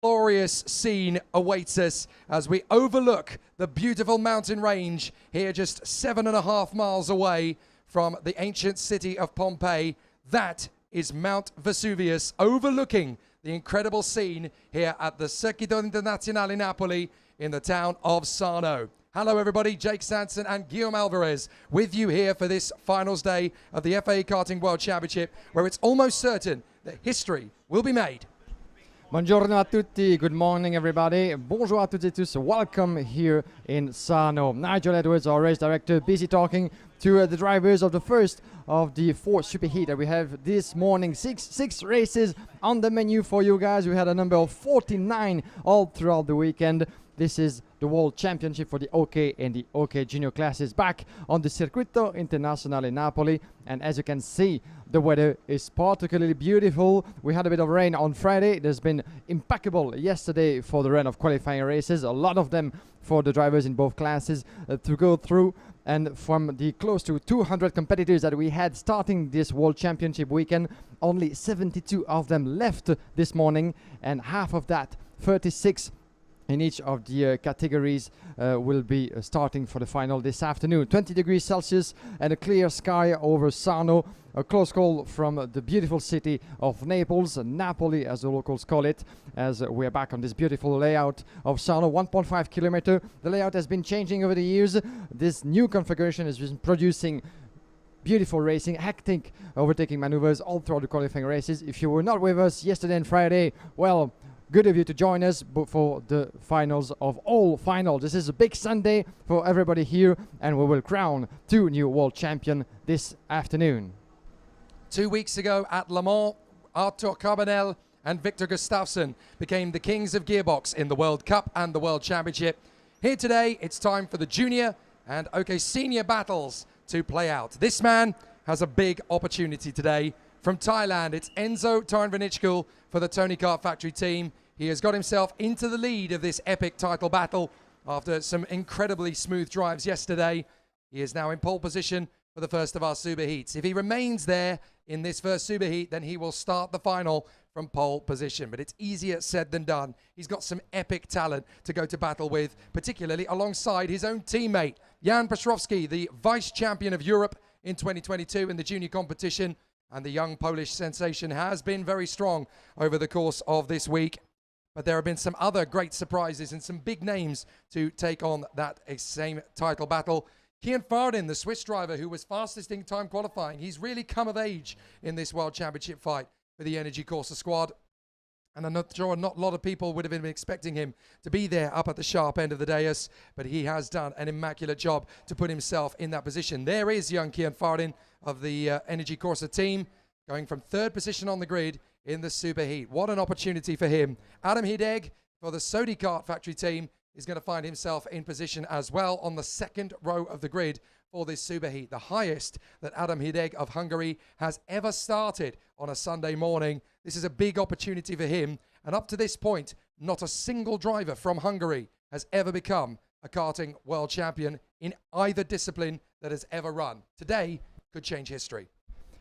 Glorious scene awaits us as we overlook the beautiful mountain range here just 7.5 miles away from the ancient city of Pompeii. That is Mount Vesuvius overlooking the incredible scene here at the Circuito Internazionale Napoli in the town of Sarno. Hello everybody, Jake Sanson and Guillaume Alvarez with you here for this finals day of the FIA Karting World Championship, where it's almost certain that history will be made. Buongiorno a tutti, good morning everybody, bonjour à toutes et tous, welcome here in Sarno. Nigel Edwards, our race director, busy talking to the drivers of the first of the 4 superheat that we have this morning. Six races on the menu for you guys. We had a number of 49 all throughout the weekend. This is the World Championship for the OK and the OK Junior classes back on the Circuito Internazionale Napoli. And as you can see, the weather is particularly beautiful. We had a bit of rain on Friday. It has been impeccable yesterday for the run of qualifying races. A lot of them for the drivers in both classes to go through. And from the close to 200 competitors that we had starting this World Championship weekend, only 72 of them left this morning. And half of that, 36 in each of the categories, will be starting for the final this afternoon. 20 degrees Celsius and a clear sky over Sarno. A close call from the beautiful city of Naples, Napoli as the locals call it, as we're back on this beautiful layout of Sarno, 1.5 kilometer. The layout has been changing over the years. This new configuration has been producing beautiful racing, hectic overtaking maneuvers all throughout the qualifying races. If you were not with us yesterday and Friday, well, good of you to join us for the finals of all finals. This is a big Sunday for everybody here, and we will crown 2 new world champions this afternoon. 2 weeks ago at Le Mans, Arthur Carbonell and Victor Gustafsson became the kings of gearbox in the World Cup and the World Championship. Here today, it's time for the junior and OK senior battles to play out. This man has a big opportunity today. From Thailand, it's Enzo Tarnvanichkul for the Tony Kart Factory team. He has got himself into the lead of this epic title battle after some incredibly smooth drives yesterday. He is now in pole position for the first of our superheats. If he remains there in this first superheat, then he will start the final from pole position. But it's easier said than done. He's got some epic talent to go to battle with, particularly alongside his own teammate, Jan Piotrowski, the vice champion of Europe in 2022 in the junior competition. And the young Polish sensation has been very strong over the course of this week. But there have been some other great surprises and some big names to take on that same title battle. Kian Fardin, the Swiss driver who was fastest in time qualifying, he's really come of age in this World Championship fight for the Energy Corsa squad. And I'm not sure not a lot of people would have been expecting him to be there up at the sharp end of the dais, but he has done an immaculate job to put himself in that position. There is young Kian Fardin of the Energy Corsa team, going from 3rd position on the grid in the superheat. What an opportunity for him. Adam Hideg for the Sodi Kart Factory team is going to find himself in position as well on the 2nd row of the grid for this superheat, the highest that Adam Hideg of Hungary has ever started on a Sunday morning. This is a big opportunity for him, and up to this point, not a single driver from Hungary has ever become a karting world champion in either discipline that has ever run. Today could change history.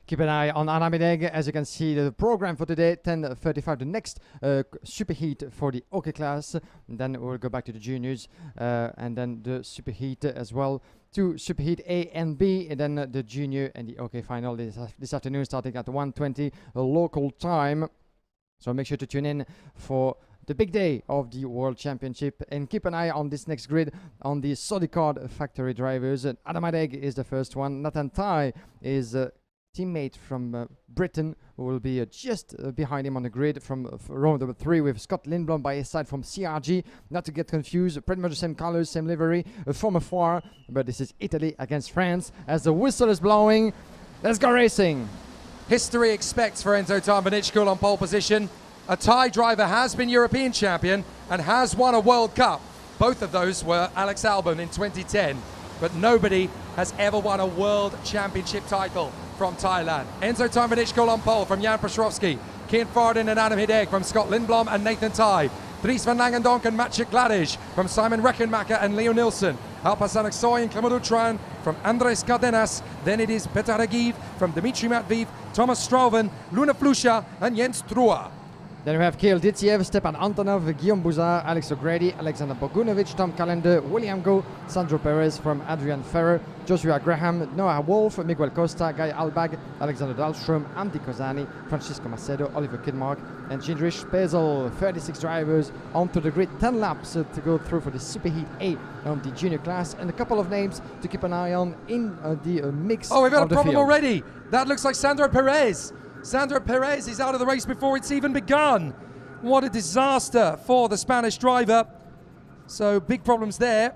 Keep an eye on Adam Hideg. As you can see, the program for today, 10:35, the next superheat for the OK class. And then we'll go back to the juniors and then the superheat as well. 2 superheat A and B, and then the junior and the OK final this afternoon, starting at 1:20 local time. So make sure to tune in for the big day of the World Championship, and keep an eye on this next grid on the Sodi Kart Factory drivers. Adam Hideg is the first one. Nathan Tai is teammate from Britain, who will be just behind him on the grid from row number 3, with Scott Lindblom by his side from CRG. Not to get confused, pretty much the same colors, same livery from afar, but this is Italy against France as the whistle is blowing. Let's go racing. History expects for Enzo Tarnvanichkul on pole position. A Thai driver has been European champion and has won a World Cup. Both of those were Alex Albon in 2010, but nobody has ever won a World Championship title from Thailand. Enzo Tarnvanichkul on pole from Jan Piotrowski, Kian Fardin and Adam Hideg from Scott Lindblom and Nathan Tai, Dries van Langendonk and Maciek Gladys from Simon Reckenmacher and Leo Nilsson, Alpasan Aksoy and Clement Utran from Andres Cardenas. Then it is Petar Agiv from Dmitry Matviv, Thomas Strauven, Luna Flusha and Jens Truer. Then we have Kirill Ditsiev, Stepan Antonov, Guillaume Bouzard, Alex O'Grady, Alexander Bogunovic, Tom Callender, William Go, Sandro Perez from Adrian Ferrer, Joshua Graham, Noah Wolf, Miguel Costa, Guy Albag, Alexander Dahlstrom, Andy Kozani, Francisco Macedo, Oliver Kidmark, and Jindrich Pezel. 36 drivers onto the grid, 10 laps to go through for the Superheat A on the junior class, and a couple of names to keep an eye on in the mix. Oh, we've got of a the problem field. already. That looks like Sandro Perez. Sandro Perez is out of the race before it's even begun. What a disaster for the Spanish driver. So big problems there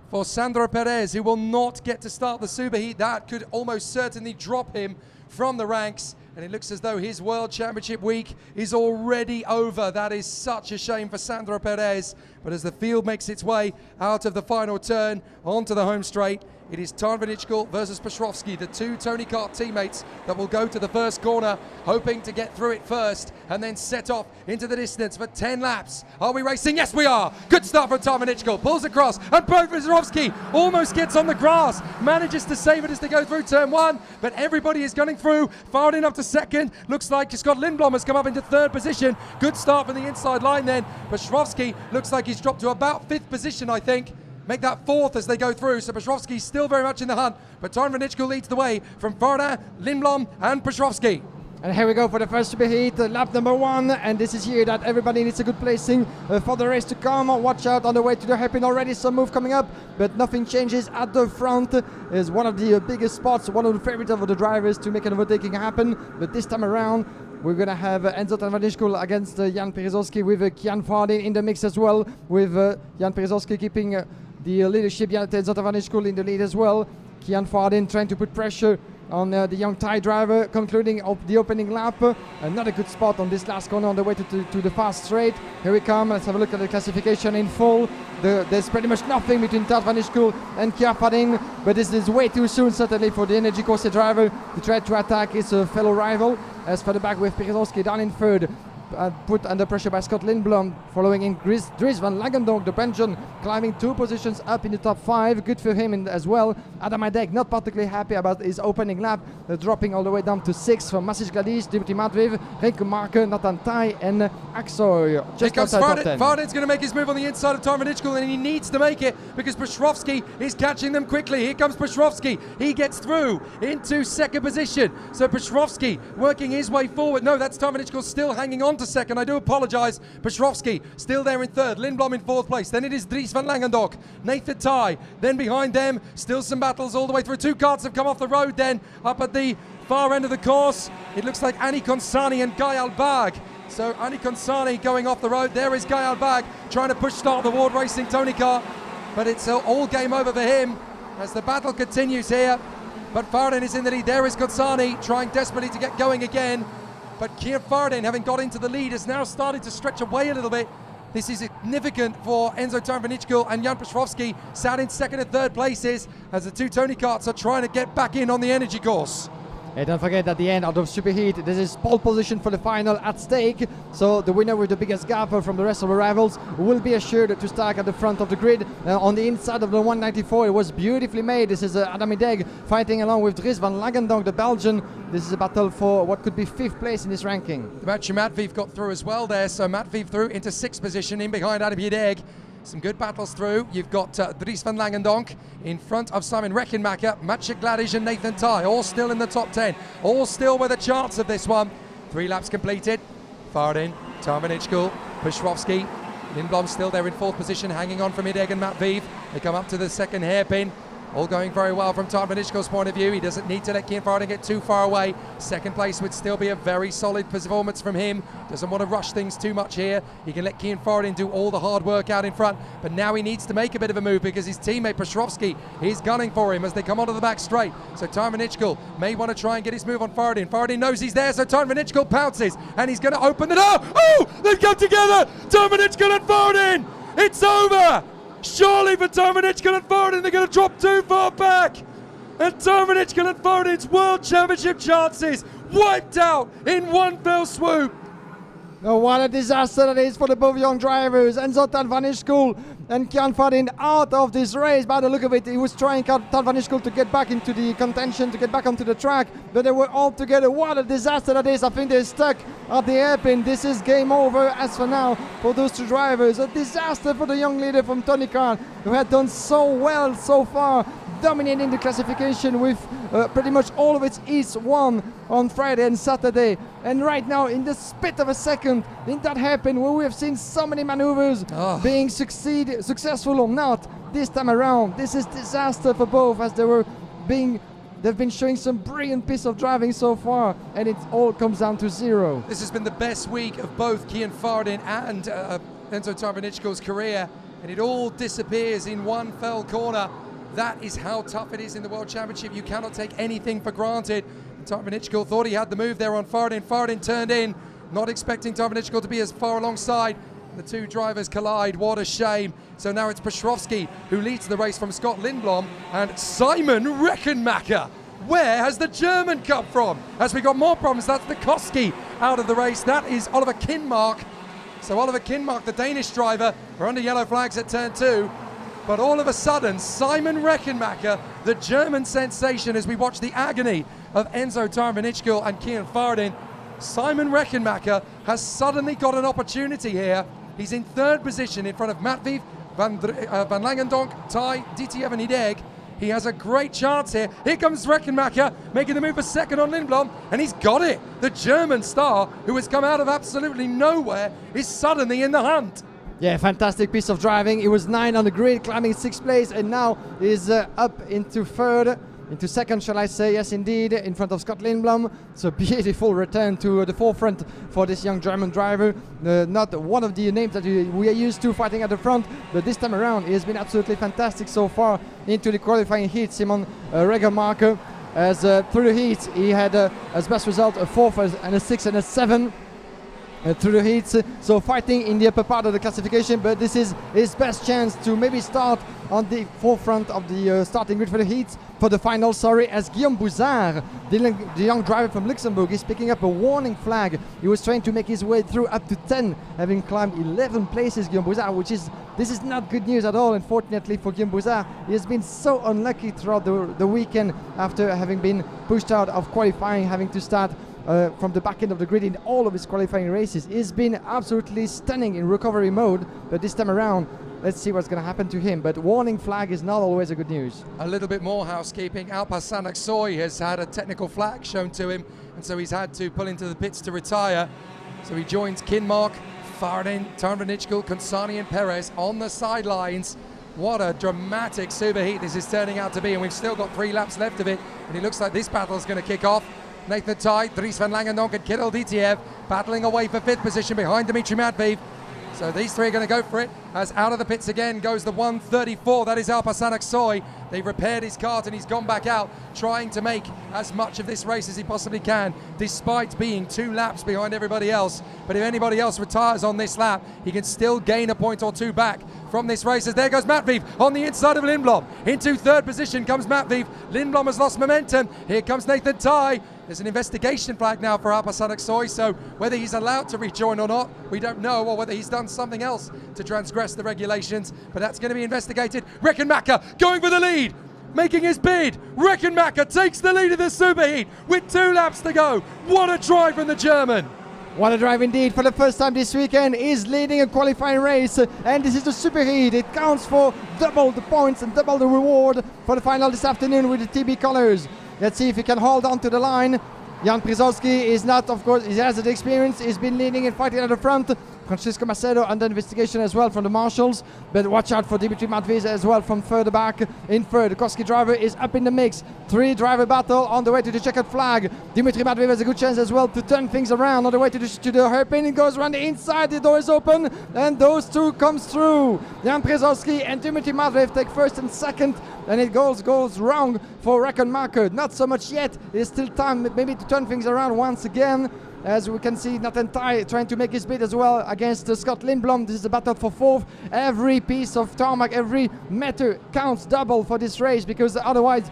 for Sandro Perez, who will not get to start the Superheat. That could almost certainly drop him from the ranks. And it looks as though his World Championship week is already over. That is such a shame for Sandro Perez. But as the field makes its way out of the final turn onto the home straight, it is Tarvanichkul versus Petrovsky, the two Tony Kart teammates that will go to the first corner, hoping to get through it first and then set off into the distance for 10 laps. Are we racing? Yes, we are. Good start from Tarvanichkul. Pulls across, and Petrovsky almost gets on the grass. Manages to save it as they go through turn one, but everybody is gunning through. Fardin up to second. Looks like Scott Lindblom has come up into third position. Good start from the inside line then. Petrovsky looks like he's dropped to about fifth position, I think. Make that fourth as they go through. So Petrovsky's still very much in the hunt, but Tarvanichkul leads the way from Fardin, Lindblom and Petrovsky. And here we go for the first Superheat, lap number 1, and this is here that everybody needs a good placing for the race to come. Watch out on the way to the hairpin, already some move coming up, but nothing changes at the front. Is one of the biggest spots, one of the favorites of the drivers to make an overtaking happen, but this time around we're going to have Enzo Tarvanichkul against Jan Perizowski with Kian Fardin in the mix as well, with Jan Perizowski keeping the leadership, Enzo Tarvanichkul in the lead as well. Kian Fardin trying to put pressure on the young Thai driver, concluding the opening lap. Another good spot on this last corner on the way to the fast straight. Here we come. Let's have a look at the classification in full. There's pretty much nothing between Tarvanichkul and Kian Fardin, but this is way too soon certainly for the Energy Corse driver to try to attack his fellow rival. As for the back with Perizowski down in third, put under pressure by Scott Lindblom, following in Dries van Langendonk, the Belgian, climbing 2 positions up in the top 5. Good for him as well. Adam Adek not particularly happy about his opening lap, dropping all the way down to 6th from Masis Gladys, Dimitri Matveev, Renko Marker, Nathan Tai and Aksoy. Just outside top 10. Fardin's going to make his move on the inside of Tarvanichkul, and he needs to make it because Petrovsky is catching them quickly. Here comes Petrovsky. He gets through into second position. So Petrovsky working his way forward. No, that's Tarvanichkul still hanging on to second. I do apologise. Petrovsky still there in third. Lindblom in fourth place. Then it is Dries van Langendonk, Nathan Tai. Then behind them, still some battles all the way through. 2 karts have come off the road then up at the far end of the course. It looks like Annie Konsani and Guy Albag. So Annie Konsani going off the road. There is Guy Albag trying to push start the Ward Racing Tony Kart, but it's all game over for him as the battle continues here. But Fardin is in the lead. There is Konsani trying desperately to get going again. But Kian Fardin, having got into the lead, has now started to stretch away a little bit. This is significant for Enzo Tarvanichkul and Jan Petrovsky, sat in second and third places as the 2 Tony Karts are trying to get back in on the energy course. And don't forget, at the end of the Superheat, this is pole position for the final at stake. So the winner with the biggest gap from the rest of the rivals will be assured to start at the front of the grid. On the inside of the 194, it was beautifully made. This is Adam Ideg fighting along with Dries van Langendonk, the Belgian. This is a battle for what could be 5th place in this ranking. Matthew Matveev got through as well there. So Matveev through into 6th position in behind Adam Ideg. Some good battles through. You've got Dries van Langendonk in front of Simon Reckenmacher, Maciej Gladish and Nathan Tai, all still in the top 10. All still with a chance of this one. 3 laps completed. Fardin, Tarvanichkul, Petrovsky, Lindblom still there in 4th position, hanging on from Ideg and Matveev. They come up to the second hairpin. All going very well from Tarvanichkul's point of view. He doesn't need to let Kian Fardin get too far away. Second place would still be a very solid performance from him. Doesn't want to rush things too much here. He can let Kian Fardin do all the hard work out in front, but now he needs to make a bit of a move because his teammate Petrovsky is gunning for him as they come onto the back straight. So Tarvanichkul may want to try and get his move on Fardin. Fardin knows he's there, so Tarvanichkul pounces and he's going to open the door. Oh, they've come together. Tarvanichkul and Fardin. It's over. Surely for Tarvanichkul and Fardin, they're going to drop too far back. And Tarvanichkul and Fardin's World Championship chances wiped out in one fell swoop. Oh, what a disaster that is for the both young drivers. Enzo Talvanishkul and Kian Fardin out of this race. By the look of it, he was trying Talvanishkul to get back into the contention, to get back onto the track, but they were all together. What a disaster that is. I think they're stuck at the hairpin. This is game over as for now for those two drivers. A disaster for the young leader from Tony Khan, who had done so well so far, dominating the classification with pretty much all of its heats won on Friday and Saturday. And right now, in the split of a second, in that hairpin where we have seen so many maneuvers being successful or not, this time around, this is disaster for both, as they've been showing some brilliant piece of driving so far, and it all comes down to zero. This has been the best week of both Kian Fardin and Enzo Talvanishkul's career, and it all disappears in one fell corner. That is how tough it is in the World Championship. You cannot take anything for granted. Talvanishkul thought he had the move there on Fardin. Fardin turned in, not expecting Talvanishkul to be as far alongside. The two drivers collide. What a shame. So now it's Petrowski who leads the race from Scott Lindblom and Simon Reckenmacher. Where has the German come from? As we got more problems, that's the Koski out of the race. That is Oliver Kinmark. So Oliver Kinmark, the Danish driver, are under yellow flags at turn 2. But all of a sudden, Simon Reckenmacher, the German sensation, as we watch the agony of Enzo Talvanishkul and Kian Fardin, Simon Reckenmacher has suddenly got an opportunity here. He's in third position in front of Matviv, Van Langendonk, Tai, DTF and Hideg. He has a great chance here. Here comes Reckenmacher, making the move for second on Lindblom, and he's got it. The German star, who has come out of absolutely nowhere, is suddenly in the hunt. Yeah, fantastic piece of driving. He was 9 on the grid, climbing 6th place, and now is up into second, shall I say. Yes, indeed, in front of Scott Lindblom. It's a beautiful return to the forefront for this young German driver. Not one of the names that we are used to fighting at the front, but this time around, he has been absolutely fantastic so far into the qualifying heat. Simon Reckenmacher, as through the heats, he had as best result a 4th and a 6th and a 7th. Through the heats, so fighting in the upper part of the classification, but this is his best chance to maybe start on the forefront of the starting grid for the heats, for the final, as Guillaume Bouzard, the young driver from Luxembourg, is picking up a warning flag. He was trying to make his way through up to 10, having climbed 11 places, Guillaume Bouzard, this is not good news at all, unfortunately, for Guillaume Bouzard. He has been so unlucky throughout the weekend after having been pushed out of qualifying, having to start from the back end of the grid in all of his qualifying races. He's been absolutely stunning in recovery mode, but this time around, let's see what's going to happen to him. But warning flag is not always a good news. A little bit more housekeeping. Alpassan Aksoy has had a technical flag shown to him, and so he's had to pull into the pits to retire. So he joins Kinmark, Fardin, Talvanishkul, Consani and Perez on the sidelines. What a dramatic superheat this is turning out to be, and we've still got 3 laps left of it, and it looks like this battle is going to kick off. Nathan Tai, Dries van Langendonk and Kirill Dtiev battling away for 5th position behind Dmitry Matviv. So these three are going to go for it, as out of the pits again goes the 134, that is Alpassan Aksoy. They've repaired his kart and he's gone back out, trying to make as much of this race as he possibly can, despite being 2 laps behind everybody else. But if anybody else retires on this lap, he can still gain a point or 2 back from this race, as there goes Matviv on the inside of Lindblom. Into 3rd position comes Matviv. Lindblom has lost momentum. Here comes Nathan Tai. There's an investigation flag now for Alpassan Aksoy, so whether he's allowed to rejoin or not, we don't know, or whether he's done something else to transgress the regulations, but that's going to be investigated. Reckenmacher going for the lead, making his bid. Reckenmacher takes the lead of the superheat with 2 laps to go. What a drive from the German. What a drive indeed. For the first time this weekend, is leading a qualifying race, and this is the superheat. It counts for double the points and double the reward for the final this afternoon with the TB colors. Let's see if he can hold on to the line. Jan Przowski is not, of course, he has the experience. He's been leading and fighting at the front. Francisco Macedo under investigation as well from the marshals, but watch out for Dimitri Matviv as well from further back in third. The Koski driver is up in the mix. 3 driver battle on the way to the checkered flag. Dimitri Matviv has a good chance as well to turn things around on the way to the hairpin. It goes around the inside, the door is open, and those 2 comes through. Jan Przowski and Dimitri Matviv take 1st and 2nd, and it goes wrong for Reckenmacher. Not so much yet. There's still time maybe to turn things around once again. As we can see, Nathan Tai trying to make his bid as well against Scott Lindblom. This is a battle for 4th. Every piece of tarmac, every meter counts double for this race, because otherwise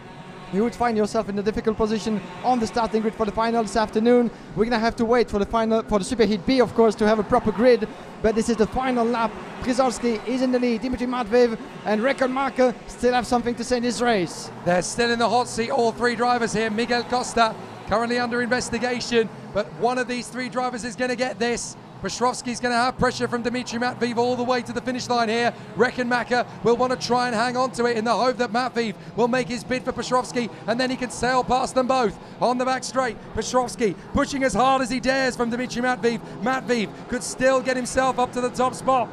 you would find yourself in a difficult position on the starting grid for the final this afternoon. We're gonna have to wait for the final, for the Superheat B, of course, to have a proper grid. But this is the final lap. Przewalski is in the lead. Dimitri Matveev and record marker still have something to say in this race. They're still in the hot seat, all three drivers here. Miguel Costa currently under investigation, but one of these three drivers is going to get this. Przewalski's going to have pressure from Dimitri Matveev all the way to the finish line here. Reckenmacher will want to try and hang on to it in the hope that Matveev will make his bid for Przewalski, and then he can sail past them both on the back straight. Przewalski pushing as hard as he dares from Dimitri Matveev. Matveev could still get himself up to the top spot.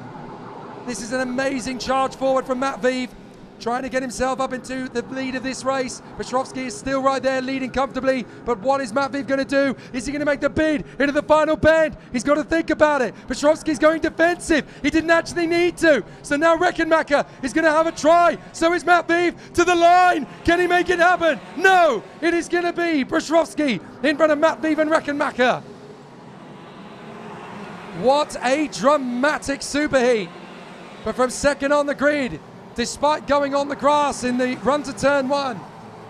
This is an amazing charge forward from Matveev, trying to get himself up into the lead of this race. Przewalski is still right there leading comfortably, but what is Matveev going to do? Is he going to make the bid into the final bend? He's got to think about it. Przewalski's going defensive. He didn't actually need to. So now Reckenmacher is going to have a try. So is Matveev to the line. Can he make it happen? No, it is going to be Przewalski in front of Matveev and Reckenmacher. What a dramatic superheat. But from second on the grid, despite going on the grass in the run to turn one,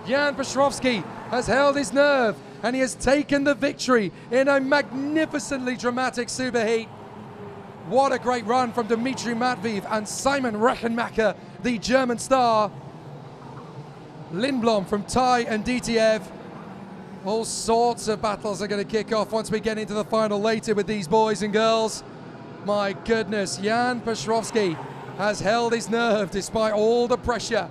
Jan Przewalski has held his nerve and he has taken the victory in a magnificently dramatic superheat. What a great run from Dimitri Matveev and Simon Reckenmacher, the German star. Lindblom from Thai and DTF. All sorts of battles are going to kick off once we get into the final later with these boys and girls. My goodness, Jan Przewalski has held his nerve despite all the pressure.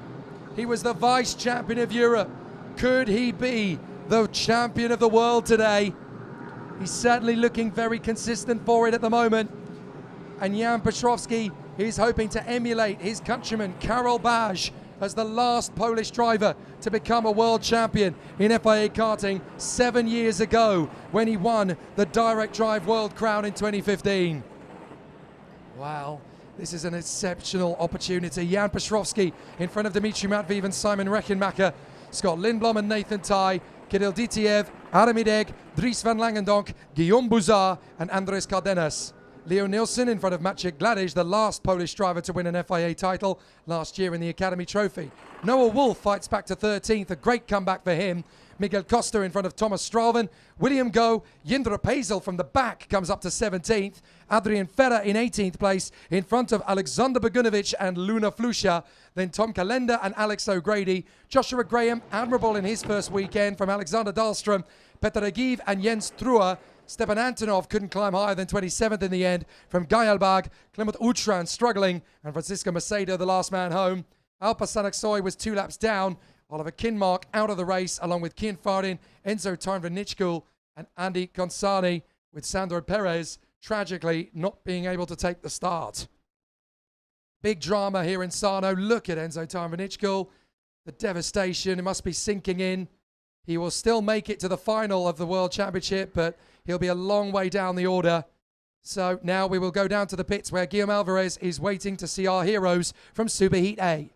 He was the vice champion of Europe. Could he be the champion of the world today? He's certainly looking very consistent for it at the moment. And Jan Przewalski is hoping to emulate his countryman Karol Baj as the last Polish driver to become a world champion in FIA Karting 7 years ago when he won the Direct Drive World Crown in 2015. Wow, this is an exceptional opportunity. Jan Przewalski in front of Dimitri Matveev and Simon Reckenmacher. Scott Lindblom and Nathan Thai, Kirill Ditiev, Adam Ideg, Dries van Langendonk, Guillaume Bouzard and Andres Cardenas. Leo Nielsen in front of Maciej Gladys, the last Polish driver to win an FIA title last year in the Academy Trophy. Noah Wolff fights back to 13th, a great comeback for him. Miguel Costa in front of Thomas Stralven. William Go, Jindra Pazel from the back comes up to 17th. Adrian Ferrer in 18th place in front of Alexander Bogunovic and Luna Flusha. Then Tom Calenda and Alex O'Grady. Joshua Graham, admirable in his first weekend from Alexander Dahlstrom. Petr Agiv and Jens Truer. Stepan Antonov couldn't climb higher than 27th in the end from Geilbag. Clement Outram struggling, and Francisco Macedo the last man home. Alpa Sanaksoy was 2 laps down. Oliver Kinmark out of the race, along with Kian Fardin, Enzo Tarnvanitschkul, and Andy Consani, with Sandro Perez tragically not being able to take the start. Big drama here in Sarno. Look at Enzo Tarnvanitschkul. The devastation, it must be sinking in. He will still make it to the final of the World Championship, but he'll be a long way down the order. So now we will go down to the pits where Guillaume Alvarez is waiting to see our heroes from Superheat A.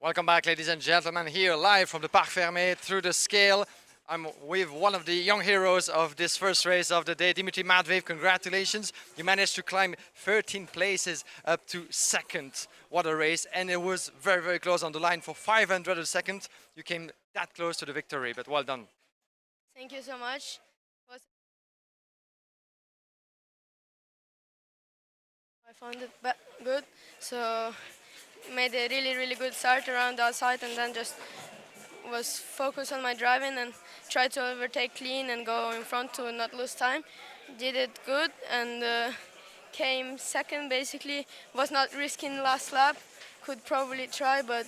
Welcome back, ladies and gentlemen, here live from the Parc Fermé through the scale. I'm with one of the young heroes of this first race of the day, Dimitri Matveev. Congratulations. You managed to climb 13 places up to second. What a race. And it was very, very close on the line for 500 a second. You came that close to the victory, but well done. Thank you so much. I found it good. So made a really, really good start around the outside and then just was focused on my driving and tried to overtake clean and go in front to not lose time. Did it good and came second basically. Was not risking last lap. Could probably try, but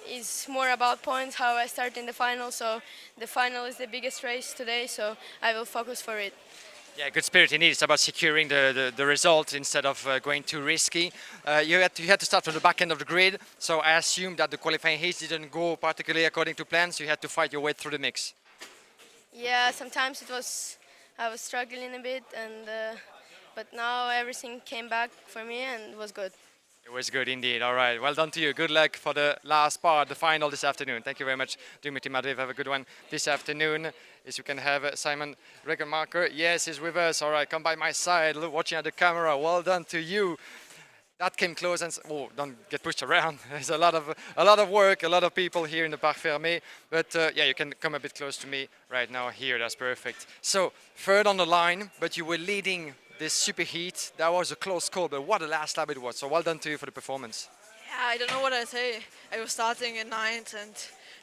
it's more about points, how I start in the final. So the final is the biggest race today, so I will focus for it. Yeah, good spirit indeed. It's about securing the result instead of going too risky. You had to start from the back end of the grid, so I assume that the qualifying heats didn't go particularly according to plans. So you had to fight your way through the mix. Yeah, sometimes I was struggling a bit, but now everything came back for me and it was good. It was good indeed. All right, well done to you. Good luck for the last part, the final this afternoon. Thank you very much, Dimitri Matveev. Have a good one this afternoon. As you can have Simon Reckenmacher. Yes, he's with us. All right, come by my side, watching at the camera. Well done to you. that came close and oh, don't get pushed around. There's a lot of work, a lot of people here in the Parc Fermé. But yeah, you can come a bit close to me right now here. That's perfect. So third on the line, but you were leading this super heat. That was a close call, but what a last lap it was. So well done to you for the performance. Yeah, I don't know what I say. I was starting in 9th and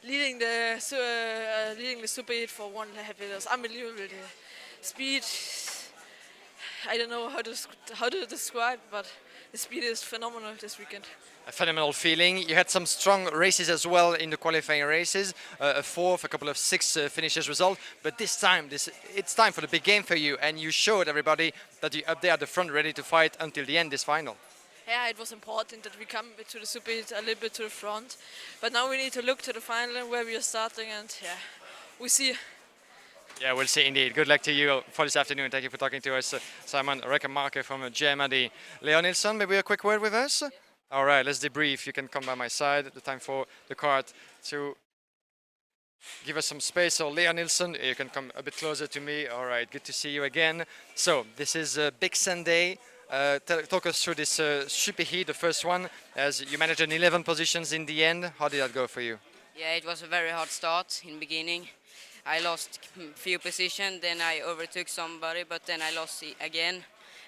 leading the super heat for 1 lap. It was unbelievable. The speed, I don't know how to describe, but the speed is phenomenal this weekend. A phenomenal feeling. You had some strong races as well in the qualifying races, a 4th, a couple of 6th finishes result. But this time, it's time for the big game for you, and you showed everybody that you're up there at the front, ready to fight until the end. This final. Yeah, it was important that we come to the super heat a little bit to the front, but now we need to look to the final where we are starting, and yeah, we see. Yeah, we'll see indeed. Good luck to you for this afternoon. Thank you for talking to us, Simon Reckenmarker from GMAD. Leon Nilsson, maybe a quick word with us? Yeah. All right, let's debrief. You can come by my side. The time for the kart to give us some space. So Leon Nilsson, you can come a bit closer to me. All right, good to see you again. So this is a big Sunday. Talk us through this super heat, the first one, as you managed in 11 positions in the end. How did that go for you? Yeah, it was a very hard start in the beginning. I lost a few positions, then I overtook somebody, but then I lost again.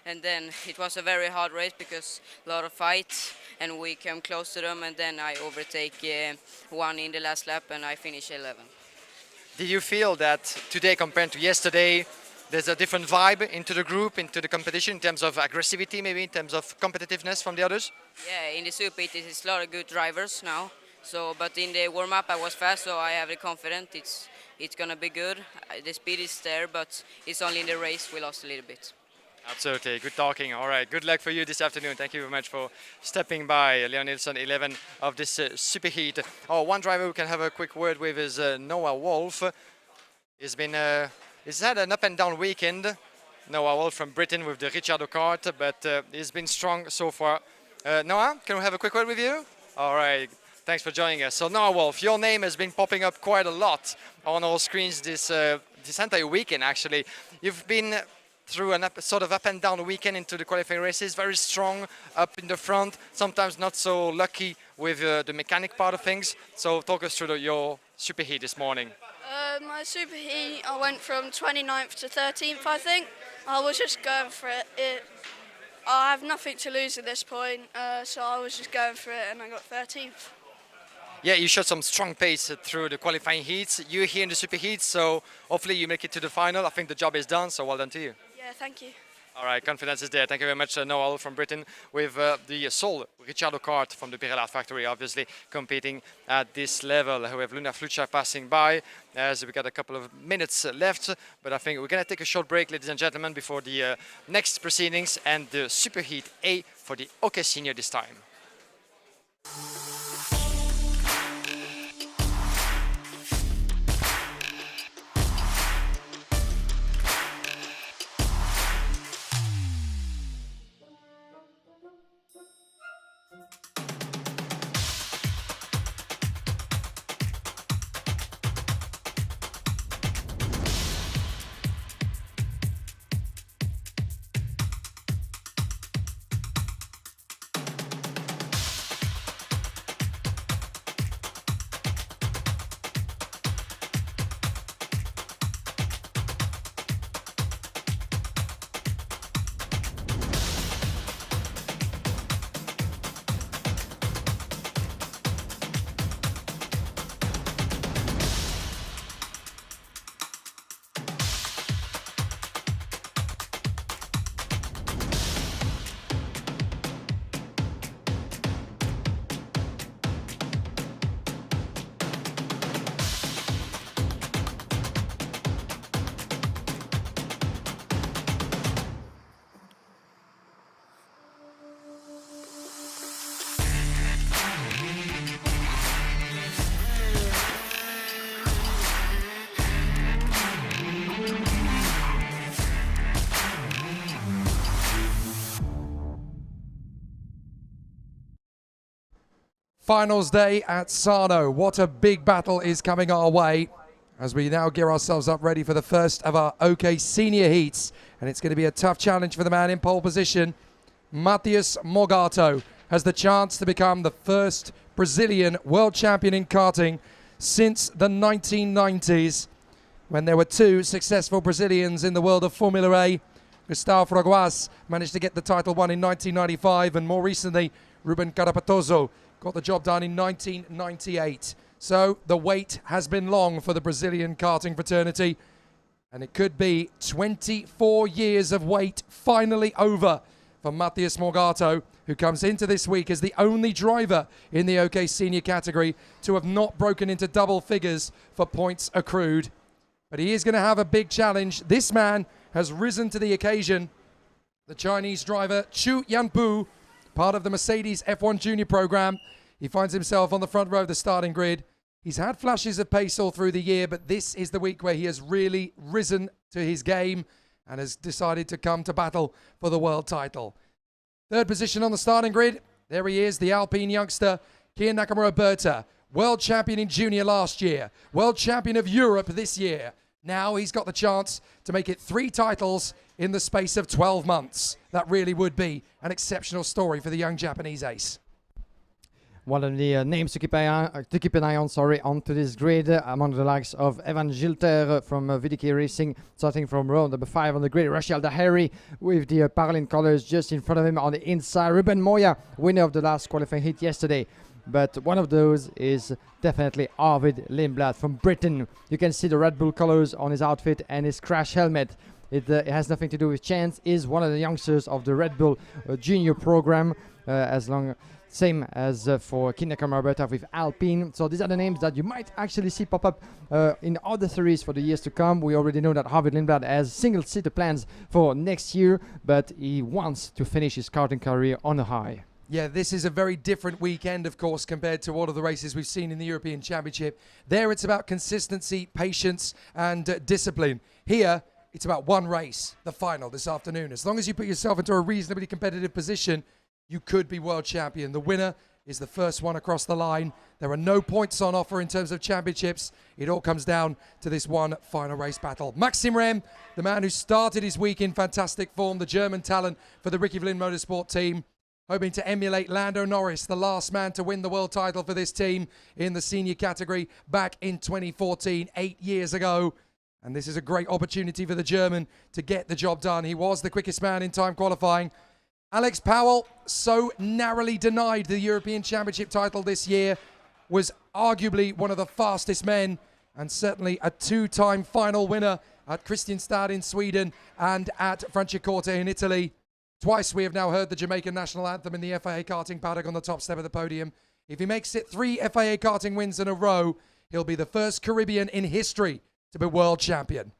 And then it was a very hard race because a lot of fights, and we came close to them, and then I overtake one in the last lap, and I finished 11. Did you feel that today compared to yesterday, there's a different vibe into the group, into the competition, in terms of aggressivity, maybe in terms of competitiveness from the others? Yeah, in the super heat, there's a lot of good drivers now. So, but in the warm-up, I was fast, so I have the confidence. It's gonna be good. The speed is there, but it's only in the race we lost a little bit. Absolutely, good talking. All right, good luck for you this afternoon. Thank you very much for stepping by. Leon Nilsson, 11 of this super heat. Oh, one driver we can have a quick word with is Noah Wolf. He's had an up and down weekend. Noah Wolf from Britain with the Ricciardo kart, but he's been strong so far. Noah, can we have a quick word with you? All right. Thanks for joining us. So Noah Wolf, your name has been popping up quite a lot on our screens this entire weekend, actually. You've been through a sort of up and down weekend into the qualifying races, very strong up in the front, sometimes not so lucky with the mechanic part of things. So talk us through your super heat this morning. My super heat, I went from 29th to 13th, I think. I was just going for it. I have nothing to lose at this point, so I was just going for it, and I got 13th. Yeah, you showed some strong pace through the qualifying heats. You're here in the super heats, so hopefully you make it to the final. I think the job is done, so well done to you. Yeah, thank you. All right, confidence is there. Thank you very much, Noel from Britain, with the sole Ricciardo kart from the Pirelli factory, obviously competing at this level. We have Luna Flucha passing by as we got a couple of minutes left, but I think we're going to take a short break, ladies and gentlemen, before the next proceedings and the Super Heat A for the OK Senior this time. Finals day at Sarno. What a big battle is coming our way as we now gear ourselves up ready for the first of our OK Senior Heats. And it's going to be a tough challenge for the man in pole position. Matheus Morgado has the chance to become the first Brazilian world champion in karting since the 1990s, when there were two successful Brazilians in the world of Formula A. Gustavo Fragoas managed to get the title won in 1995, and more recently, Ruben Carapatoso got the job done in 1998. So the wait has been long for the Brazilian karting fraternity, and it could be 24 years of wait finally over for Matheus Morgado, who comes into this week as the only driver in the OK Senior category to have not broken into double figures for points accrued. But he is going to have a big challenge. This man has risen to the occasion. The Chinese driver Chu Yanpu, part of the Mercedes F1 Junior program. He finds himself on the front row of the starting grid. He's had flashes of pace all through the year, but this is the week where he has really risen to his game and has decided to come to battle for the world title. Third position on the starting grid. There he is, the Alpine youngster, Kian Nakamura-Berta, world champion in junior last year, world champion of Europe this year. Now he's got the chance to make it 3 titles in the space of 12 months. That really would be an exceptional story for the young Japanese ace. One of the names to keep an eye on, onto this grid, among the likes of Evan Gilter from VDK Racing, starting from row number 5 on the grid. Rachel Daheri with the Paralin colors just in front of him on the inside. Ruben Moya, winner of the last qualifying heat yesterday. But one of those is definitely Arvid Lindblad from Britain. You can see the Red Bull colors on his outfit and his crash helmet. It has nothing to do with chance. Is one of the youngsters of the Red Bull junior program, same as for Kian Nakamura-Berta with Alpine. So these are the names that you might actually see pop up in other series for the years to come. We already know that Arvid Lindblad has single-seater plans for next year, but he wants to finish his karting career on a high. Yeah, this is a very different weekend, of course, compared to all of the races we've seen in the European Championship. There, it's about consistency, patience, and discipline. Here, it's about one race, the final this afternoon. As long as you put yourself into a reasonably competitive position, you could be world champion. The winner is the first one across the line. There are no points on offer in terms of championships. It all comes down to this one final race battle. Maxim Rem, the man who started his week in fantastic form, the German talent for the Ricky Vlin Motorsport team, hoping to emulate Lando Norris, the last man to win the world title for this team in the senior category back in 2014, 8 years ago. And this is a great opportunity for the German to get the job done. He was the quickest man in time qualifying. Alex Powell, so narrowly denied the European Championship title this year, was arguably one of the fastest men and certainly a 2-time final winner at Kristianstad in Sweden and at Franciacorta in Italy. Twice we have now heard the Jamaican national anthem in the FIA Karting paddock on the top step of the podium. If he makes it 3 FIA Karting wins in a row, he'll be the first Caribbean in history to be world champion.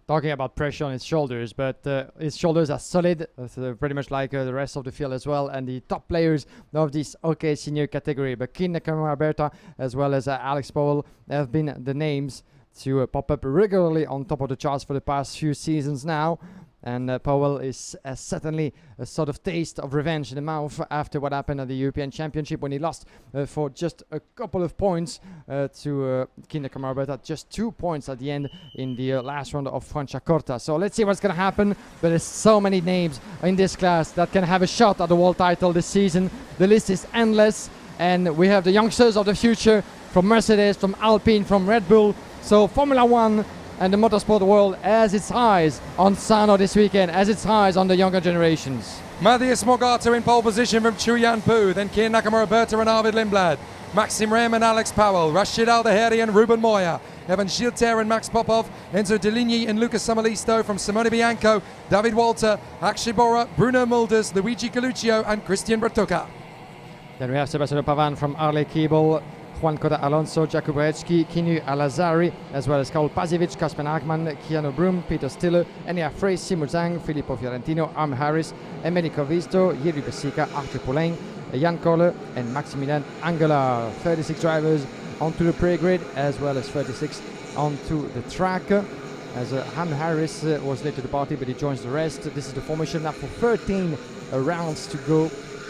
Talking about pressure on his shoulders, but his shoulders are solid, so pretty much like the rest of the field as well, and the top players of this OK Senior category. But Kian Nakamura-Berta as well as Alex Powell have been the names to pop up regularly on top of the charts for the past few seasons now. And Powell is certainly a sort of taste of revenge in the mouth after what happened at the European Championship when he lost for just a couple of points to Kian Nakamura-Berta, just 2 points at the end in the last round of Franciacorta. So let's see what's going to happen. But there's so many names in this class that can have a shot at the world title this season. The list is endless, and we have the youngsters of the future from Mercedes, from Alpine, from Red Bull. So Formula One and the motorsport world has its eyes on Sano this weekend, has its eyes on the younger generations. Matheus Morgado in pole position from Chu Yanpu, then Kian Nakamura-Berta and Arvid Lindblad, Maxim Rem and Alex Powell, Rachid Aldaheri and Ruben Moya, Evan Gilter and Max Popov, Enzo Deligny and Lucas Samalisto from Simone Bianco, David Walter, Akshay Bora, Bruno Mulders, Luigi Coluccio and Christian Bertucca. Then we have Sebastiano Pavan from Harley Keeble, Juan Cota Alonso, Jakub Rejki, Kinu Alazari, as well as Karl Paziewicz, Kasper Hagman, Keanu Broom, Peter Stiller, Enia Frey, Simo Zhang, Filippo Fiorentino, Arm Harris, Emelico Visto, Jiri Besica, Arthur Poulain, Jan Koller, and Maximilian Angela. 36 drivers onto the pre-grid, as well as 36 onto the track. As Ham Harris was late to the party, but he joins the rest. This is the formation now for 13 rounds to go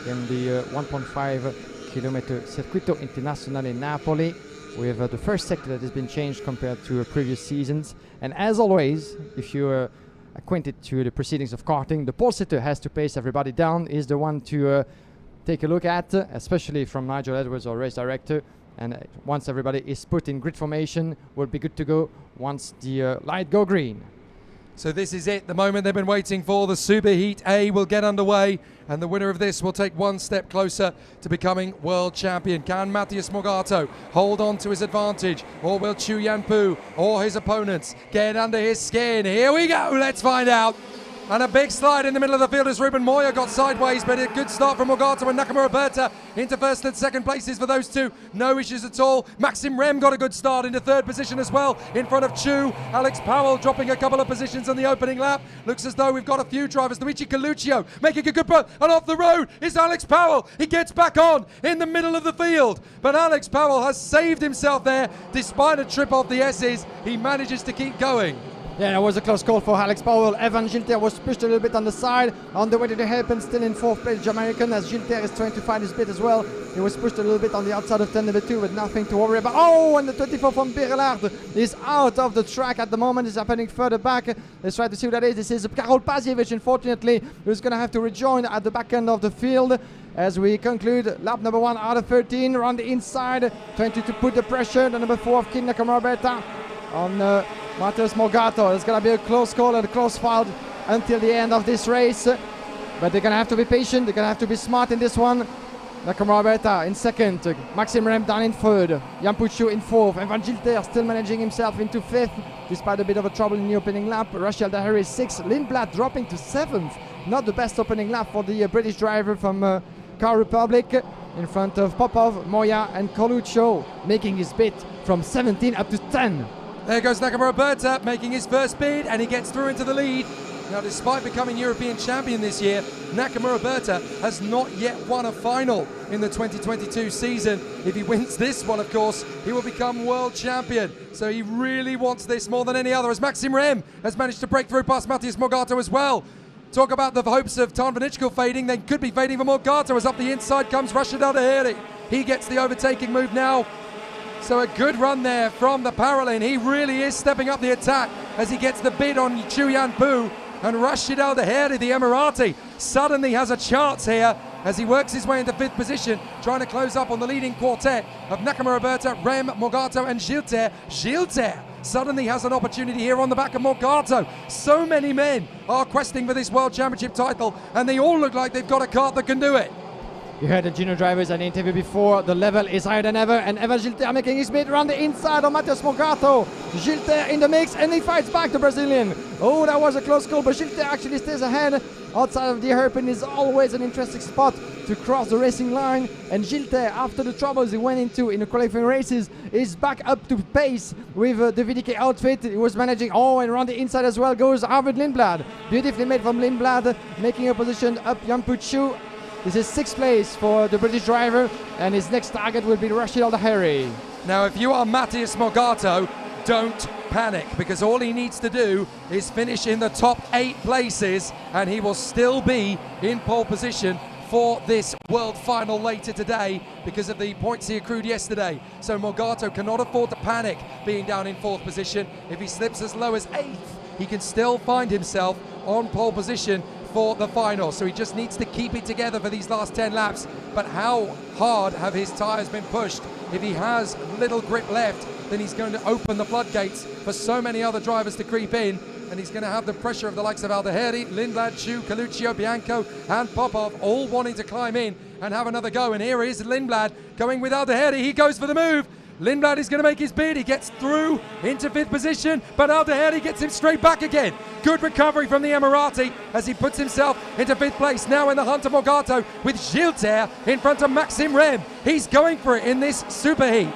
in the 1.5 kilometer Circuito Internazionale Napoli, with the first sector that has been changed compared to previous seasons. And as always, if you acquainted to the proceedings of karting, the pole sitter has to pace everybody down, is the one to take a look at, especially from Nigel Edwards, our race director. And once everybody is put in grid formation, we'll be good to go once the light go green. So this is it, the moment they've been waiting for. The Superheat A will get underway, and the winner of this will take one step closer to becoming world champion. Can Matthias Morgado hold on to his advantage, or will Chu Yanpu or his opponents get under his skin? Here we go, let's find out. And a big slide in the middle of the field as Ruben Moya got sideways, but a good start from Morgado and Nakamura Berta into first and second places for those two. No issues at all. Maxim Rem got a good start into third position as well in front of Chu. Alex Powell dropping a couple of positions on the opening lap. Looks as though we've got a few drivers. Luigi Coluccio making a good run, and off the road is Alex Powell. He gets back on in the middle of the field, but Alex Powell has saved himself there. Despite a trip off the S's, he manages to keep going. Yeah, that was a close call for Alex Powell. Evan Gilter was pushed a little bit on the side. On the way to the hairpin, still in fourth place, Jamaican, as Gilter is trying to find his bit as well. He was pushed a little bit on the outside of turn number 2, but nothing to worry about. Oh, and the 24 from Birelard is out of the track at the moment. It's happening further back. Let's try to see who that is. This is Karol Pasiewicz, unfortunately, who's going to have to rejoin at the back end of the field as we conclude lap number 1 out of 13. Around the inside, trying to put the pressure. The number 4 of Kin Nakamura Berta on Matthias Morgado. It's going to be a close call and a close fight until the end of this race. But they're going to have to be patient. They're going to have to be smart in this one. Nakamura Berta in second. Maxim Rem down in third. Jan Puccio in fourth. Evan Gilter still managing himself into fifth, despite a bit of a trouble in the opening lap. Rachel Dahiri sixth. Lindblad dropping to seventh. Not the best opening lap for the British driver from Car Republic. In front of Popov, Moya and Coluccio, making his bid from 17 up to 10. There goes Nakamura Berta making his first bid, and he gets through into the lead. Now, despite becoming European champion this year, Nakamura Berta has not yet won a final in the 2022 season. If he wins this one, of course, he will become world champion. So he really wants this more than any other, as Maxim Rem has managed to break through past Matthias Morgado as well. Talk about the hopes of Tan van Ichkel fading, they could be fading for Morgado, as up the inside comes Rashid Al Dahiri. He gets the overtaking move now. So a good run there from the Paralin. He really is stepping up the attack as he gets the bid on Chu Yanpu. And Rashid Al Dahiri, the Emirati, suddenly has a chance here as he works his way into fifth position, trying to close up on the leading quartet of Nakamura Berta, Rem, Morgado and Gilter. Gilter suddenly has an opportunity here on the back of Morgado. So many men are questing for this World Championship title, and they all look like they've got a kart that can do it. You heard the junior drivers at the interview before. The level is higher than ever, and Evan Gilter making his bid around the inside of Matthias Morgado. Gilter in the mix, and he fights back the Brazilian. Oh, that was a close call, but Gilter actually stays ahead. Outside of the hairpin is always an interesting spot to cross the racing line, and Gilter, after the troubles he went into in the qualifying races, is back up to pace with the VDK outfit. He was managing, oh, and around the inside as well goes Arvid Lindblad. Beautifully made from Lindblad, making a position up Jan Puccio. This is sixth place for the British driver, and his next target will be Rashid Al Dahiri. Now, if you are Matthias Morgado, don't panic, because all he needs to do is finish in the top 8 places, and he will still be in pole position for this world final later today because of the points he accrued yesterday. So Morgado cannot afford to panic being down in 4th position. If he slips as low as 8th, he can still find himself on pole position for the final. So he just needs to keep it together for these last 10 laps. But how hard have his tyres been pushed? If he has little grip left, then he's going to open the floodgates for so many other drivers to creep in, and he's going to have the pressure of the likes of Al Dahiri, Lindblad, Chu, Coluccio, Bianco and Popov all wanting to climb in and have another go. And here is Lindblad going with Al Dahiri. He goes for the move. Lindblad is going to make his bid. He gets through into 5th position, but Al Dahiri gets him straight back again. Good recovery from the Emirati as he puts himself into 5th place. Now in the hunt of Morgado with Gilter in front of Maxim Rem. He's going for it in this superheat.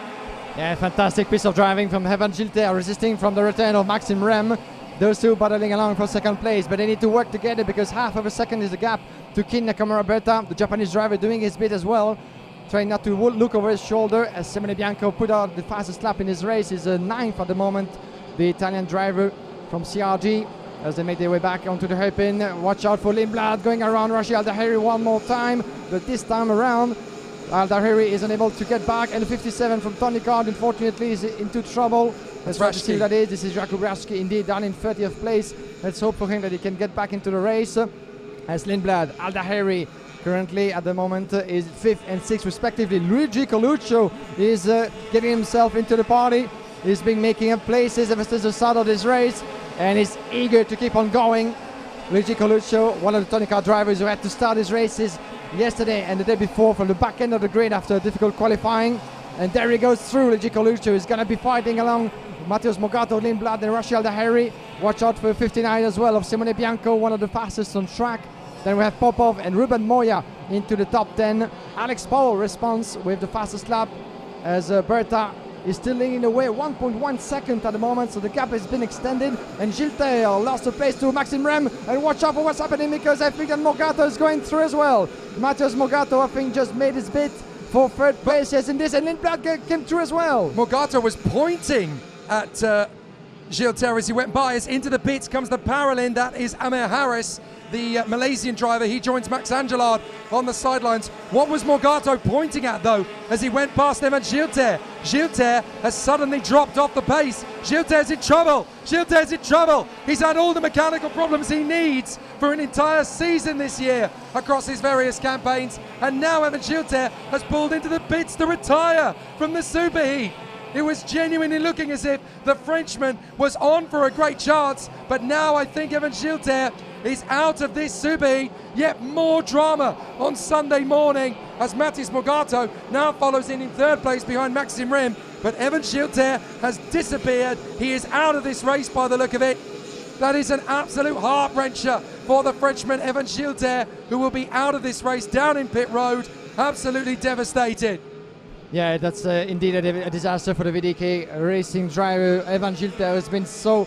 Yeah, fantastic piece of driving from Evan Gilter, resisting from the return of Maxim Rem. Those two battling along for 2nd place, but they need to work together because half of a second is the gap to Kin Nakamura Berta, the Japanese driver, doing his bit as well. Trying not to look over his shoulder as Simone Bianco put out the fastest lap in his race. Is 9th at the moment, the Italian driver from CRG, as they make their way back onto the hairpin. Watch out for Lindblad going around Rashid Al Dahiri one more time, but this time around Al Dahiri is unable to get back, and 57 from Tony Card unfortunately is into trouble. Let's try to see who that is. This is Jakub Raski, indeed, down in 30th place. Let's hope for him that he can get back into the race. As Lindblad, Aldaheri, currently at the moment is 5th and 6th respectively. Luigi Coluccio is getting himself into the party. He's been making up places ever since the start of this race, and is eager to keep on going. Luigi Coluccio, one of the Tony Kart drivers who had to start his races yesterday and the day before from the back end of the grid after difficult qualifying. And there he goes through. Luigi Coluccio is going to be fighting along Matheus Morgato, Lindblad and Rachel Aldaheri. Watch out for 59 as well of Simone Bianco, one of the fastest on track. Then we have Popov and Ruben Moya into the top 10. Alex Powell responds with the fastest lap as Berta is still leading away 1.1 second at the moment, so the gap has been extended. And Gilles Taylor lost the place to Maxime Rem, and watch out for what's happening because I think that Morgato is going through as well. Matheus Morgato, I think, just made his bid for third place, yes, in this, and Lindblad came through as well. Morgato was pointing at Gilles Taylor as he went by. As into the pits comes the parallel, that is Amir Harris, the Malaysian driver. He joins Max Angelard on the sidelines. What was Morgato pointing at, though, as he went past him and Gilles Taylor? Gilles Taylor has suddenly dropped off the pace. Gilles Taylor's in trouble. Gilles Taylor's in trouble. He's had all the mechanical problems he needs for an entire season this year across his various campaigns. And now Evan Gilles Taylor has pulled into the pits to retire from the superheat. It was genuinely looking as if the Frenchman was on for a great chance, but now I think Evan Gilles Taylor is out of this superheat. Yet more drama on Sunday morning as Matheus Morgato now follows in third place behind Maxime Rem, but Evan Gilles Taylor has disappeared. He is out of this race by the look of it. That is an absolute heart-wrencher for the Frenchman Evan Gilles Taylor, who will be out of this race down in pit road, absolutely devastated. Yeah, that's indeed a disaster for the VDK racing driver. Evan Gilles Taylor has been so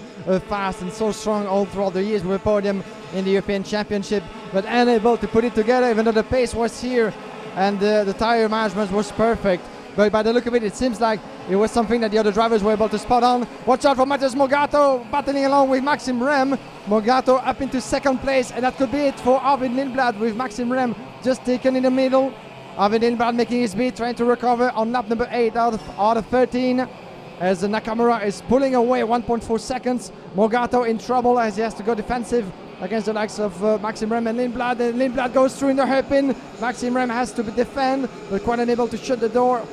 fast and so strong all throughout the years with a podium in the European Championship, but unable to put it together even though the pace was here and the tire management was perfect. But by the look of it, it seems like it was something that the other drivers were able to spot on. Watch out for Matheus Morgato battling along with Maxime Rem. Morgato up into second place, and that could be it for Arvid Lindblad with Maxime Rem just taken in the middle. Arvid Lindblad making his beat, trying to recover on lap number 8 out of 13. As Nakamura is pulling away 1.4 seconds. Morgato in trouble as he has to go defensive against the likes of Maxime Rem and Lindblad. And Lindblad goes through in the hairpin. Maxime Rem has to defend, but quite unable to shut the door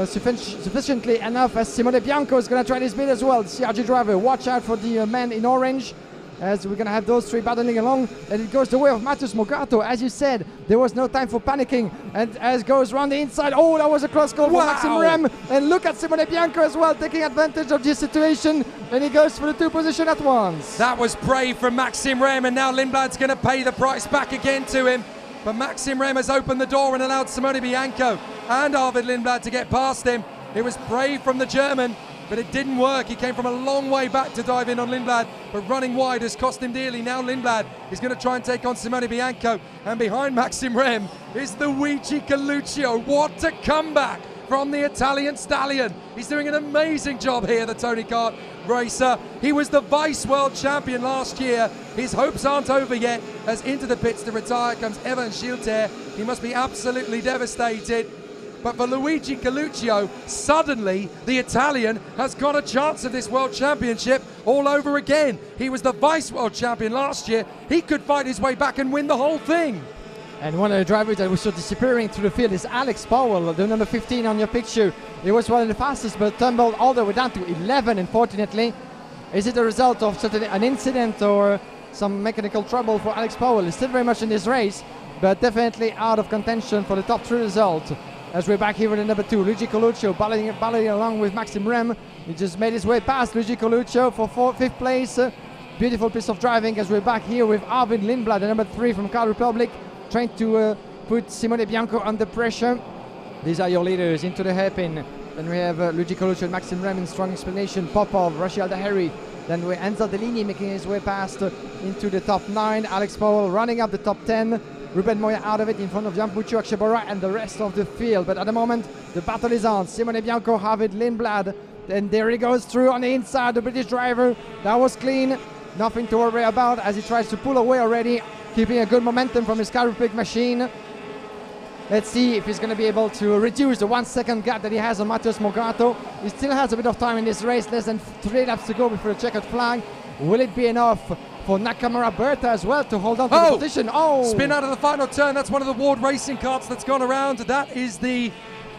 sufficiently enough as Simone Bianco is going to try this bit as well. The CRG driver, watch out for the man in orange, as we're going to have those three battling along, and it goes the way of Matheus Morgato. As you said, there was no time for panicking, and as goes around the inside, oh, that was a close call for Maxime Rem, and look at Simone Bianco as well, taking advantage of this situation, and he goes for the 2 position at once. That was brave from Maxime Rem, and now Lindblad's going to pay the price back again to him. But Maxime Rem has opened the door and allowed Simone Bianco and Arvid Lindblad to get past him. It was brave from the German, but it didn't work. He came from a long way back to dive in on Lindblad, but running wide has cost him dearly. Now Lindblad is going to try and take on Simone Bianco, and behind Maxime Rem is the Luigi Coluccio. What a comeback from the Italian stallion. He's doing an amazing job here, the Tony Kart racer. He was the vice world champion last year. His hopes aren't over yet, as into the pits to retire comes Evan Gilles Taylor. He must be absolutely devastated. But for Luigi Coluccio, suddenly the Italian has got a chance of this World Championship all over again. He was the Vice World Champion last year. He could fight his way back and win the whole thing. And one of the drivers that was so disappearing through the field is Alex Powell, the number 15 on your picture. He was one of the fastest, but tumbled all the way down to 11, unfortunately. Is it a result of an incident or some mechanical trouble for Alex Powell? He's still very much in this race, but definitely out of contention for the top 3 result. As we're back here with the number 2, Luigi Coluccio battling along with Maxime Rem. He just made his way past Luigi Coluccio for 5th place. Beautiful piece of driving as we're back here with Arvid Lindblad, the number 3 from Car Republic, trying to put Simone Bianco under pressure. These are your leaders into the hairpin. Then we have Luigi Coluccio and Maxime Rem in strong explanation. Popov, Rachel Aldaheri. Then we Enzo Dellini making his way past into the top 9. Alex Powell running up the top 10. Ruben Moya out of it in front of Jan Puccio, Akshebora and the rest of the field. But at the moment, the battle is on. Simone Bianco, Arvid Lindblad. Then there he goes through on the inside, the British driver. That was clean. Nothing to worry about as he tries to pull away already, keeping a good momentum from his Car Republic machine. Let's see if he's going to be able to reduce the 1 second gap that he has on Matheus Morgado. He still has a bit of time in this race, less than 3 laps to go before the checkered flag. Will it be enough for Nakamura Berta as well to hold on to the position? Spin out of the final turn. That's one of the Ward Racing carts that's gone around. That is the...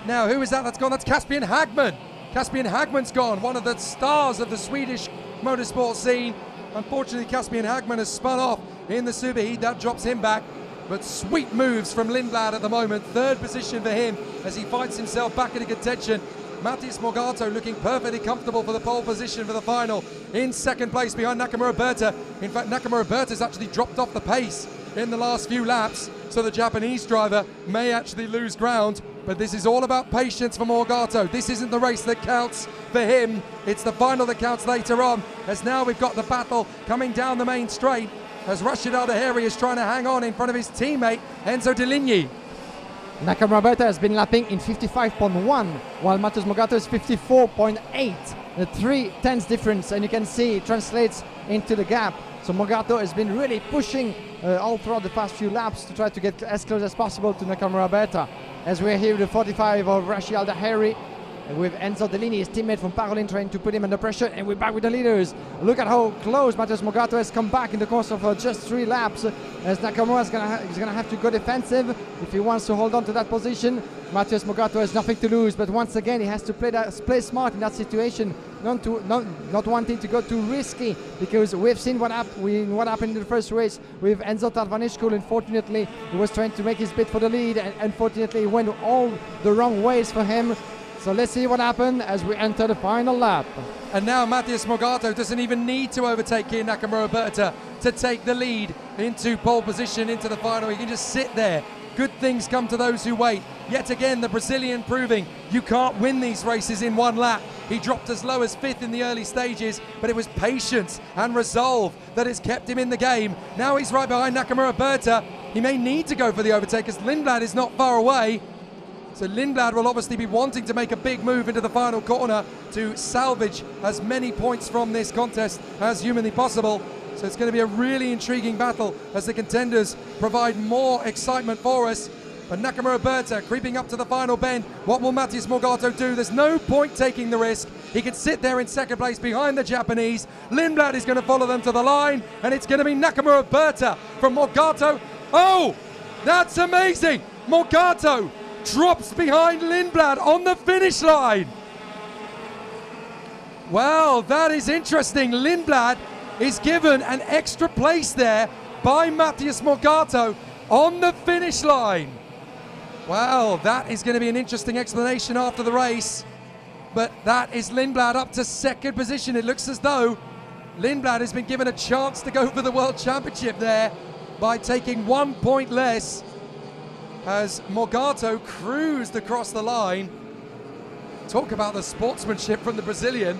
Now, who is that that's gone? That's Caspian Hagman. Caspian Hagman's gone, one of the stars of the Swedish motorsport scene. Unfortunately, Caspian Hagman has spun off in the superheat. That drops him back. But sweet moves from Lindblad at the moment. 3rd position for him as he fights himself back into contention. Matheus Morgado looking perfectly comfortable for the pole position for the final. In 2nd place behind Nakamura Berta. In fact, Nakamura Berta's actually dropped off the pace in the last few laps. So the Japanese driver may actually lose ground. But this is all about patience for Morgado. This isn't the race that counts for him. It's the final that counts later on. As now we've got the battle coming down the main straight. As Rashid Al-Daheri is trying to hang on in front of his teammate, Enzo Deligny. Nakamura Berta has been lapping in 55.1, while Matheus Morgado is 54.8. The 3/10 difference, and you can see it translates into the gap. So Morgado has been really pushing all throughout the past few laps to try to get as close as possible to Nakamura Berta. As we're here with the 45 of Rashid Al-Daheri, with Enzo Deligny, his teammate from Parolin, trying to put him under pressure, and we're back with the leaders. Look at how close Matheus Morgado has come back in the course of just 3 laps, as Nakamura is gonna have to go defensive if he wants to hold on to that position. Matheus Morgado has nothing to lose, but once again he has to play smart in that situation, not wanting to go too risky, because we've seen what happened in the first race with Enzo Tarvaneshkul. Unfortunately, he was trying to make his bid for the lead, and unfortunately it went all the wrong ways for him. So let's see what happens as we enter the final lap. And now Matheus Morgado doesn't even need to overtake Kian Nakamura Berta to take the lead into pole position into the final. He can just sit there. Good things come to those who wait. Yet again, the Brazilian proving you can't win these races in 1 lap. He dropped as low as 5th in the early stages, but it was patience and resolve that has kept him in the game. Now he's right behind Nakamura Berta. He may need to go for the overtake as Lindblad is not far away. So Lindblad will obviously be wanting to make a big move into the final corner to salvage as many points from this contest as humanly possible. So it's going to be a really intriguing battle as the contenders provide more excitement for us. But Nakamura Berta creeping up to the final bend. What will Matheus Morgado do? There's no point taking the risk. He can sit there in 2nd place behind the Japanese. Lindblad is going to follow them to the line, and it's going to be Nakamura Berta from Morgado. Oh, that's amazing. Morgado drops behind Lindblad on the finish line. Well, that is interesting. Lindblad is given an extra place there by Matheus Morgado on the finish line. Well, that is going to be an interesting explanation after the race. But that is Lindblad up to 2nd position. It looks as though Lindblad has been given a chance to go for the World Championship there by taking 1 point less, as Morgado cruised across the line. Talk about the sportsmanship from the Brazilian.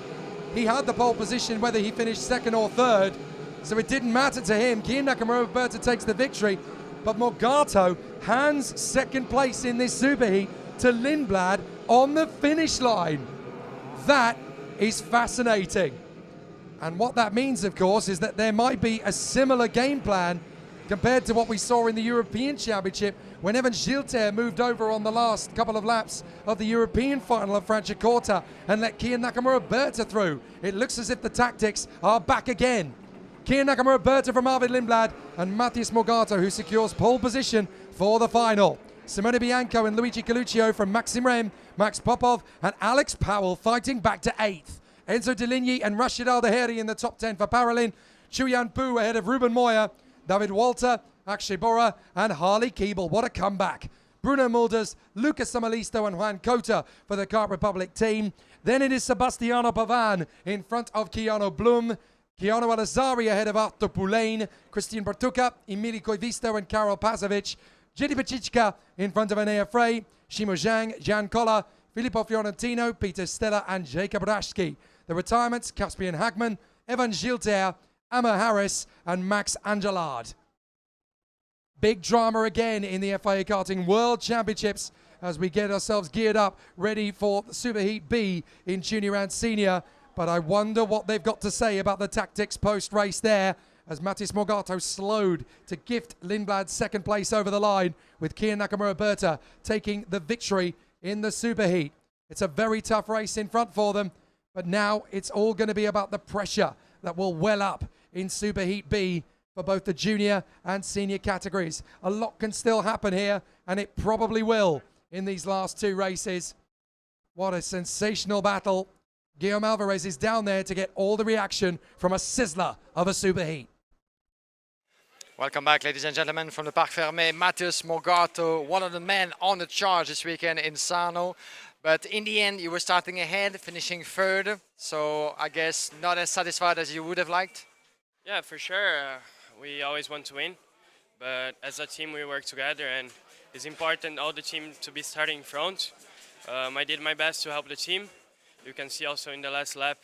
He had the pole position whether he finished 2nd or 3rd, so it didn't matter to him. Kian Nakamura Berta takes the victory, but Morgado hands 2nd place in this superheat to Lindblad on the finish line. That is fascinating. And what that means, of course, is that there might be a similar game plan compared to what we saw in the European Championship when Evan Gilter moved over on the last couple of laps of the European final of Franciacorta and let Kian Nakamura Berta through. It looks as if the tactics are back again. Kian Nakamura Berta from Arvid Lindblad and Matheus Morgado, who secures pole position for the final. Simone Bianco and Luigi Coluccio from Maxim Rem, Max Popov and Alex Powell fighting back to 8th. Enzo Deligny and Rashid Al-Daheri in the top 10 for Parolin. Chuyan Pu ahead of Ruben Moya, David Walter, Akshay Bora and Harley Keeble. What a comeback. Bruno Mulders, Lucas Samalisto and Juan Cota for the Kart Republic team. Then it is Sebastiano Pavan in front of Keanu Blum. Keanu Alazari ahead of Artur Poulain, Christian Bartuka, Emili Koivisto and Karol Pazovic. Jiri Pachichka in front of Anea Frey, Shimo Zhang, Jan Koller, Filippo Fiorentino, Peter Stella and Jacob Rashki. The retirements, Caspian Hagman, Evan Gilter, Emma Harris and Max Angelard. Big drama again in the FIA Karting World Championships as we get ourselves geared up, ready for Superheat B in Junior and Senior. But I wonder what they've got to say about the tactics post-race there, as Matis Morgato slowed to gift Lindblad second place over the line, with Kia Nakamura Berta taking the victory in the superheat. It's a very tough race in front for them, but now it's all going to be about the pressure that will well up in Superheat B for both the junior and senior categories. A lot can still happen here, and it probably will in these last two races. What a sensational battle. Guillaume Alvarez is down there to get all the reaction from a sizzler of a superheat. Welcome back, ladies and gentlemen, from the Parc Fermé. Matis Morgato, one of the men on the charge this weekend in Sarno. But in the end, you were starting ahead, finishing third. So I guess not as satisfied as you would have liked. Yeah, for sure. We always want to win. But as a team, we work together. And it's important all the team to be starting in front. I did my best to help the team. You can see also in the last lap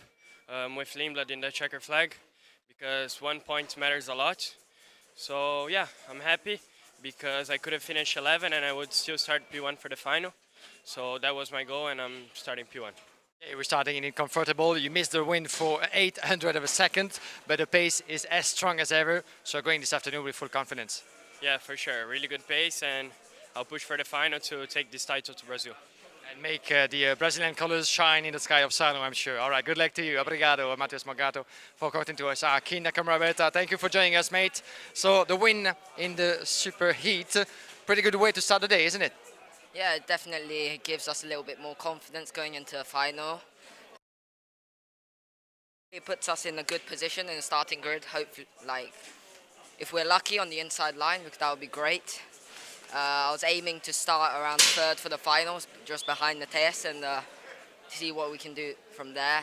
with Lindblad in the checker flag. Because 1 point matters a lot. So yeah, I'm happy because I could have finished 11 and I would still start P1 for the final. So that was my goal and I'm starting P1. Yeah, you were starting in comfortable. You missed the win for 800 of a second, but the pace is as strong as ever. So going this afternoon with full confidence. Yeah, for sure. Really good pace and I'll push for the final to take this title to Brazil. And make the Brazilian colors shine in the sky of Sarno, I'm sure. All right, good luck to you. Obrigado, Matis Morgato, for talking to us. Kia Nakamura Berta, thank you for joining us, mate. So the win in the superheat, pretty good way to start the day, isn't it? Yeah, it definitely gives us a little bit more confidence going into the final. It puts us in a good position in the starting grid. Hopefully, like, if we're lucky on the inside line, that would be great. I was aiming to start around third for the finals, just behind the TS, and see what we can do from there.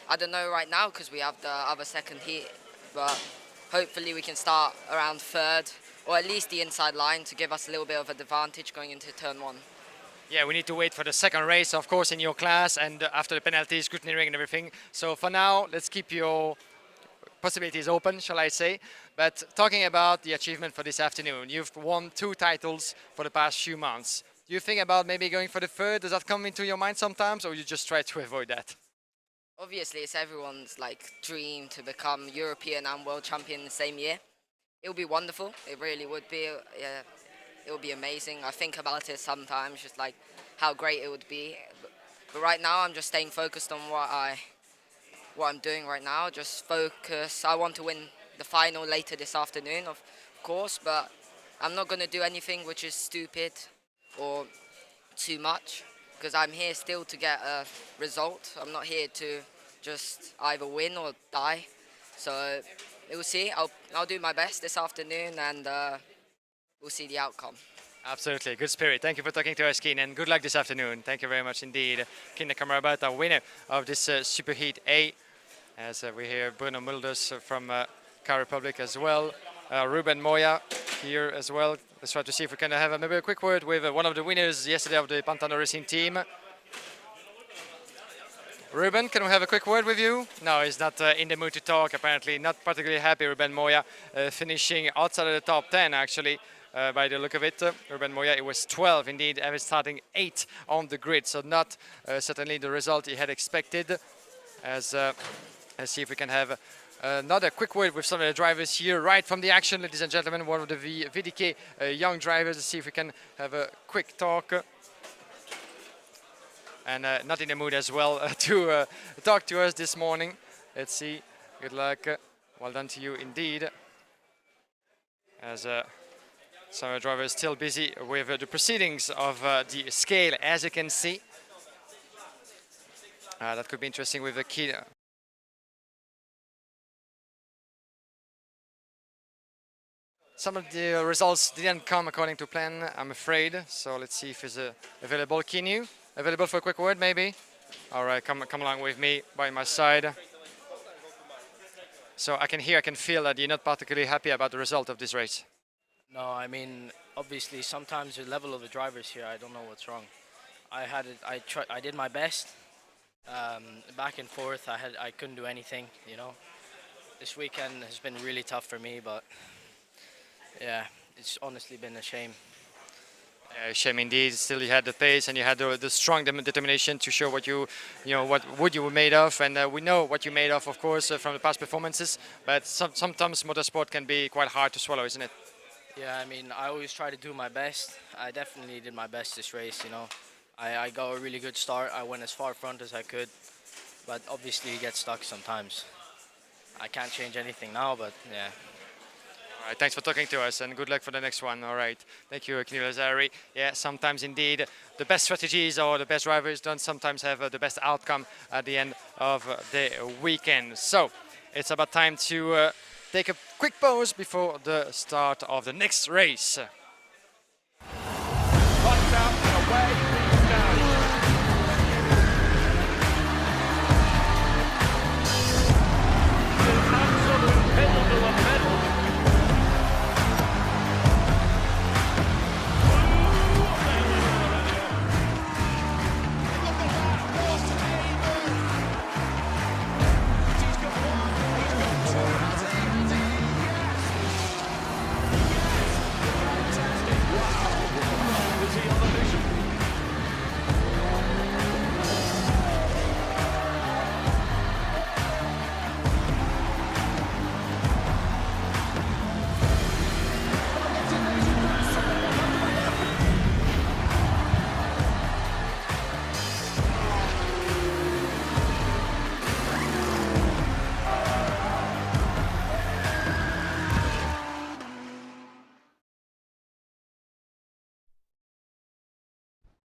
I don't know right now because we have the other second heat, but hopefully we can start around third, or at least the inside line to give us a little bit of an advantage going into turn one. Yeah, we need to wait for the second race, of course, in your class, and after the penalties, scrutiny ring and everything. So for now, let's keep your possibilities open, shall I say. But talking about the achievement for this afternoon, you've won 2 titles for the past few months. Do you think about maybe going for the third? Does that come into your mind sometimes, or you just try to avoid that? Obviously, it's everyone's dream to become European and world champion in the same year. It would be wonderful. It really would be. Yeah, it would be amazing. I think about it sometimes, just like how great it would be. But right now, I'm just staying focused on what I'm doing right now. Just focus. I want to win the final later this afternoon, of course, but I'm not going to do anything which is stupid or too much, because I'm here still to get a result. I'm not here to just either win or die. So we'll see. I'll do my best this afternoon, and we'll see the outcome. Absolutely, good spirit. Thank you for talking to us, Keen, and good luck this afternoon. Thank you very much indeed. Kia Nakamura Berta, winner of this Superheat A. As we hear Bruno Mulders from Car Republic as well. Ruben Moya here as well. Let's try to see if we can have maybe a quick word with one of the winners yesterday of the Pantano Racing team. Ruben, can we have a quick word with you? No, he's not in the mood to talk, apparently. Not particularly happy, Ruben Moya, finishing outside of the top 10, actually, by the look of it. Ruben Moya, it was 12, indeed, ever starting 8 on the grid, so not certainly the result he had expected. As let's see if we can have another quick word with some of the drivers here, right from the action, ladies and gentlemen, one of the VDK young drivers. Let's see if we can have a quick talk. And not in the mood as well to talk to us this morning. Let's see. Good luck. Well done to you indeed. As some of the drivers still busy with the proceedings of the scale, as you can see. That could be interesting with the key. Some of the results didn't come according to plan, I'm afraid. So let's see if it's available. Kinu, available for a quick word, maybe? All right, come along with me by my side. So I can feel that you're not particularly happy about the result of this race. No, I mean, obviously, sometimes the level of the drivers here, I don't know what's wrong. I did my best. Back and forth, I couldn't do anything, you know. This weekend has been really tough for me, but yeah, it's honestly been a shame. Shame indeed. Still, you had the pace and you had the strong determination to show what you were made of, and we know what you made of course, from the past performances. But sometimes motorsport can be quite hard to swallow, isn't it? Yeah, I mean, I always try to do my best. I definitely did my best this race, you know. I got a really good start. I went as far front as I could, but obviously you get stuck sometimes. I can't change anything now, but yeah. All right, thanks for talking to us, and good luck for the next one. All right, thank you, Knil Azari. Yeah, sometimes indeed the best strategies or the best drivers don't sometimes have the best outcome at the end of the weekend. So it's about time to take a quick pause before the start of the next race.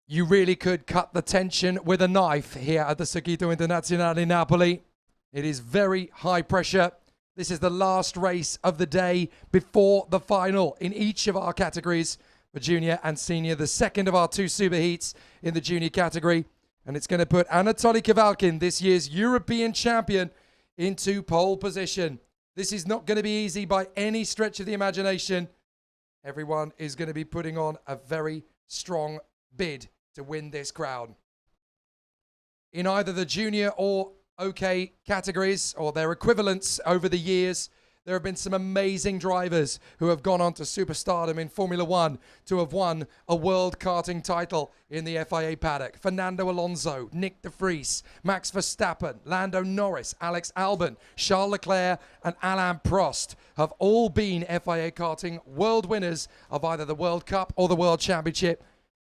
You really could cut the tension with a knife here at the Circuito Internazionale in Napoli. It is very high pressure. This is the last race of the day before the final in each of our categories for junior and senior. The second of our two superheats in the junior category. And it's going to put Anatoly Kavalkin, this year's European champion, into pole position. This is not going to be easy by any stretch of the imagination. Everyone is going to be putting on a very strong bid to win this crown. In either the junior or OK categories or their equivalents over the years, there have been some amazing drivers who have gone on to superstardom in Formula One to have won a world karting title in the FIA paddock. Fernando Alonso, Nick de Vries, Max Verstappen, Lando Norris, Alex Albon, Charles Leclerc and Alain Prost have all been FIA Karting world winners of either the World Cup or the World Championship.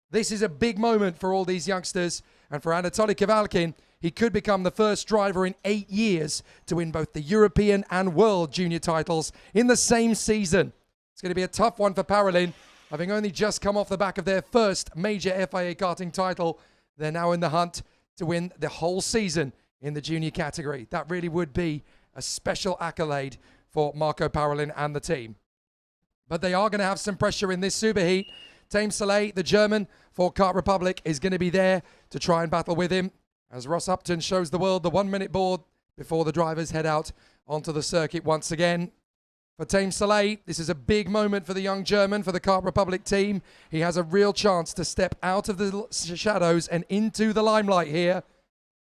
This is a big moment for all these youngsters, and for Anatoly Kavalkin, he could become the first driver in 8 years to win both the European and World Junior titles in the same season. It's going to be a tough one for Parolin, having only just come off the back of their first major FIA Karting title. They're now in the hunt to win the whole season in the junior category. That really would be a special accolade for Marco Parolin and the team. But they are going to have some pressure in this superheat. Tame Soleil, the German for Kart Republic, is going to be there to try and battle with him as Ross Upton shows the world the 1 minute board before the drivers head out onto the circuit once again. For Tame Soleil, this is a big moment for the young German, for the Kart Republic team. He has a real chance to step out of the shadows and into the limelight here.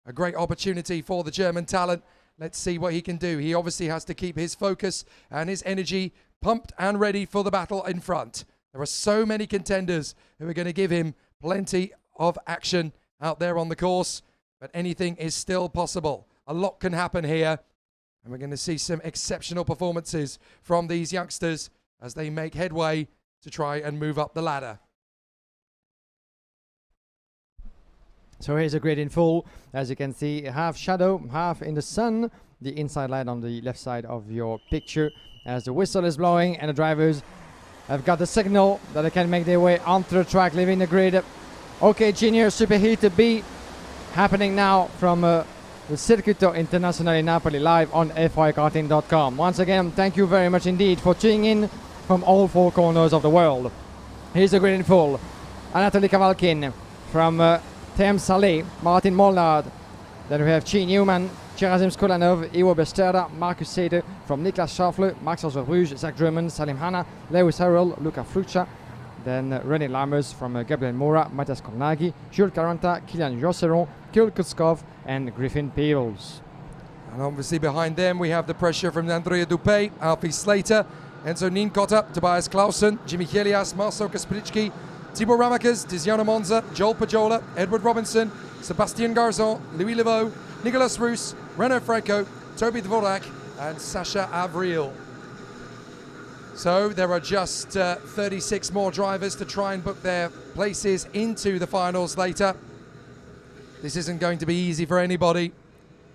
A great opportunity for the German talent. Let's see what he can do. He obviously has to keep his focus and his energy pumped and ready for the battle in front. There are so many contenders who are going to give him plenty of action out there on the course, but anything is still possible. A lot can happen here, and we're going to see some exceptional performances from these youngsters as they make headway to try and move up the ladder. So here's a grid in full. As you can see, half shadow, half in the sun. The inside light on the left side of your picture as the whistle is blowing and the drivers have got the signal that they can make their way onto the track, leaving the grid. OK, Junior Superheat B happening now from the Circuito Internazionale Napoli live on FIAKarting.com. Once again, thank you very much indeed for tuning in from all four corners of the world. Here's the grid in full. Anatoly Kavalkin from Tame Soleil, Martin Molnard. Then we have Chi Newman, Cherazim Skolanov, Iwo Besterra, Marcus Seder from Niklas Schafle, Max Rouge, Zach Drummond, Salim Hanna, Lewis Harrell, Luca Fruccia. Then René Lammers from Gabriel Mora, Matthias Kornagi, Jules Caranta, Kylian Josseron, Kirill Kuskov and Griffin Peebles. And obviously behind them we have the pressure from Andrea Dupé, Alfie Slater, Enzo Nienkotter, Tobias Clausen, Jimmy Helias, Marcel Kaspricki, Thibaut Ramacas, Tiziano Monza, Joel Pajola, Edward Robinson, Sebastien Garzon, Louis Leveau, Nicolas Roos, Renaud Franco, Toby Dvorak, and Sacha Avril. So there are just 36 more drivers to try and book their places into the finals later. This isn't going to be easy for anybody.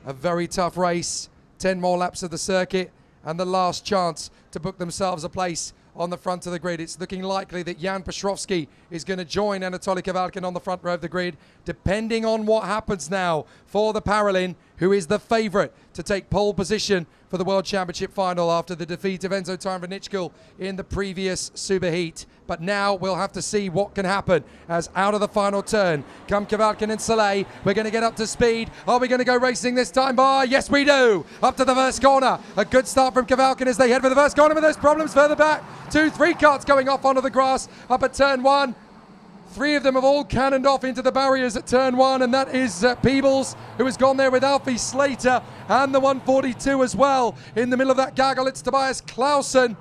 A very tough race, 10 more laps of the circuit, and the last chance to book themselves a place on the front of the grid. It's looking likely that Jan Petrovsky is going to join Anatoly Kavalkin on the front row of the grid, depending on what happens now for the Paralin, who is the favourite to take pole position for the World Championship final after the defeat of Enzo Tarnvanitschkel in the previous Superheat. But now we'll have to see what can happen as out of the final turn come Kavalkin and Saleh. We're going to get up to speed. Are we going to go racing this time? Yes, we do. Up to the first corner. A good start from Kavalkin as they head for the first corner, but there's problems further back. 2-3 carts going off onto the grass up at turn 1. 3 of them have all cannoned off into the barriers at turn 1, and that is Peebles, who has gone there with Alfie Slater and the 142 as well. In the middle of that gaggle, it's Tobias Clausen.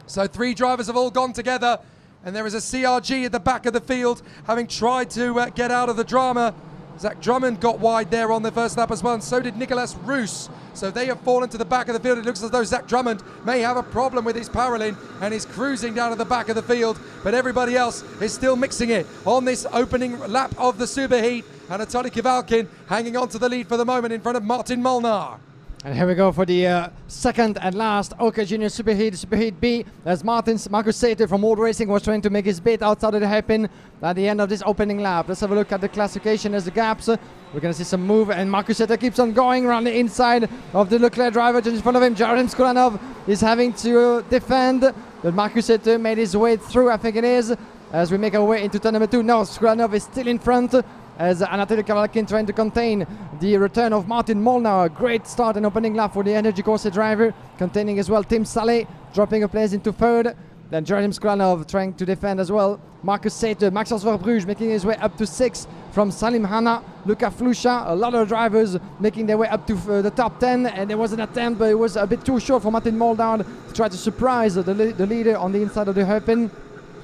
So 3 drivers have all gone together, and there is a CRG at the back of the field, having tried to get out of the drama. Zach Drummond got wide there on the first lap as well, and so did Nicolas Roos. So they have fallen to the back of the field. It looks as though Zach Drummond may have a problem with his Paralin and is cruising down to the back of the field, but everybody else is still mixing it on this opening lap of the Superheat. Anatoly Kavalkin hanging on to the lead for the moment in front of Martin Molnar. And here we go for the second and last OK Junior Superheat B, as Marcus Sater from Old Racing was trying to make his bit outside of the hairpin at the end of this opening lap. Let's have a look at the classification as the gaps. We're going to see some move, and Marcus Sater keeps on going around the inside of the Leclerc driver. Just in front of him, Jared Skulanov is having to defend, but Marcus Sater made his way through, I think it is, as we make our way into turn number 2. No, Skulanov is still in front, as Anatoly Kavalkin trying to contain the return of Martin Molnar. A great start and opening lap for the Energy Corset driver, containing as well Tim Saleh, dropping a place into 3rd. Then Jeremy Sklanov trying to defend as well. Marcus Sater, Maxence Verbrugge making his way up to 6 from Salim Hanna, Luca Flusha. A lot of drivers making their way up to the top 10, and there was an attempt, but it was a bit too short for Martin Molnar to try to surprise the leader on the inside of the hairpin.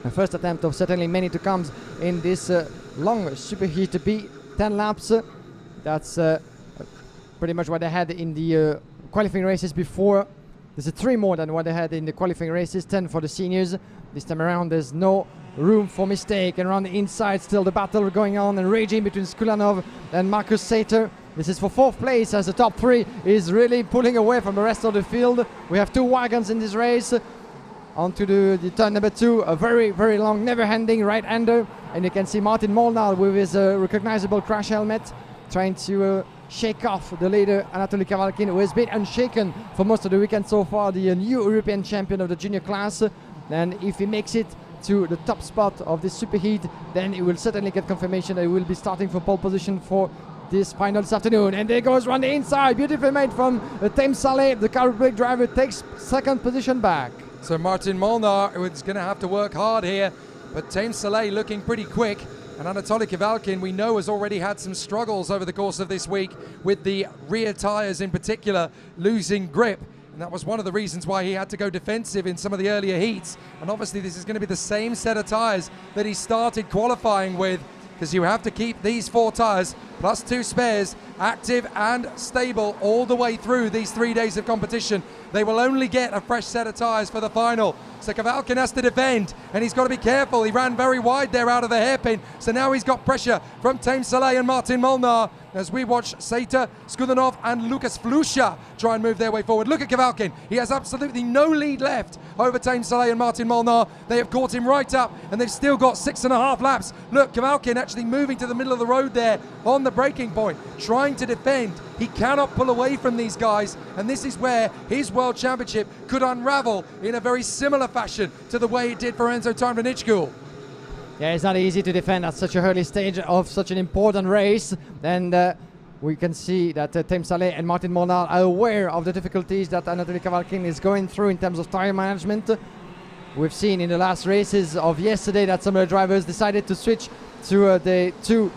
A first attempt of certainly many to come in this long Superheat B, 10 laps. That's pretty much what they had in the qualifying races before. There's 3 more than what they had in the qualifying races, 10 for the seniors. This time around there's no room for mistake, and around the inside still the battle going on and raging between Skulanov and Marcus Sater. This is for 4th place, as the top 3 is really pulling away from the rest of the field. We have 2 wagons in this race. Onto the turn number 2, a very, very long, never-ending right-hander. And you can see Martin Molnar with his recognizable crash helmet trying to shake off the leader, Anatoly Kavalkin, who has been unshaken for most of the weekend so far, the new European champion of the junior class. And if he makes it to the top spot of this Superheat, then he will certainly get confirmation that he will be starting from pole position for this final this afternoon. And there goes around the inside, beautifully made from Tim Saleh. The car brake driver takes 2nd position back. So Martin Molnar is going to have to work hard here, but Tim Saleh looking pretty quick. And Anatoly Kavalkin, we know, has already had some struggles over the course of this week with the rear tyres in particular losing grip. And that was one of the reasons why he had to go defensive in some of the earlier heats. And obviously this is going to be the same set of tyres that he started qualifying with, because you have to keep these 4 tyres plus 2 spares active and stable all the way through these 3 days of competition. They will only get a fresh set of tyres for the final. So Kavalkin has to defend, and he's got to be careful. He ran very wide there out of the hairpin, so now he's got pressure from Tim Saleh and Martin Molnar as we watch Sater, Skudanov and Lucas Flusha try and move their way forward. Look at Kavalkin. He has absolutely no lead left over Tim Saleh and Martin Molnar. They have caught him right up, and they've still got 6.5 laps. Look, Kavalkin actually moving to the middle of the road there on the braking point, trying to defend. He cannot pull away from these guys, and this is where his World Championship could unravel in a very similar fashion to the way it did for Enzo Tarnvanitschkel. Yeah, it's not easy to defend at such an early stage of such an important race, and we can see that Tim Saleh and Martin Molnar are aware of the difficulties that Anatoly Kavalkin is going through in terms of tire management. We've seen in the last races of yesterday that some of the drivers decided to switch to the 2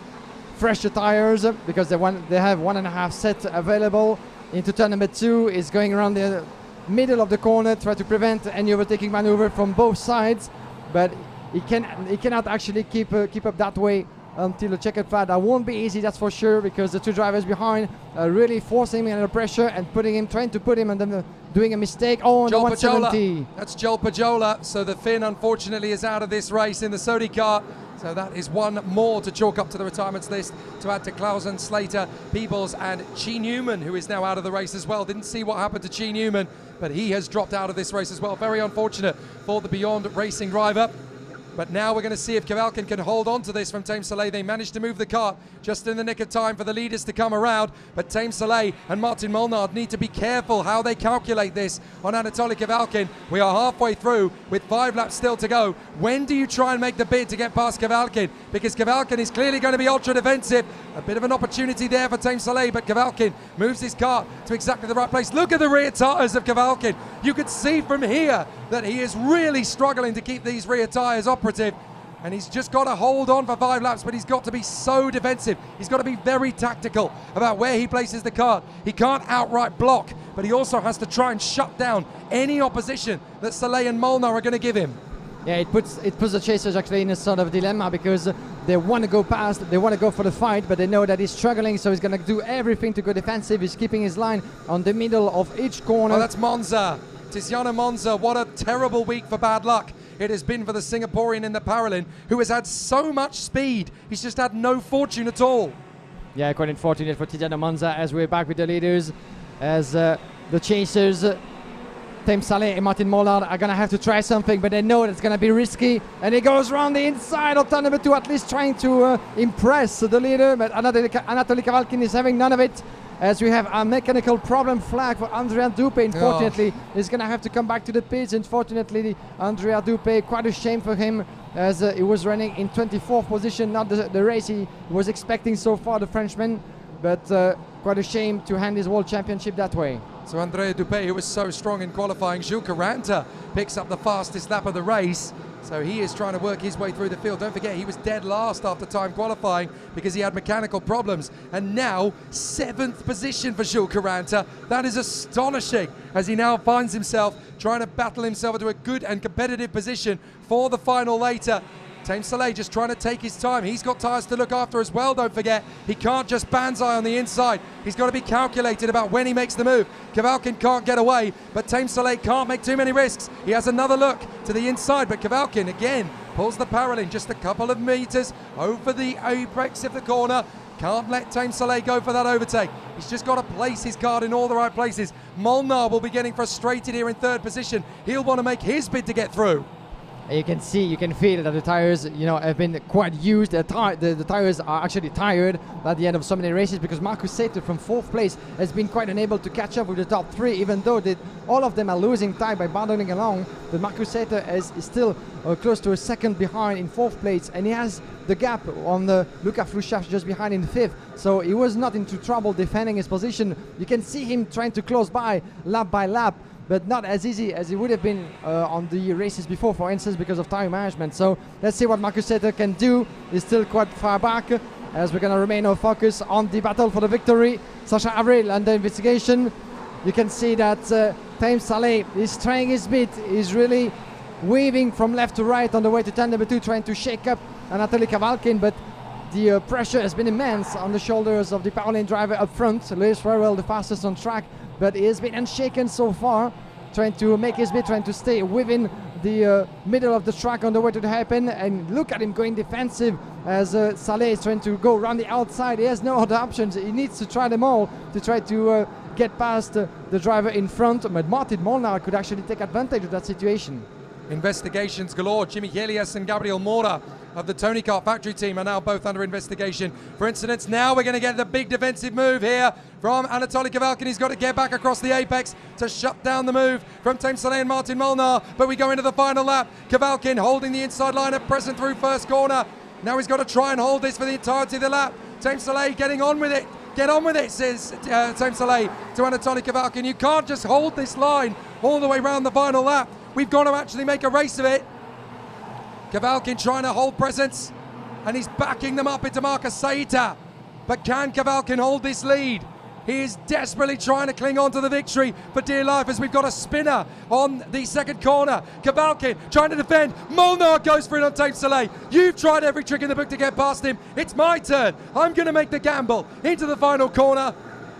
fresher tires because they have 1.5 sets available. Into turn number 2 is going around the middle of the corner, try to prevent any overtaking maneuver from both sides, but he cannot actually keep up that way until the checkered flag. That won't be easy, that's for sure, because the two drivers behind are really forcing him under pressure and trying to put him under doing a mistake. Oh, Joel the 170. Pajola. That's Joel Pajola. So the Finn, unfortunately, is out of this race in the Sodi car. So that is one more to chalk up to the retirements list, to add to Clausen, Slater, Peebles, and Chi Newman, who is now out of the race as well. Didn't see what happened to Chi Newman, but he has dropped out of this race as well. Very unfortunate for the Beyond Racing driver. But now we're going to see if Kavalkin can hold on to this from Team Soleil. They managed to move the kart just in the nick of time for the leaders to come around. But Team Soleil and Martin Molnár need to be careful how they calculate this on Anatoly Kavalkin. We are halfway through with 5 laps still to go. When do you try and make the bid to get past Kavalkin? Because Kavalkin is clearly going to be ultra defensive. A bit of an opportunity there for Team Soleil, but Kavalkin moves his kart to exactly the right place. Look at the rear tyres of Kavalkin. You could see from here that he is really struggling to keep these rear tyres operative, and he's just got to hold on for 5 laps, but he's got to be so defensive. He's got to be very tactical about where he places the kart. He can't outright block, but he also has to try and shut down any opposition that Soleil and Molnár are going to give him. Yeah, it puts the chasers actually in a sort of dilemma, because they want to go past, they want to go for the fight, but they know that he's struggling, so he's going to do everything to go defensive. He's keeping his line on the middle of each corner. Oh, that's Monza. Tiziano Monza, what a terrible week for bad luck it has been for the Singaporean in the Paralympics, who has had so much speed. He's just had no fortune at all. Yeah, quite unfortunate for Tiziano Monza, as we're back with the leaders, as the chasers, Team Soleil and Martin Molnár, are going to have to try something, but they know it's going to be risky, and he goes around the inside of turn number 2, at least trying to impress the leader, but Anatoly Kavalkin is having none of it, as we have a mechanical problem flag for Andrea Dupé. Unfortunately, he's going to have to come back to the pits. Unfortunately, Andrea Dupé, quite a shame for him, as he was running in 24th position, not the race he was expecting so far, the Frenchman, but quite a shame to hand his world championship that way. So Andrea Dupé, who was so strong in qualifying, Jules Caranta picks up the fastest lap of the race. So he is trying to work his way through the field. Don't forget, he was dead last after time qualifying because he had mechanical problems. And now, 7th position for Jules Caranta. That is astonishing, as he now finds himself trying to battle himself into a good and competitive position for the final later. Team Soleil just trying to take his time. He's got tyres to look after as well, don't forget. He can't just banzai on the inside. He's got to be calculated about when he makes the move. Kavalkin can't get away, but Team Soleil can't make too many risks. He has another look to the inside, but Kavalkin again pulls the parallel just a couple of meters over the apex of the corner. Can't let Team Soleil go for that overtake. He's just got to place his card in all the right places. Molnár will be getting frustrated here in 3rd position. He'll want to make his bid to get through. You can see, you can feel that the tires, have been quite used. The tires are actually tired at the end of so many races, because Marcus Sater from 4th place has been quite unable to catch up with the top 3, even though all of them are losing time by battling along. But Marcus Sater is still close to a second behind in 4th place, and he has the gap on the Luca Fluchach just behind in 5th. So he was not into trouble defending his position. You can see him trying to close by lap, but not as easy as it would have been on the races before, for instance, because of time management. So let's see what Marcus Sater can do. He's still quite far back, as we're going to remain our focus on the battle for the victory. Sacha Avril under investigation. You can see that Team Soleil is trying his bit. He's really weaving from left to right on the way to turn number 2, trying to shake up Anatoly Kavalkin, but the pressure has been immense on the shoulders of the Paralympic driver up front. Lewis Farrell, the fastest on track, but he has been unshaken so far, trying to make his bid, trying to stay within the middle of the track on the way to the hairpin. And look at him going defensive, as Soleil is trying to go around the outside. He has no other options. He needs to try them all to try to get past the driver in front. But Martin Molnár could actually take advantage of that situation. Investigations galore. Jimmy Elias and Gabriel Mora of the Tony Kart factory team are now both under investigation for incidents. Now we're going to get the big defensive move here from Anatoly Kavalkin. He's got to get back across the apex to shut down the move from Team Soleil and Martin Molnár. But we go into the final lap. Kavalkin holding the inside line at present through 1st corner. Now he's got to try and hold this for the entirety of the lap. Team Soleil getting on with it. Get on with it, says Team Soleil to Anatoly Kavalkin. You can't just hold this line all the way around the final lap. We've got to actually make a race of it. Kavalkin trying to hold presence, and he's backing them up into Marcus Sater. But can Kavalkin hold this lead? He is desperately trying to cling on to the victory for dear life as we've got a spinner on the second corner. Kavalkin trying to defend. Molnar goes for it on Tape Soleil. You've tried every trick in the book to get past him. It's my turn. I'm going to make the gamble into the final corner.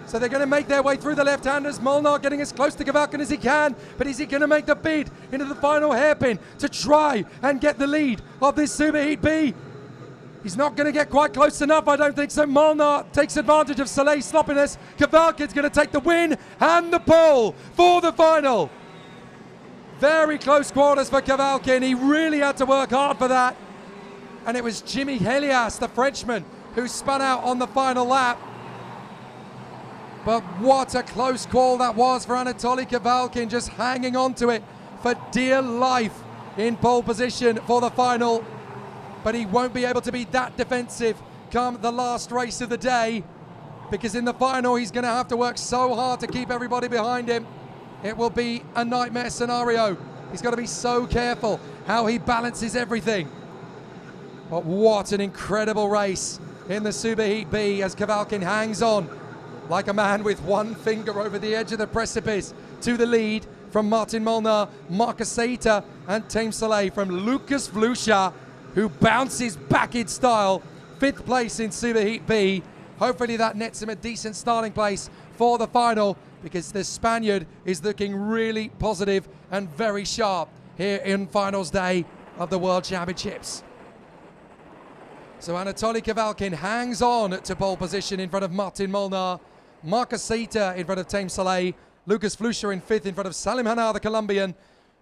So they're going to make their way through the left-handers. Molnar getting as close to Kavalkin as he can. But is he going to make the bid into the final hairpin to try and get the lead of this Superheat B? He's not going to get quite close enough, I don't think so. Molnar takes advantage of Soleil's sloppiness. Kavalkin's going to take the win and the pole for the final. Very close quarters for Kavalkin. He really had to work hard for that. And it was Jimmy Helias, the Frenchman, who spun out on the final lap. But what a close call that was for Anatoly Kavalkin, just hanging on to it for dear life in pole position for the final. But he won't be able to be that defensive come the last race of the day, because in the final he's going to have to work so hard to keep everybody behind him. It will be a nightmare scenario. He's got to be so careful how he balances everything. But what an incredible race in the Superheat B as Kavalkin hangs on like a man with one finger over the edge of the precipice to the lead from Martin Molnar, Marcus Saita and Tape Soleil from Lucas Vlusha, who bounces back in style, 5th place in Superheat B. Hopefully that nets him a decent starting place for the final, because the Spaniard is looking really positive and very sharp here in finals day of the World Championships. So Anatoly Kavalkin hangs on to pole position in front of Martin Molnar, Marcus Saita in front of Tape Soleil, Lucas Vlusha in 5th in front of Salim Hanar, the Colombian,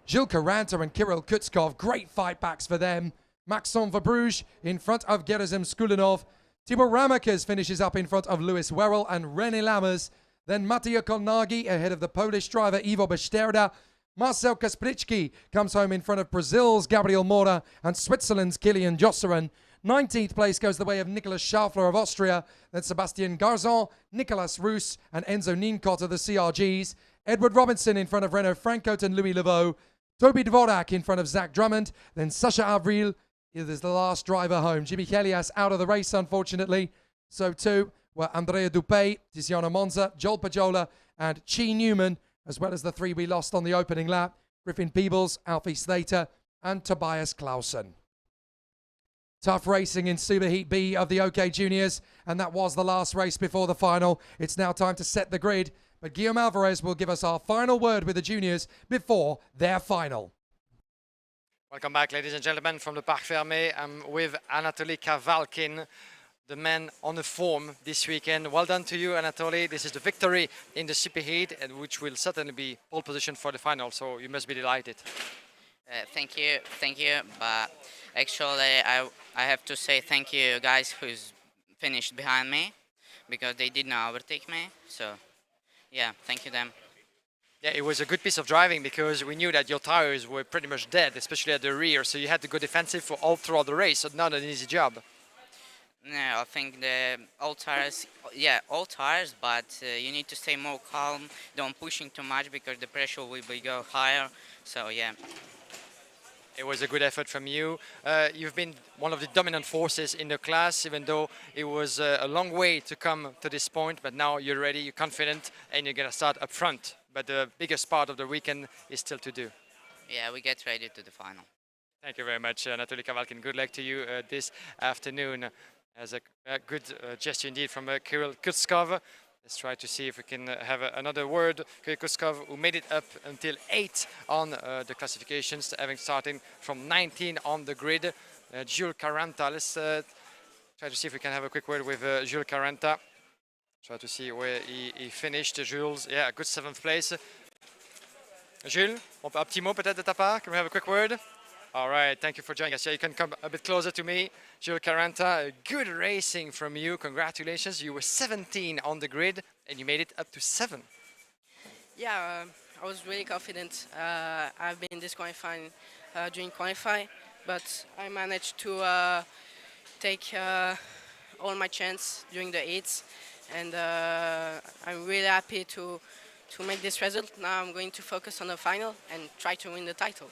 Gilles Caranta and Kirill Kutskov, great fight backs for them. Maxime Verbruge in front of Gerazim Skulinov. Tibor Ramakers finishes up in front of Lewis Werrell and René Lammers. Then Matej Kolnagi ahead of the Polish driver Ivo Besterda. Marcel Kaspricki comes home in front of Brazil's Gabriel Mora and Switzerland's Kilian Josserin. 19th place goes the way of Nicolas Schaffler of Austria. Then Sebastian Garzon, Nicolas Roos and Enzo Ninkot of the CRGs. Edward Robinson in front of Renaud Francote and Louis Leveau. Toby Dvorak in front of Zach Drummond. Then Sasha Avril is the last driver home. Jimmy Helias out of the race, unfortunately. So too were Andrea Dupé, Tiziano Monza, Joel Pajola and Chi Newman, as well as the 3 we lost on the opening lap. Griffin Peebles, Alfie Slater and Tobias Clausen. Tough racing in Superheat B of the OK Juniors, and that was the last race before the final. It's now time to set the grid, but Guillaume Alvarez will give us our final word with the juniors before their final. Welcome back, ladies and gentlemen, from the Parc Fermé. I'm with Anatoly Kavalkin, the man on the form this weekend. Well done to you, Anatoly. This is the victory in the Superheat, and which will certainly be pole position for the final, so you must be delighted. Thank you. But actually, I have to say thank you, guys, who's finished behind me, because they did not overtake me. So, yeah, thank you them. Yeah, it was a good piece of driving, because we knew that your tires were pretty much dead, especially at the rear. So you had to go defensive for all throughout the race. So not an easy job. No, I think the all tires, but you need to stay more calm. Don't pushing too much, because the pressure will go higher. So yeah. It was a good effort from you. You've been one of the dominant forces in the class, even though it was a long way to come to this point. But now you're ready, you're confident, and you're going to start up front. But the biggest part of the weekend is still to do. Yeah, we get ready to the final. Thank you very much, Anatoly Kavalkin. Good luck to you this afternoon. As a good gesture indeed from Kirill Kutskov. Let's try to see if we can have another word. Kirill Kutskov, who made it up until 8 on the classifications, having starting from 19 on the grid. Jules Caranta, let's try to see if we can have a quick word with Jules Caranta. Try to see where he finished. Jules, yeah, a good 7th place. Jules, un petit mot peut-être de ta part? Can we have a quick word? All right, thank you for joining us. Yeah, you can come a bit closer to me. Jules Caranta, good racing from you. Congratulations. You were 17 on the grid and you made it up to 7. Yeah, I was really confident. I've been disqualifying during qualify, but I managed to take all my chance during the 8s, and I'm really happy to make this result. Now I'm going to focus on the final and try to win the title.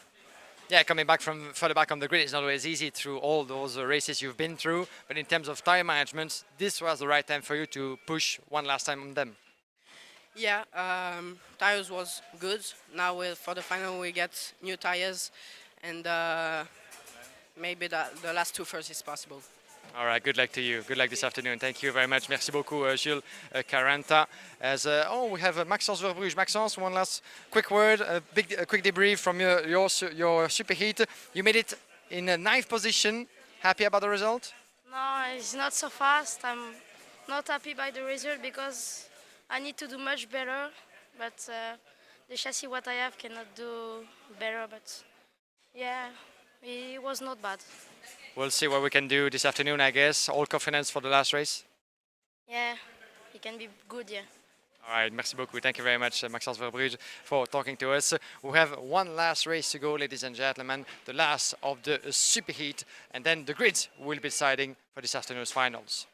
Yeah, coming back from further back on the grid is not always easy through all those races you've been through. But in terms of tire management, this was the right time for you to push one last time on them. Yeah, tires was good. Now for the final we get new tires, and maybe the last two first is possible. All right, good luck to you. Good luck this afternoon. Thank you very much. Merci beaucoup, Jules Caranta. We have Maxence Verbrugge. Maxence, one last quick word, a quick debrief from your superheat. You made it in a ninth position. Happy about the result? No, it's not so fast. I'm not happy by the result because I need to do much better. But the chassis what I have cannot do better. But yeah, it was not bad. We'll see what we can do this afternoon, I guess. All confidence for the last race? Yeah, it can be good, yeah. All right, merci beaucoup. Thank you very much, Maxence Verbrugge, for talking to us. We have one last race to go, ladies and gentlemen, the last of the superheat, and then the grids will be deciding for this afternoon's finals.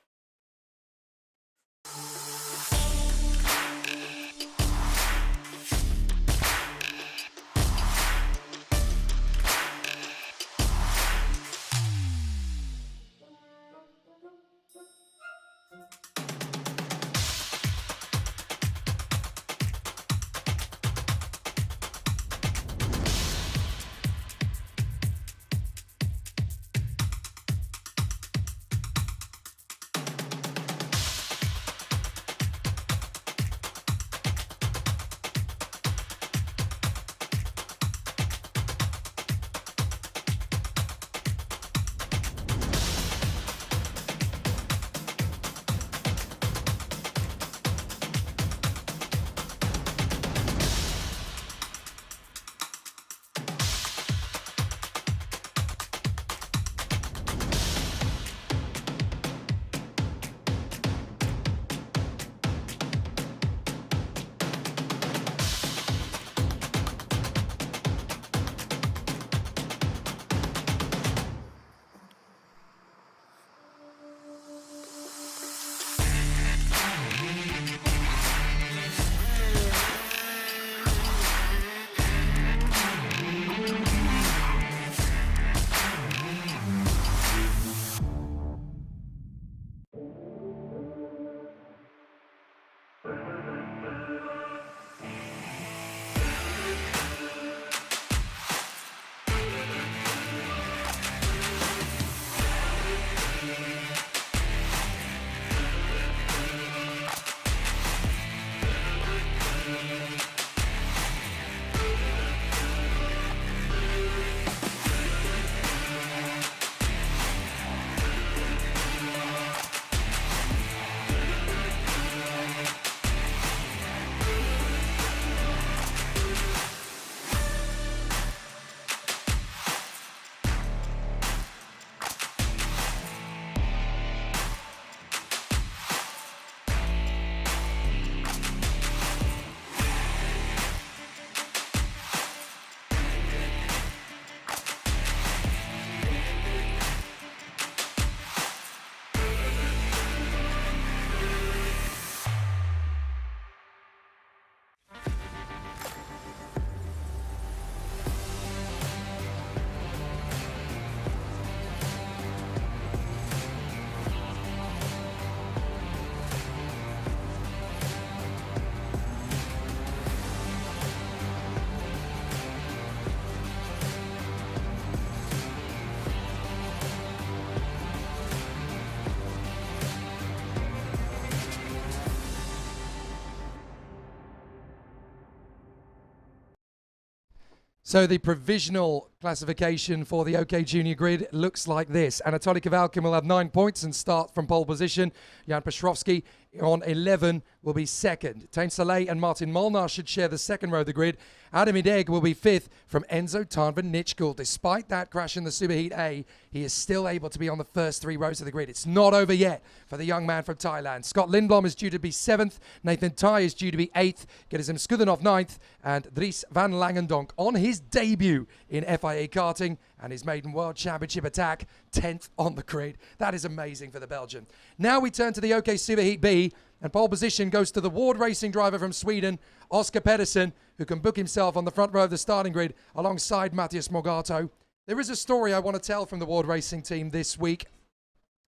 So the provisional classification for the OK Junior Grid looks like this. Anatoly Kavalkin will have 9 points and start from pole position. Jan Petrovsky on 11 will be second. Tain Saleh and Martin Molnar should share the second row of the grid. Adam Ideg will be fifth from Enzo Tarnvan Nitschkel. Despite that crash in the Superheat A, he is still able to be on the first 3 rows of the grid. It's not over yet for the young man from Thailand. Scott Lindblom is due to be 7th. Nathan Tai is due to be 8th. Gedizim Skudanov 9th. And Dries van Langendonk on his debut in FIA Karting and his maiden World Championship attack, 10th on the grid. That is amazing for the Belgian. Now we turn to the OK Superheat B, and pole position goes to the Ward Racing driver from Sweden, Oscar Pedersen, who can book himself on the front row of the starting grid alongside Matthias Morgato. There is a story I want to tell from the Ward Racing team this week.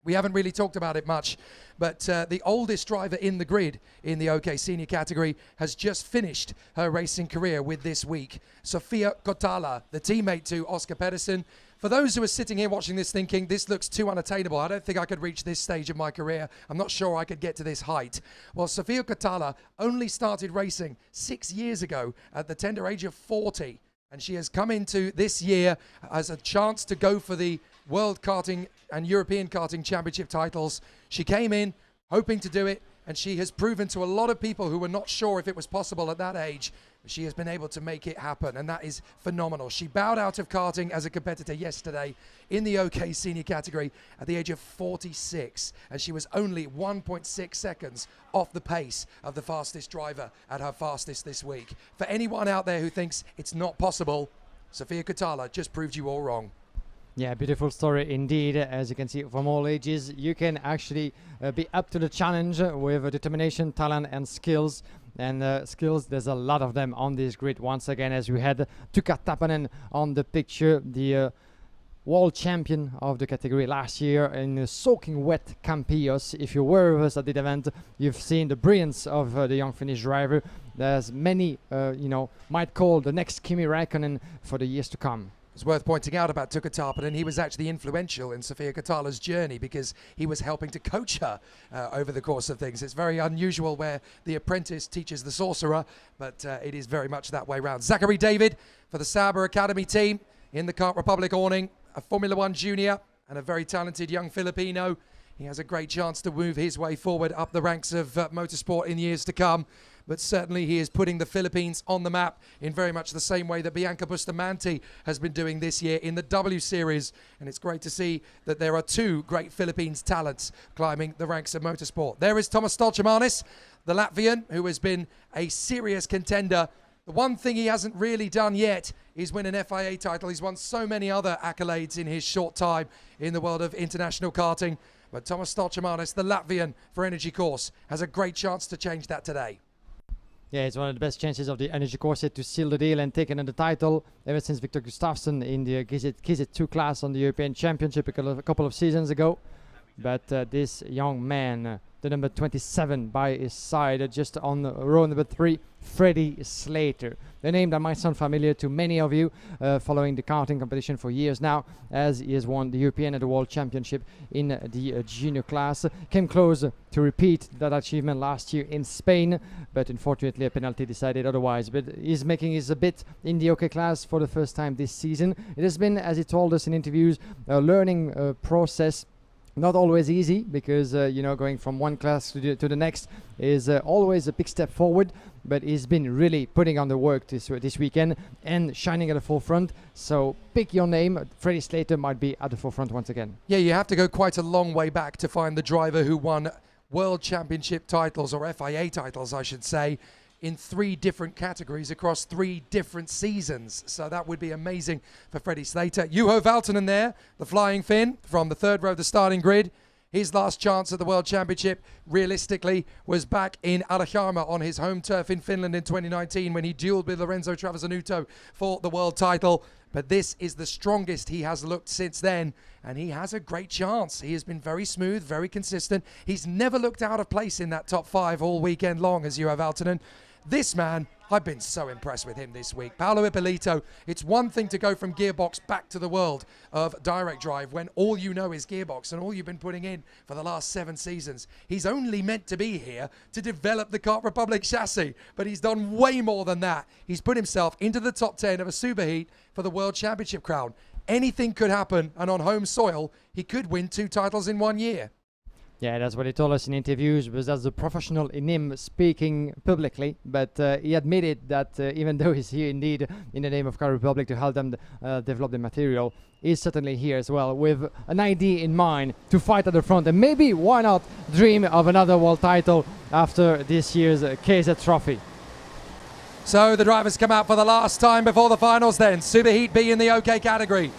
We haven't really talked about it much, but the oldest driver in the grid in the OK Senior category has just finished her racing career with this week. Sofia Kotala, the teammate to Oscar Pedersen. For those who are sitting here watching this thinking, this looks too unattainable, I don't think I could reach this stage of my career, I'm not sure I could get to this height. Well, Sofia Kotala only started racing 6 years ago at the tender age of 40. And she has come into this year as a chance to go for the World Karting and European Karting Championship titles. She came in hoping to do it, and she has proven to a lot of people who were not sure if it was possible at that age, she has been able to make it happen, and that is phenomenal. She bowed out of karting as a competitor yesterday in the OK Senior category at the age of 46, and she was only 1.6 seconds off the pace of the fastest driver at her fastest this week. For anyone out there who thinks it's not possible, Sofia Kotala just proved you all wrong. Yeah, beautiful story indeed. As you can see, from all ages, you can actually be up to the challenge with determination, talent, and skills. And skills, there's a lot of them on this grid. Once again, as we had Tuukka Tapanen on the picture, the world champion of the category last year in soaking wet Campillos. If you were with us at the event, you've seen the brilliance of the young Finnish driver. There's many, might call the next Kimi Räikkönen for the years to come. It's worth pointing out about Tuukka Tapanen, he was actually influential in Sofia Kotala's journey because he was helping to coach her over the course of things. It's very unusual where the apprentice teaches the sorcerer, but it is very much that way round. Zachary David for the Sauber Academy team in the Kart Republic awning, a Formula One junior and a very talented young Filipino. He has a great chance to move his way forward up the ranks of motorsport in years to come. But certainly he is putting the Philippines on the map in very much the same way that Bianca Bustamante has been doing this year in the W Series. And it's great to see that there are two great Philippines talents climbing the ranks of motorsport. There is Tomas Stolchemanis, the Latvian, who has been a serious contender. The one thing he hasn't really done yet is win an FIA title. He's won so many other accolades in his short time in the world of international karting. But Tomas Stolchemanis, the Latvian for Energy Course, has a great chance to change that today. Yeah, it's one of the best chances of the Energy Course to seal the deal and take another title ever since Victor Gustafsson in the KZ2 class on the European Championship a couple of seasons ago. But this young man, the number 27 by his side, just on row number 3, Freddie Slater. The name that might sound familiar to many of you following the karting competition for years now, as he has won the European and the World Championship in the junior class. Came close to repeat that achievement last year in Spain, but unfortunately a penalty decided otherwise. But he's making his bit in the OK class for the first time this season. It has been, as he told us in interviews, a learning process. Not always easy because, going from one class to the next is always a big step forward. But he's been really putting on the work this weekend and shining at the forefront. So pick your name. Freddie Slater might be at the forefront once again. Yeah, you have to go quite a long way back to find the driver who won World Championship titles, or FIA titles, I should say, in 3 different categories across 3 different seasons. So that would be amazing for Freddie Slater. Juho Valtonen there, the flying Finn from the 3rd row of the starting grid. His last chance at the World Championship, realistically, was back in Alajärma on his home turf in Finland in 2019 when he duelled with Lorenzo Travasanuto for the world title. But this is the strongest he has looked since then, and he has a great chance. He has been very smooth, very consistent. He's never looked out of place in that top 5 all weekend long as Juho Valtonen. This man, I've been so impressed with him this week. Paolo Ippolito, it's one thing to go from gearbox back to the world of direct drive when all you know is gearbox and all you've been putting in for the last 7 seasons. He's only meant to be here to develop the Kart Republic chassis, but he's done way more than that. He's put himself into the top 10 of a superheat for the World Championship crown. Anything could happen, and on home soil, he could win 2 titles in 1 year. Yeah, that's what he told us in interviews, because that's the professional in him speaking publicly. But he admitted that even though he's here indeed in the name of Kart Republic to help them develop the material, he's certainly here as well with an idea in mind to fight at the front. And maybe, why not, dream of another world title after this year's KZ Trophy. So the drivers come out for the last time before the finals then. Superheat B in the OK category.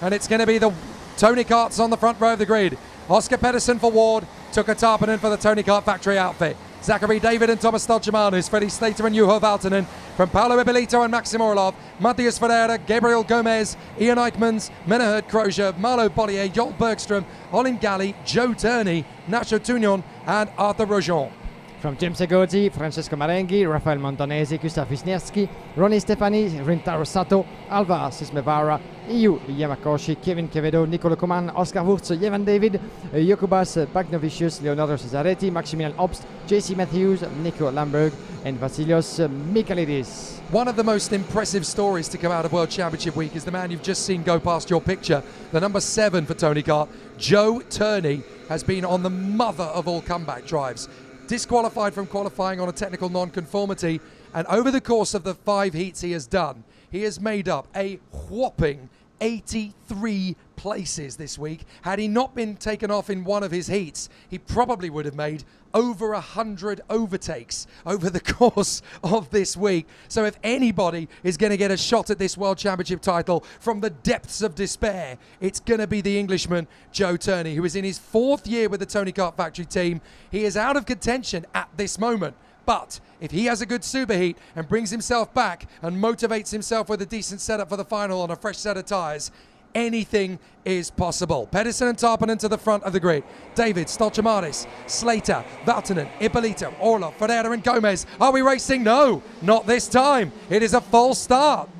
And it's going to be the Tony Karts on the front row of the grid. Oscar Pedersen for Ward, Tuukka Tapanen for the Tony Kart factory outfit. Zachary David and Thomas Stolchemanis, Freddie Slater and Juho Valtonen, from Paolo Ippolito and Maxim Orlov, Matthias Ferreira, Gabriel Gomez, Ian Eichmans, Menahert Crozier, Marlo Bollier, Joel Bergstrom, Olin Galli, Joe Turney, Nacho Tugnon and Arthur Rojon. From Jim Segozzi, Francesco Marenghi, Rafael Montanesi, Gustav Wisniewski, Ronnie Stefani, Rintaro Sato, Alva Sismevara, Iu Yamakoshi, Kevin Quevedo, Nicolo Coman, Oscar Wurz, Jevan David, Jokubas Bagnovicius, Leonardo Cesaretti, Maximilian Obst, JC Matthews, Nico Lamberg and Vasilios Michailidis. One of the most impressive stories to come out of World Championship Week is the man you've just seen go past your picture, the number 7 for Tony Kart. Joe Turney has been on the mother of all comeback drives. Disqualified from qualifying on a technical non-conformity, and over the course of the 5 heats he has done, he has made up a whopping 83 places this week. Had he not been taken off in one of his heats, he probably would have made over 100 overtakes over the course of this week. So if anybody is going to get a shot at this World Championship title from the depths of despair, it's going to be the Englishman Joe Turney, who is in his 4th year with the Tony Kart Factory team. He is out of contention at this moment. But if he has a good superheat and brings himself back and motivates himself with a decent setup for the final on a fresh set of tyres, anything is possible. Pedersen and Tarpanen to the front of the grid. David, Stolchemanis, Slater, Valtonen, Ippolito, Orlov, Ferreira and Gomez. Are we racing? No, not this time. It is a false start.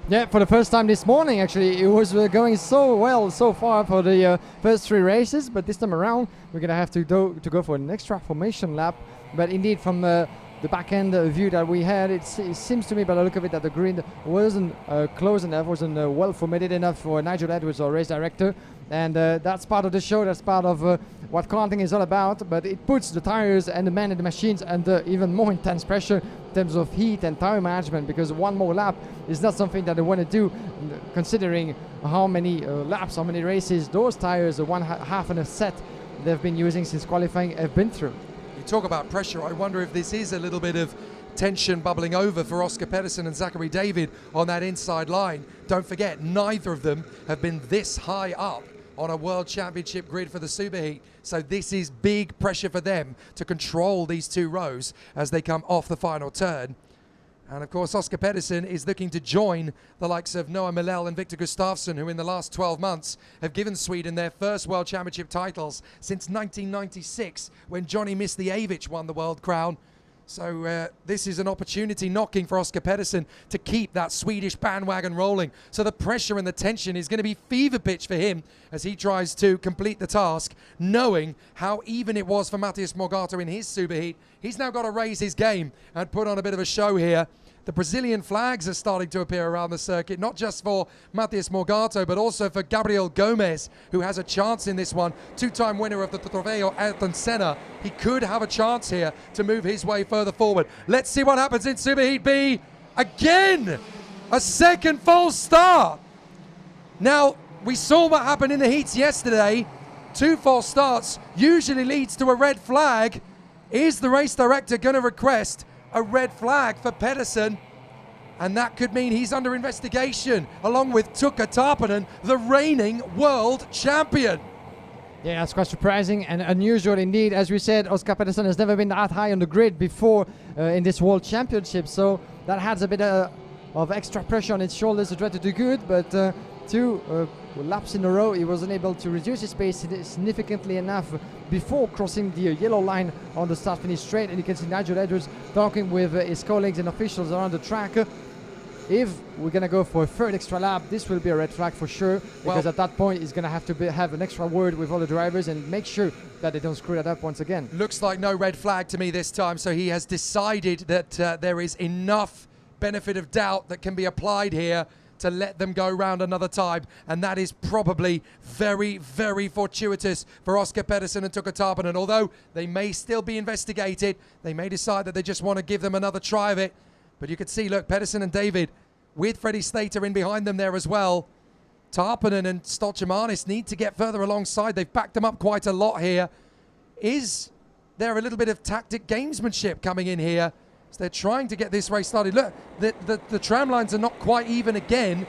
Yeah, for the first time this morning, actually, it was going so well so far for the first 3 races, but this time around, we're going to have to go for an extra formation lap. But indeed, from the back-end view that we had, it seems to me by the look of it that the grid wasn't close enough, wasn't well formatted enough for Nigel Edwards, our race director. And that's part of the show, that's part of what karting is all about. But it puts the tires and the men and the machines under even more intense pressure in terms of heat and tire management, because one more lap is not something that they want to do, considering how many laps, how many races those tires, the half and a set they've been using since qualifying, have been through. You talk about pressure. I wonder if this is a little bit of tension bubbling over for Oscar Pedersen and Zachary David on that inside line. Don't forget, neither of them have been this high up on a World Championship grid for the Superheat. So this is big pressure for them to control these 2 rows as they come off the final turn. And of course, Oscar Pedersen is looking to join the likes of Noah Millell and Victor Gustafsson, who in the last 12 months have given Sweden their first World Championship titles since 1996, when Johnny Mistievich won the world crown. So this is an opportunity knocking for Oscar Pedersen to keep that Swedish bandwagon rolling. So the pressure and the tension is going to be fever pitch for him as he tries to complete the task, knowing how even it was for Matthias Morgado in his superheat. He's now got to raise his game and put on a bit of a show here. The Brazilian flags are starting to appear around the circuit, not just for Matthias Morgado, but also for Gabriel Gomez, who has a chance in this one. 2-time winner of the Trofeo Ayrton Senna. He could have a chance here to move his way further forward. Let's see what happens in Superheat B. Again, a second false start. Now, we saw what happened in the heats yesterday. 2 false starts usually leads to a red flag. Is the race director going to request a red flag for Pedersen? And that could mean he's under investigation, along with Tuukka Tarpanen, the reigning world champion. Yeah, that's quite surprising and unusual indeed. As we said, Oscar Pedersen has never been that high on the grid before in this World Championship, so that adds a bit of extra pressure on his shoulders to try to do good, but 2 laps in a row, he wasn't able to reduce his pace significantly enough before crossing the yellow line on the start-finish straight. And you can see Nigel Edwards talking with his colleagues and officials around the track. If we're going to go for a 3rd extra lap, this will be a red flag for sure, because at that point he's going to have to have an extra word with all the drivers and make sure that they don't screw that up once again. Looks like no red flag to me this time, so he has decided that there is enough benefit of doubt that can be applied here to let them go round another time, and that is probably very, very fortuitous for Oscar Pedersen and Tuukka Tarpanen. Although they may still be investigated, they may decide that they just want to give them another try of it. But you can see, look, Pedersen and David with Freddie Slater in behind them there as well. Tarpanen and Stolchemanis need to get further alongside. They've backed them up quite a lot here. Is there a little bit of tactic gamesmanship coming in here? So they're trying to get this race started. Look, the tram lines are not quite even again.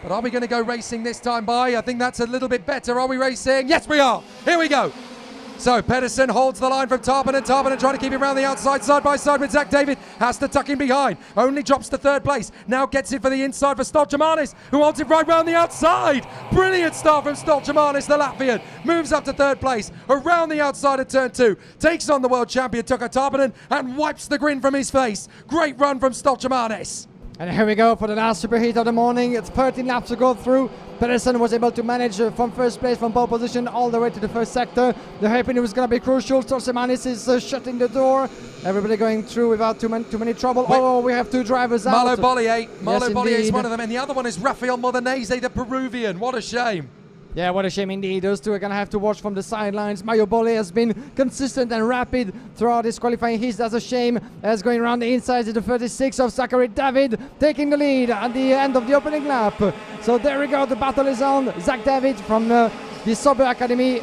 But are we going to go racing this time by? I think that's a little bit better. Are we racing? Yes, we are. Here we go. So Pedersen holds the line from Tarpinen. Tarpinen trying to keep him around the outside, side by side with Zach David. Has to tuck him behind. Only drops to third place. Now gets it for the inside for Stoltemanis, who wants it right round the outside. Brilliant start from Stoltemanis, the Latvian. Moves up to third place, around the outside of turn 2. Takes on the world champion Tuukka Tarpinen and wipes the grin from his face. Great run from Stoltemanis. And here we go for the last superheat of the morning. It's 13 laps to go through. Pedersen was able to manage from first place, from pole position, all the way to the first sector. The hairpin was going to be crucial. Stoltemanis is shutting the door. Everybody going through without too many trouble. Oh, we have two drivers out. Malo Bollier. Malo Yes, Bollier is indeed. one of them, and the other one is Rafael Modenese, the Peruvian. What a shame. Yeah, what a shame indeed. Those two are going to have to watch from the sidelines. Mario Bollier has been consistent and rapid throughout his qualifying. That's a shame. As going around the inside is the 36 of Zachary David, taking the lead at the end of the opening lap. So there we go. The battle is on. Zach David from the Sauber Academy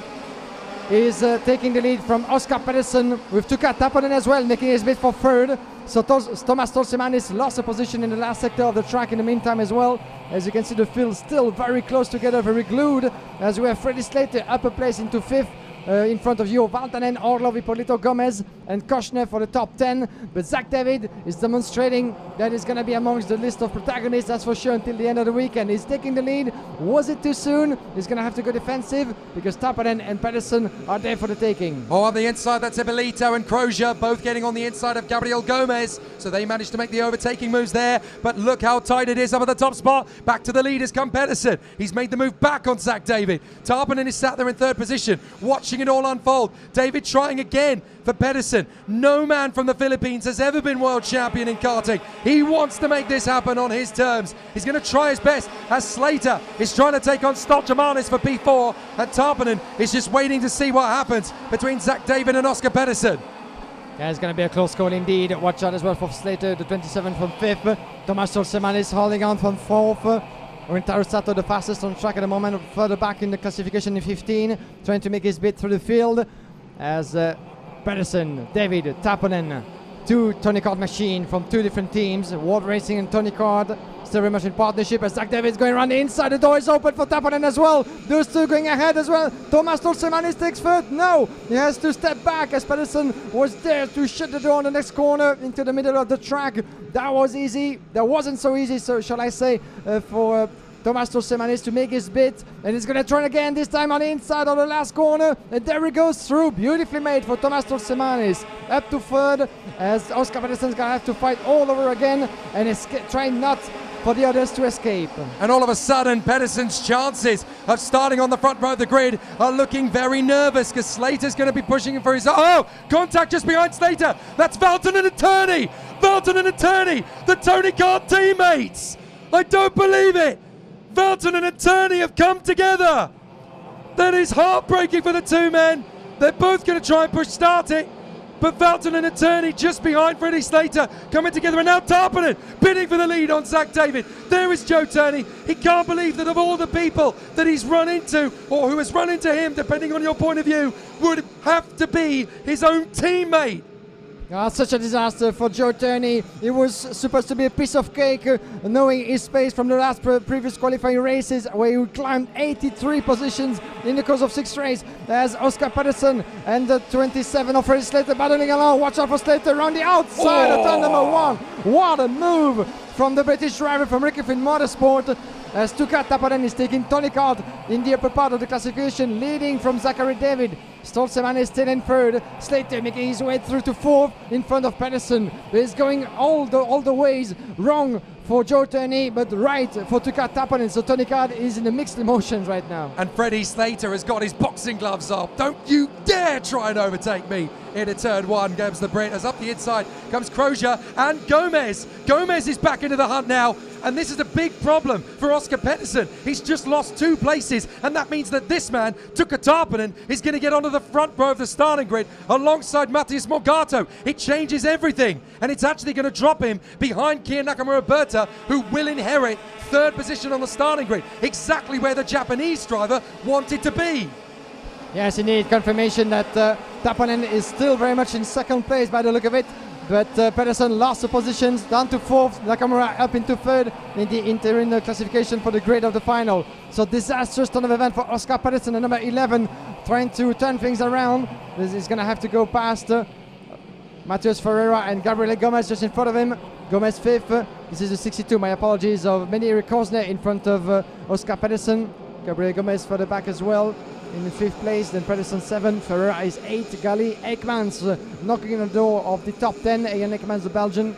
is taking the lead from Oscar Pedersen, with Tuukka Tarpinen as well, making his bid for third. So Thomas Stoltemanis lost a position in the last sector of the track in the meantime as well. As you can see, the field still very close together, very glued, as we have Freddie Slater upper place into fifth. In front of Juho Valtanen, Orlov, Ippolito Gomez and Koshner for the top 10. But Zach David is demonstrating that he's going to be amongst the list of protagonists, that's for sure, until the end of the weekend. He's taking the lead. Was it too soon? He's going to have to go defensive because Tarpinen and Pedersen are there for the taking. Oh, on the inside, that's Ippolito and Crozier, both getting on the inside of Gabriel Gomez. So they managed to make the overtaking moves there. But look how tight it is up at the top spot. Back to the lead has come Pedersen. He's made the move back on Zach David. Tarpinen is sat there in third position, watching it all unfold. David trying again for Pedersen. No man from the Philippines has ever been world champion in karting. He wants to make this happen on his terms. He's going to try his best as Slater is trying to take on Stoltemanis for P4, and Tarpinen is just waiting to see what happens between Zach David and Oscar Pedersen. Yeah, it's going to be a close call indeed. Watch out as well for Slater, the 27 from 5th. Thomas Stoltemanis holding on from 4th. Rintaro Sato, the fastest on track at the moment, further back in the classification in 15, trying to make his bid through the field as Pedersen, David, Tarpinen, two Tony Kart machine from two different teams, World Racing and Tony Kart, still very much in partnership as Zach David's going around the inside. The door is open for Tarpinen as well. Those two going ahead as well. Thomas Stoltemanis takes third. No, he has to step back as Pedersen was there to shut the door on the next corner into the middle of the track. That was easy. That wasn't so easy, so shall I say, for Thomas Stoltemanis to make his bid, and he's going to turn again, this time on the inside of the last corner, and there he goes through. Beautifully made for Thomas Stoltemanis. Up to third, as Oscar Pedersen's going to have to fight all over again and trying not for the others to escape. And all of a sudden, Pedersen's chances of starting on the front row of the grid are looking very nervous because Slater's going to be pushing him for his... Oh, contact just behind Slater. That's Valtonen and Turney. Valtonen and Turney, the Tony Kart teammates. I don't believe it. Valtonen and Turney have come together. That is heartbreaking for the two men. They're both going to try and push start it. But Valtonen and Turney just behind Freddie Slater coming together, and now Tarpinen bidding for the lead on Zach David. There is Joe Turney. He can't believe that of all the people that he's run into, or who has run into him, depending on your point of view, would have to be his own teammate. Such a disaster for Joe Turney. It was supposed to be a piece of cake, knowing his pace from the last previous qualifying races, where he climbed 83 positions in the course of 6 races, as Oscar Pedersen and the 27 of Freddie Slater battling along. Watch out for Slater around the outside of turn number 1. What a move from the British driver from Ricky Finn Motorsport, as Tuukka Tarpinen is taking Tony Kart in the upper part of the classification, leading from Zachary David. Stoltemanis still in third. Slater making his way through to 4th in front of Pedersen. He's going all the ways wrong for Joe Turney, but right for Tuukka Tarpinen. So Tony Kart is in the mixed emotions right now. And Freddie Slater has got his boxing gloves off. Don't you dare try and overtake me into turn 1. Comes the Brit. As up the inside comes Crozier and Gomez. Gomez is back into the hunt now. And this is a big problem for Oscar Pedersen. He's just lost 2 places, and that means that this man, Tuukka Tarpinen, is going to get onto the front row of the starting grid alongside Matthias Morgato. It changes everything, and it's actually going to drop him behind Kia Nakamura-Berta, who will inherit 3rd position on the starting grid, exactly where the Japanese driver wanted to be. Yes, indeed, confirmation that Tarpinen is still very much in 2nd place by the look of it. but Pedersen lost the positions, down to 4th, Nakamura up into 3rd in the interim classification for the grid of the final. So disastrous turn of event for Oscar Pedersen, the number 11, trying to turn things around. This is going to have to go past Matheus Ferreira and Gabriele Gomez just in front of him. Gomez 5th, this is the 62, my apologies, of Meni Kozne in front of Oscar Pedersen. Gabriele Gomez further back as well in 5th place, then Pedersen 7th, Ferreira is 8th, Gali Ekmans knocking on the door of the top 10, Ian Ekmans the Belgian,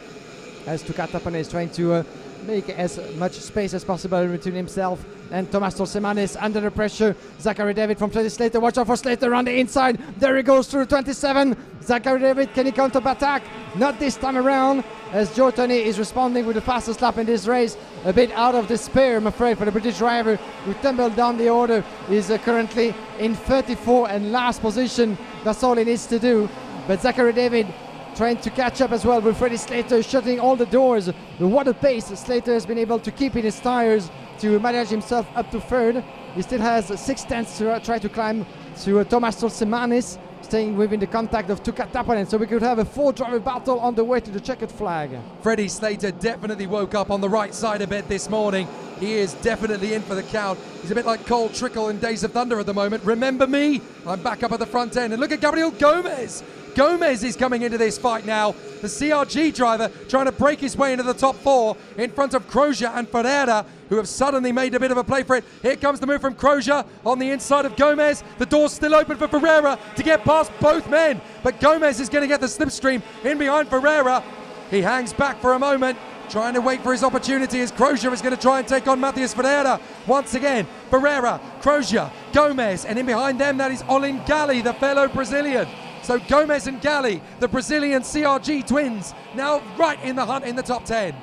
as Tuka Tapane is trying to make as much space as possible between himself and Thomas Tolsemanis under the pressure. Zachary David from Freddie Slater, watch out for Slater on the inside, there he goes through 27, Zachary David, can he counter attack? Not this time around, as Joe Turney is responding with the fastest lap in this race, a bit out of despair I'm afraid for the British driver who tumbled down the order, is currently in 34 and last position, that's all he needs to do, but Zachary David trying to catch up as well with Freddie Slater shutting all the doors. What a pace Slater has been able to keep in his tires to manage himself up to 3rd. He still has 6 tenths to try to climb to Thomas Tolsemanis, staying within the contact of Tuka Tapanen, so we could have a 4-driver battle on the way to the checkered flag. Freddie Slater definitely woke up on the right side a bit this morning. He is definitely in for the count. He's a bit like Cole Trickle in Days of Thunder at the moment. Remember me? I'm back up at the front end. And look at Gabriel Gomez. Gomez is coming into this fight now. The CRG driver trying to break his way into the top 4 in front of Crozier and Ferreira, who have suddenly made a bit of a play for it. Here comes the move from Crozier on the inside of Gomez. The door's still open for Ferreira to get past both men, but Gomez is going to get the slipstream in behind Ferreira. He hangs back for a moment, trying to wait for his opportunity as Crozier is going to try and take on Matheus Ferreira. Once again, Ferreira, Crozier, Gomez, and in behind them that is Olin Gali, the fellow Brazilian. So Gomez and Gali, the Brazilian CRG twins, now right in the hunt in the top 10.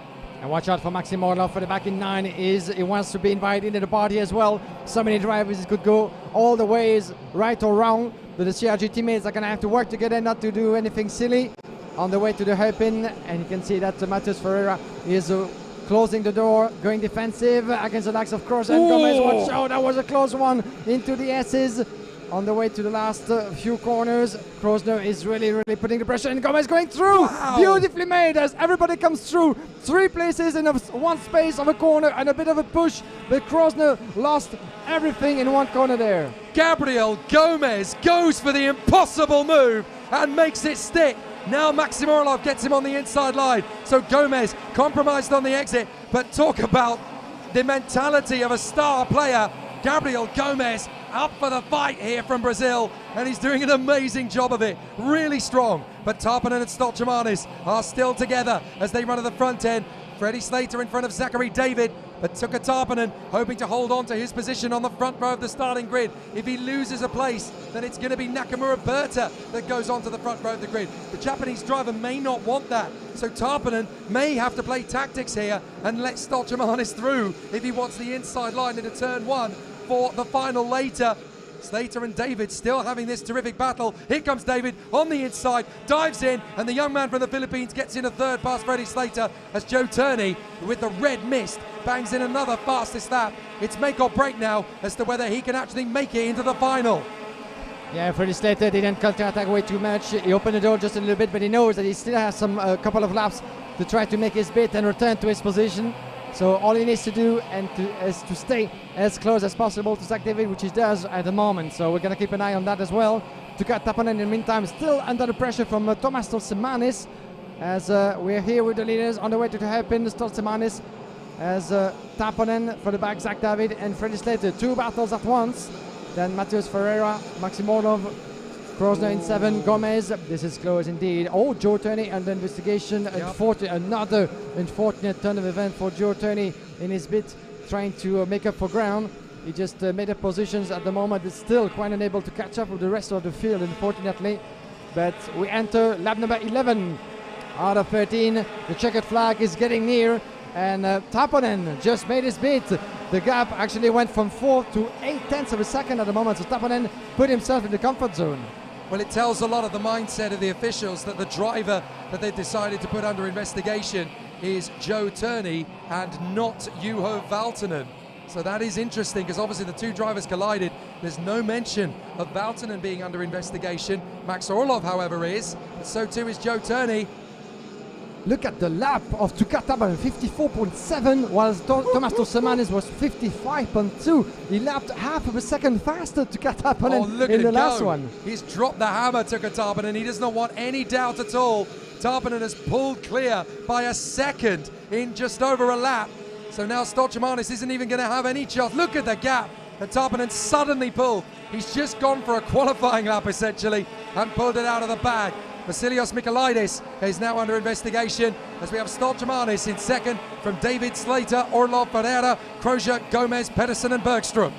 And watch out for Maxim Orlov for the back in 9. He wants to be invited into the party as well. So many drivers could go all the ways, right or wrong. But the CRG teammates are going to have to work together not to do anything silly on the way to the hairpin. And you can see that Matheus Ferreira is closing the door, going defensive against the likes of Kroos and Gomez. Watch out, that was a close one into the S's. On the way to the last few corners, Krosner is really putting the pressure, and Gomez going through. Wow. Beautifully made as everybody comes through. 3 places in one space of a corner and a bit of a push, but Krosner lost everything in one corner there. Gabriel Gomez goes for the impossible move and makes it stick. Now Maxim Orlov gets him on the inside line. So Gomez compromised on the exit, but talk about the mentality of a star player. Gabriel Gomez up for the fight here from Brazil, and he's doing an amazing job of it. Really strong, but Tarpanen and Stolchemanis are still together as they run at the front end. Freddie Slater in front of Zachary David, but Tuka Tarpanen hoping to hold on to his position on the front row of the starting grid. If he loses a place, then it's going to be Nakamura Berta that goes onto the front row of the grid. The Japanese driver may not want that, so Tarpanen may have to play tactics here and let Stolchemanis through if he wants the inside line into turn 1 for the final later. Slater and David still having this terrific battle. Here comes David on the inside, dives in, and the young man from the Philippines gets in a 3rd past Freddie Slater as Joe Turney, with the red mist, bangs in another fastest lap. It's make or break now as to whether he can actually make it into the final. Yeah, Freddie Slater didn't counter-attack way too much. He opened the door just a little bit, but he knows that he still has some couple of laps to try to make his bid and return to his position. So all he needs to do is to stay as close as possible to Zach David, which he does at the moment. So we're going to keep an eye on that as well. Tuka Tapanen in the meantime still under the pressure from Thomas Tolsemanis, as we're here with the leaders on the way to the hairpin. Tolsemanis as Tapanen for the back, Zach David and Freddie Slater. 2 battles at once. Then Matheus Ferreira, Maxim Orlov, Krosner in 7, Gomez. This is close indeed. Oh, Joe Turney under investigation. Yep. Another unfortunate turn of event for Joe Turney in his bid, trying to make up for ground. He just made up positions at the moment, but still quite unable to catch up with the rest of the field, unfortunately. But we enter lap number 11 out of 13. The checkered flag is getting near, and Tapanen just made his bid. The gap actually went from 4 to 8 tenths of a second at the moment, so Tapanen put himself in the comfort zone. Well, it tells a lot of the mindset of the officials that the driver that they decided to put under investigation is Joe Turney and not Juho Valtonen. So that is interesting, because obviously the 2 drivers collided. There's no mention of Valtonen being under investigation. Max Orlov, however, is, but so too is Joe Turney. look at the lap of Tuka Tabanen, 54.7, whilst Thomas Tossemanis was 55.2. He lapped half of a second faster Tuka Tabanen in the last one. He's dropped the hammer, Tuka Tabanen. He does not want any doubt at all. Tabanen has pulled clear by a second in just over a lap. So now Stoichmanis isn't even going to have any chance. Look at the gap that Tabanen suddenly pulled. He's just gone for a qualifying lap, essentially, and pulled it out of the bag. Vasilios Michailidis is now under investigation as we have Stoichmanis in second from David Slater, Orlov, Ferreira, Crozier, Gomez, Pedersen and Bergström.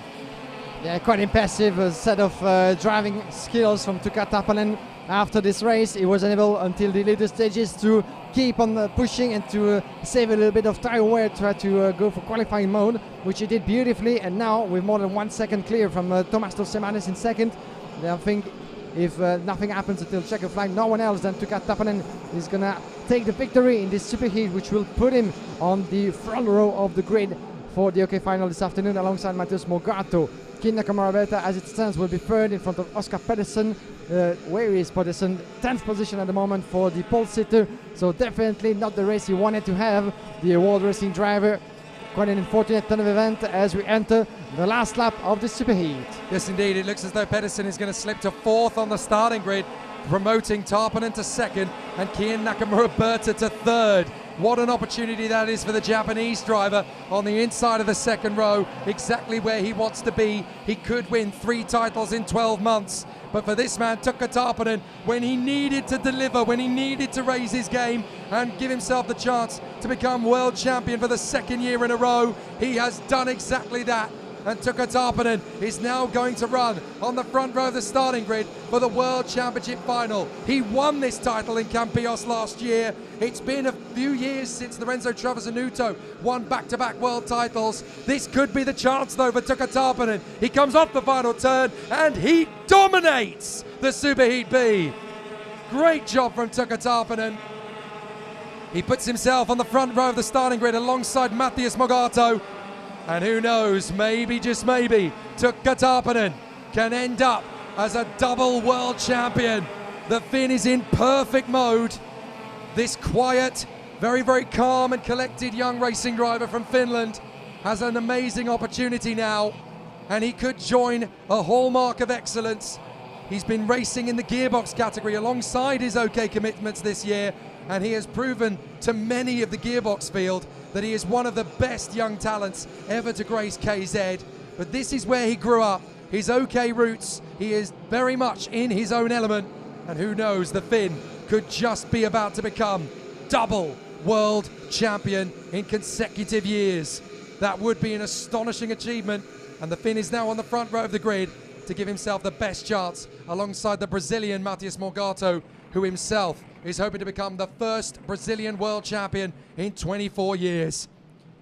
Yeah, quite impressive set of driving skills from Tuka Tabanen. After this race, he was unable until the later stages to keep on pushing and to save a little bit of tire wear, try to go for qualifying mode, which he did beautifully. And now with more than 1 second clear from Thomas Tossemanis in second, I think if nothing happens until checker flag, no one else than Tuka Tabanen is going to take the victory in this superheat, which will put him on the front row of the grid for the OK final this afternoon alongside Matheus Morgato. Kin Nakamura Berta, as it stands, will be third in front of Oscar Pedersen. Where is Pedersen? 10th position at the moment for the pole sitter. So definitely not the race he wanted to have. The award racing driver. Quite an unfortunate turn of event as we enter the last lap of the superheat. Yes, indeed. It looks as though Pedersen is going to slip to fourth on the starting grid, promoting Tabanen to second and Kiin Nakamura Berta to third. What an opportunity that is for the Japanese driver on the inside of the second row, exactly where he wants to be. He could win 3 titles in 12 months. But for this man, Tuka Tabanen, when he needed to deliver, when he needed to raise his game and give himself the chance to become world champion for the 2nd year in a row, he has done exactly that. And Tuka Tabanen is now going to run on the front row of the starting grid for the World Championship final. He won this title in Campillos last year. It's been a few years since Lorenzo Travasanuto won back-to-back world titles. This could be the chance, though, for Tuka Tabanen. He comes off the final turn and he dominates the Superheat B. Great job from Tuka Tabanen. He puts himself on the front row of the starting grid alongside Matheus Morgato. And who knows, maybe, just maybe, Tuka Tabanen can end up as a double world champion. The Finn is in perfect mode. This quiet, very, very calm and collected young racing driver from Finland has an amazing opportunity now, and he could join a hallmark of excellence. He's been racing in the gearbox category alongside his OK commitments this year, and he has proven to many of the gearbox field that he is one of the best young talents ever to grace KZ. But this is where he grew up, his OK roots. He is very much in his own element, and who knows, the Finn could just be about to become double world champion in consecutive years. That would be an astonishing achievement, and the Finn is now on the front row of the grid to give himself the best chance alongside the Brazilian Matheus Morgato, who himself is hoping to become the first Brazilian world champion in 24 years.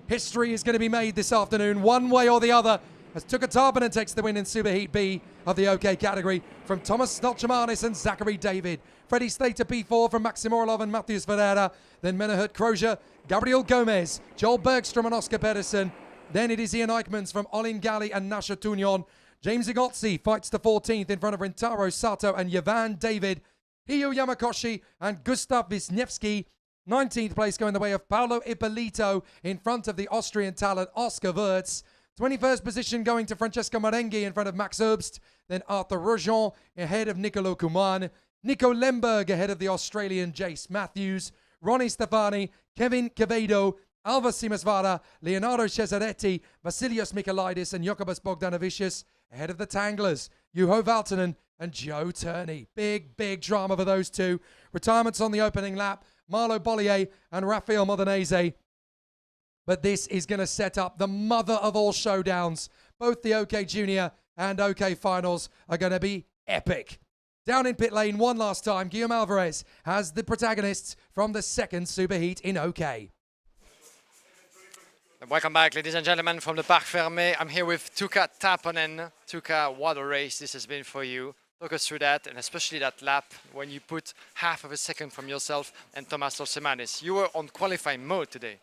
History is going to be made this afternoon, one way or the other, as Tuka Tabanen takes the win in Superheat B of the OK category from Thomas Stoichmanis and Zachary David. Freddie Slater P4 from Maxim Orlov and Matheus Ferreira. Then Menahut Crozier, Gabriel Gomez, Joel Bergström and Oscar Pedersen. Then it is Ian Eichmans from Olin Gali and Nasha Tunion. James Igotzi fights to 14th in front of Rintaro Sato and Yavan David. Hio Yamakoshi and Gustav Wisniewski. 19th place going the way of Paolo Ippolito in front of the Austrian talent Oscar Wirtz. 21st position going to Francesco Marenghi in front of Max Herbst. Then Arthur Rojon ahead of Nicolo Kuman. Nico Lemberg ahead of the Australian Jace Matthews. Ronnie Stefani, Kevin Quevedo, Alva Simasvara, Leonardo Cesaretti, Vasilios Michailidis and Jokubas Bogdanovicius ahead of the Tanglers, Juho Valtonen and Joe Turney. Big, big drama for those two. Retirements on the opening lap, Marlo Bollier and Rafael Modenese. But this is going to set up the mother of all showdowns. Both the OK Junior and OK Finals are going to be epic. Down in pit lane one last time, Guillaume Alvarez has the protagonists from the second superheat in OK. Welcome back, ladies and gentlemen, from the Parc Fermé. I'm here with Tuka Tabanen. Tuka, what a race this has been for you. Talk us through that, and especially that lap when you put half of a second from yourself and Thomas Tossemanis. You were on qualifying mode today.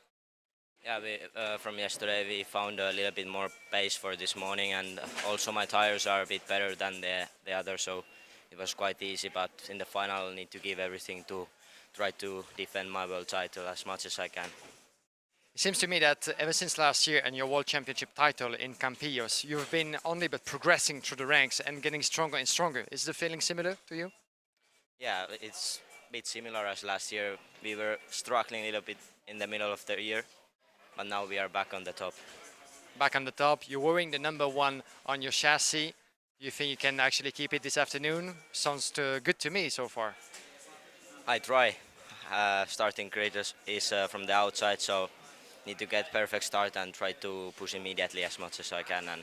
Yeah, from yesterday we found a little bit more pace for this morning, and also my tires are a bit better than the others, so it was quite easy. But in the final, I need to give everything to try to defend my world title as much as I can. It seems to me that ever since last year and your World Championship title in Campillos, you've been only but progressing through the ranks and getting stronger and stronger. Is the feeling similar to you? Yeah, it's a bit similar as last year. We were struggling a little bit in the middle of the year, but now we are back on the top. Back on the top, you're wearing the number 1 on your chassis. You think you can actually keep it this afternoon? Sounds good to me so far. I try. Starting grid is from the outside, so need to get perfect start and try to push immediately as much as I can. And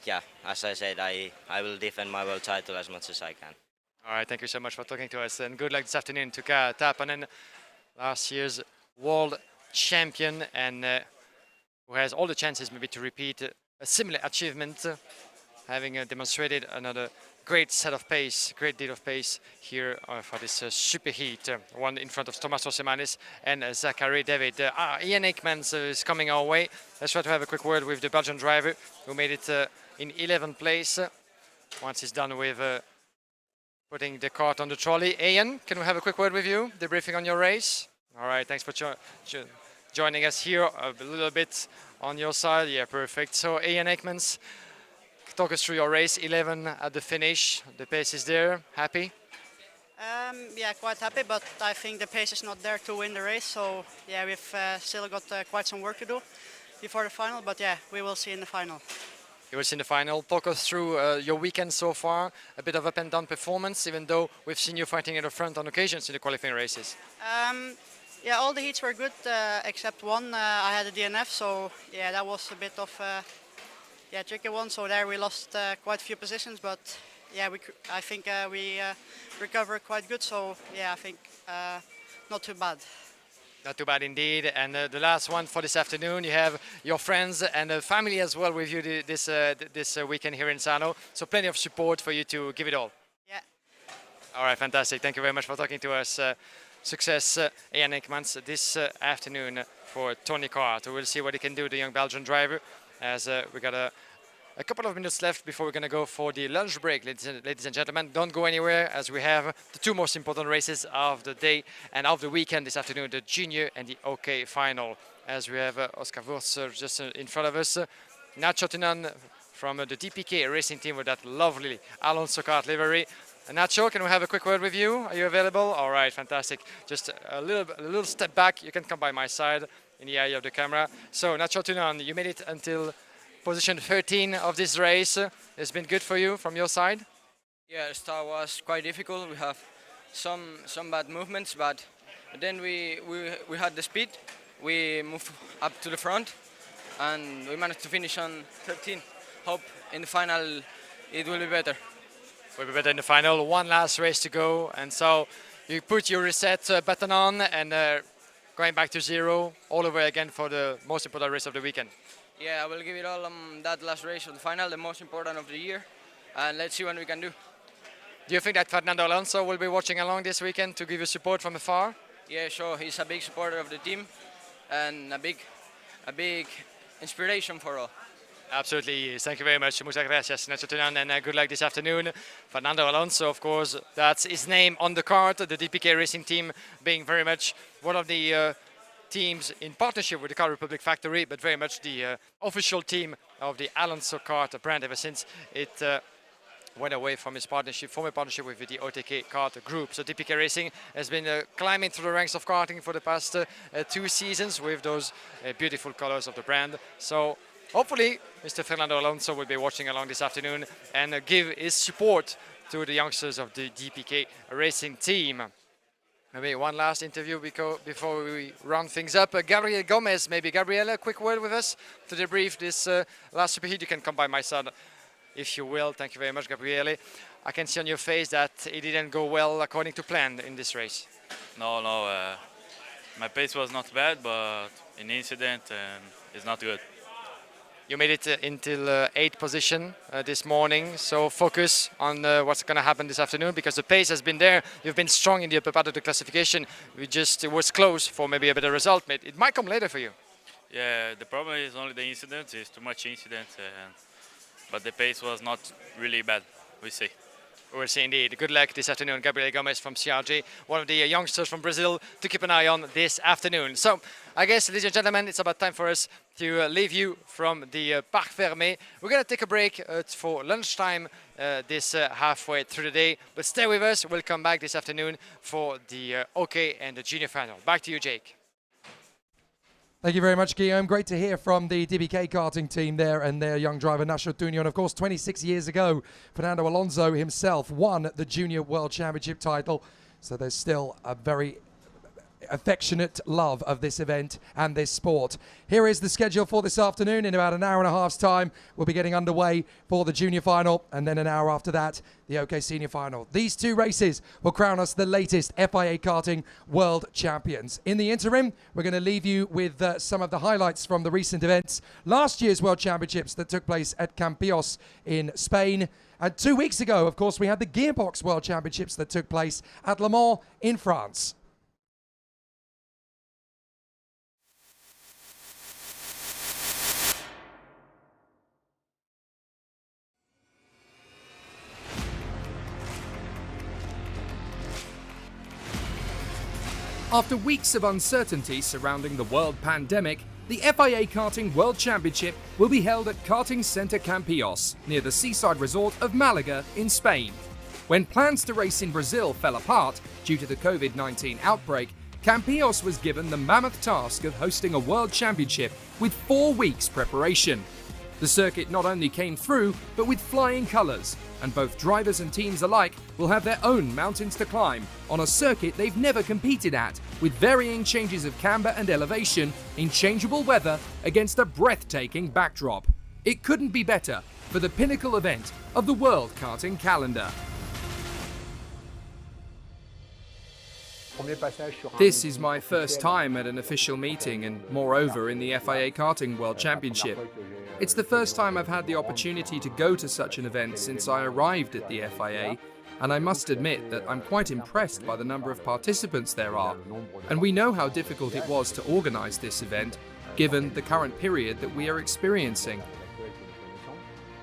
yeah, as I said, I will defend my world title as much as I can. All right, thank you so much for talking to us, and good luck this afternoon to Tapanen, last year's world champion, and who has all the chances maybe to repeat a similar achievement, having demonstrated another great deal of pace here for this super heat, one in front of Thomas Rosemanis and Zachary David. Ian Aikmans is coming our way. Let's try to have a quick word with the Belgian driver who made it in 11th place. Once he's done with putting the cart on the trolley. Ian, can we have a quick word with you? Debriefing on your race. All right, thanks for joining us here a little bit on your side. Yeah, perfect. So Ian Aikmans, talk us through your race, 11 at the finish. The pace is there. Happy? Yeah, quite happy, but I think the pace is not there to win the race. So yeah, we've still got quite some work to do before the final, but yeah, we will see in the final. You will see in the final. Talk us through your weekend so far. A bit of up and down performance, even though we've seen you fighting at the front on occasions in the qualifying races. Yeah, all the heats were good except one. I had a DNF, so yeah, that was a bit of tricky one. So there we lost quite a few positions, but yeah, I think we recovered quite good. So yeah, I think not too bad. Not too bad indeed. And the last one for this afternoon, you have your friends and family as well with you this weekend here in Sano. So plenty of support for you to give it all. Yeah. All right, fantastic. Thank you very much for talking to us. Success, Ian Aikmans, this afternoon for Tony Cart. We'll see what he can do, the young Belgian driver, as we got a couple of minutes left before we're going to go for the lunch break. Ladies and gentlemen, don't go anywhere, as we have the two most important races of the day and of the weekend this afternoon, the junior and the OK final, as we have Oscar Wurzer just in front of us. Nacho Tunan from the DPK racing team with that lovely Alonso Kart livery. Nacho, can we have a quick word with you? Are you available? All right, fantastic. Just a little step back. You can come by my side in the area of the camera. So, Nacho Tunan, you made it until position 13 of this race. It's been good for you from your side? Yeah, the start was quite difficult. We have some bad movements, but then we had the speed. We moved up to the front, and we managed to finish on 13. Hope in the final it will be better. Will be better in the final. One last race to go, and so you put your reset button on and going back to zero all over again for the most important race of the weekend. Yeah, I will give it all on that last race of the final, the most important of the year, and let's see what we can do. Do you think that Fernando Alonso will be watching along this weekend to give you support from afar? Yeah, sure. He's a big supporter of the team and a big inspiration for all. Absolutely. Thank you very much. Muchas gracias, Nacho Tunan, and good luck this afternoon. Fernando Alonso, of course, that's his name on the card. The DPK Racing Team being very much one of the teams in partnership with the Car Republic factory, but very much the official team of the Alonso Kart brand ever since it went away from his former partnership with the OTK Kart Group. So DPK Racing has been climbing through the ranks of karting for the past 2 seasons with those beautiful colors of the brand. So hopefully, Mr. Fernando Alonso will be watching along this afternoon and give his support to the youngsters of the DPK Racing Team. Maybe one last interview before we round things up. Gabriel Gomez, maybe. Gabriel, a quick word with us to debrief this last superheat. You can come by my side if you will. Thank you very much, Gabriele. I can see on your face that it didn't go well according to plan in this race. No, my pace was not bad, but an incident and it's not good. You made it until 8th position this morning, so focus on what's going to happen this afternoon, because the pace has been there. You've been strong in the upper part of the classification. It was close for maybe a better result. It might come later for you. Yeah, the problem is only the incident. It's too much incident, but the pace was not really bad, we see. We'll see indeed. Good luck this afternoon, Gabriel Gomez from CRG, one of the youngsters from Brazil to keep an eye on this afternoon. So I guess, ladies and gentlemen, it's about time for us to leave you from the Parc Fermé. We're going to take a break for lunchtime this halfway through the day, but stay with us. We'll come back this afternoon for the OK and the junior final. Back to you, Jake. Thank you very much, Guillaume. Great to hear from the DBK karting team there and their young driver, Nacho Tunio. And of course, 26 years ago, Fernando Alonso himself won the Junior World Championship title. So there's still a very affectionate love of this event and this sport. Here is the schedule for this afternoon. In about an hour and a half's time, we'll be getting underway for the junior final, and then an hour after that, the OK Senior final. These two races will crown us the latest FIA Karting World Champions. In the interim, we're going to leave you with some of the highlights from the recent events. Last year's World Championships that took place at Campillos in Spain. And 2 weeks ago, of course, we had the Gearbox World Championships that took place at Le Mans in France. After weeks of uncertainty surrounding the world pandemic, the FIA Karting World Championship will be held at Karting Centre Campillos, near the seaside resort of Malaga in Spain. When plans to race in Brazil fell apart due to the COVID-19 outbreak, Campillos was given the mammoth task of hosting a World Championship with 4 weeks preparation. The circuit not only came through, but with flying colours, and both drivers and teams alike will have their own mountains to climb on a circuit they've never competed at, with varying changes of camber and elevation in changeable weather against a breathtaking backdrop. It couldn't be better for the pinnacle event of the World Karting calendar. This is my first time at an official meeting and moreover in the FIA Karting World Championship. It's the first time I've had the opportunity to go to such an event since I arrived at the FIA, and I must admit that I'm quite impressed by the number of participants there are. And we know how difficult it was to organise this event, given the current period that we are experiencing.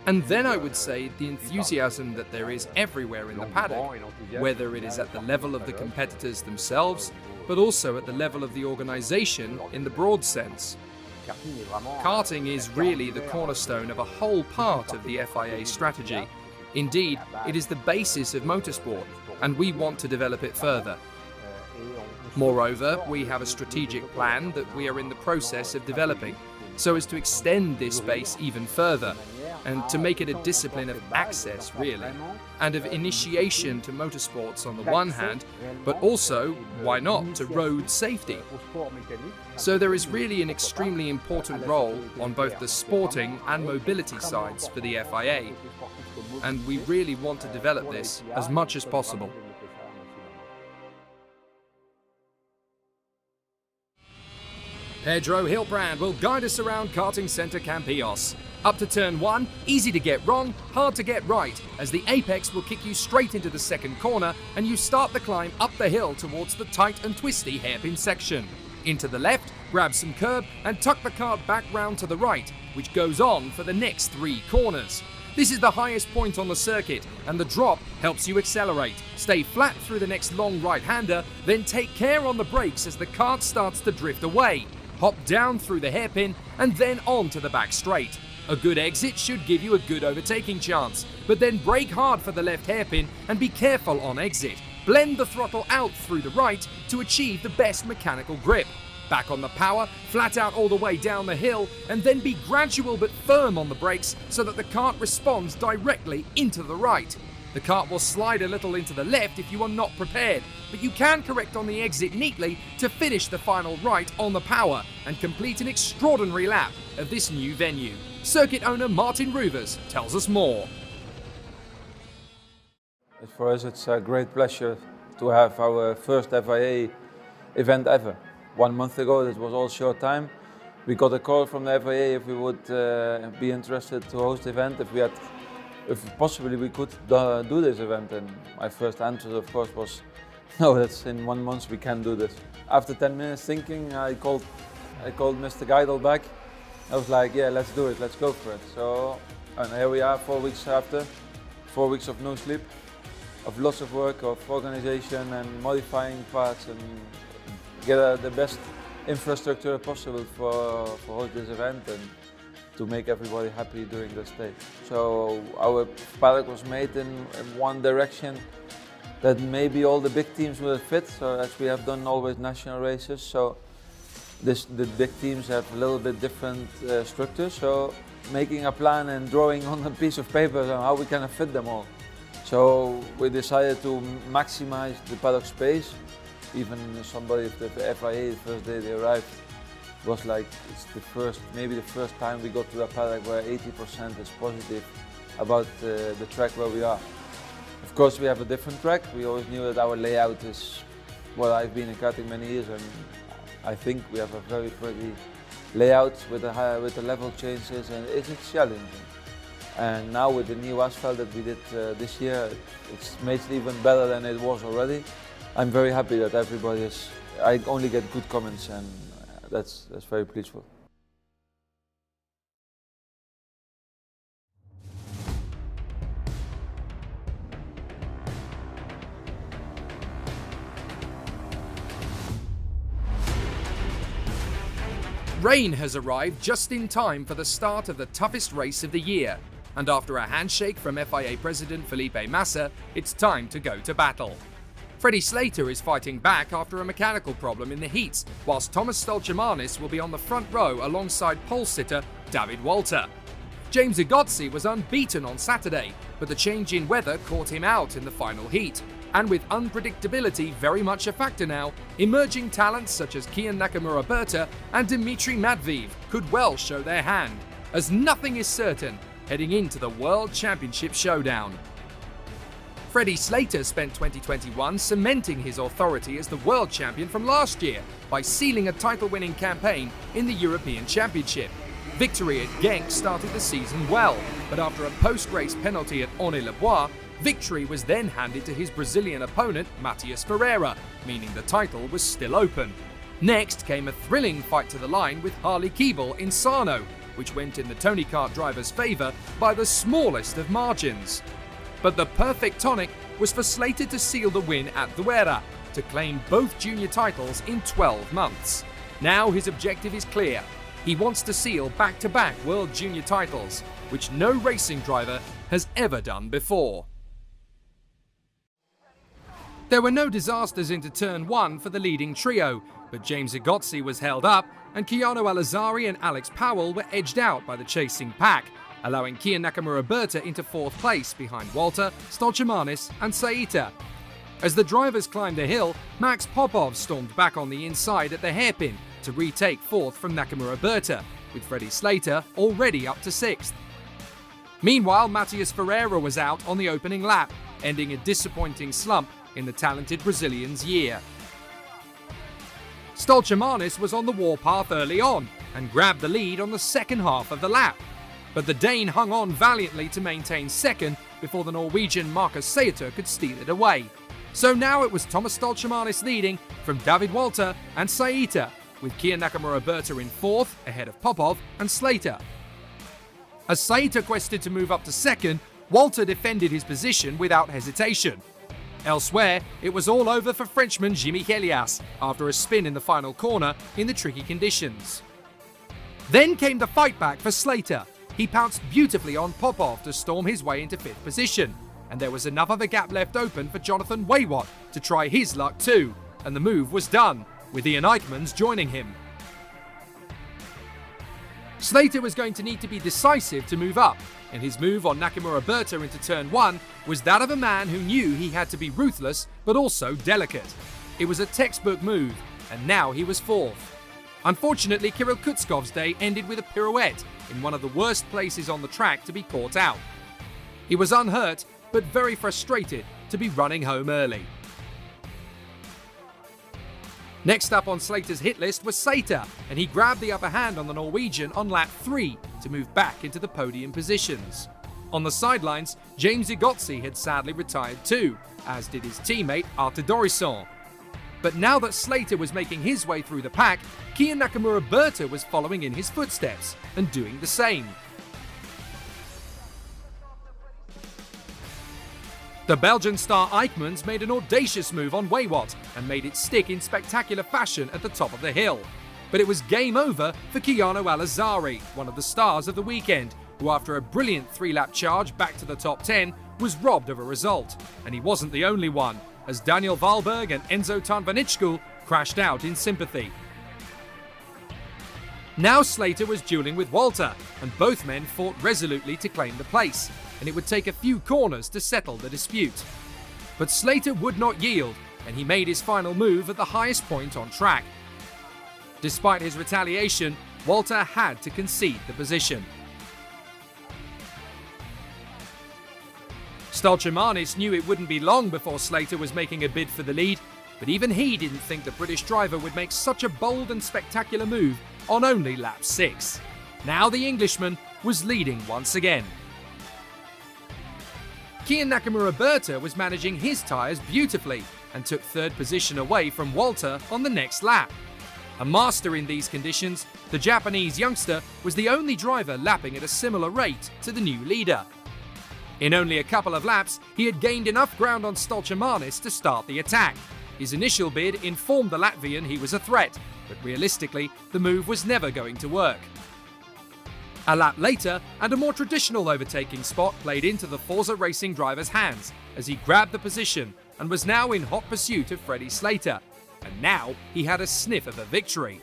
And then I would say the enthusiasm that there is everywhere in the paddock, whether it is at the level of the competitors themselves, but also at the level of the organisation in the broad sense. Karting is really the cornerstone of a whole part of the FIA strategy. Indeed, it is the basis of motorsport, and we want to develop it further. Moreover, we have a strategic plan that we are in the process of developing, so as to extend this base even further, and to make it a discipline of access, really, and of initiation to motorsports on the one hand, but also, why not, to road safety. So there is really an extremely important role on both the sporting and mobility sides for the FIA, and we really want to develop this as much as possible. Pedro Hilbrand will guide us around Karting Centre Campillos. Up to turn 1, easy to get wrong, hard to get right, as the apex will kick you straight into the second corner and you start the climb up the hill towards the tight and twisty hairpin section. Into the left, grab some curb and tuck the kart back round to the right, which goes on for the next 3 corners. This is the highest point on the circuit, and the drop helps you accelerate. Stay flat through the next long right-hander, then take care on the brakes as the kart starts to drift away. Hop down through the hairpin and then on to the back straight. A good exit should give you a good overtaking chance, but then brake hard for the left hairpin and be careful on exit. Blend the throttle out through the right to achieve the best mechanical grip. Back on the power, flat out all the way down the hill, and then be gradual but firm on the brakes so that the kart responds directly into the right. The kart will slide a little into the left if you are not prepared, but you can correct on the exit neatly to finish the final right on the power and complete an extraordinary lap of this new venue. Circuit owner Martin Ruvers tells us more. For us it's a great pleasure to have our first FIA event ever. 1 month ago, it was all short time. We got a call from the FIA if we would be interested to host the event, if possibly we could do this event, and my first answer of course was no, that's in 1 month we can't do this. After 10 minutes thinking, I called Mr. Geidel back. I was like, yeah, let's do it, let's go for it. So, and here we are 4 weeks after, 4 weeks of no sleep, of lots of work, of organization and modifying parts and get the best infrastructure possible for host this event and to make everybody happy during the stage. So our paddock was made in one direction that maybe all the big teams will fit, so as we have done always national races. So the big teams have a little bit different structures, so making a plan and drawing on a piece of paper on how we can fit them all. So we decided to maximize the paddock space. Even somebody of the FIA, the first day they arrived, was like, it's maybe the first time we got to a paddock where 80% is positive about the track where we are. Of course, we have a different track. We always knew that our layout is what I've been in karting many years, and I think we have a very pretty layout with the level changes, and it's challenging. And now with the new asphalt that we did this year, it's made it even better than it was already. I'm very happy that everybody is. I only get good comments, and that's very pleaseful. Rain has arrived just in time for the start of the toughest race of the year, and after a handshake from FIA President Felipe Massa, it's time to go to battle. Freddie Slater is fighting back after a mechanical problem in the heats, whilst Thomas Stolchemanis will be on the front row alongside pole sitter David Walter. James Igotzi was unbeaten on Saturday, but the change in weather caught him out in the final heat. And with unpredictability very much a factor now, emerging talents such as Kian Nakamura-Berta and Dmitry Matveev could well show their hand, as nothing is certain heading into the World Championship showdown. Freddie Slater spent 2021 cementing his authority as the world champion from last year by sealing a title-winning campaign in the European Championship. Victory at Genk started the season well, but after a post-race penalty at Ornay-le-Bois, victory was then handed to his Brazilian opponent Matias Ferreira, meaning the title was still open. Next came a thrilling fight to the line with Harley Keeble in Sarno, which went in the Tony Kart driver's favour by the smallest of margins. But the perfect tonic was for Slater to seal the win at Duera, to claim both junior titles in 12 months. Now his objective is clear. He wants to seal back-to-back World Junior titles, which no racing driver has ever done before. There were no disasters into turn 1 for the leading trio, but James Igotzi was held up and Keanu Alazari and Alex Powell were edged out by the chasing pack, allowing Kian Nakamura-Berta into 4th place behind Walter, Stolchemanis and Saita. As the drivers climbed the hill, Max Popov stormed back on the inside at the hairpin to retake 4th from Nakamura-Berta, with Freddie Slater already up to 6th. Meanwhile, Matias Ferreira was out on the opening lap, ending a disappointing slump in the talented Brazilian's year. Stolchemanis was on the warpath early on and grabbed the lead on the second half of the lap, but the Dane hung on valiantly to maintain second before the Norwegian Marcus Saiter could steal it away. So now it was Thomas Stolchemanis leading from David Walter and Saita, with Kian Nakamura-Berta in 4th ahead of Popov and Slater. As Saita quested to move up to 2nd, Walter defended his position without hesitation. Elsewhere, it was all over for Frenchman Jimmy Helias after a spin in the final corner in the tricky conditions. Then came the fight back for Slater. He pounced beautifully on Popov to storm his way into 5th position, and there was enough of a gap left open for Jonathan Waywat to try his luck too, and the move was done, with Ian Eichmans joining him. Slater was going to need to be decisive to move up, and his move on Nakamura-Berta into turn 1 was that of a man who knew he had to be ruthless but also delicate. It was a textbook move, and now he was 4th. Unfortunately, Kirill Kutskov's day ended with a pirouette in one of the worst places on the track to be caught out. He was unhurt, but very frustrated to be running home early. Next up on Slater's hit list was Saiter, and he grabbed the upper hand on the Norwegian on lap 3 to move back into the podium positions. On the sidelines, James Igotzi had sadly retired too, as did his teammate Arthur Dorisson. But now that Slater was making his way through the pack, Kian Nakamura-Berta was following in his footsteps and doing the same. The Belgian star Eijkmans made an audacious move on Waywat and made it stick in spectacular fashion at the top of the hill. But it was game over for Keanu Al-Azari, one of the stars of the weekend, who after a brilliant 3-lap charge back to the top 10 was robbed of a result. And he wasn't the only one, as Daniel Wahlberg and Enzo Tanvanitschkull crashed out in sympathy. Now Slater was duelling with Walter, and both men fought resolutely to claim the place, and it would take a few corners to settle the dispute. But Slater would not yield, and he made his final move at the highest point on track. Despite his retaliation, Walter had to concede the position. Stolchemanis knew it wouldn't be long before Slater was making a bid for the lead, but even he didn't think the British driver would make such a bold and spectacular move on only lap 6. Now the Englishman was leading once again. Kian Nakamura-Berta was managing his tyres beautifully and took third position away from Walter on the next lap. A master in these conditions, the Japanese youngster was the only driver lapping at a similar rate to the new leader. In only a couple of laps, he had gained enough ground on Stolchemanis to start the attack. His initial bid informed the Latvian he was a threat, but realistically, the move was never going to work. A lap later, and a more traditional overtaking spot played into the Forza Racing driver's hands as he grabbed the position and was now in hot pursuit of Freddie Slater. And now he had a sniff of a victory.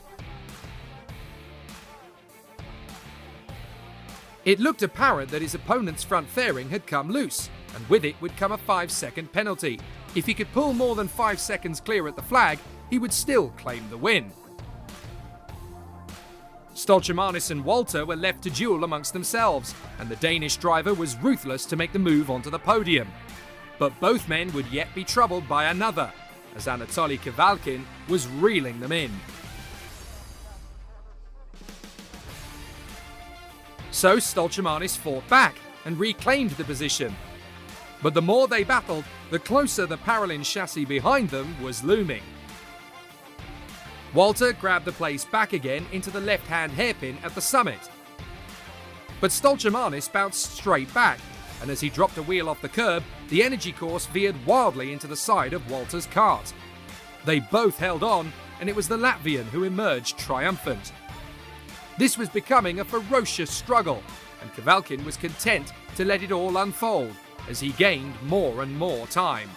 It looked apparent that his opponent's front fairing had come loose, and with it would come a 5-second penalty. If he could pull more than 5 seconds clear at the flag, he would still claim the win. Stolchemanis and Walter were left to duel amongst themselves, and the Danish driver was ruthless to make the move onto the podium. But both men would yet be troubled by another, as Anatoly Kavalkin was reeling them in. So Stolchemanis fought back and reclaimed the position. But the more they battled, the closer the Parolin chassis behind them was looming. Walter grabbed the place back again into the left-hand hairpin at the summit. But Stolchemanis bounced straight back, and as he dropped a wheel off the curb, the energy course veered wildly into the side of Walter's kart. They both held on, and it was the Latvian who emerged triumphant. This was becoming a ferocious struggle, and Kavalkin was content to let it all unfold as he gained more and more time.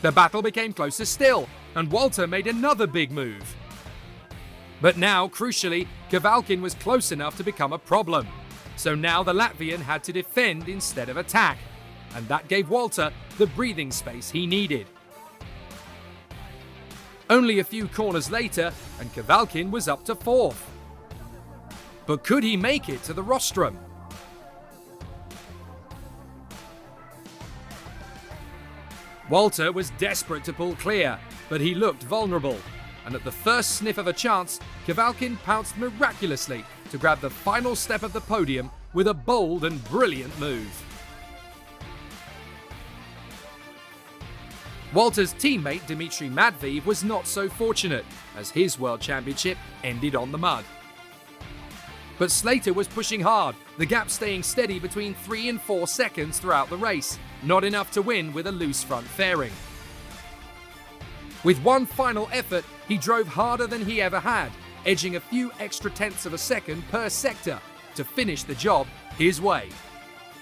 The battle became closer still, and Walter made another big move. But now, crucially, Kavalkin was close enough to become a problem. So now the Latvian had to defend instead of attack, and that gave Walter the breathing space he needed. Only a few corners later, and Kavalkin was up to 4th. But could he make it to the rostrum? Walter was desperate to pull clear, but he looked vulnerable, and at the first sniff of a chance, Kavalkin pounced miraculously to grab the final step of the podium with a bold and brilliant move. Walter's teammate Dmitry Matveev was not so fortunate, as his World Championship ended on the mud. But Slater was pushing hard, the gap staying steady between 3 and 4 seconds throughout the race, not enough to win with a loose front fairing. With one final effort, he drove harder than he ever had, edging a few extra tenths of a second per sector to finish the job his way.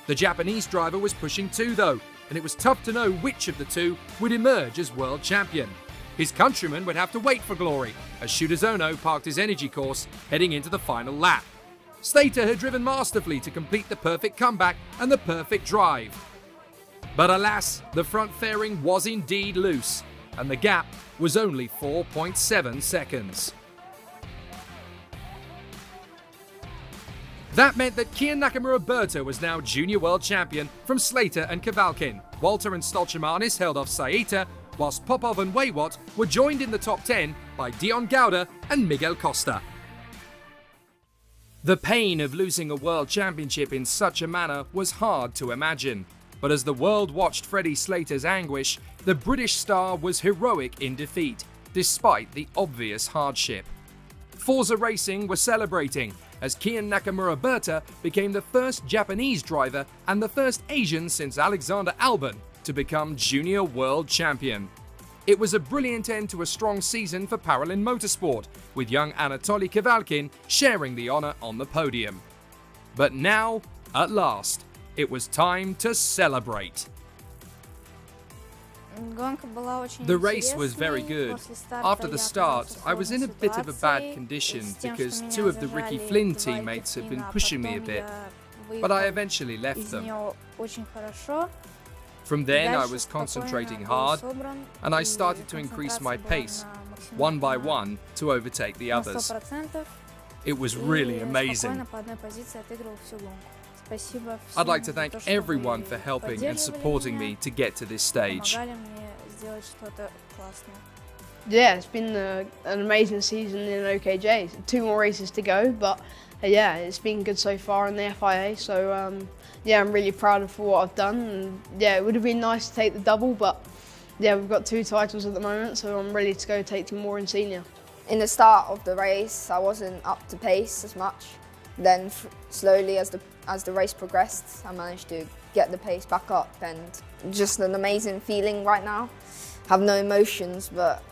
The Japanese driver was pushing too though, and it was tough to know which of the two would emerge as world champion. His countryman would have to wait for glory, as Shutazono parked his energy course heading into the final lap. Slater had driven masterfully to complete the perfect comeback and the perfect drive. But alas, the front fairing was indeed loose, and the gap was only 4.7 seconds. That meant that Kian Nakamura-Berta was now junior world champion from Slater and Kavalkin. Walter and Stolchemanis held off Saita, whilst Popov and Waywat were joined in the top 10 by Dion Gauda and Miguel Costa. The pain of losing a world championship in such a manner was hard to imagine. But as the world watched Freddie Slater's anguish, the British star was heroic in defeat, despite the obvious hardship. Forza Racing were celebrating, as Kian Nakamura-Berta became the first Japanese driver and the first Asian since Alexander Albon to become Junior World Champion. It was a brilliant end to a strong season for Paralin Motorsport, with young Anatoly Kavalkin sharing the honour on the podium. But now, at last, it was time to celebrate. The race was very good. After the start, I was in a bit of a bad condition because two of the Ricky Flynn teammates had been pushing me a bit, but I eventually left them. From then, I was concentrating hard, and I started to increase my pace, one by one, to overtake the others. It was really amazing. I'd like to thank everyone for helping and supporting me to get to this stage. Yeah, it's been an amazing season in OKJ. 2 more races to go, but yeah, it's been good so far in the FIA. So yeah, I'm really proud of what I've done. And yeah, it would have been nice to take the double, but yeah, we've got 2 titles at the moment, so I'm ready to go take 2 more in senior. In the start of the race, I wasn't up to pace as much. Then slowly, as the race progressed, I managed to get the pace back up, and just an amazing feeling right now. Have no emotions, but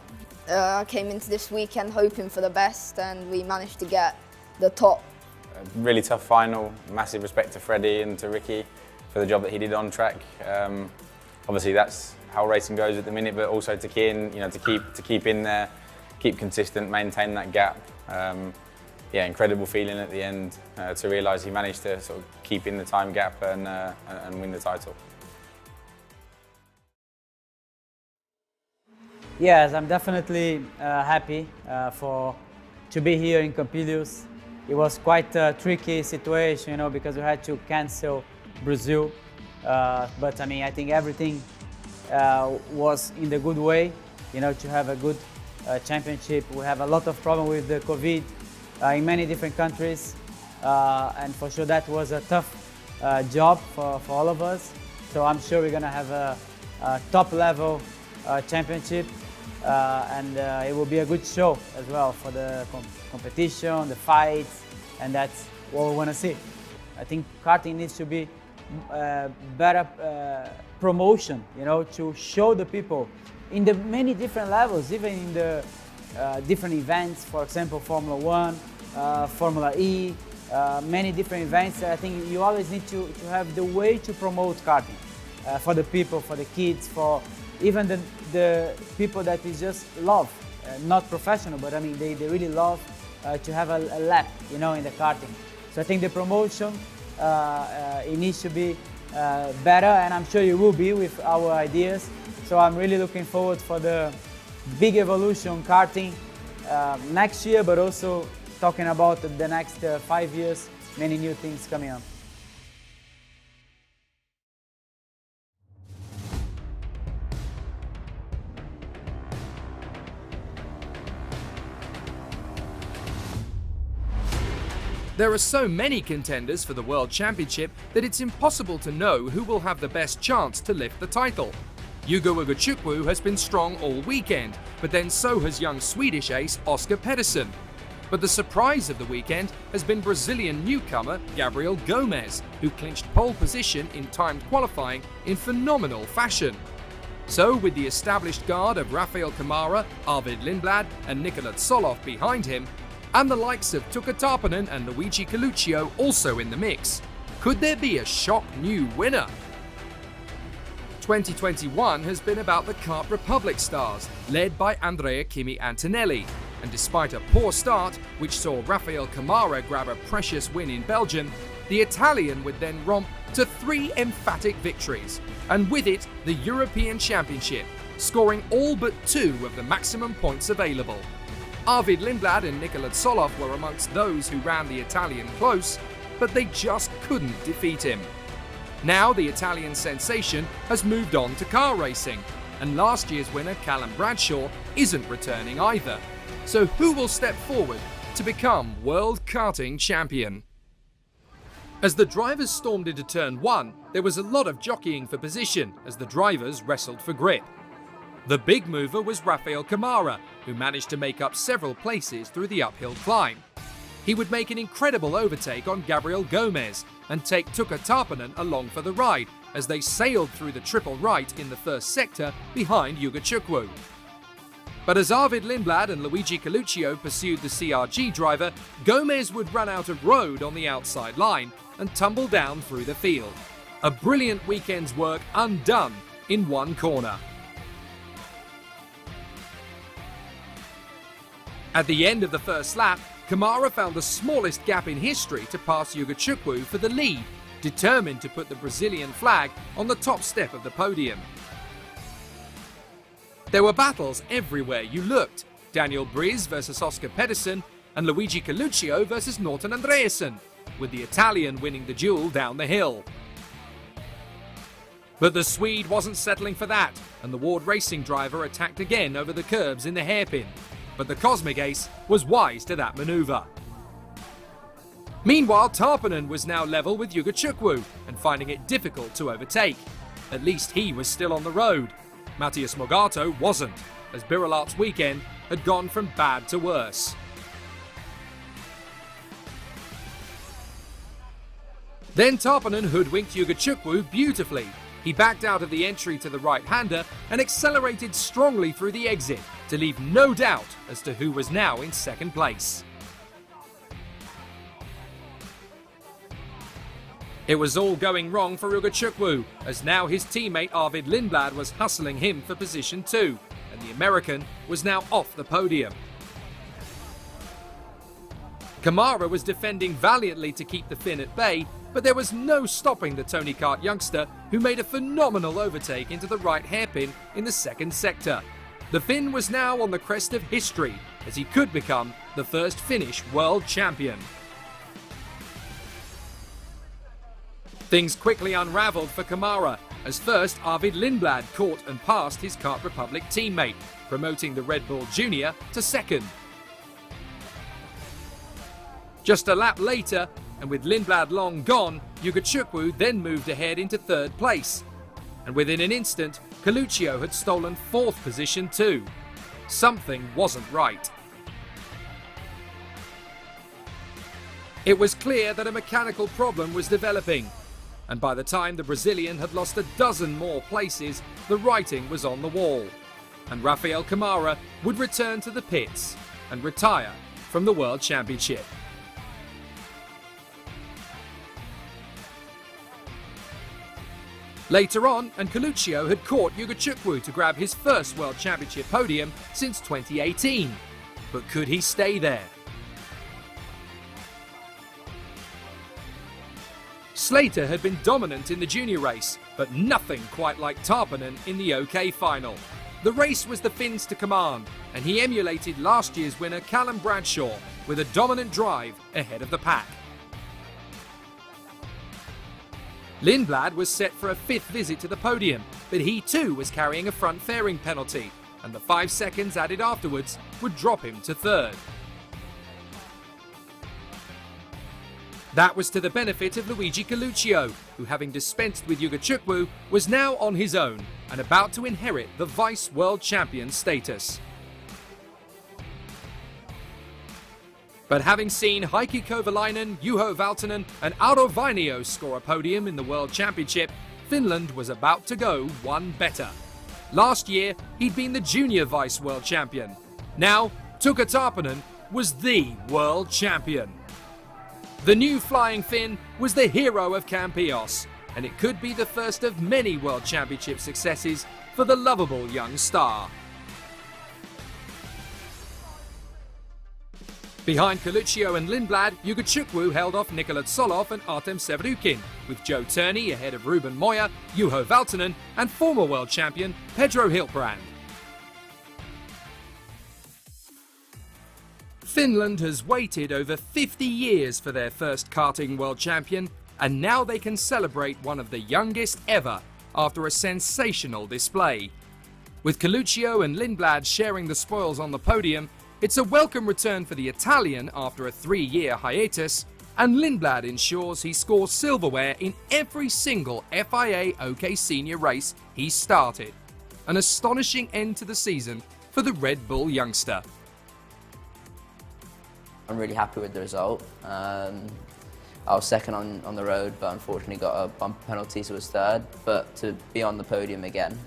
I came into this weekend hoping for the best, and we managed to get the top. A really tough final. Massive respect to Freddie and to Ricky for the job that he did on track. Obviously, that's how racing goes at the minute, but also to Kian, you know, to keep in there, keep consistent, maintain that gap. Yeah, incredible feeling at the end to realise he managed to sort of keep in the time gap and win the title. Yes, I'm definitely happy to be here in Campilhos. It was quite a tricky situation, you know, because we had to cancel Brazil. But I mean, I think everything was in the good way, you know, to have a good championship. We have a lot of problem with the COVID in many different countries, and for sure that was a tough job for all of us. So I'm sure we're gonna have a top level championship, and it will be a good show as well for the competition, the fights, and that's what we want to see. I think karting needs to be better promotion, you know, to show the people in the many different levels, even in the different events, for example, Formula 1, Formula E, many different events. I think you always need to have the way to promote karting for the people, for the kids, for even the people that is just love, not professional, but I mean they really love to have a lap, you know, in the karting. So I think the promotion it needs to be better, and I'm sure you will be with our ideas. So I'm really looking forward for the big evolution karting next year, but also talking about the next 5 years, many new things coming up. There are so many contenders for the World Championship that it's impossible to know who will have the best chance to lift the title. Hugo Ugochukwu has been strong all weekend, but then so has young Swedish ace Oscar Pedersen. But the surprise of the weekend has been Brazilian newcomer Gabriel Gomez, who clinched pole position in timed qualifying in phenomenal fashion. So with the established guard of Rafael Kamara, Arvid Lindblad and Nikola Tsolov behind him, and the likes of Tuka Tarpanen and Luigi Coluccio also in the mix, could there be a shock new winner? 2021 has been about the Kart Republic stars, led by Andrea Kimi Antonelli, and despite a poor start, which saw Rafael Kamara grab a precious win in Belgium, the Italian would then romp to 3 emphatic victories, and with it the European Championship, scoring all but 2 of the maximum points available. Arvid Lindblad and Nikola Tsolov were amongst those who ran the Italian close, but they just couldn't defeat him. Now the Italian sensation has moved on to car racing, and last year's winner Callum Bradshaw isn't returning either. So who will step forward to become World Karting Champion? As the drivers stormed into turn 1, there was a lot of jockeying for position as the drivers wrestled for grip. The big mover was Rafael Kamara, who managed to make up several places through the uphill climb. he would make an incredible overtake on Gabriel Gomez and take Tuka Tarpanen along for the ride as they sailed through the triple right in the first sector behind Yuga Chukwu. But as Arvid Lindblad and Luigi Coluccio pursued the CRG driver, Gomez would run out of road on the outside line and tumble down through the field. A brilliant weekend's work undone in one corner. At the end of the first lap, Kamara found the smallest gap in history to pass Yuga Chukwu for the lead, determined to put the Brazilian flag on the top step of the podium. There were battles everywhere you looked. Daniel Briz versus Oscar Pedersen and Luigi Coluccio versus Norton Andreasen, with the Italian winning the duel down the hill. But the Swede wasn't settling for that, and the Ward Racing driver attacked again over the curbs in the hairpin. But the Cosmic Ace was wise to that manoeuvre. Meanwhile, Tarpanen was now level with Yuga Chukwu and finding it difficult to overtake. At least he was still on the road. Matthias Mogato wasn't, as Biralart's weekend had gone from bad to worse. Then Tarpanen hoodwinked Yuga Chukwu beautifully. He backed out of the entry to the right-hander and accelerated strongly through the exit to leave no doubt as to who was now in second place. It was all going wrong for Yuga Chukwu, as now his teammate Arvid Lindblad was hustling him for position 2, and the American was now off the podium. Kamara was defending valiantly to keep the Finn at bay, but there was no stopping the Tony Kart youngster, who made a phenomenal overtake into the right hairpin in the second sector. The Finn was now on the crest of history, as he could become the first Finnish world champion. Things quickly unravelled for Kamara, as first Arvid Lindblad caught and passed his Kart Republic teammate, promoting the Red Bull Junior to second. Just a lap later, and with Lindblad long gone, Yuga Chukwu then moved ahead into third place. And within an instant, Coluccio had stolen fourth position too. Something wasn't right. It was clear that a mechanical problem was developing, and by the time the Brazilian had lost a dozen more places, the writing was on the wall, and Rafael Kamara would return to the pits and retire from the World Championship. Later on, and Coluccio had caught Yuga Chukwu to grab his first World Championship podium since 2018. But could he stay there? Slater had been dominant in the junior race, but nothing quite like Tarpanen in the OK final. The race was the Finns to command, and he emulated last year's winner Callum Bradshaw with a dominant drive ahead of the pack. Lindblad was set for a fifth visit to the podium, but he too was carrying a front fairing penalty, and the 5 seconds added afterwards would drop him to third. That was to the benefit of Luigi Coluccio, who, having dispensed with Yuga Chukwu, was now on his own and about to inherit the Vice World Champion status. But having seen Heikki Kovalainen, Juho Valtonen and Auro Vainio score a podium in the World Championship, Finland was about to go one better. Last year, he'd been the junior Vice World Champion. Now, Tuka Tarpanen was the World Champion. The new Flying Finn was the hero of Campios, and it could be the first of many World Championship successes for the lovable young star. Behind Coluccio and Lindblad, Yuga Chukwu held off Nikola Tsolov and Artem Severukin, with Joe Turney ahead of Ruben Moya, Juho Valtonen and former world champion Pedro Hiltbrand. Finland has waited over 50 years for their first karting world champion, and now they can celebrate one of the youngest ever after a sensational display. With Coluccio and Lindblad sharing the spoils on the podium, it's a welcome return for the Italian after a 3-year hiatus, and Lindblad ensures he scores silverware in every single FIA OK Senior race he started. An astonishing end to the season for the Red Bull youngster. I'm really happy with the result. I was second on the road, but unfortunately got a bumper penalty, so I was third. But to be on the podium again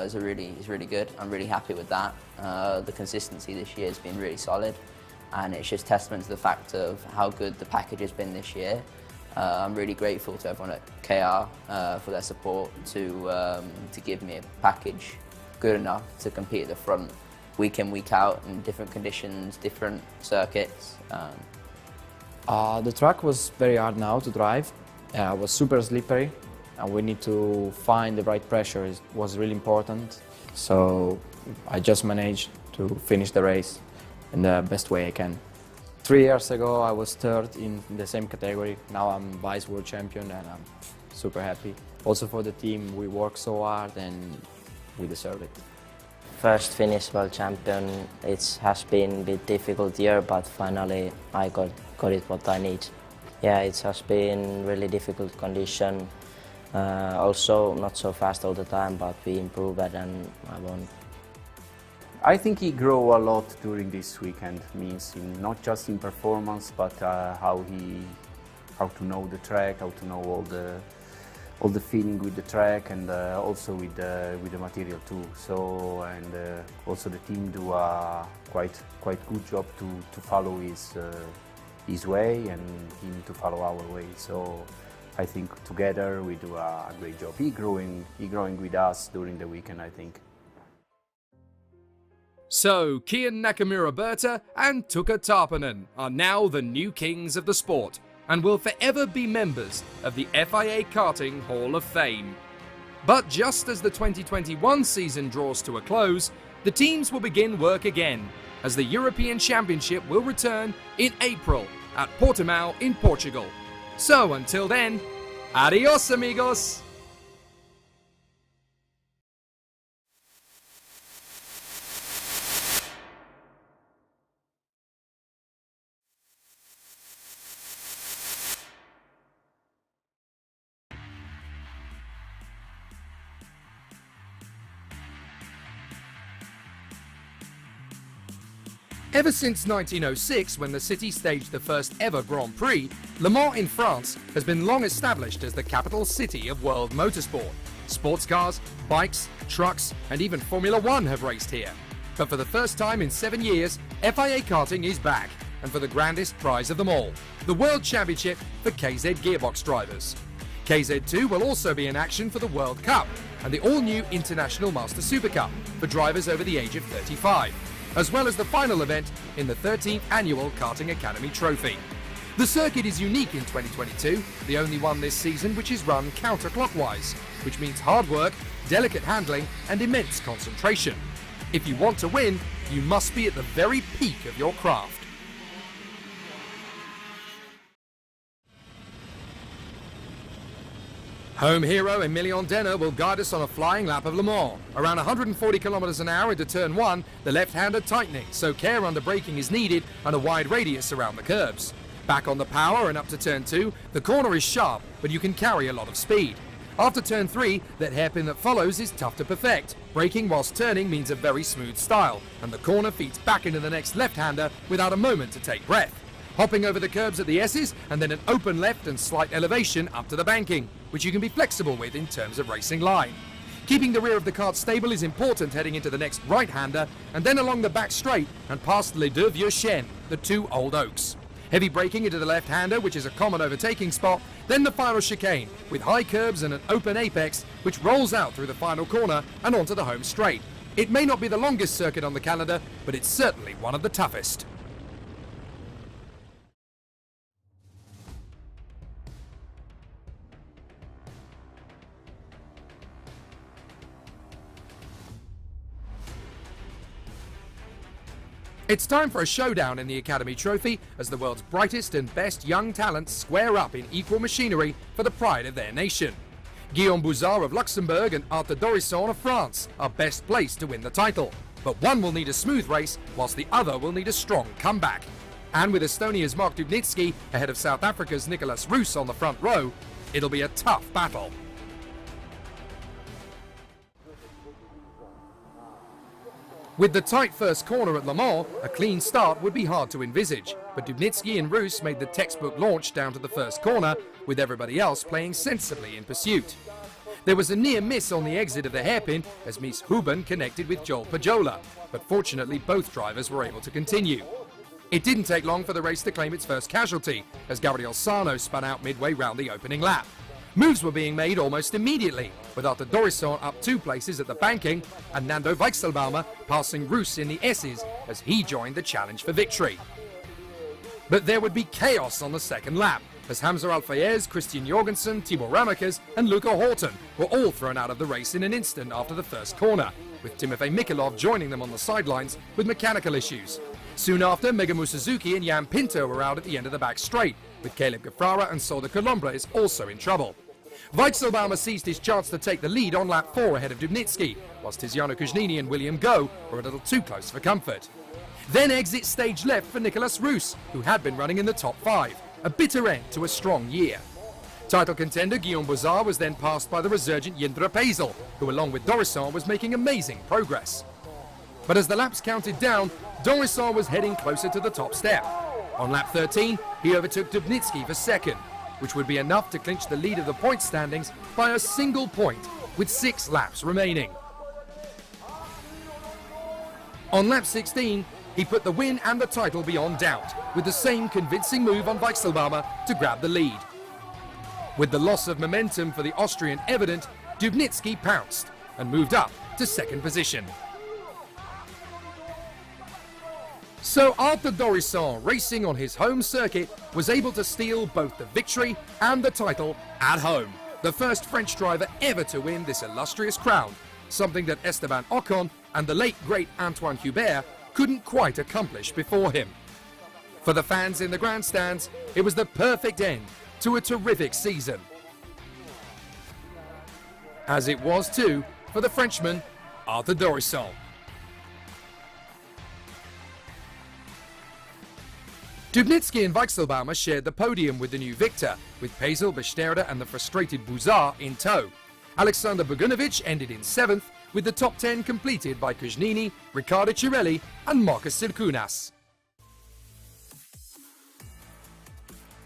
is really good. I'm really happy with that. The consistency this year has been really solid, and it's just testament to the fact of how good the package has been this year. I'm really grateful to everyone at KR for their support to give me a package good enough to compete at the front week in, week out in different conditions, different circuits. The track was very hard now to drive. It was super slippery, and we need to find the right pressure. It was really important. So I just managed to finish the race in the best way I can. 3 years ago I was third in the same category. Now I'm vice world champion, and I'm super happy. Also for the team, we work so hard and we deserve it. First Finnish world champion. It has been a bit difficult year, but finally I got it what I need. Yeah, it has been really difficult condition. Also not so fast all the time, but we improved and I won. I think he grew a lot during this weekend. Means not just in performance, but how to know the track, how to know all the feeling with the track, and also with the material too. So also the team do a quite good job to follow his way and him to follow our way. So I think together we do a great job. He growing with us during the weekend, I think. So, Kian Nakamura-Berta and Tuukka Tarponen are now the new kings of the sport and will forever be members of the FIA Karting Hall of Fame. But just as the 2021 season draws to a close, the teams will begin work again, as the European Championship will return in April at Portimao in Portugal. So until then, adios amigos! Ever since 1906, when the city staged the first ever Grand Prix, Le Mans in France has been long established as the capital city of world motorsport. Sports cars, bikes, trucks, and even Formula One have raced here. But for the first time in 7 years, FIA Karting is back, and for the grandest prize of them all, the World Championship for KZ Gearbox drivers. KZ2 will also be in action for the World Cup and the all-new International Master Super Cup for drivers over the age of 35. As well as the final event in the 13th Annual Karting Academy Trophy. The circuit is unique in 2022, the only one this season which is run counterclockwise, which means hard work, delicate handling and immense concentration. If you want to win, you must be at the very peak of your craft. Home hero Emilion Denner will guide us on a flying lap of Le Mans. Around 140 kilometers an hour into turn 1, the left-hander tightening, so care under braking is needed and a wide radius around the curbs. Back on the power and up to turn 2, the corner is sharp, but you can carry a lot of speed. After turn 3, that hairpin that follows is tough to perfect. Braking whilst turning means a very smooth style, and the corner feeds back into the next left-hander without a moment to take breath. Hopping over the curbs at the S's, and then an open left and slight elevation up to the banking, which you can be flexible with in terms of racing line. Keeping the rear of the kart stable is important heading into the next right-hander, and then along the back straight and past Les Deux Vieux Chênes, the two old oaks. Heavy braking into the left-hander, which is a common overtaking spot, then the final chicane, with high curbs and an open apex, which rolls out through the final corner and onto the home straight. It may not be the longest circuit on the calendar, but it's certainly one of the toughest. It's time for a showdown in the Academy Trophy as the world's brightest and best young talents square up in equal machinery for the pride of their nation. Guillaume Bouzard of Luxembourg and Arthur Dorisson of France are best placed to win the title, but one will need a smooth race whilst the other will need a strong comeback. And with Estonia's Mark Dubnitsky ahead of South Africa's Nicolas Roos on the front row, it'll be a tough battle. With the tight first corner at Le Mans, a clean start would be hard to envisage, but Dubnitsky and Roos made the textbook launch down to the first corner, with everybody else playing sensibly in pursuit. There was a near miss on the exit of the hairpin as Mies Huben connected with Joel Pajola, but fortunately both drivers were able to continue. It didn't take long for the race to claim its first casualty, as Gabriel Sarno spun out midway round the opening lap. Moves were being made almost immediately, with Arthur Dorisson up 2 places at the banking and Nando Weichselbaumer passing Roos in the S's as he joined the challenge for victory. But there would be chaos on the second lap, as Hamza Al-Fayez, Christian Jorgensen, Tibor Ramakers and Luca Horton were all thrown out of the race in an instant after the first corner, with Timofey Mikhailov joining them on the sidelines with mechanical issues. Soon after, Megumi Suzuki and Jan Pinto were out at the end of the back straight, with Caleb Gafrara and Sol de Colombres also in trouble. Weichselbaumer seized his chance to take the lead on lap 4 ahead of Dubnitsky, whilst Tiziano Kuznini and William Go were a little too close for comfort. Then exit stage left for Nicolas Roos, who had been running in the top 5, a bitter end to a strong year. Title contender Guillaume Bouzard was then passed by the resurgent Jindra Pazel, who along with Dorisson was making amazing progress. But as the laps counted down, Dorisson was heading closer to the top step. On lap 13, he overtook Dubnitsky for second, which would be enough to clinch the lead of the point standings by a single point, with 6 laps remaining. On lap 16, he put the win and the title beyond doubt, with the same convincing move on Weichselbaumer to grab the lead. With the loss of momentum for the Austrian evident, Dubnitsky pounced and moved up to second position. So Arthur Dorisson, racing on his home circuit, was able to steal both the victory and the title at home. The first French driver ever to win this illustrious crown, something that Esteban Ocon and the late great Antoine Hubert couldn't quite accomplish before him. For the fans in the grandstands, it was the perfect end to a terrific season. As it was too for the Frenchman, Arthur Dorisson. Dubnitsky and Weichselbaumer shared the podium with the new victor, with Pazel, Besterda and the frustrated Bouzard in tow. Alexander Bogunovic ended in 7th, with the top 10 completed by Kuznini, Riccardo Cirelli and Marcus Sirkunas.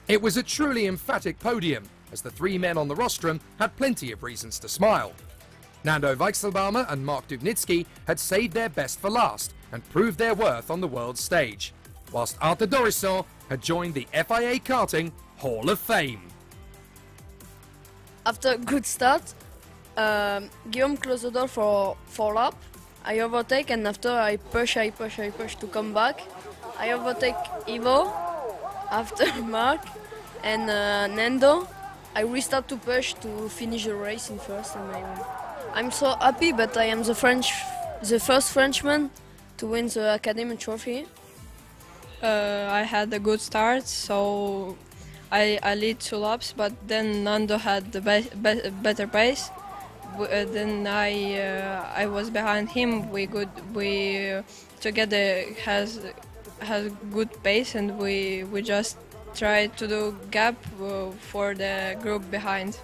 It was a truly emphatic podium, as the 3 men on the rostrum had plenty of reasons to smile. Nando Weichselbaumer and Mark Dubnitsky had saved their best for last and proved their worth on the world stage, whilst Arthur Dorisson had joined the FIA Karting Hall of Fame. After a good start, Guillaume closed the door for 4 laps. I overtake, and after I push to come back. I overtake Ivo, after Mark and Nando. I restart to push to finish the race in first, and I win. I'm so happy, but I am the first Frenchman to win the Academy Trophy. I had a good start, so I lead 2 laps, but then Nando had the better pace. Then I was behind him. We together has good pace, and we just tried to do gap for the group behind.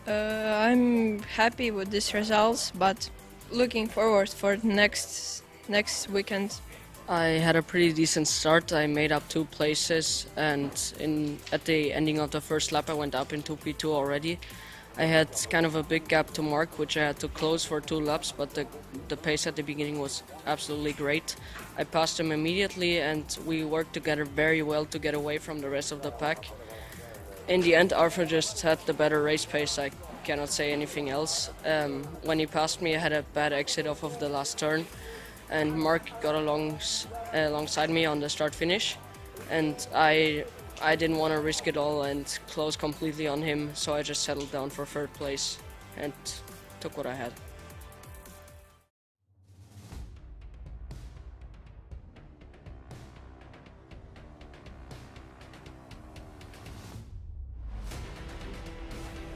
I'm happy with these results, but looking forward for next weekend. I had a pretty decent start. I made up 2 places, and at the ending of the first lap I went up into P2 already. I had kind of a big gap to Mark, which I had to close for 2 laps, but the pace at the beginning was absolutely great. I passed him immediately, and we worked together very well to get away from the rest of the pack. In the end, Arthur just had the better race pace. I cannot say anything else. When he passed me, I had a bad exit off of the last turn, and Mark got alongside me on the start-finish, and I didn't want to risk it all and close completely on him, so I just settled down for 3rd place and took what I had.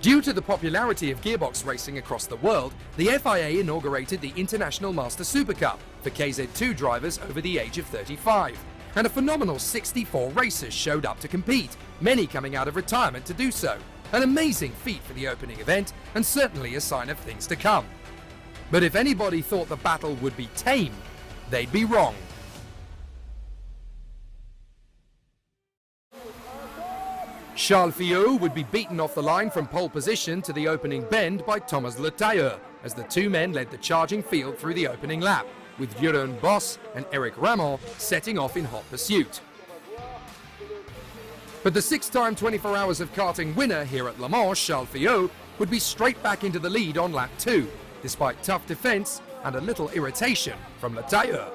Due to the popularity of gearbox racing across the world, the FIA inaugurated the International Master Super Cup for KZ2 drivers over the age of 35. And a phenomenal 64 racers showed up to compete, many coming out of retirement to do so. An amazing feat for the opening event, and certainly a sign of things to come. But if anybody thought the battle would be tame, they'd be wrong. Charles Fillot would be beaten off the line from pole position to the opening bend by Thomas Le Tailleur, as the two men led the charging field through the opening lap, with Jeroen Bos and Eric Ramon setting off in hot pursuit. But the six-time 24 Hours of Karting winner here at Le Mans, Charles Fillot, would be straight back into the lead on lap 2, despite tough defence and a little irritation from Le Tailleur.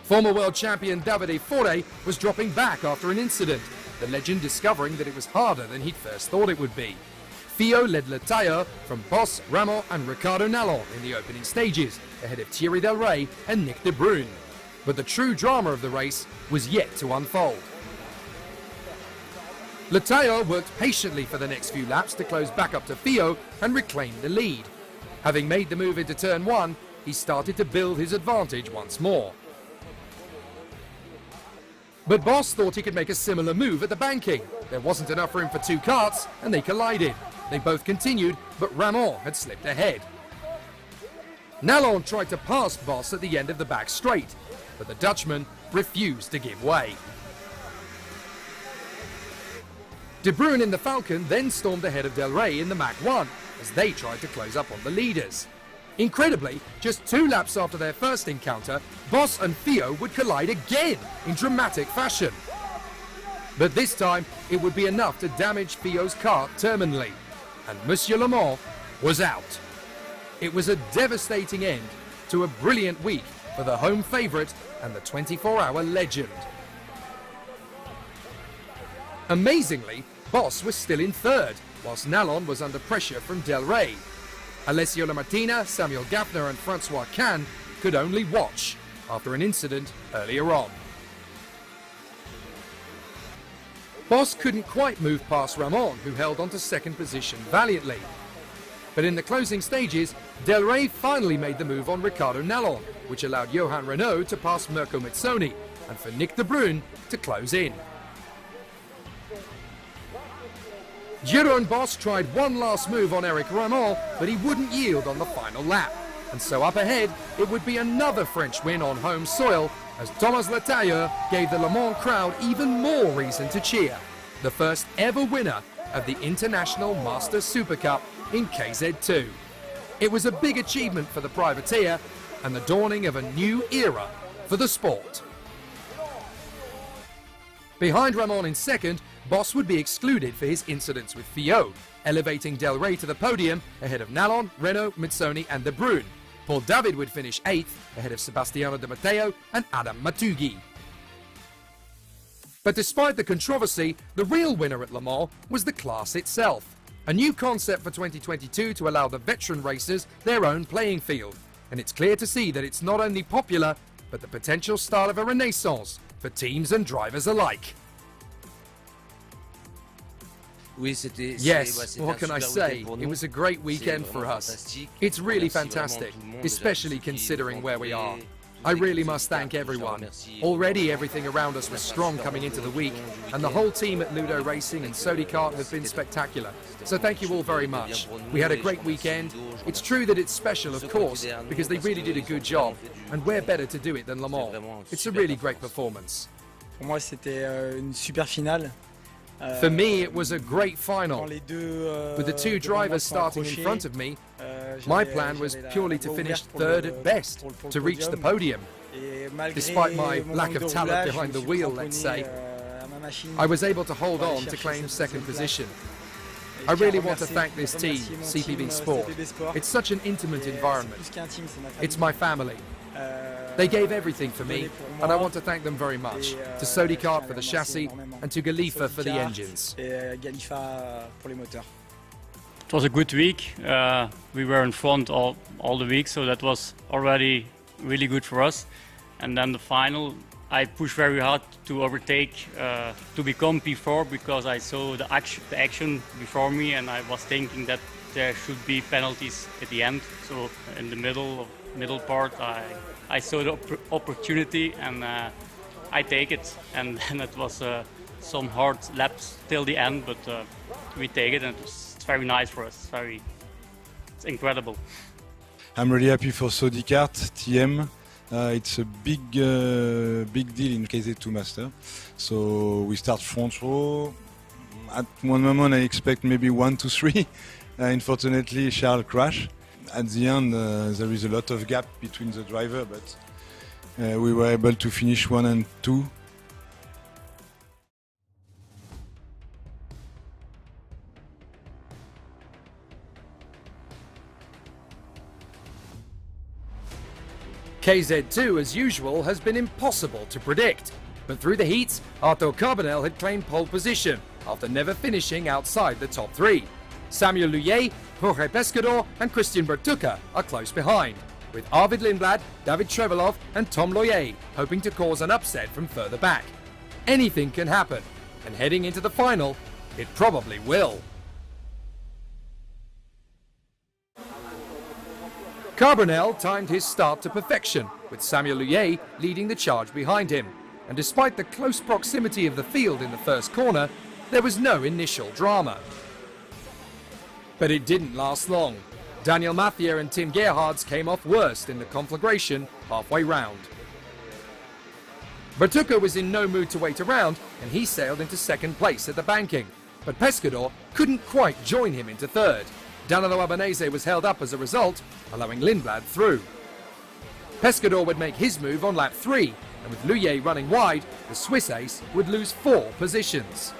Former world champion Davide Foré was dropping back after an incident, the legend discovering that it was harder than he'd first thought it would be. Fillot led Le Tailleur from Bos, Ramon and Ricardo Nallon in the opening stages, ahead of Thierry Del Rey and Nick de Bruyn. But the true drama of the race was yet to unfold. Le Tailleur worked patiently for the next few laps to close back up to Fillot and reclaim the lead. Having made the move into turn 1, he started to build his advantage once more. But Bos thought he could make a similar move at the banking. There wasn't enough room for two karts and they collided. They both continued, but Ramon had slipped ahead. Nallon tried to pass Bos at the end of the back straight, but the Dutchman refused to give way. De Bruyn in the Falcon then stormed ahead of Del Rey in the Mach 1 as they tried to close up on the leaders. Incredibly, just 2 laps after their first encounter, Bos and Fillot would collide again in dramatic fashion. But this time, it would be enough to damage Fillot's kart terminally, and Monsieur Le Mans was out. It was a devastating end to a brilliant week for the home favourite and the 24-hour legend. Amazingly, Bos was still in third, whilst Nallon was under pressure from Del Rey. Alessio Lamartina, Samuel Gaffner and Francois Kahn could only watch after an incident earlier on. Bos couldn't quite move past Ramon, who held on to second position valiantly. But in the closing stages, Del Rey finally made the move on Ricardo Nallon, which allowed Johan Renault to pass Mirko Mitsoni and for Nick de Bruyn to close in. Jeroen Bos tried one last move on Eric Ramon, but he wouldn't yield on the final lap. And so up ahead, it would be another French win on home soil, as Thomas Le Tailleur gave the Le Mans crowd even more reason to cheer. The first ever winner of the International Master Super Cup in KZ2. It was a big achievement for the privateer and the dawning of a new era for the sport. Behind Ramon in second, Bos would be excluded for his incidents with Fillot, elevating Del Rey to the podium ahead of Nallon, Renault, Mitsoni and de Bruyn. Paul David would finish 8th ahead of Sebastiano de Matteo and Adam Matugi. But despite the controversy, the real winner at Le Mans was the class itself. A new concept for 2022 to allow the veteran racers their own playing field. And it's clear to see that it's not only popular, but the potential start of a renaissance for teams and drivers alike. Yes, what can I say? It was a great weekend for us. It's really fantastic, especially considering where we are. I really must thank everyone. Already everything around us was strong coming into the week, and the whole team at Ludo Racing and Sodikart have been spectacular. So thank you all very much. We had a great weekend. It's true that it's special, of course, because they really did a good job, and where better to do it than Le Mans? It's a really great performance. Pour moi, c'était une super finale. For me, it was a great final. With the two drivers starting in front of me, my plan was purely to finish third at best, to reach the podium. Despite my lack of talent behind the wheel, let's say, I was able to hold on to claim second position. I really want to thank this team, CPV Sport. It's such an intimate environment. It's my family. They gave everything for me, and I want to thank them very much. To Sodikart for the chassis, and to Galifa for the engines. It was a good week. We were in front all the week, so that was already really good for us. And then the final, I pushed very hard to overtake, to become P4, because I saw the action before me, and I was thinking that there should be penalties at the end. So in the middle part, I saw the opportunity, and I take it. And then it was some hard laps till the end, but we take it, and it's very nice for us. It's incredible. I'm really happy for Sodikart, TM. It's a big deal in KZ2 Master. So we start front row. At one moment I expect maybe 1 to 3. Unfortunately, Charles crashed. At the end, there is a lot of gap between the driver, but we were able to finish 1 and 2. KZ2, as usual, has been impossible to predict. But through the heats, Arthur Carbonell had claimed pole position after never finishing outside the top 3. Samuel Luyet, Jorge Pescador and Christian Bertucca are close behind, with Arvid Lindblad, David Trevelov and Tom Loyer hoping to cause an upset from further back. Anything can happen, and heading into the final, it probably will. Carbonell timed his start to perfection, with Samuel Luyet leading the charge behind him. And despite the close proximity of the field in the first corner, there was no initial drama. But it didn't last long. Daniel Mathieu and Tim Gerhards came off worst in the conflagration halfway round. Bertucca was in no mood to wait around, and he sailed into second place at the banking. But Pescador couldn't quite join him into third. Danilo Albanese was held up as a result, allowing Lindblad through. Pescador would make his move on lap 3, and with Luyet running wide, the Swiss ace would lose 4 positions.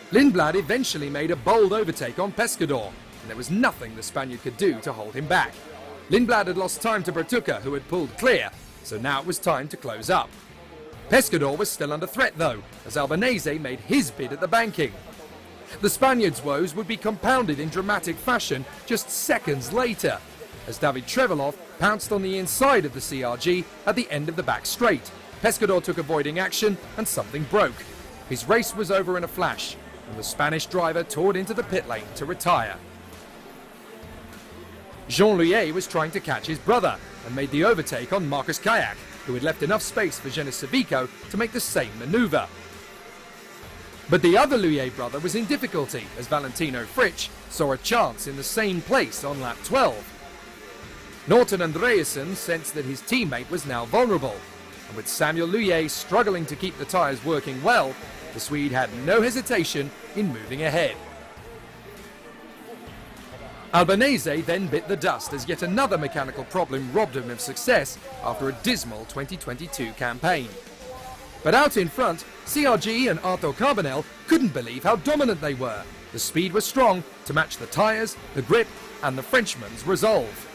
Lindblad eventually made a bold overtake on Pescador, and there was nothing the Spaniard could do to hold him back. Lindblad had lost time to Bertucca, who had pulled clear, so now it was time to close up. Pescador was still under threat though, as Albanese made his bid at the banking. The Spaniard's woes would be compounded in dramatic fashion just seconds later, as David Trevelov pounced on the inside of the CRG at the end of the back straight. Pescador took avoiding action and something broke. His race was over in a flash, and the Spanish driver toured into the pit lane to retire. Jean Luyet was trying to catch his brother and made the overtake on Marcus Kayak, who had left enough space for Genis Savico to make the same manoeuvre. But the other Luyet brother was in difficulty as Valentino Fritsch saw a chance in the same place on lap 12. Norton Andreasen sensed that his teammate was now vulnerable, and with Samuel Luyet struggling to keep the tyres working well, the Swede had no hesitation in moving ahead. Albanese then bit the dust as yet another mechanical problem robbed him of success after a dismal 2022 campaign. But out in front, CRG and Arthur Carbonell couldn't believe how dominant they were. The speed was strong to match the tyres, the grip and the Frenchman's resolve.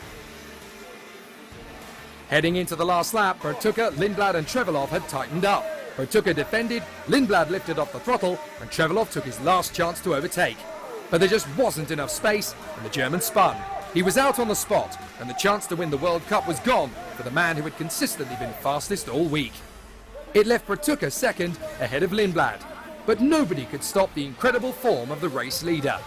Heading into the last lap, Bertucca, Lindblad and Trevelov had tightened up. Bertucca defended, Lindblad lifted off the throttle and Trevelov took his last chance to overtake. But there just wasn't enough space and the German spun. He was out on the spot and the chance to win the World Cup was gone for the man who had consistently been fastest all week. It left Bertucca second ahead of Lindblad, but nobody could stop the incredible form of the race leader.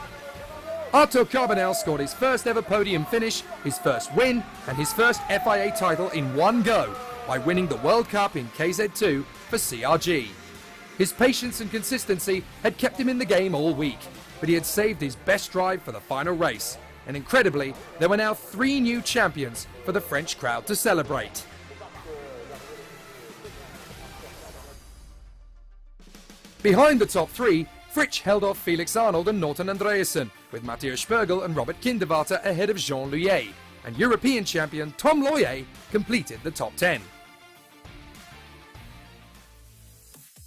Arthur Carbonell scored his first ever podium finish, his first win and his first FIA title in one go by winning the World Cup in KZ2 for CRG. His patience and consistency had kept him in the game all week, but he had saved his best drive for the final race. And incredibly, there were now 3 new champions for the French crowd to celebrate. Behind the top 3, Fritsch held off Felix Arnold and Norton Andreasen, with Mathieu Spergel and Robert Kinderwarter ahead of Jean Luyet, and European champion Tom Loyer completed the top 10.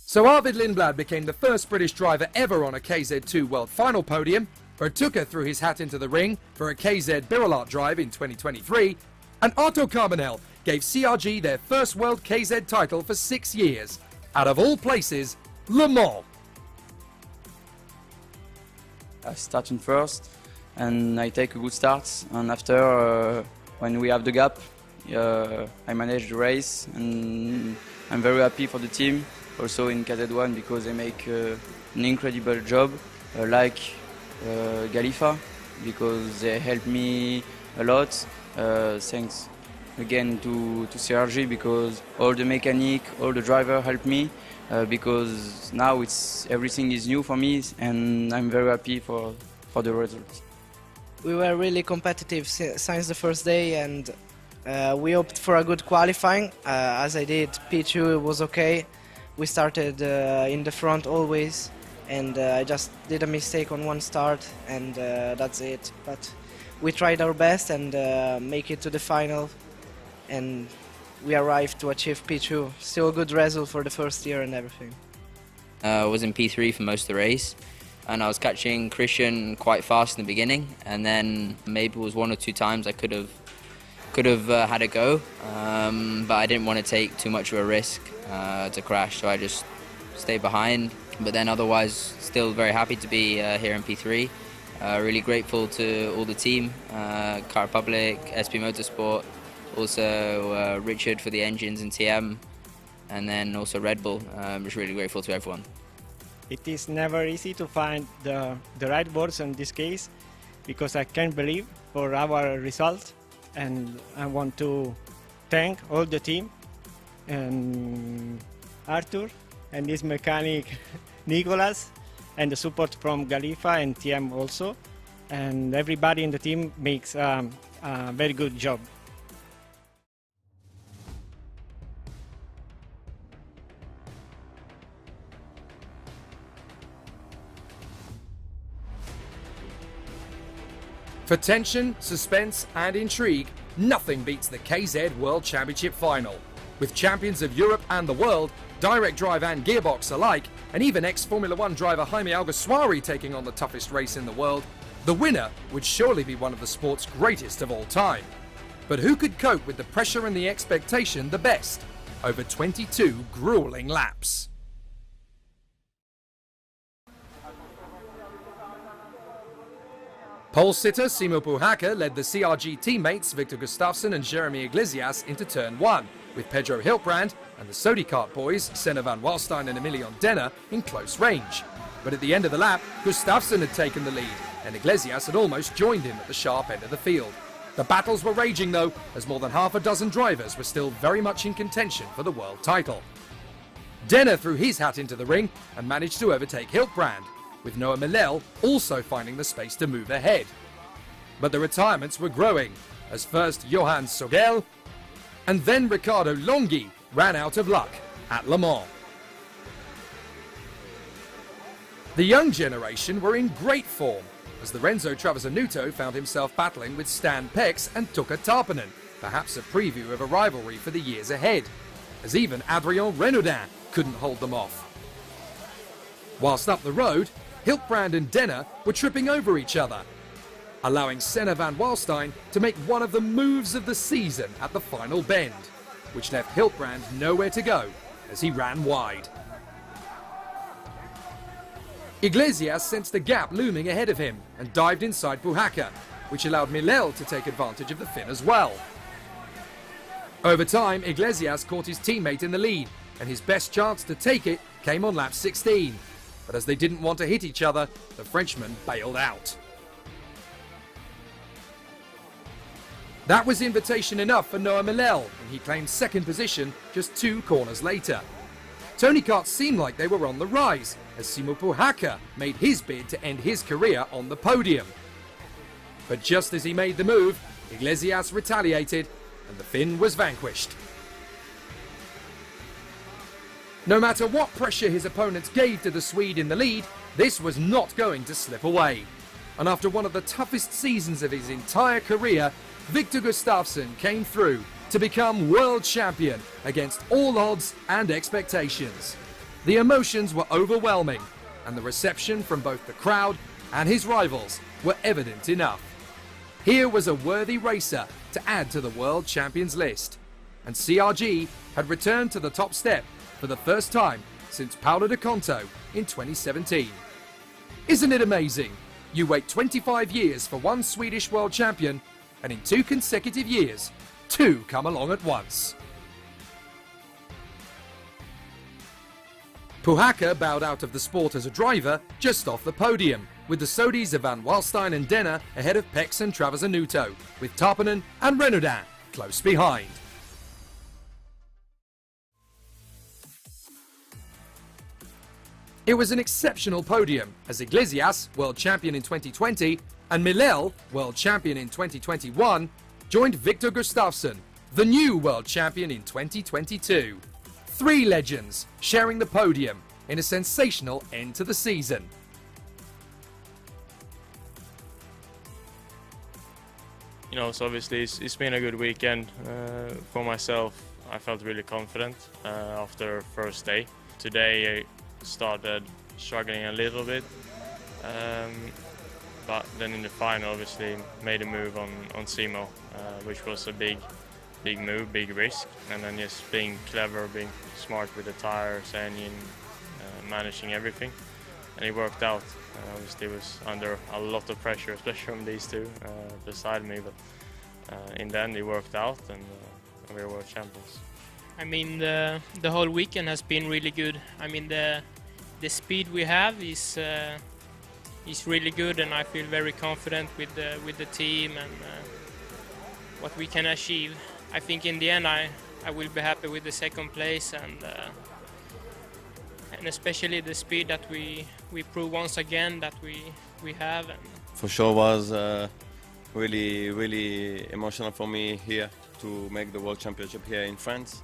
So Arvid Lindblad became the first British driver ever on a KZ2 World Final podium, Bertucca threw his hat into the ring for a KZ Birolart drive in 2023, and Arthur Carbonell gave CRG their first World KZ title for 6 years. Out of all places, Le Mans. I start in first and I take a good start, and after when we have the gap I manage the race, and I'm very happy for the team also in KZ1 because they make an incredible job, like Galifa, because they help me a lot. Thanks again to CRG because all the mechanic, all the driver help me. Because now everything is new for me and I'm very happy for the results. We were really competitive since the first day, and We hoped for a good qualifying, as I did. P2 was okay. We started in the front always, and I just did a mistake on one start, and that's it. But we tried our best and make it to the final, and we arrived to achieve P2. Still a good result for the first year and everything. I was in P3 for most of the race, and I was catching Christian quite fast in the beginning, and then maybe it was 1 or 2 times I could have had a go, but I didn't want to take too much of a risk to crash, so I just stayed behind. But then otherwise, still very happy to be here in P3. Really grateful to all the team, Car Republic, SP Motorsport, also Richard for the engines and TM, and then also Red Bull. I'm just really grateful to everyone. It is never easy to find the right words in this case, because I can't believe for our result, and I want to thank all the team and Arthur and his mechanic Nicolas, and the support from Galifa and TM also, and everybody in the team makes a very good job. For tension, suspense and intrigue, nothing beats the KZ World Championship final. With champions of Europe and the world, direct drive and gearbox alike, and even ex-Formula 1 driver Jaime Alguersuari taking on the toughest race in the world, the winner would surely be one of the sport's greatest of all time. But who could cope with the pressure and the expectation the best? Over 22 grueling laps. Pole sitter Simo Puhaka led the CRG teammates Victor Gustafsson and Jeremy Iglesias into turn 1, with Pedro Hiltbrand and the Sodi Kart boys Senna van Walstein and Emilion Denner in close range. But at the end of the lap, Gustafsson had taken the lead, and Iglesias had almost joined him at the sharp end of the field. The battles were raging though, as more than half a dozen drivers were still very much in contention for the world title. Denner threw his hat into the ring and managed to overtake Hiltbrand, with Noah Milel also finding the space to move ahead. But the retirements were growing, as first Johan Sogel and then Riccardo Longhi ran out of luck at Le Mans. The young generation were in great form, as the Renzo Travasanuto found himself battling with Stan Pex and Tuka Tarpanen, perhaps a preview of a rivalry for the years ahead, as even Adrien Renaudin couldn't hold them off. Whilst up the road, Hiltbrand and Denner were tripping over each other, allowing Senna van Walstein to make one of the moves of the season at the final bend, which left Hiltbrand nowhere to go as he ran wide. Iglesias sensed a gap looming ahead of him and dived inside Puhaka, which allowed Milel to take advantage of the Finn as well. Over time, Iglesias caught his teammate in the lead, and his best chance to take it came on lap 16. But as they didn't want to hit each other, the Frenchman bailed out. That was invitation enough for Noah Milel, and he claimed second position just 2 corners later. Tony Kart seemed like they were on the rise, as Simo Puhaka made his bid to end his career on the podium. But just as he made the move, Iglesias retaliated, and the Finn was vanquished. No matter what pressure his opponents gave to the Swede in the lead, this was not going to slip away. And after one of the toughest seasons of his entire career, Victor Gustafsson came through to become world champion against all odds and expectations. The emotions were overwhelming, and the reception from both the crowd and his rivals were evident enough. Here was a worthy racer to add to the world champions list, and CRG had returned to the top step for the first time since Paolo Di Conto in 2017. Isn't it amazing? You wait 25 years for one Swedish world champion, and in 2 consecutive years, 2 come along at once. Puhaka bowed out of the sport as a driver just off the podium, with the Sodis of Van Walstein and Denner ahead of Pex and Travasanuto, with Tarpanen and Renaudin close behind. It was an exceptional podium, as Iglesias, world champion in 2020, and Milel, world champion in 2021, joined Victor Gustafsson the new world champion in 2022. 3 legends sharing the podium in a sensational end to the season. You know, so obviously it's been a good weekend for myself. I felt really confident after first day. Today I started struggling a little bit, but then in the final obviously made a move on Simo, which was a big move, big risk, and then just being clever, being smart with the tires, engine, managing everything, and it worked out. Obviously, it was under a lot of pressure, especially from these two beside me, but in the end, it worked out, and we were world champions. I mean, the whole weekend has been really good. I mean, the speed we have is really good, and I feel very confident with the team and what we can achieve. I think in the end, I will be happy with the second place, and especially the speed that we prove once again that we have. And for sure was really emotional for me here to make the World Championship here in France.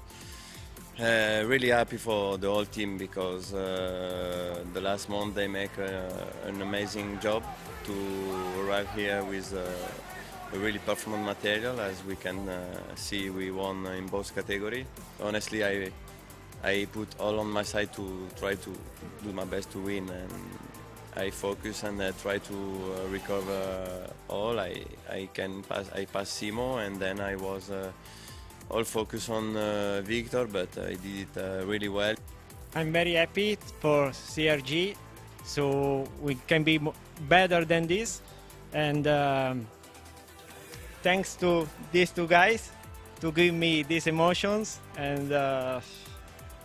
Really happy for the whole team because the last month they make an amazing job to arrive here with a really performant material. As we can see, we won in both categories. Honestly, I put all on my side to try to do my best to win, and I focus and try to recover all. I passed Simo, and then I was all focused on Victor, but I did it really well. I'm very happy for CRG, so we can be better than this, and thanks to these two guys to give me these emotions. And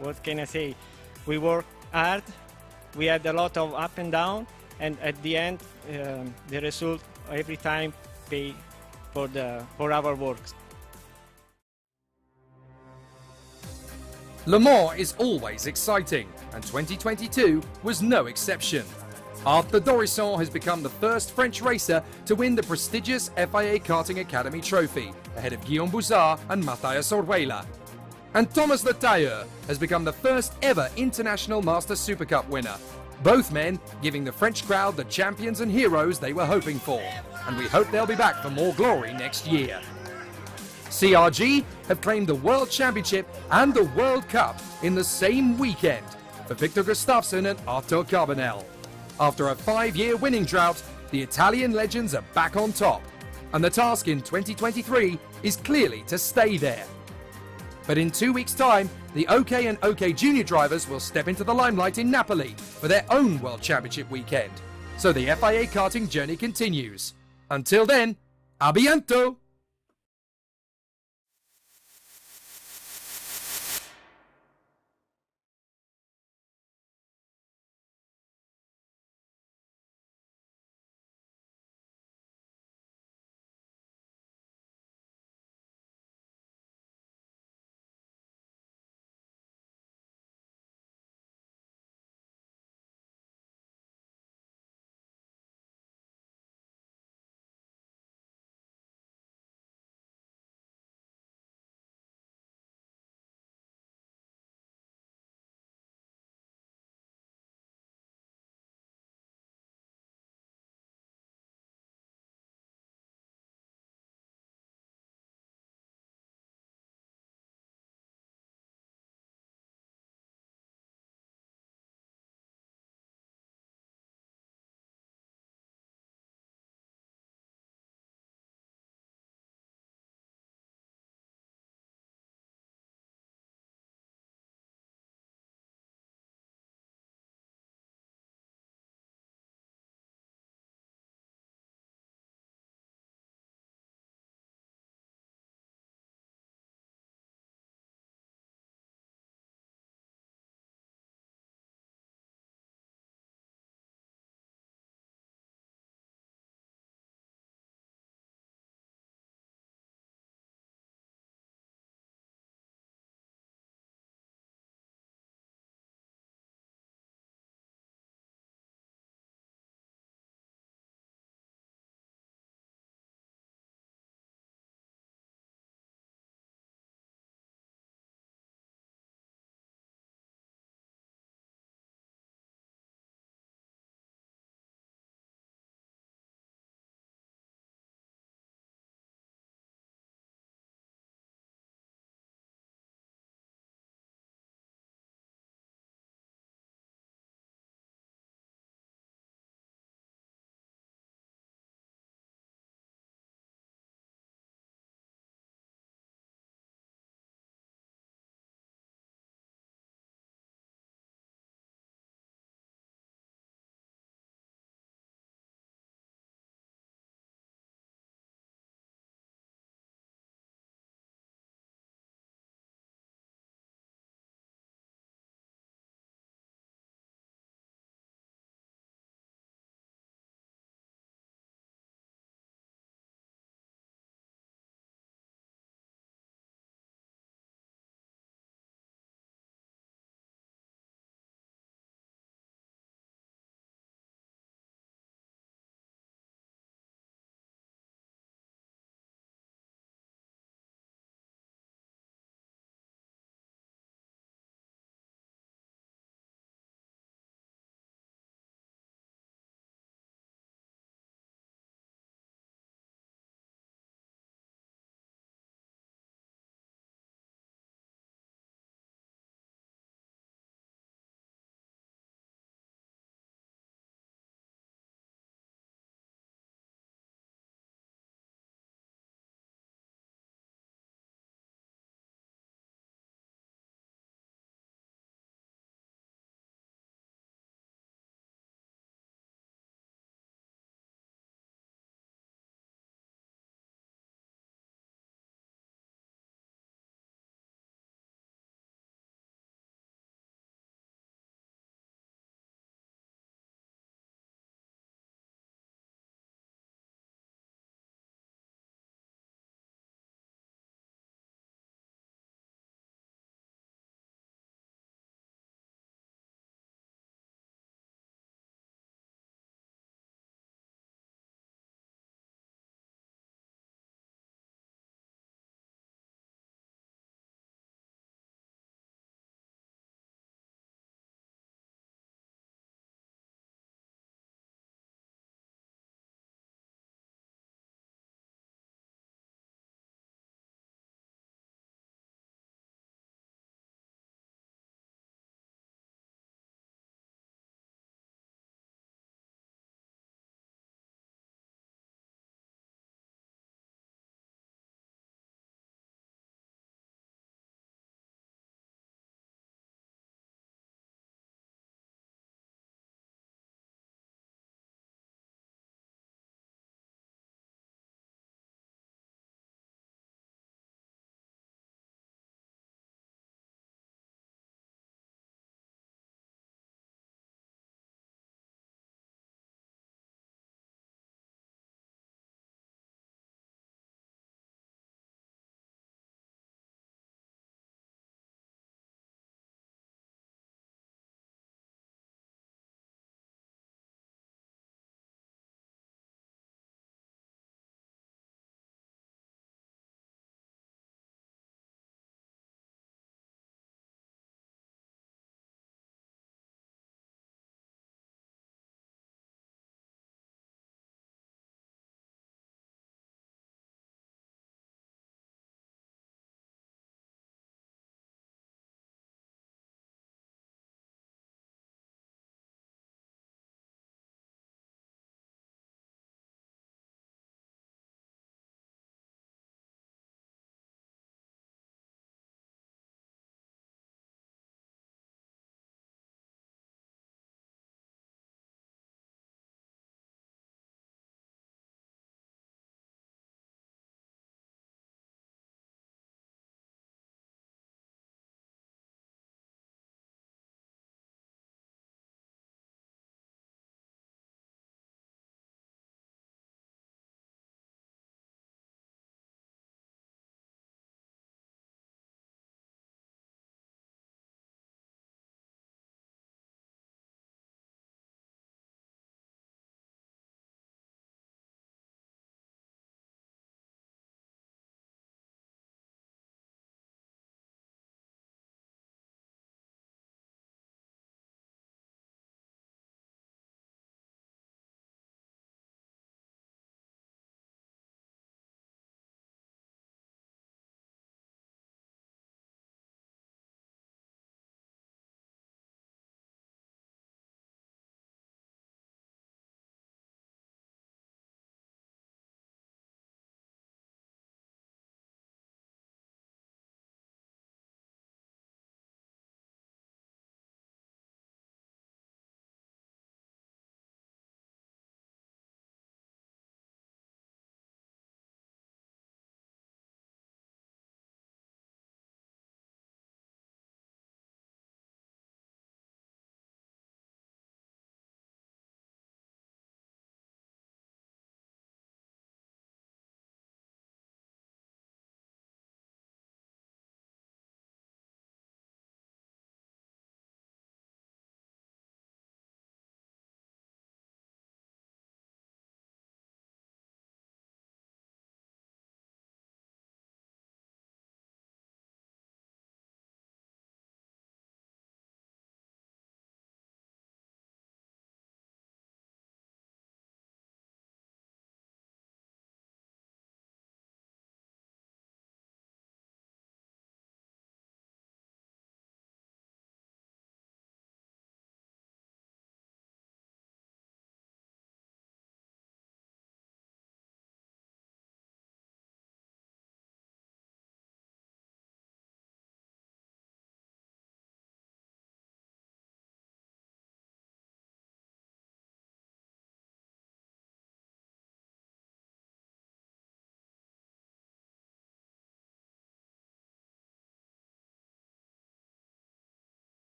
what can I say? We worked hard. We had a lot of up and down, and at the end, the result every time pay for our works. Le Mans is always exciting, and 2022 was no exception. Arthur Dorisson has become the first French racer to win the prestigious FIA Karting Academy trophy, ahead of Guillaume Bouzard and Matthias Orwela. And Thomas Le Tailleur has become the first ever International Master Super Cup winner. Both men giving the French crowd the champions and heroes they were hoping for. And we hope they'll be back for more glory next year. CRG have claimed the World Championship and the World Cup in the same weekend for Victor Gustafsson and Artur Carbonell. After a 5-year winning drought, the Italian legends are back on top. And the task in 2023 is clearly to stay there. But in 2 weeks' time, the OK and OK Junior drivers will step into the limelight in Napoli for their own World Championship weekend. So the FIA karting journey continues. Until then, a bientôt!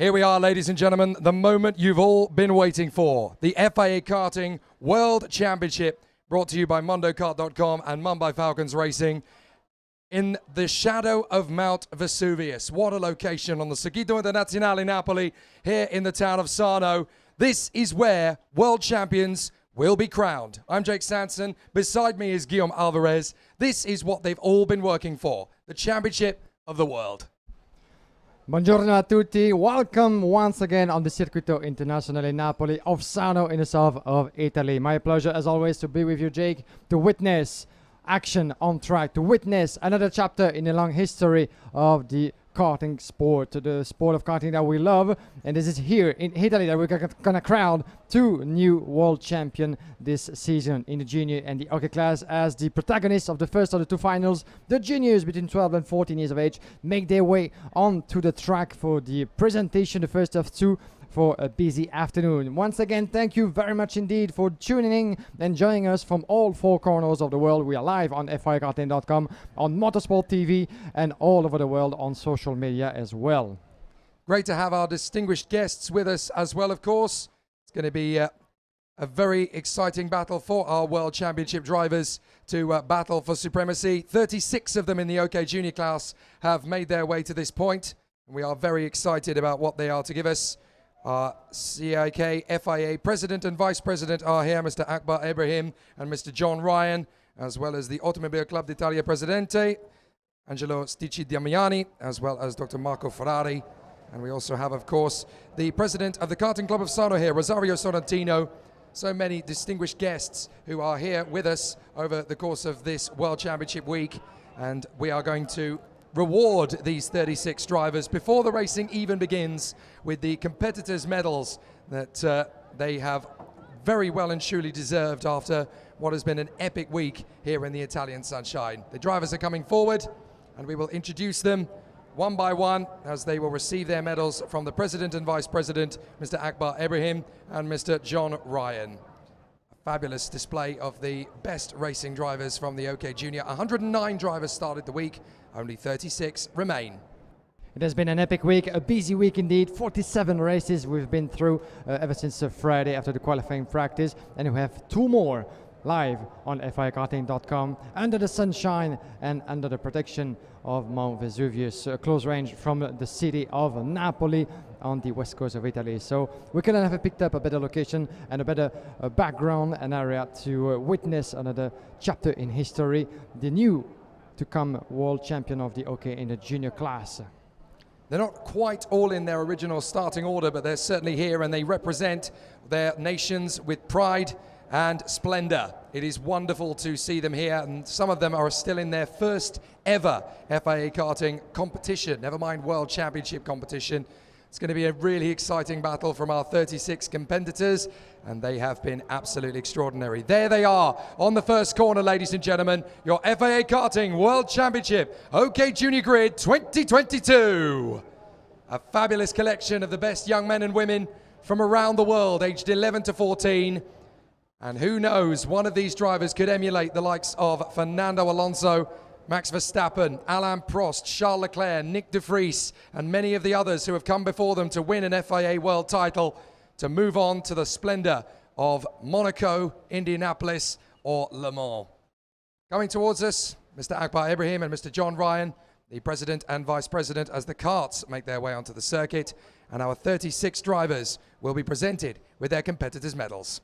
Here we are, ladies and gentlemen, the moment you've all been waiting for. The FIA Karting World Championship, brought to you by MondoKart.com and Mumbai Falcons Racing. In the shadow of Mount Vesuvius. What a location on the Circuito Internazionale Napoli, here in the town of Sarno. This is where world champions will be crowned. I'm Jake Sanson. Beside me is Guillaume Alvarez. This is what they've all been working for, the championship of the world. Buongiorno a tutti. Welcome once again on the Circuito Internazionale Napoli of Sarno in the south of Italy. My pleasure as always to be with you, Jake, to witness action on track, to witness another chapter in the long history of the karting sport, the sport of karting that we love. And this is here in Italy that we're gonna crown two new world champion this season in the junior and the OK class, as the protagonists of the first of the two finals, the juniors between 12 and 14 years of age, make their way onto the track for the presentation, the first of two, for a busy afternoon. Once again, thank you very much indeed for tuning in and joining us from all four corners of the world. We are live on FIAKarting.com, on Motorsport TV, and all over the world on social media as well. Great to have our distinguished guests with us as well, of course. It's going to be a very exciting battle for our World Championship drivers to battle for supremacy. 36 of them in the OK Junior class have made their way to this point, and we are very excited about what they are to give us. Our CIK FIA President and Vice President are here, Mr. Akbar Ibrahim and Mr. John Ryan, as well as the Automobile Club d'Italia Presidente, Angelo Sticci Damiani, as well as Dr. Marco Ferrari. And we also have, of course, the President of the Karting Club of Sarno here, Rosario Sorrentino. So many distinguished guests who are here with us over the course of this World Championship week. And we are going to reward these 36 drivers before the racing even begins with the competitors' medals that they have very well and truly deserved after what has been an epic week here in the Italian sunshine. The drivers are coming forward and we will introduce them one by one as they will receive their medals from the President and Vice President, Mr. Akbar Ibrahim and Mr. John Ryan. A fabulous display of the best racing drivers from the OK Junior. 109 drivers started the week. Only 36 remain. It has been an epic week, a busy week indeed. 47 races we've been through ever since Friday after the qualifying practice, and we have two more live on FIAKarting.com under the sunshine and under the protection of Mount Vesuvius, close range from the city of Napoli on the west coast of Italy. So we couldn't have picked up a better location and a better background and area to witness another chapter in history, the new to come world champion of the OK in the junior class. They're not quite all in their original starting order, but they're certainly here and they represent their nations with pride and splendor. It is wonderful to see them here, and some of them are still in their first ever FIA Karting competition, never mind World Championship competition. It's going to be a really exciting battle from our 36 competitors, and they have been absolutely extraordinary. There they are on the first corner, ladies and gentlemen, your FIA Karting World Championship OK Junior Grid 2022. A fabulous collection of the best young men and women from around the world, aged 11 to 14. And who knows, one of these drivers could emulate the likes of Fernando Alonso, Max Verstappen, Alain Prost, Charles Leclerc, Nick de Vries, and many of the others who have come before them to win an FIA World title, to move on to the splendor of Monaco, Indianapolis, or Le Mans. Coming towards us, Mr. Akbar Ibrahim and Mr. John Ryan, the President and Vice President, as the karts make their way onto the circuit, and our 36 drivers will be presented with their competitors' medals.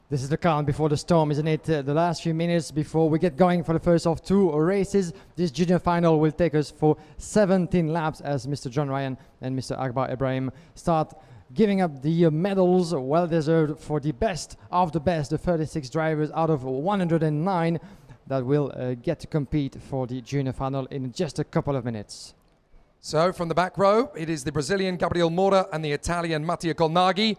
This is the calm before the storm, isn't it? The last few minutes before we get going for the first of two races. This junior final will take us for 17 laps as Mr. John Ryan and Mr. Akbar Ibrahim start giving up the medals, well deserved, for the best of the best, the 36 drivers out of 109 that will get to compete for the junior final in just a couple of minutes. So from the back row, it is the Brazilian Gabriel Moura and the Italian Mattia Colnaghi.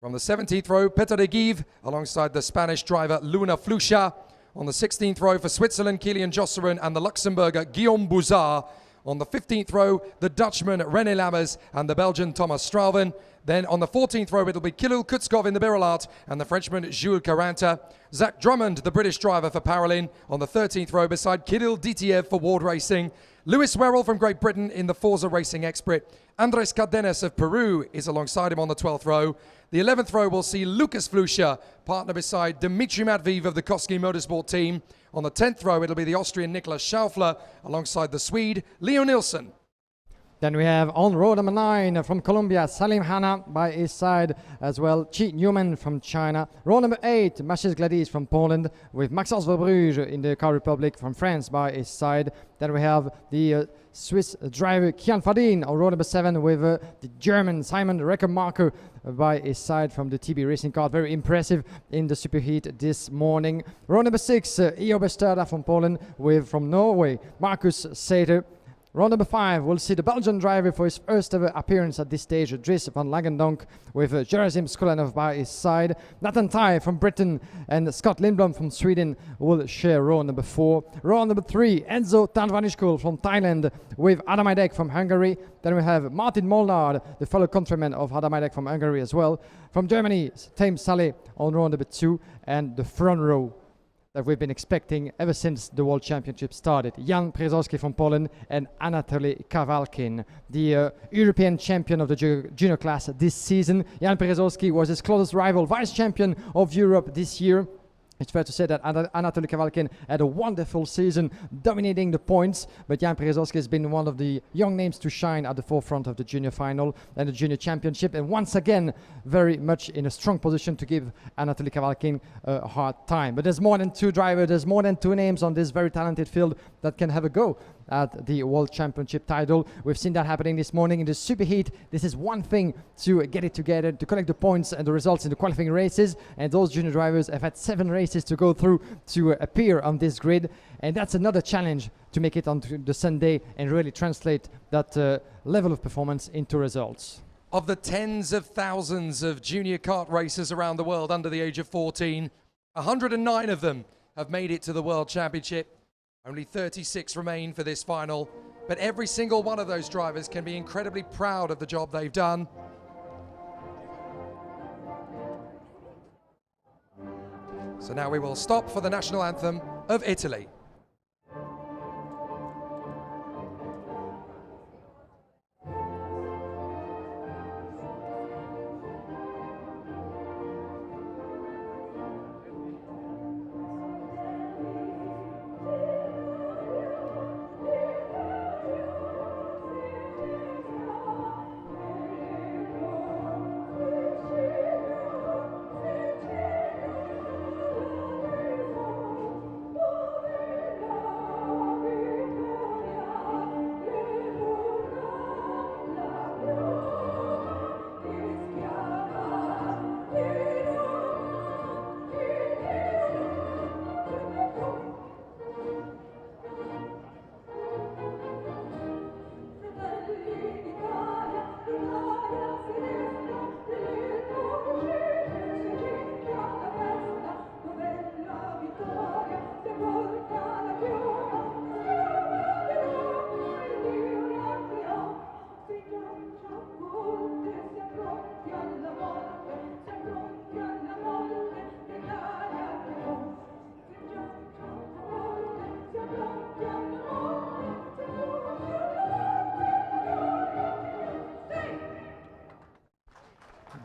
From the 17th row, Peter de Give, alongside the Spanish driver Luna Flusha. On the 16th row for Switzerland, Kilian Josselin and the Luxembourger Guillaume Bouzard. On the 15th row, the Dutchman René Lammers and the Belgian Thomas Strauven. Then on the 14th row, it'll be Kirill Kutskov in the Birolart and the Frenchman Jules Caranta. Zach Drummond, the British driver for Parolin, on the 13th row beside Kirill Ditiev for Ward Racing. Lewis Werrell from Great Britain in the Forza Racing Expert. Andres Cardenas of Peru is alongside him on the 12th row. The 11th row will see Lucas Flusha partner beside Dimitri Matviv of the Koski Motorsport team. On the 10th row, it'll be the Austrian Niklas Schaufler alongside the Swede Leo Nilsson. Then we have on row number 9 from Colombia, Salim Hanna by his side, as well Chi Newman from China. Row number 8, Maciej Gladys from Poland, with Maxence Verbruge in the Car Republic from France by his side. Then we have the Swiss driver Kian Fadin on row number 7 with the German Simon Reckermarker by his side from the TB Racing Car. Very impressive in the superheat this morning. Row number 6, Io Besterda from Poland with, from Norway, Marcus Sater. Row number 5, we'll see the Belgian driver for his first ever appearance at this stage, Dries van Langendonk, with Gerasim Skulanov by his side. Nathan Tye from Britain and Scott Lindblom from Sweden will share row number 4. Row number 3, Enzo Tanvanishkul from Thailand with Adam Aydek from Hungary. Then we have Martin Molnár, the fellow countryman of Adam Aydek from Hungary as well. From Germany, Taim Saleh on row number 2, and the front row that we've been expecting ever since the World Championship started. Jan Przewalski from Poland and Anatoly Kavalkin, the European champion of the junior class this season. Jan Przewalski was his closest rival, vice champion of Europe this year. It's fair to say that Anatoly Kavalkin had a wonderful season, dominating the points, but Jan Przewalski has been one of the young names to shine at the forefront of the junior final and the junior championship, and once again very much in a strong position to give Anatoly Kavalkin a hard time. But there's more than 2 drivers, there's more than 2 names on this very talented field that can have a go at the World Championship title. We've seen that happening this morning in the superheat. This is one thing to get it together, to collect the points and the results in the qualifying races, and those junior drivers have had 7 races to go through to appear on this grid, and that's another challenge to make it onto the Sunday and really translate that level of performance into results. Of the tens of thousands of junior kart racers around the world under the age of 14, 109 of them have made it to the World Championship. Only 36 remain for this final, but every single one of those drivers can be incredibly proud of the job they've done. So now we will stop for the national anthem of Italy.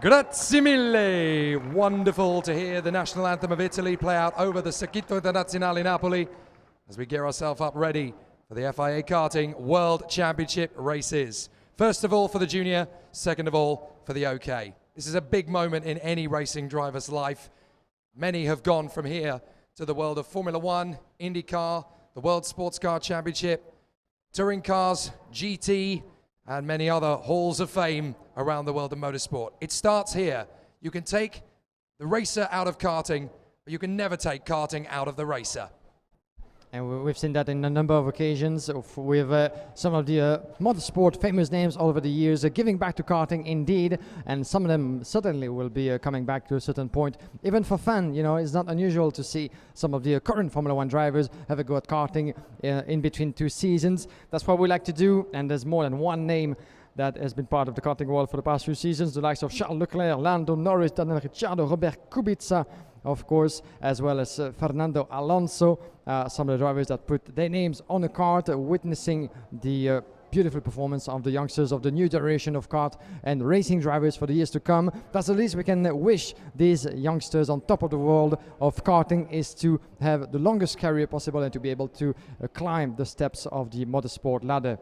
Grazie mille. Wonderful to hear the national anthem of Italy play out over the Circuito Internazionale Napoli as we gear ourselves up ready for the FIA Karting World Championship races. First of all for the junior, second of all for the OK. This is a big moment in any racing driver's life. Many have gone from here to the world of Formula One, IndyCar, the World Sports Car Championship, touring cars, GT, and many other halls of fame around the world of motorsport. It starts here. You can take the racer out of karting, but you can never take karting out of the racer. And we've seen that in a number of occasions with some of the motorsport famous names all over the years giving back to karting indeed, and some of them certainly will be coming back to a certain point. Even for fun, you know, it's not unusual to see some of the current Formula One drivers have a go at karting in between 2 seasons. That's what we like to do, and there's more than one name that has been part of the karting world for the past few seasons, the likes of Charles Leclerc, Lando Norris, Daniel Ricciardo, Robert Kubica, of course, as well as Fernando Alonso, some of the drivers that put their names on the card, witnessing the beautiful performance of the youngsters of the new generation of kart and racing drivers for the years to come. That's the least we can wish these youngsters on top of the world of karting, is to have the longest career possible and to be able to climb the steps of the motorsport ladder.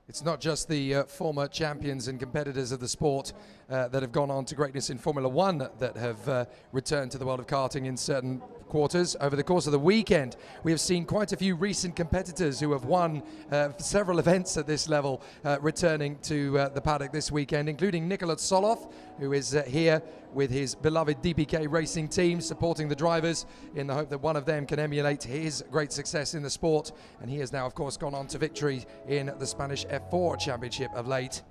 It's not just the former champions and competitors of the sport that have gone on to greatness in Formula One that have returned to the world of karting in certain quarters. Over the course of the weekend, we have seen quite a few recent competitors who have won several events at this level returning to the paddock this weekend, including Nikola Soloth, who is here with his beloved DPK racing team, supporting the drivers in the hope that one of them can emulate his great success in the sport. And he has now, of course, gone on to victory in the Spanish F4 Championship of late.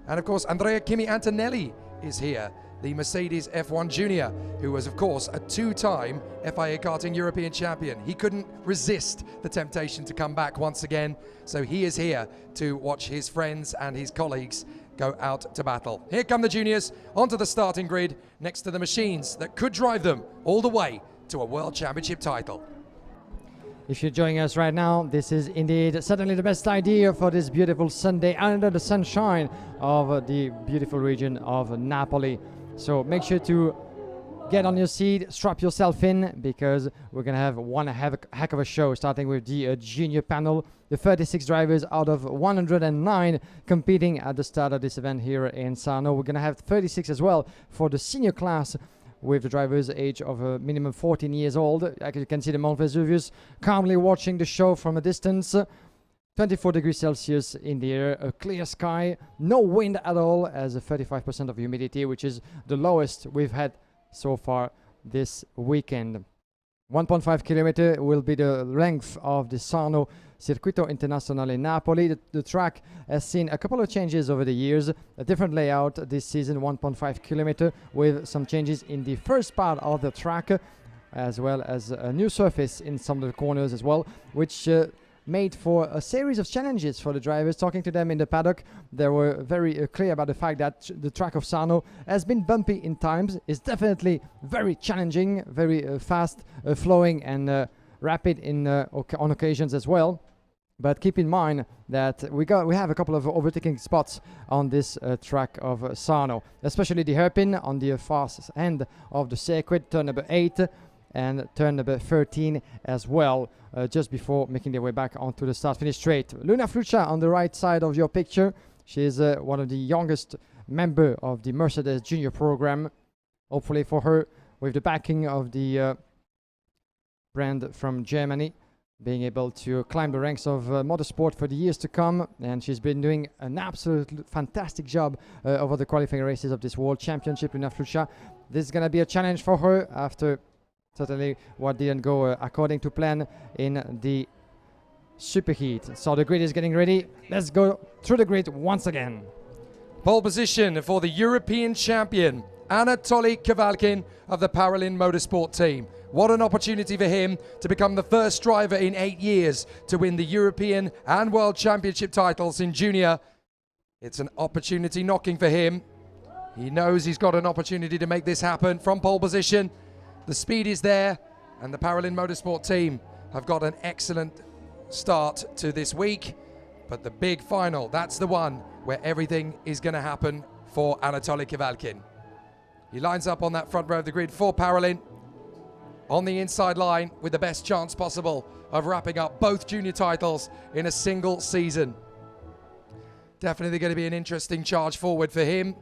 And of course, Andrea Kimi Antonelli is here, the Mercedes F1 Junior, who was, of course, a two-time FIA Karting European champion. He couldn't resist the temptation to come back once again, so he is here to watch his friends and his colleagues go out to battle. Here come the juniors onto the starting grid next to the machines that could drive them all the way to a World Championship title. If you're joining us right now, this is indeed certainly the best idea for this beautiful Sunday under the sunshine of the beautiful region of Napoli. So make sure to get on your seat, strap yourself in, because we're going to have one heck of a show, starting with the junior panel. The 36 drivers out of 109 competing at the start of this event here in Sarno. We're going to have 36 as well for the senior class, with the drivers age of a minimum 14 years old. As you can see, the Mount Vesuvius calmly watching the show from a distance. 24 degrees Celsius in the air, a clear sky, no wind at all, as a 35% of humidity, which is the lowest we've had so far this weekend. 1.5 kilometer will be the length of the Sarno Circuito Internazionale Napoli. The track has seen a couple of changes over the years, a different layout this season, 1.5 kilometer, with some changes in the first part of the track, as well as a new surface in some of the corners as well, which made for a series of challenges for the drivers. Talking to them in the paddock, they were very clear about the fact that the track of Sarno has been bumpy in times, is definitely very challenging, very fast flowing and rapid on occasions as well. But keep in mind that we have a couple of overtaking spots on this track of Sarno, especially the hairpin on the far end of the circuit, turn number 8 and turn number 13 as well, just before making their way back onto the start-finish straight. Luna Fruccia on the right side of your picture. She is one of the youngest member of the Mercedes Junior program. Hopefully for her, with the backing of the brand from Germany, being able to climb the ranks of motorsport for the years to come. And she's been doing an absolutely fantastic job over the qualifying races of this World Championship. Luna Fruccia, this is going to be a challenge for her after certainly what didn't go according to plan in the superheat. So the grid is getting ready. Let's go through the grid once again. Pole position for the European champion, Anatoly Kavalkin of the Paralin Motorsport team. What an opportunity for him to become the first driver in 8 years to win the European and World Championship titles in junior. It's an opportunity knocking for him. He knows he's got an opportunity to make this happen from pole position. The speed is there, and the Paralin Motorsport team have got an excellent start to this week. But the big final, that's the one where everything is going to happen for Anatoly Kavalkin. He lines up on that front row of the grid for Paralin, on the inside line with the best chance possible of wrapping up both junior titles in a single season. Definitely going to be an interesting charge forward for him,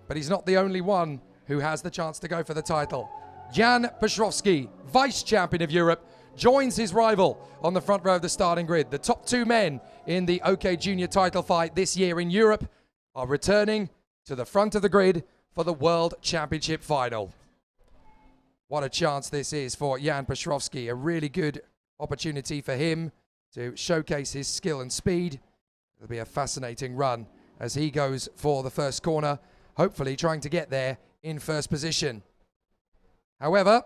but he's not the only one who has the chance to go for the title. Jan Piotrowski, vice champion of Europe, joins his rival on the front row of the starting grid. The top two men in the OK Junior title fight this year in Europe are returning to the front of the grid for the World Championship final. What a chance this is for Jan Piotrowski. A really good opportunity for him to showcase his skill and speed. It'll be a fascinating run as he goes for the first corner, hopefully trying to get there in first position. However,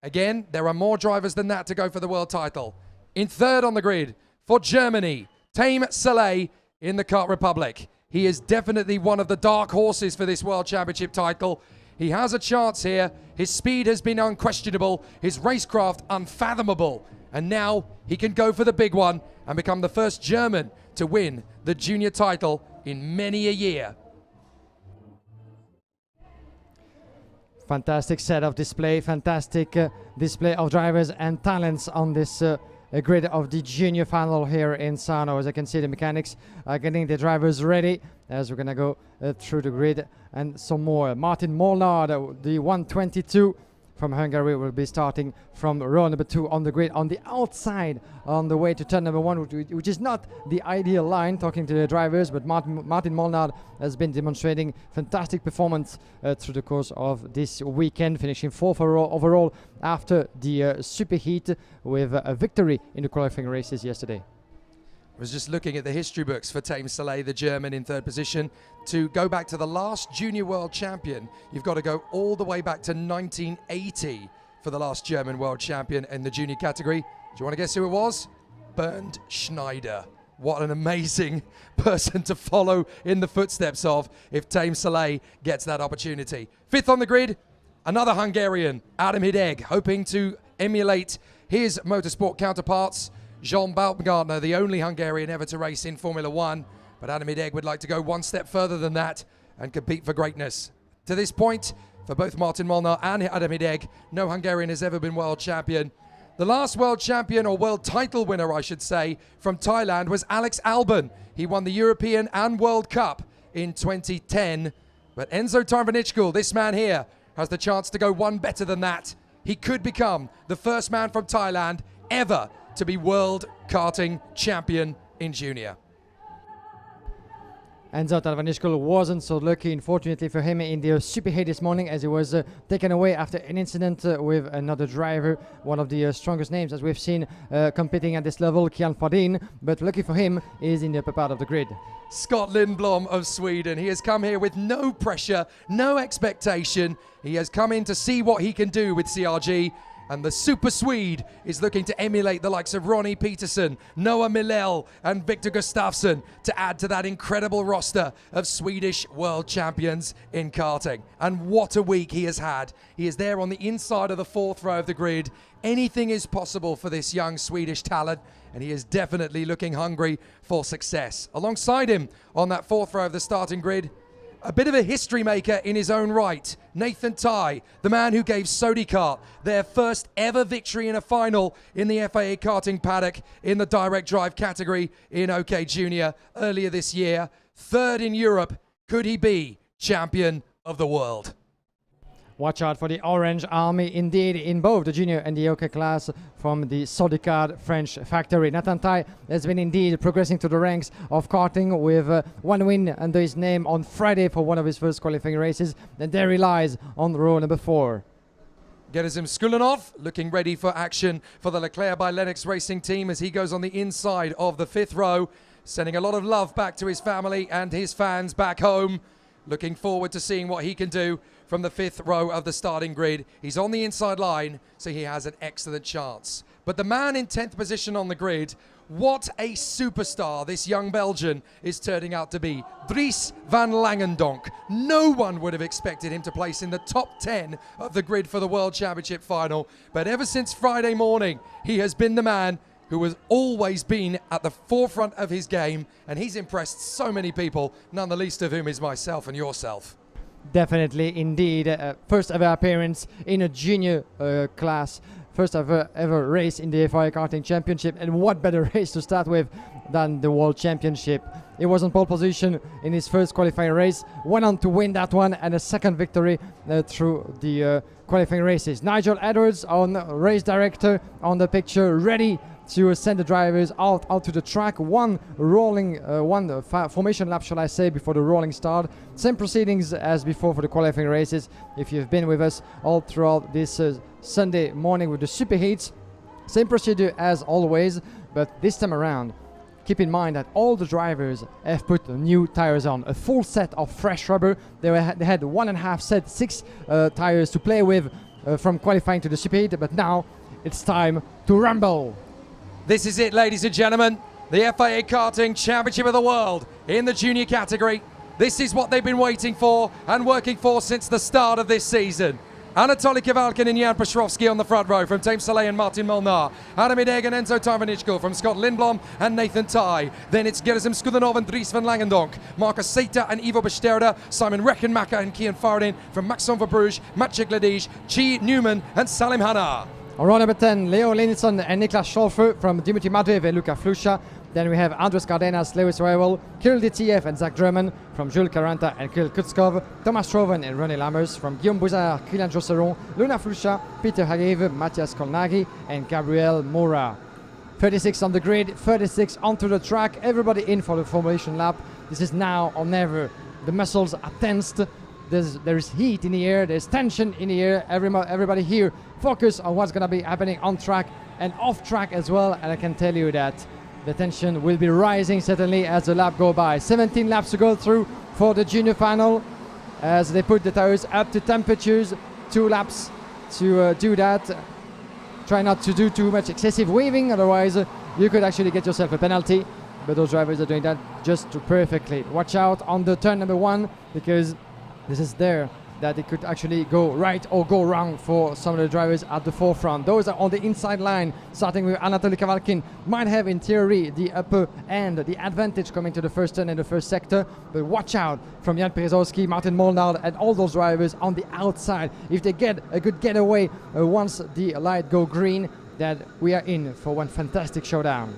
again, there are more drivers than that to go for the world title. In third on the grid for Germany, Taim Saleh in the Kart Republic. He is definitely one of the dark horses for this World Championship title. He has a chance here. His speed has been unquestionable, his racecraft unfathomable, and now he can go for the big one and become the first German to win the junior title in many a year. Fantastic set of display, fantastic display of drivers and talents on this grid of the junior final here in Sarno. As I can see, the mechanics are getting the drivers ready as we're gonna go through the grid and some more. Martin Molnár, the 122 from Hungary, will be starting from row number 2 on the grid on the outside on the way to turn number 1, which is not the ideal line, talking to the drivers, but Martin Molnár has been demonstrating fantastic performance through the course of this weekend, finishing 4th overall after the superheat with a victory in the qualifying races yesterday. I was just looking at the history books for Teim Soleil, the German, in 3rd position. To go back to the last junior world champion, you've got to go all the way back to 1980 for the last German world champion in the junior category. Do you want to guess who it was? Bernd Schneider. What an amazing person to follow in the footsteps of if Teim Soleil gets that opportunity. 5th on the grid, another Hungarian, Adam Hideg, hoping to emulate his motorsport counterparts. Jean Baumgartner, the only Hungarian ever to race in Formula 1, but Adam Hideg would like to go one step further than that and compete for greatness. To this point, for both Martin Molnár and Adam Hideg, no Hungarian has ever been world champion. The last world champion, or world title winner, I should say, from Thailand was Alex Albon. He won the European and World Cup in 2010. But Enzo Tarvanichkul, this man here, has the chance to go one better than that. He could become the first man from Thailand ever to be world karting champion in junior. Enzo Tarvanichkul wasn't so lucky, unfortunately for him, in the superheat this morning, as he was taken away after an incident with another driver, one of the strongest names as we've seen competing at this level, Kian Fadin. But lucky for him, is in the upper part of the grid. Scott Lindblom of Sweden. He has come here with no pressure, no expectation. He has come in to see what he can do with CRG. And the Super Swede is looking to emulate the likes of Ronnie Peterson, Noah Millell and Victor Gustafsson to add to that incredible roster of Swedish world champions in karting. And what a week he has had. He is there on the inside of the 4th row of the grid. Anything is possible for this young Swedish talent, and he is definitely looking hungry for success. Alongside him on that 4th row of the starting grid, a bit of a history maker in his own right, Nathan Tai, the man who gave Sodikart their first ever victory in a final in the FIA Karting paddock in the direct drive category in OK Junior earlier this year. 3rd in Europe, could he be champion of the world? Watch out for the Orange Army, indeed, in both the junior and the OK class from the Sodikart French factory. Nathan Tai has been indeed progressing to the ranks of karting with one win under his name on Friday for one of his first qualifying races. And there he lies on row number 4. Gerazim Skulinov looking ready for action for the Leclerc by Lennox Racing team as he goes on the inside of the 5th row, sending a lot of love back to his family and his fans back home. Looking forward to seeing what he can do from the 5th row of the starting grid. He's on the inside line, so he has an excellent chance. But the man in 10th position on the grid, what a superstar this young Belgian is turning out to be. Dries van Langendonk. No one would have expected him to place in the top 10 of the grid for the World Championship final. But ever since Friday morning, he has been the man who has always been at the forefront of his game, and he's impressed so many people, none the least of whom is myself and yourself. Definitely, indeed. First ever appearance in a junior class. First ever race in the FIA Karting Championship, and what better race to start with than the World Championship. He was on pole position in his first qualifying race, went on to win that one, and a second victory through the qualifying races. Nigel Edwards, on race director, on the picture, ready to send the drivers out to the track. One formation lap, shall I say, before the rolling start. Same proceedings as before for the qualifying races. If you've been with us all throughout this Sunday morning with the superheats, same procedure as always, but this time around, keep in mind that all the drivers have put new tires on, a full set of fresh rubber. They had 1.5 set, 6 tires to play with from qualifying to the superheat, but now it's time to rumble. This is it, ladies and gentlemen. The FIA Karting Championship of the World in the junior category. This is what they've been waiting for and working for since the start of this season. Anatoly Kavalkin and Jan Piotrowski on the front row from Team Soleil and Martin Molnar. Adam Hideg and Enzo Tarvanichko from Scott Lindblom and Nathan Ty. Then it's Gerasim Skudanov and Dries van Langendonk. Marcus Seita and Ivo Besterda. Simon Rechenmacher and Kian Fardin from Maxon Verbruge, Maciej Gladish, Chi Newman and Salim Hanna. On row number 10, Leo Linson and Niklas Scholfer from Dimitri Matveev and Luca Flusha. Then we have Andres Cardenas, Lewis Rowell, Kirill Ditiev and Zach Drummond from Jules Caranta and Kirill Kutskov, Thomas Troven and René Lammers from Guillaume Bouzard, Kylian Josseron, Luna Flusha, Peter Hageve, Matthias Kolnagi and Gabriel Mora. 36 on the grid, 36 onto the track, everybody in for the formation lap. This is now or never. The muscles are tensed. There is heat in the air, there's tension in the air. Everybody here focus on what's going to be happening on track and off track as well. And I can tell you that the tension will be rising certainly as the lap go by. 17 laps to go through for the junior final as they put the tires up to temperatures. 2 laps to do that. Try not to do too much excessive waving, otherwise you could actually get yourself a penalty. But those drivers are doing that just perfectly. Watch out on the turn number 1 because this is there that it could actually go right or go wrong for some of the drivers at the forefront. Those are on the inside line, starting with Anatoly Kavalkin. Might have, in theory, the upper end, the advantage coming to the first turn in the first sector. But watch out from Jan Perezowski, Martin Molnar, and all those drivers on the outside. If they get a good getaway once the light go green, that we are in for one fantastic showdown.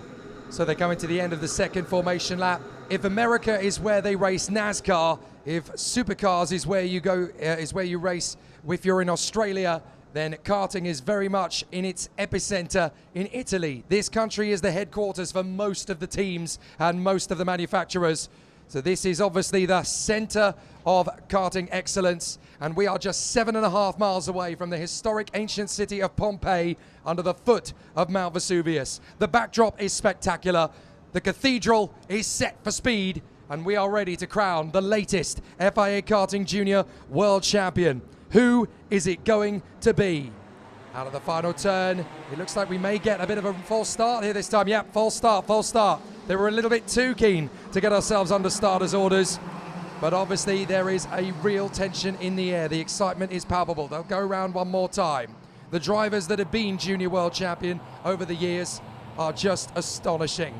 So they're coming to the end of the second formation lap. If America is where they race NASCAR, if supercars is where you go, is where you race, if you're in Australia, then karting is very much in its epicenter in Italy. This country is the headquarters for most of the teams and most of the manufacturers. So this is obviously the center of karting excellence, and we are just 7.5 miles away from the historic ancient city of Pompeii under the foot of Mount Vesuvius. The backdrop is spectacular. The cathedral is set for speed, and we are ready to crown the latest FIA Karting Junior World Champion. Who is it going to be? Out of the final turn, it looks like we may get a bit of a false start here this time. Yep, false start, false start. They were a little bit too keen to get ourselves under starters' orders. But obviously there is a real tension in the air. The excitement is palpable. They'll go around one more time. The drivers that have been Junior World Champion over the years are just astonishing.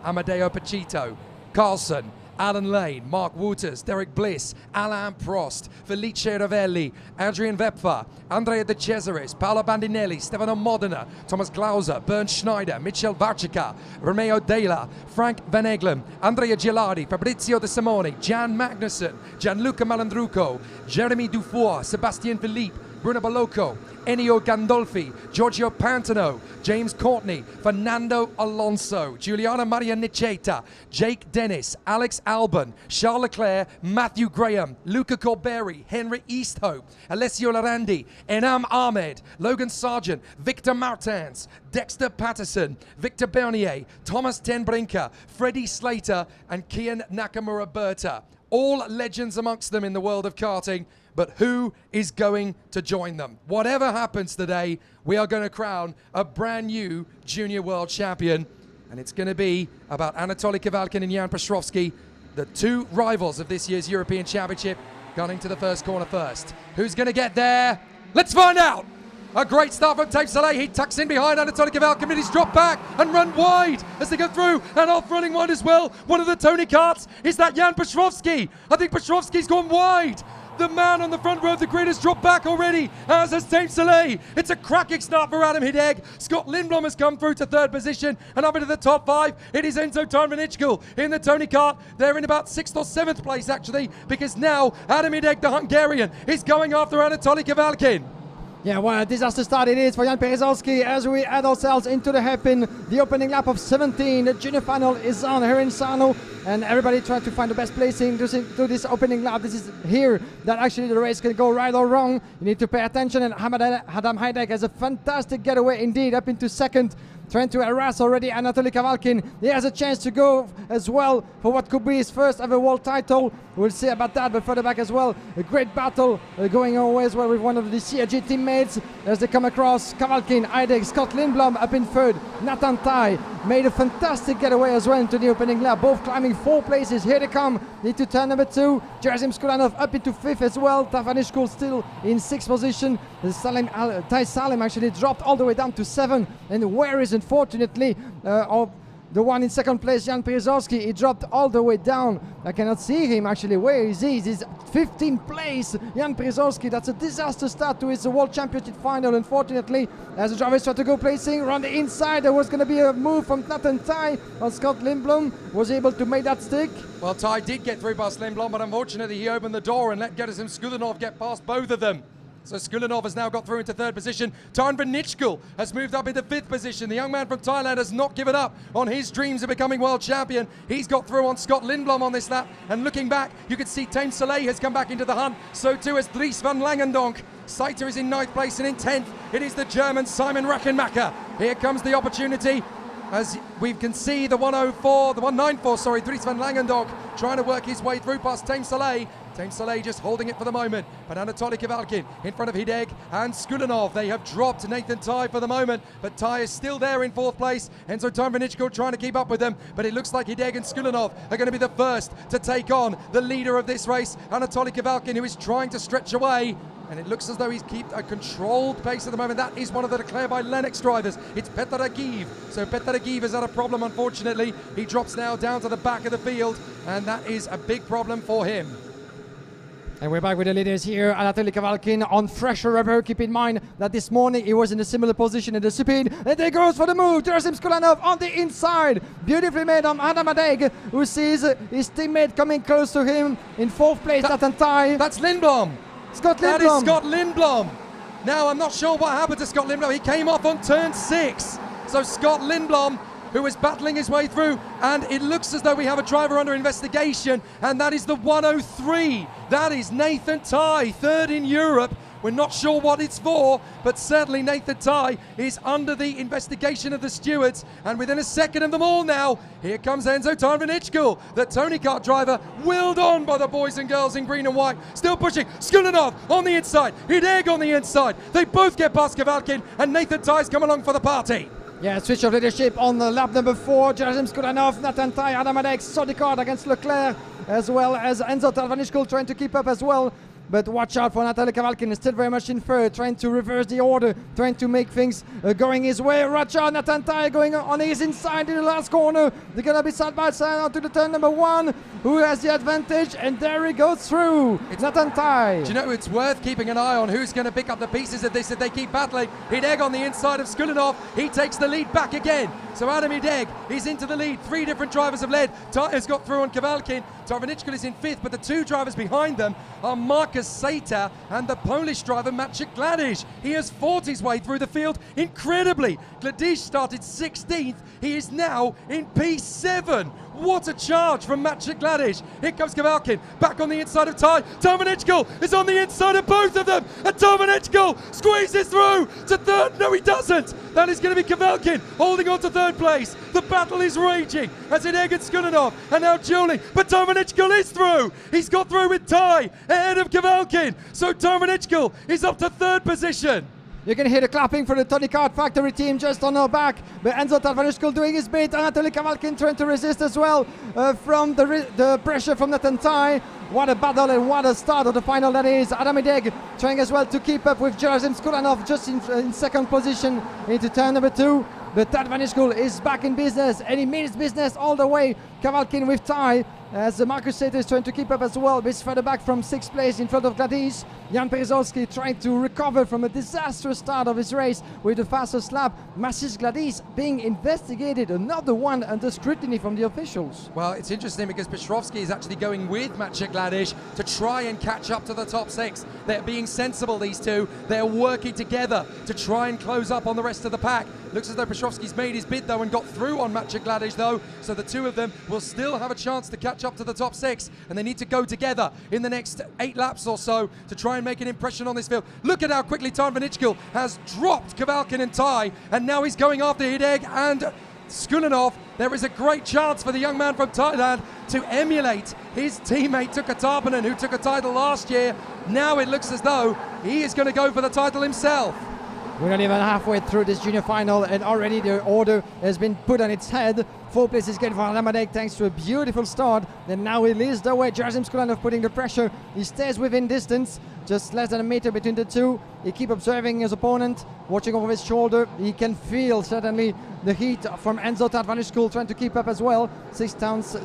Amadeo Pachito, Carlson, Alan Lane, Mark Wouters, Derek Bliss, Alain Prost, Felice Ravelli, Adrian Wepfer, Andrea De Cesaris, Paolo Bandinelli, Stefano Modena, Thomas Glauser, Bernd Schneider, Michel Varcica, Romeo Dela, Frank Van Eglen, Andrea Gilardi, Fabrizio De Simone, Jan Magnussen, Gianluca Malandrucco, Jeremy Dufour, Sebastian Philippe, Bruno Balocco, Ennio Gandolfi, Giorgio Pantano, James Courtney, Fernando Alonso, Giuliano Maria Niceta, Jake Dennis, Alex Albon, Charles Leclerc, Matthew Graham, Luca Corberi, Henry Easthope, Alessio Larandi, Enam Ahmed, Logan Sargent, Victor Martins, Dexter Patterson, Victor Bernier, Thomas Tenbrinker, Freddie Slater, and Kian Nakamura Berta. All legends amongst them in the world of karting. But who is going to join them? Whatever happens today, we are going to crown a brand new Junior World Champion. And it's going to be about Anatoly Kavalkin and Jan Piotrowski, the 2 rivals of this year's European Championship, gunning to the first corner first. Who's going to get there? Let's find out! A great start from Team Soleil. He tucks in behind Anatoly Kavalkin, but he's dropped back and run wide as they go through. And off running wide as well. One of the Tony Karts is that Jan Piotrowski. I think Piotrowski's gone wide. The man on the front row of the grid has dropped back already, as has Team Soleil. It's a cracking start for Adam Hideg. Scott Lindblom has come through to 3rd position, and up into the top 5, it is Enzo Tarvanichko in the Tony Kart. They're in about 6th or 7th place, actually, because now Adam Hideg, the Hungarian, is going after Anatoly Kavalkin. Yeah, what a disaster start it is for Jan Perezowski as we add ourselves into the hairpin. The opening lap of 17, the junior final is on here in Sarno, and everybody trying to find the best placing to this opening lap. This is here that actually the race can go right or wrong. You need to pay attention, and Adam Hideg has a fantastic getaway indeed up into 2nd. trying to harass already Anatoly Kavalkin. He has a chance to go as well for what could be his first ever world title. We'll see about that, but further back as well, a great battle going our way as well with one of the CRG teammates as they come across. Kavalkin, Heidegg, Scott Lindblom up in third. Nathan Tai made a fantastic getaway as well into the opening lap, both climbing 4 places. Here they come into turn number 2. Gerasim Skulanov up into 5th as well. Tavanishkul still in 6th position. Tai Salim actually dropped all the way down to 7th. And where is, unfortunately, the one in 2nd place, Jan Przewalski? He dropped all the way down. I cannot see him actually. Where is he? He's 15th place. Jan Przewalski. That's a disaster start to his World Championship final, unfortunately. As the drivers try to go placing around the inside, there was going to be a move from Nathan Tai. While Scott Lindblom was able to make that stick. Well, Tai did get through past Lindblom, but unfortunately he opened the door and let Gerasim Skulanov get past both of them. So Skulanov has now got through into 3rd position. Tarn Vanichkul has moved up into 5th position. The young man from Thailand has not given up on his dreams of becoming world champion. He's got through on Scott Lindblom on this lap. And looking back, you can see Tame Soleil has come back into the hunt. So too has Dries van Langendonk. Saiter is in 9th place, and in 10th, it is the German Simon Rackenmacher. Here comes the opportunity. As we can see, the 194, sorry, Dries van Langendonk trying to work his way through past Tame Soleil. Tame Soleil just holding it for the moment. But Anatoly Kavalkin in front of Heidegg and Skulanov. They have dropped Nathan Tai for the moment, but Tai is still there in 4th place. Enzo Tarvanichko trying to keep up with them, but it looks like Heidegg and Skulanov are going to be the first to take on the leader of this race, Anatoly Kavalkin, who is trying to stretch away. And it looks as though he's kept a controlled pace at the moment. That is one of the declared by Lennox drivers. It's Petr Agiv. So Petr Agiv has had a problem, unfortunately. He drops now down to the back of the field, and that is a big problem for him. And we're back with the leaders here. Anatoly Kavalkin on fresher rubber. Keep in mind that this morning he was in a similar position in the speed. And there goes for the move. Gerasim Skulanov on the inside. Beautifully made on Adam Heidegg, who sees his teammate coming close to him in 4th place. Nathan Tai. That's Lindblom. Scott Lindblom. That is Scott Lindblom. Now, I'm not sure what happened to Scott Lindblom. He came off on turn 6. So Scott Lindblom, who was battling his way through, and it looks as though we have a driver under investigation, and that is the 103. That is Nathan Tai, 3rd in Europe. We're not sure what it's for, but certainly Nathan Tai is under the investigation of the stewards. And within a second of them all now, here comes Enzo Tarvanichkul, the Tony Kart driver, willed on by the boys and girls in green and white. Still pushing, Skulanov on the inside, Heidegg on the inside. They both get past Kavalkin, and Nathan Tai's come along for the party. Yeah, switch of leadership on the lap number 4. Gerasim Skulanov, Nathan Tai, Adam Heidegg, Sodicard against Leclerc, as well as Enzo Tarvanichkul trying to keep up as well. But watch out for Anatoly Kavalkin, is still very much in third, trying to reverse the order, trying to make things going his way. Watch out, Nathan Tai going on his inside in the last corner. They're going to be side by side onto the turn number 1, who has the advantage, and there he goes through. It's Nathan Tai. Do you know, it's worth keeping an eye on who's going to pick up the pieces of this if they keep battling. Heidegg on the inside of Skulanov. He takes the lead back again. So Adam Heidegg is into the lead. 3 different drivers have led. Tai has got through on Kavalkin. Tarvanichkul is in 5th, but the 2 drivers behind them are Markus Saiter and the Polish driver Maciej Gladish. He has fought his way through the field incredibly. Gladish started 16th. He is now in P7. What a charge from Maciej Gladish. Here comes Kavalkin, back on the inside of Tai. Tarvanichkul is on the inside of both of them, and Tarvanichkul squeezes through to 3rd. No, he doesn't. That is going to be Kavalkin holding on to 3rd place. The battle is raging as Heidegg and Skulanov are now dueling, but Tarvanichkul is through. He's got through with Tai ahead of Kavalkin. So Tarvanichkul is up to 3rd position. You can hear the clapping for the Tony Kart factory team just on our back. But Enzo Tarvanichkul doing his bit. Anatoly Kavalkin trying to resist as well from the pressure from Nathan Tai. What a battle and what a start of the final that is. Adam Heidegg trying as well to keep up with Gerasim Skulanov just in 2nd position into turn number 2. But Tarvanichkul is back in business, and he means business all the way. Kavalkin with Tai, as Markus Saiter is trying to keep up as well, but he's further back from 6th place in front of Gladish. Jan Przewalski trying to recover from a disastrous start of his race with the fastest lap. Maciej Gladish being investigated, another one under scrutiny from the officials. Well, it's interesting because Petrovsky is actually going with Maciej Gladish to try and catch up to the top 6. They're being sensible, these two. They're working together to try and close up on the rest of the pack. Looks as though Petrovsky's made his bid though and got through on Maciej Gladish though, so the 2 of them will still have a chance to catch up to the top 6, and they need to go together in the next 8 laps or so to try and make an impression on this field. Look at how quickly Tom van Ichkel has dropped Kavalkin and Tai, and now he's going after Hideg and Skulinov. There is a great chance for the young man from Thailand to emulate his teammate Tukka Tarpanen, who took a title last year. Now it looks as though he is going to go for the title himself. We're not even halfway through this junior final, and already the order has been put on its head. 4 places gained for Adamadek thanks to a beautiful start. And now he leads the way. Jarzim Skulanov putting the pressure. He stays within distance, just less than a meter between the two. He keeps observing his opponent, watching over his shoulder. He can feel certainly the heat from Enzo Tadvanishkul trying to keep up as well. 6 tenths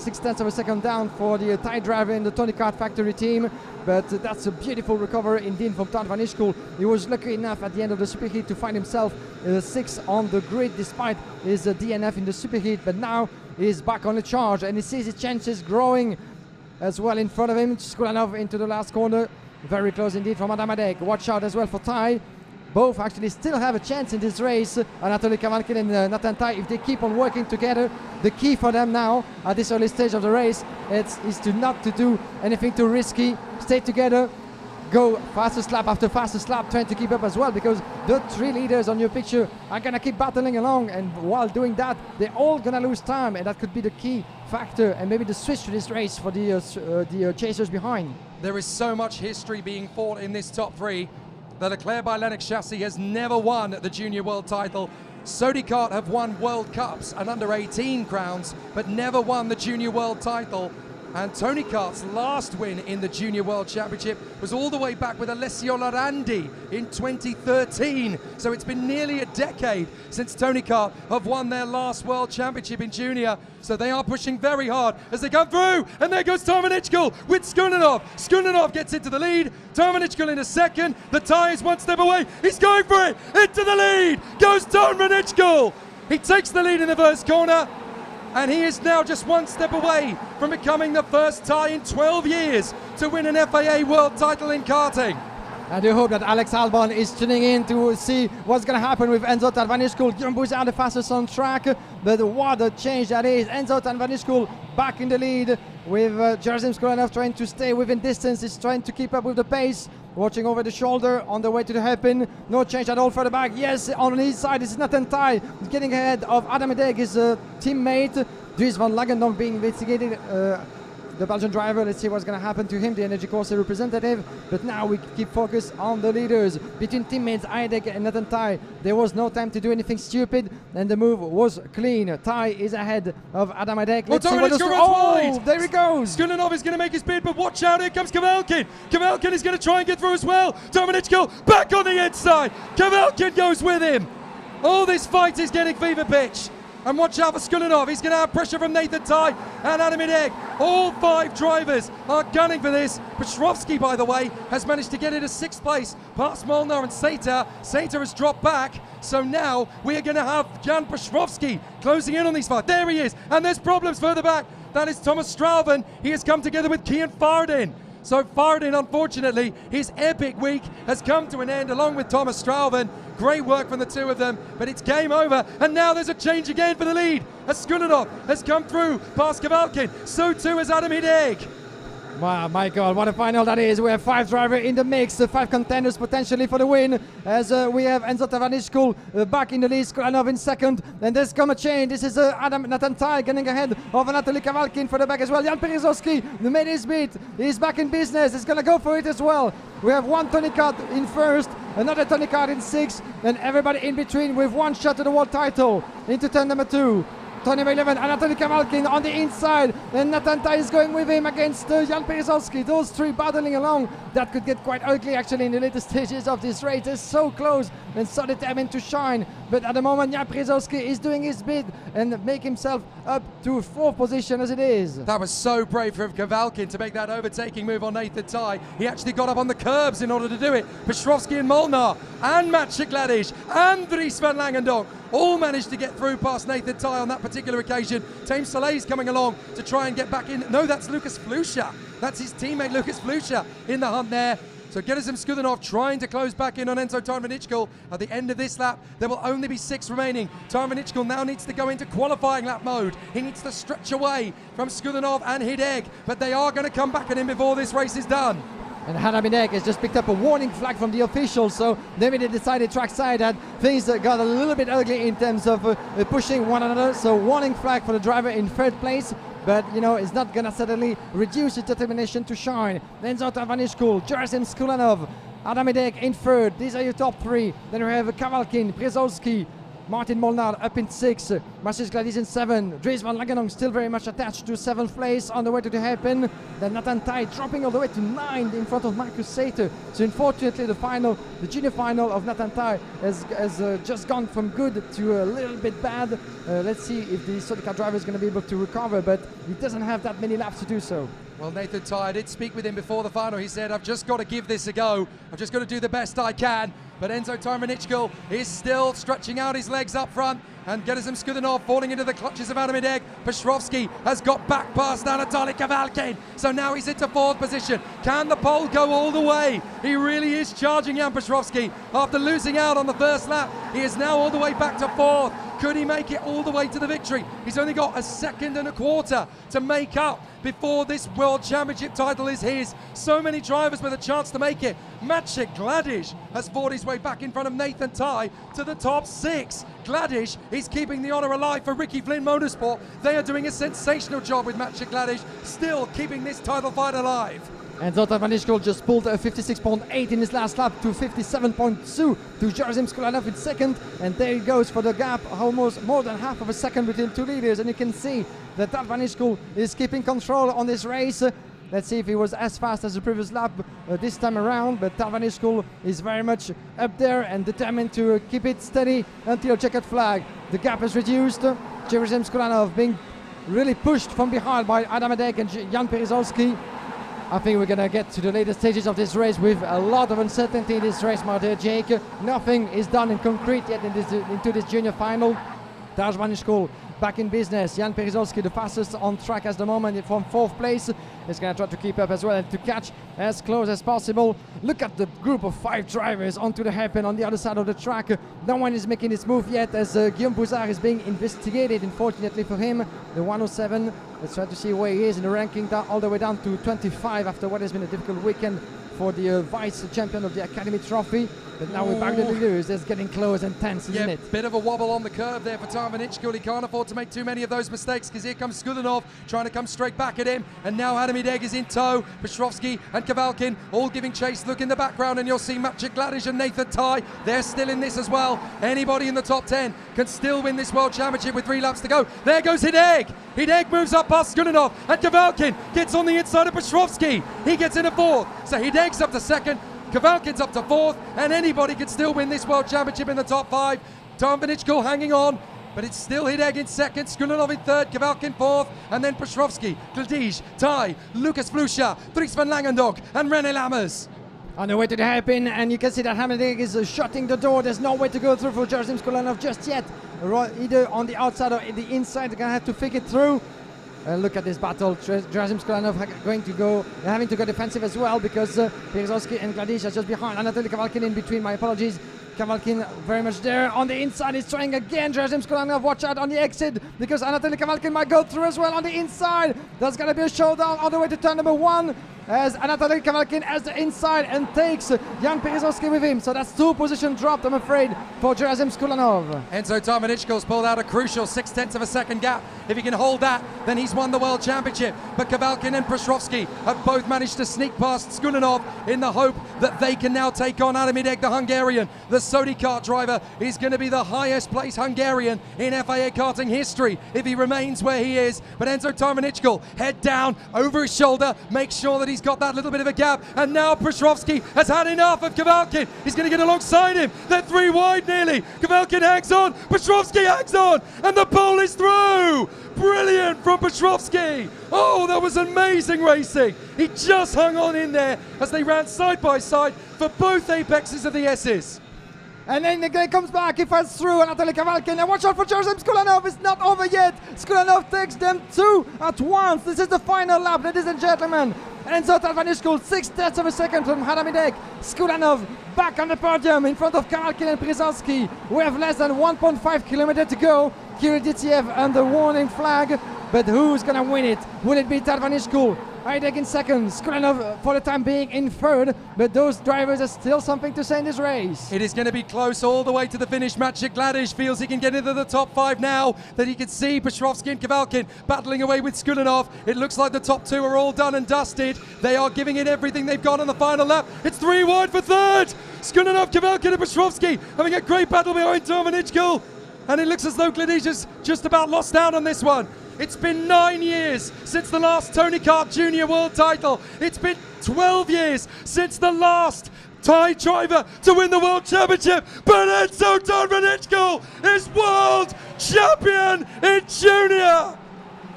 of a second down for the Thai driver in the Tony Kart factory team. But that's a beautiful recovery indeed from Tadvanishkul. He was lucky enough at the end of the superheat to find himself 6th on the grid despite his DNF in the superheat. But now he's back on the charge and he sees his chances growing as well in front of him. Skulanov into the last corner. Very close indeed from Adamadek. Watch out as well for Tai. Both actually still have a chance in this race. Anatoly Kavalkin and Nathan Tai, if they keep on working together, the key for them now at this early stage of the race is to not to do anything too risky. Stay together, go fastest lap after fastest lap, trying to keep up as well, because the 3 leaders on your picture are gonna keep battling along, and while doing that, they're all gonna lose time, and that could be the key factor and maybe the switch to this race for the chasers behind. There is so much history being fought in this top 3. The Leclerc by Lennox chassis has never won the junior world title. Sodi Kart have won World Cups and under 18 crowns, but never won the junior world title. And Tony Kart's last win in the Junior World Championship was all the way back with Alessio Larandi in 2013. So it's been nearly a decade since Tony Kart have won their last World Championship in Junior. So they are pushing very hard as they come through. And there goes Tom van Ichkel with Skulinov. Skulinov gets into the lead. Tom van Ichkel in a second. The tie is 1 step away. He's going for it. Into the lead goes Tom van Ichkel. He takes the lead in the first corner. And he is now just 1 step away from becoming the first Thai in 12 years to win an FIA World title in karting. I do hope that Alex Albon is tuning in to see what's going to happen with Enzo Tadvanishkul. Guillaume Bouzard the fastest on track, but what a change that is. Enzo Tadvanishkul back in the lead with Jarzim Skulanov trying to stay within distance. He's trying to keep up with the pace, watching over the shoulder on the way to the hairpin. No change at all further back. Yes, on his side, this is Nathan Tai getting ahead of Adam Hideg, his teammate. Dries van Langendonk being investigated, the Belgian driver. Let's see what's going to happen to him, the Energy Corsa representative. But now we keep focus on the leaders. Between teammates Hideg and Nathan Tai, there was no time to do anything stupid, and the move was clean. Tai is ahead of Adam Hideg. Let's see what wide. There he goes. Skulinov is going to make his bid, but watch out, here comes Kavalkin. Kavalkin is going to try and get through as well. Tom van Ichkel back on the inside. Kavalkin goes with him. All this fight is getting fever pitch. And watch out for Skulinov. He's going to have pressure from Nathan Tai and Adam Hideg. All 5 drivers are gunning for this. Petrovsky, by the way, has managed to get into 6th place past Molnar and Sater. Sater has dropped back. So now we are going to have Jan Petrovsky closing in on these 5. There he is. And there's problems further back. That is Thomas Strauven. He has come together with Kian Fardin. So Fardin, unfortunately, his epic week has come to an end along with Thomas Strauven. Great work from the 2 of them, but it's game over. And now there's a change again for the lead as Skulinov has come through past Kavalkin. So too has Adam Hideg. Wow, my God, what a final that is. We have 5 drivers in the mix, 5 contenders potentially for the win, as we have Enzo Tadvanishkul back in the lead, Skulinov in second, and there's come a change. This is Nathan Tai getting ahead of Anatoly Kavalkin for the back as well. Jan Perizowski made his beat. He's back in business. He's going to go for it as well. We have 1 Tony Kart in first, another Tony Kart in 6th, and everybody in between with 1 shot to the world title into turn number 2. Turn number 11, Anatoly Kavalkin on the inside, and Nathan Tai is going with him against Jan Perizowski. Those 3 battling along. That could get quite ugly actually in the later stages of this race. They're so close and so determined to shine. But at the moment, Jan Perizowski is doing his bit and make himself up to 4th position as it is. That was so brave from Kavalkin to make that overtaking move on Nathan Tai. He actually got up on the curbs in order to do it. Petrovsky and Molnar and Matt Gladish and Dries van Langendonk all managed to get through past Nathan Tai on that particular occasion. Tame Soleil's coming along to try and get back in. No, that's Lucas Flusha. That's his teammate Lucas Flusha in the hunt there. So Gerasim Skudanov trying to close back in on Enzo Tarvanichkul. At the end of this lap, there will only be 6 remaining. Tarvanichkul now needs to go into qualifying lap mode. He needs to stretch away from Skudanov and Hideg, but they are going to come back at him before this race is done. And Adam Hideg has just picked up a warning flag from the officials, so maybe they decided trackside that things got a little bit ugly in terms of pushing one another. So warning flag for the driver in 3rd place. But, you know, it's not going to suddenly reduce his determination to shine. Enzo Tarvanichkul, Gerasim Skudanov, Adam Hideg in 3rd. These are your top 3. Then we have Kavalkin, Brzezowski, Martin Molnar up in 6, Marcus Gladys in 7, Dries van Langenong still very much attached to 7th place on the way to the hairpin. Then Nathan Tai dropping all the way to 9 in front of Marcus Sater. So unfortunately the junior final of Nathan Tai has just gone from good to a little bit bad. Let's see if the Sodica driver is going to be able to recover, but he doesn't have that many laps to do so. Well, Nathan Tai, I did speak with him before the final. He said, I've just got to give this a go. I've just got to do the best I can. But Enzo Tarvanichkul is still stretching out his legs up front, and Gerasim Skudanov falling into the clutches of Adam Hideg. Petrovsky has got back past Anatoly Kavalkin, so now he's into 4th position. Can the pole go all the way? He really is charging Jan Petrovsky after losing out on the 1st lap. He is now all the way back to 4th. Could he make it all the way to the victory? He's only got a 2.25 seconds to make up before this World Championship title is his. So many drivers with a chance to make it. Maciej Gladish has fought his way back in front of Nathan Tai to the top 6. Gladish is keeping the honour alive for Ricky Flynn Motorsport. They are doing a sensational job with Maciej Gladish, still keeping this title fight alive. Enzo Tarvanichkul just pulled a 56.8 in his last lap to 57.2 to Gerasim Skudanov in 2nd, and there he goes for the gap, almost more than half of a second between 2 leaders, and you can see that Tarvanichkul is keeping control on this race. Let's see if he was as fast as the previous lap this time around, but Tarvanichkul is very much up there and determined to keep it steady until checkered flag. The gap is reduced. Gerasim Skudanov being really pushed from behind by Adam Hideg and Jan Brzezowski. I think we're going to get to the later stages of this race with a lot of uncertainty in this race, my dear Jake. Nothing is done in concrete yet into this junior final. Tarvanichkul back in business. Jan Brzezowski, the fastest on track at the moment from 4th place, is going to try to keep up as well and to catch as close as possible. Look at the group of 5 drivers onto the hairpin on the other side of the track. No one is making this move yet as Guillaume Bouzard is being investigated, unfortunately for him. The 107, let's try to see where he is in the ranking, all the way down to 25 after what has been a difficult weekend for the vice champion of the Academy Trophy. But now we're back to the leaders. It's getting close and tense, isn't it? Bit of a wobble on the curve there for Tarvanichkul. He can't afford to make too many of those mistakes because here comes Skudanov trying to come straight back at him. And now Adam Hideg is in tow. Petrovsky and Kavalkin all giving chase. Look in the background and you'll see Maciej Gladish and Nathan Tai. They're still in this as well. Anybody in the top 10 can still win this World Championship with 3 laps to go. There goes Hideg. Hideg moves up past Skudanov and Kavalkin gets on the inside of Petrovsky. He gets into 4th. So Hideg's up to 2nd. Kavalkin's up to 4th, and anybody can still win this World Championship in the top 5. Tarvanichkul hanging on, but it's still Hideg in 2nd, Skudanov in 3rd, Kavalkin 4th, and then Petrovsky, Gladish, Tai, Lucas Flusha, Dries van Langendonk, and René Lammers. On the way to the hairpin, and you can see that Hideg is shutting the door. There's no way to go through for Gerasim Skudanov just yet. Either on the outside or the inside, they're going to have to fake it through. Look at this battle. Gerasim Skudanov having to go defensive as well because Brzezowski and Gladish are just behind. Anatoly Kavalkin in between, my apologies. Kavalkin very much there. On the inside, he's trying again. Gerasim Skudanov, watch out on the exit because Anatoly Kavalkin might go through as well on the inside. There's going to be a showdown all the way to turn number 1 as Anatoly Kavalkin has the inside and takes Jan Brzezowski with him. So that's 2 position dropped, I'm afraid, for Gerasim Skudanov. Enzo Tarvanichkul's pulled out a crucial 0.6 seconds gap. If he can hold that, then he's won the World Championship. But Kavalkin and Petrovsky have both managed to sneak past Skudanov in the hope that they can now take on Adam Hideg, the Hungarian. The Sodi kart driver is going to be the highest placed Hungarian in FIA Karting history if he remains where he is. But Enzo Tarvanichkul, head down, over his shoulder, makes sure that he's got that little bit of a gap. And now Petrovsky has had enough of Kavalkin. He's going to get alongside him. They're 3 wide nearly. Kavalkin hangs on, Petrovsky hangs on, and the pole is through. Brilliant from Petrovsky. Oh, that was amazing racing. He just hung on in there as they ran side by side for both apexes of the S's. And then the guy comes back, he fights through Anatoly Kavalkin, and watch out for Gerasim Skudanov, it's not over yet. Skudanov takes them 2 at once. This is the final lap, ladies and gentlemen. Enzo Tarvanishkul, 6/10 of a second from Hadamidek. Skulanov back on the podium in front of Kavalkin and Przezowski. We have less than 1.5 kilometers to go. Kirill Ditiev under warning flag, but who's gonna win it? Will it be Tarvanishkul? Hajdek in second, Skulanov for the time being in third, but those drivers have still something to say in this race. It is going to be close all the way to the finish. Maciej Gladish feels he can get into the top 5 now, that he can see Petrovsky and Kavalkin battling away with Skulanov. It looks like the top 2 are all done and dusted. They are giving it everything they've got on the final lap. It's 3 wide for third. Skulanov, Kavalkin and Petrovsky having a great battle behind Tarvanishkul. And it looks as though Gladish has just about lost out on this one. It's been 9 years since the last Tony Kart Junior World title. It's been 12 years since the last Thai driver to win the World Championship. But Enzo Tarvanishkul is World Champion in Junior.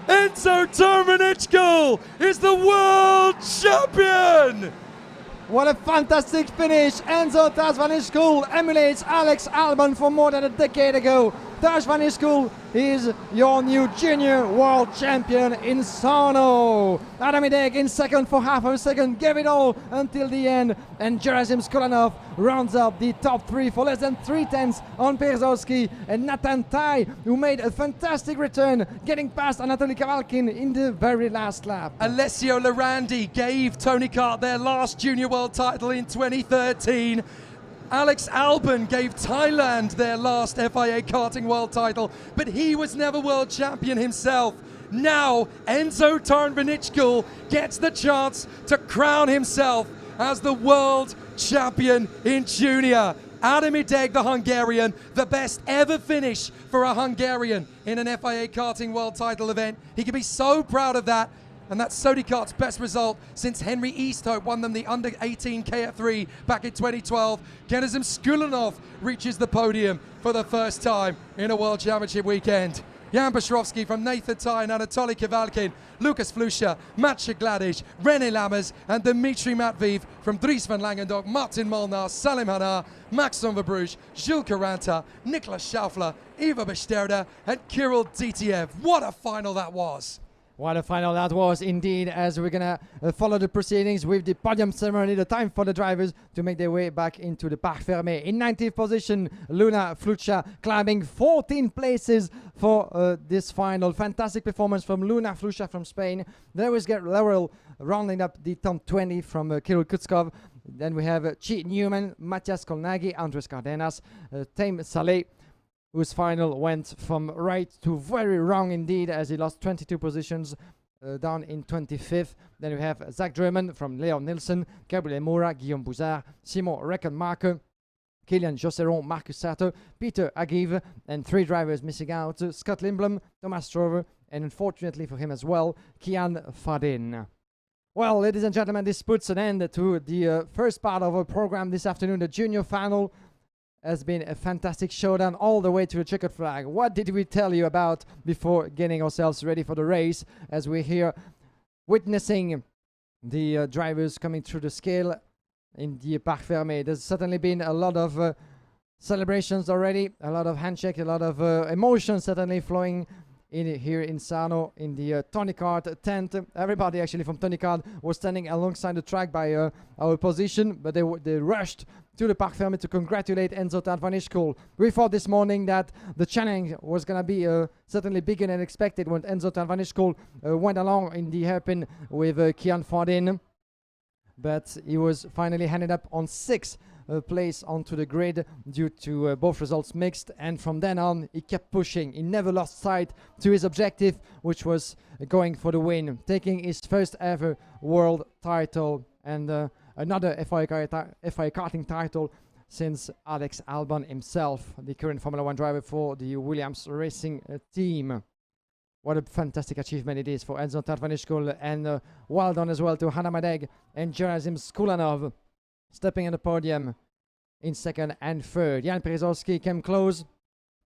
Enzo Tarvanishkul is the World Champion. What a fantastic finish. Enzo Tarvanishkul emulates Alex Albon from more than a decade ago. Tarvanishkul is your new junior world champion in Sarno. Adamidek in second for half of a second, gave it all until the end. And Gerasim Skulanov rounds up the top 3 for less than 3/10 on Przezowski. And Nathan Tai, who made a fantastic return, getting past Anatoly Kavalkin in the very last lap. Alessio Lorandi gave Tony Kart their last junior world title in 2013. Alex Albon gave Thailand their last FIA Karting World title, but he was never world champion himself. Now, Enzo Tarvanishkul gets the chance to crown himself as the world champion in junior. Adam Ideg, the Hungarian, the best ever finish for a Hungarian in an FIA Karting World title event. He can be so proud of that. And that's Sony Kart's best result since Henry Easthope won them the under-18 KF3 back in 2012. Gerasim Skulanov reaches the podium for the first time in a World Championship weekend. Jan Petrovsky from Nathan Tai and Anatoly Kavalkin, Lucas Flusha, Maciej Gladish, René Lammers and Dmitry Matveev from Dries van Langendonk, Martin Molnar, Salim Hanar, Maxim Verbruch, Jules Caranta, Niklas Schaufler, Ivo Besterda and Kirill Ditiev. What a final that was! What a final that was indeed, as we're gonna follow the proceedings with the podium ceremony. The time for the drivers to make their way back into the Parc Fermé. In 19th position, Luna Flucha climbing 14 places for this final. Fantastic performance from Luna Flucha from Spain. There was Gert Laurel rounding up the top 20 from Kirill Kutskov. Then we have Chi Newman, Matthias Kolnagi, Andres Cardenas, Taim Saleh, whose final went from right to very wrong indeed, as he lost 22 positions down in 25th. Then we have Zach Drummond from Leon Nilsson, Gabriel Moura, Guillaume Bouzard, Simon Reckenmarker, Kilian Josseron, Marcus Sato, Peter Agiv, and 3 drivers missing out, Scott Lindblom, Thomas Strover, and unfortunately for him as well, Kian Fadin. Well, ladies and gentlemen, this puts an end to the first part of our program this afternoon. The junior final has been a fantastic showdown all the way to the checkered flag. What did we tell you about before getting ourselves ready for the race, as we're here witnessing the drivers coming through the scale in the Parc Fermé? There's certainly been a lot of celebrations already, a lot of handshake, a lot of emotions certainly flowing in here in Sarno in the Tony Kart tent. Everybody actually from Tony Kart was standing alongside the track by our position, but they rushed to the Parc Fermé to congratulate Enzo Tarvanishkul. We thought this morning that the challenge was going to be certainly bigger than expected when Enzo Tarvanishkul went along in the hairpin with Kian Fadin, but he was finally handed up on 6th place onto the grid due to both results mixed, and from then on he kept pushing. He never lost sight to his objective, which was going for the win, taking his first ever world title and another FIA Karting title since Alex Albon himself, the current Formula 1 driver for the Williams Racing team. What a fantastic achievement it is for Enzo Tarvanishkul, and well done as well to Hanna Madeg and Gerasim Skulanov, stepping on the podium in second and third. Jan Przezowski came close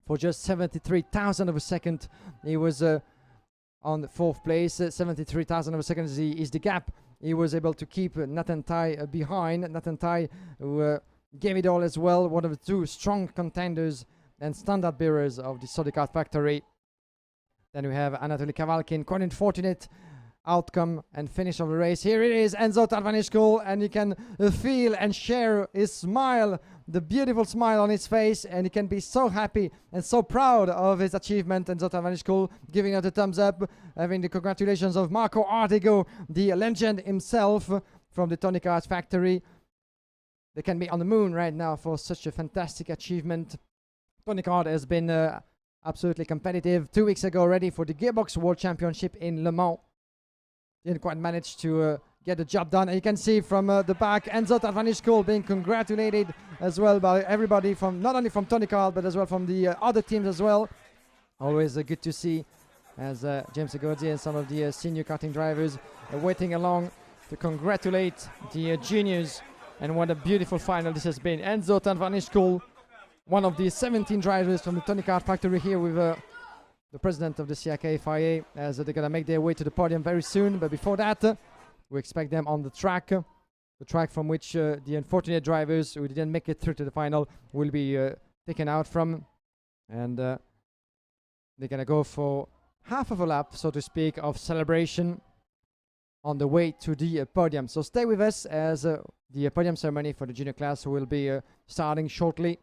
for just 73,000 of a second. He was on 4th place. 73,000 of a second is the gap. He was able to keep Nathan Tai behind. Nathan Tai, who gave it all as well, one of the 2 strong contenders and standard bearers of the Sony Kart factory. Then we have Anatoly Kavalkin, quite unfortunate outcome and finish of the race. Here it is, Enzo Tarvanishkul, and you can feel and share his smile, the beautiful smile on his face, and he can be so happy and so proud of his achievement. Enzo Tarvanishkul giving out a thumbs up, having the congratulations of Marco Artigo, the legend himself from the Tony Kart factory. They can be on the moon right now for such a fantastic achievement. Tony Kart has been absolutely competitive 2 weeks ago already for the Gearbox World Championship in Le Mans. Didn't quite manage to get the job done. And you can see from the back Enzo Tarvanishkul being congratulated as well by everybody, from not only from Tony Kart but as well from the other teams as well. Always good to see as James Agozzi and some of the senior karting drivers waiting along to congratulate the juniors. And what a beautiful final this has been. Enzo Tarvanishkul, one of the 17 drivers from the Tony Kart factory, here with the president of the FIA, as they're going to make their way to the podium very soon. But before that, we expect them on the track from which the unfortunate drivers who didn't make it through to the final will be taken out from. And they're going to go for half of a lap, so to speak, of celebration on the way to the podium. So stay with us as the podium ceremony for the junior class will be starting shortly.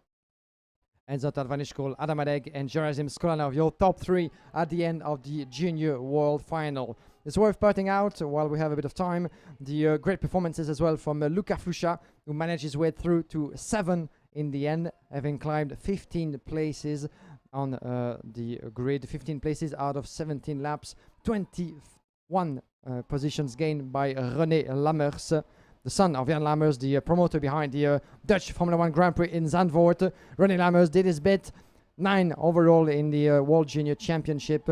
Enzo Tarvanishkul, Adam Adeg, and Gerasim Skolanov, your top three at the end of the Junior World Final. It's worth pointing out, while we have a bit of time, the great performances as well from Luca Flusha, who managed his way through to 7 in the end, having climbed 15 places on the grid, 15 places out of 17 laps, 21 positions gained by René Lammers, the son of Jan Lammers, the promoter behind the Dutch Formula 1 Grand Prix in Zandvoort. René Lammers did his bit, 9 overall in the World Junior Championship.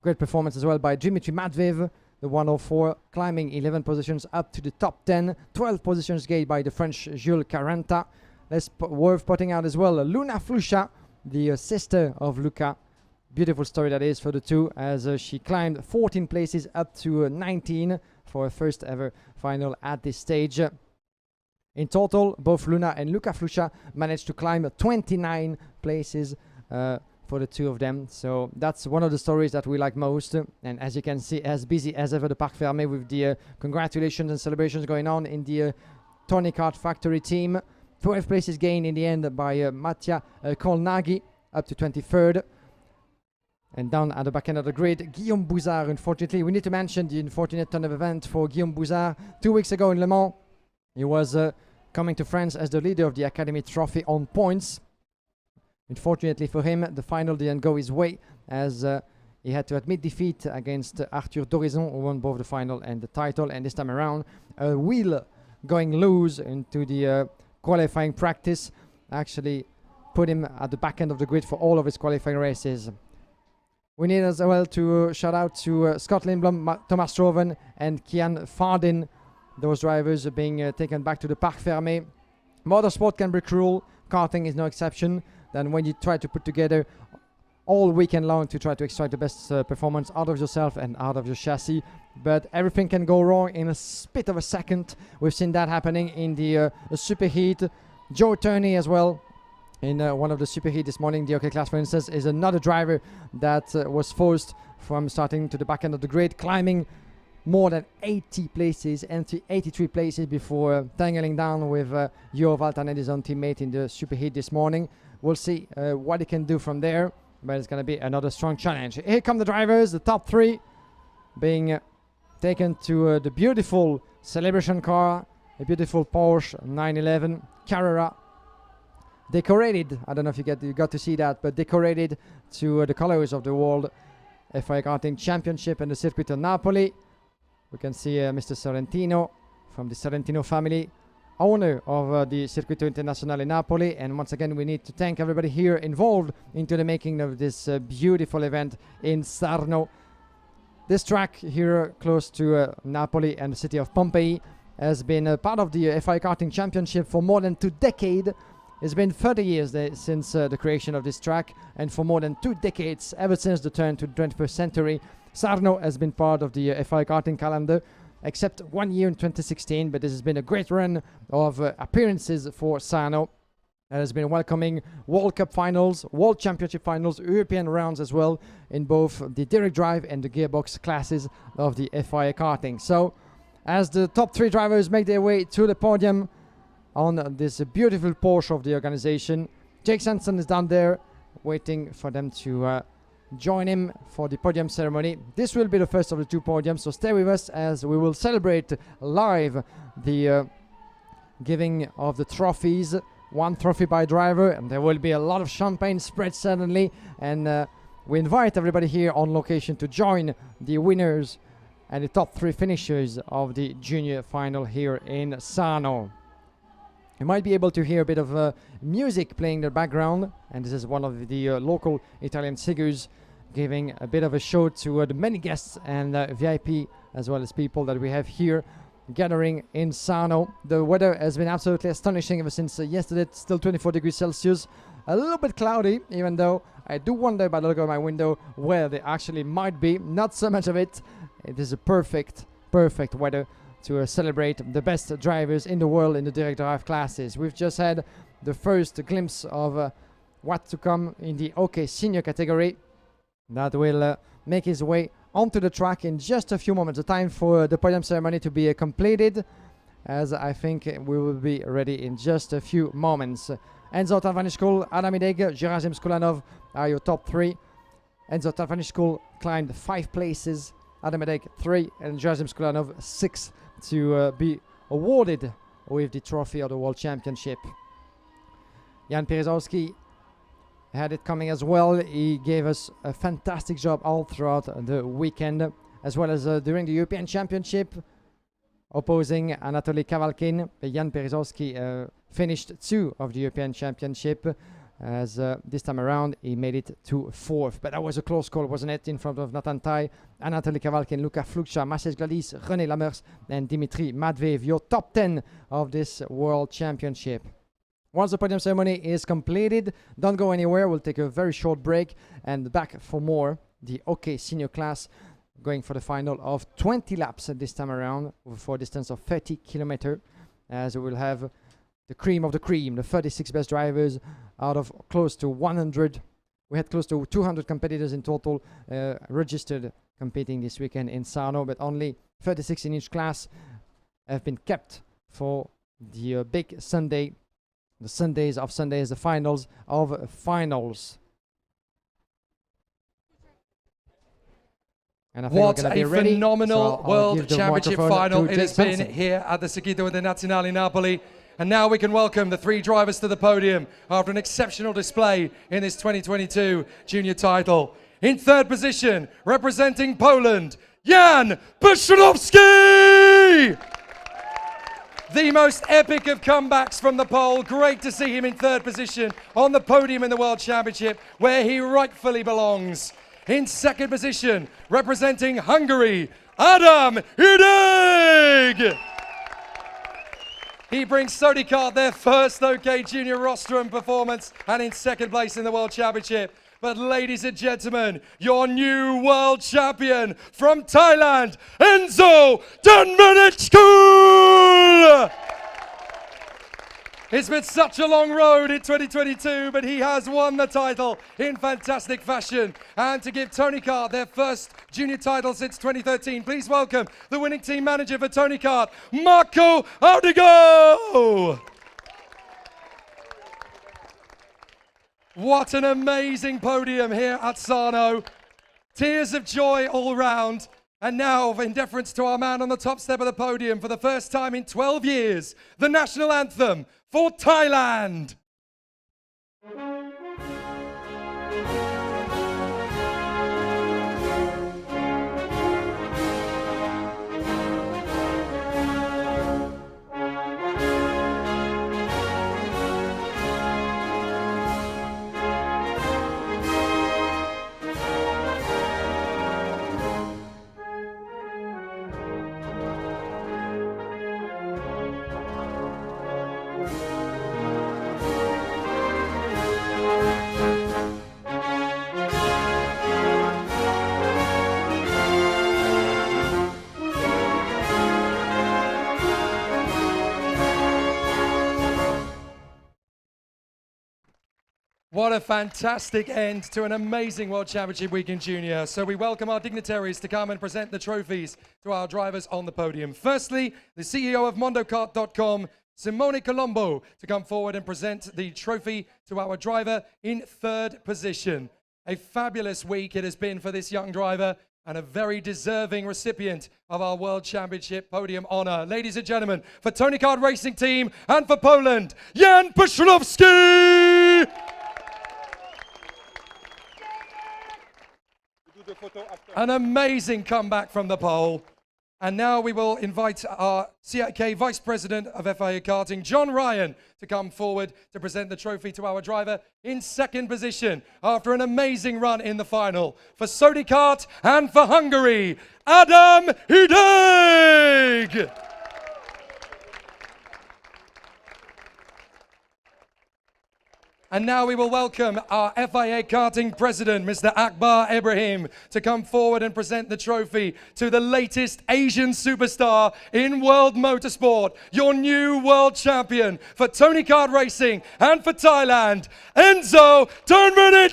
Great performance as well by Dmitry Matveev, the 104, climbing 11 positions up to the top 10. 12 positions gained by the French Jules Caranta. Worth putting out as well Luna Flusha, the sister of Luca. Beautiful story that is for the two, as she climbed 14 places up to 19 for her first ever final at this stage. In total, both Luna and Luca Flusha managed to climb 29 places for the two of them. So that's one of the stories that we like most. And as you can see, as busy as ever the Parc Fermé with the congratulations and celebrations going on in the Tony Kart factory team. 12 places gained in the end by Mattia Kolnagi, up to 23rd. And down at the back end of the grid, Guillaume Bouzard, unfortunately. We need to mention the unfortunate turn of event for Guillaume Bouzard. 2 weeks ago in Le Mans, he was coming to France as the leader of the Academy Trophy on points. Unfortunately for him, the final didn't go his way, as he had to admit defeat against Arthur Dorison, who won both the final and the title. And this time around, a wheel going loose into the qualifying practice actually put him at the back end of the grid for all of his qualifying races. We need as well to shout out to Scott Lindblom, Thomas Stroven, and Kian Fardin. Those drivers are being taken back to the Parc Fermé. Motorsport can be cruel. Karting is no exception. Then when you try to put together all weekend long to try to extract the best performance out of yourself and out of your chassis, but everything can go wrong in a split of a second. We've seen that happening in the superheat. Joe Turney as well. In one of the superheat this morning, the OK class, for instance, is another driver that was forced from starting to the back end of the grid, climbing more than 80 places, and 83 places before tangling down with Jo Valtanen, his own teammate, in the superheat this morning. We'll see what he can do from there, but it's going to be another strong challenge. Here come the drivers, the top three, being taken to the beautiful celebration car, a beautiful Porsche 911 Carrera. Decorated, I don't know if you got to see that, but decorated to the colors of the World FIA Karting Championship and the Circuit of Napoli. We can see Mr. Sorrentino from the Sorrentino family, owner of the Circuito Internazionale Napoli. And once again, we need to thank everybody here involved into the making of this beautiful event in Sarno. This track here close to Napoli and the city of Pompeii has been part of the FIA Karting Championship for more than 2 decades. It's been 30 years since the creation of this track, and for more than 2 decades, ever since the turn to the 21st century, Sarno has been part of the FIA Karting calendar, except 1 year in 2016, but this has been a great run of appearances for Sarno. and has been welcoming World Cup finals, World Championship finals, European rounds as well in both the direct drive and the gearbox classes of the FIA Karting. So as the top 3 drivers make their way to the podium on this beautiful Porsche of the organization, Jake Sanson is down there waiting for them to join him for the podium ceremony. This will be the first of the 2 podiums, so stay with us as we will celebrate live the giving of the trophies, 1 trophy by driver, and there will be a lot of champagne spread suddenly, and we invite everybody here on location to join the winners and the top 3 finishers of the junior final here in Sarno. You might be able to hear a bit of music playing in the background, and this is one of the local Italian singers giving a bit of a show to the many guests and VIP as well as people that we have here gathering in Sarno. The weather has been absolutely astonishing ever since yesterday. It's still 24 degrees Celsius, a little bit cloudy, even though I do wonder by the look of my window where they actually might be. Not so much of it. It is a perfect weather to celebrate the best drivers in the world in the direct drive classes. We've just had the first glimpse of what to come in the OK Senior category that will make his way onto the track in just a few moments. The time for the podium ceremony to be completed, as I think we will be ready in just a few moments. Enzo Tavanishkul, Adam Ideg, Gerasim Skulanov are your top 3. Enzo Tavanishkul climbed 5 places, Adam Ideg 3, and Gerasim Skulanov 6 to be awarded with the trophy of the World Championship. Jan Pierzowski had it coming as well. He gave us a fantastic job all throughout the weekend, as well as during the European Championship, opposing Anatoly Kavalkin. Jan Pierzowski finished 2 of the European Championship, as this time around he made it to 4th. But that was a close call, wasn't it? In front of Nathan Tai, Anatoly Kavalkin, Luca Fluksha, Maciej Gladys, René Lamers, and Dimitri Madveev, your top 10 of this World Championship. Once the podium ceremony is completed, don't go anywhere. We'll take a very short break and back for more. The OK Senior class going for the final of 20 laps this time around for a distance of 30 kilometers, as we will have the cream of the cream, the 36 best drivers out of close to 100. We had close to 200 competitors in total registered competing this weekend in Sarno, but only 36 in each class have been kept for the big Sunday. The Sundays of Sundays, the finals of finals. And I think what we're a be ready, phenomenal so World Championship final it has been Sanson. here at the Circuito Internazionale Napoli. And now we can welcome the 3 drivers to the podium after an exceptional display in this 2022 junior title. In 3rd position, representing Poland, Jan Puszczynowski! The most epic of comebacks from the pole. Great to see him in 3rd position on the podium in the World Championship, where he rightfully belongs. In 2nd position, representing Hungary, Adam Ideg! He brings Sony Kart their first OK Junior rostrum performance and in 2nd place in the World Championship. But ladies and gentlemen, your new world champion from Thailand, Enzo Tavanishkul! It's been such a long road in 2022, but he has won the title in fantastic fashion. And to give Tony Kart their first junior title since 2013, please welcome the winning team manager for Tony Kart, Marco Audigo! What an amazing podium here at Sarno. Tears of joy all round. And now, in deference to our man on the top step of the podium, for the first time in 12 years, the national anthem for Thailand. What a fantastic end to an amazing World Championship week in Junior. So we welcome our dignitaries to come and present the trophies to our drivers on the podium. Firstly, the CEO of mondokart.com, Simone Colombo, to come forward and present the trophy to our driver in third position. A fabulous week it has been for this young driver and a very deserving recipient of our World Championship podium honor. Ladies and gentlemen, for Tony Kart Racing Team and for Poland, Jan Piotrowski! An amazing comeback from the pole. And now we will invite our CIK Vice President of FIA Karting, John Ryan, to come forward to present the trophy to our driver in second position after an amazing run in the final. For Sony Kart and for Hungary, Adam Hideg! And now we will welcome our FIA Karting President, Mr. Akbar Ibrahim, to come forward and present the trophy to the latest Asian superstar in world motorsport, your new world champion for Tony Kart Racing and for Thailand, Enzo Turnbull.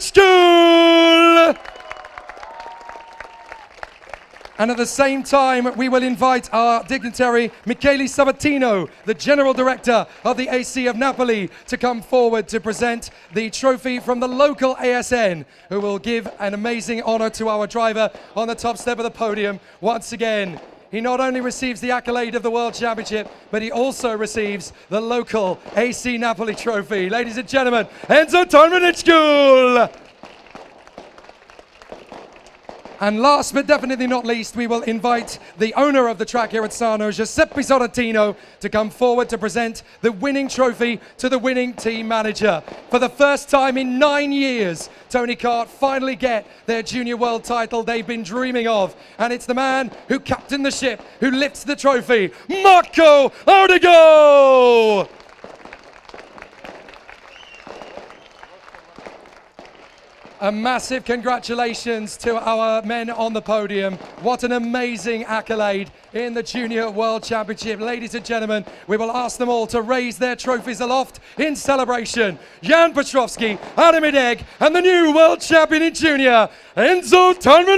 And at the same time, we will invite our dignitary, Michele Sabatino, the General Director of the AC of Napoli, to come forward to present the trophy from the local ASN, who will give an amazing honor to our driver on the top step of the podium. Once again, he not only receives the accolade of the World Championship, but he also receives the local AC Napoli trophy. Ladies and gentlemen, Enzo Turnbull. And last but definitely not least, we will invite the owner of the track here at Sarno, Giuseppe Sorrentino, to come forward to present the winning trophy to the winning team manager. For the first time in 9 years, Tony Kart finally get their junior world title they've been dreaming of. And it's the man who captained the ship, who lifts the trophy, Marco Odigo! A massive congratulations to our men on the podium. What an amazing accolade in the Junior World Championship. Ladies and gentlemen, we will ask them all to raise their trophies aloft in celebration. Jan Piotrowski, Adam Hideg, and the new World Champion in Junior, Enzo Turnbull.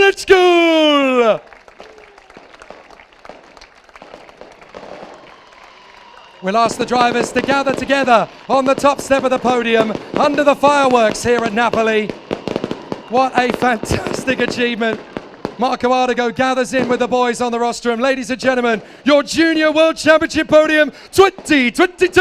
We'll ask the drivers to gather together on the top step of the podium under the fireworks here at Napoli. What a fantastic achievement. Marco Odigo gathers in with the boys on the rostrum. Ladies and gentlemen, your Junior World Championship podium 2022.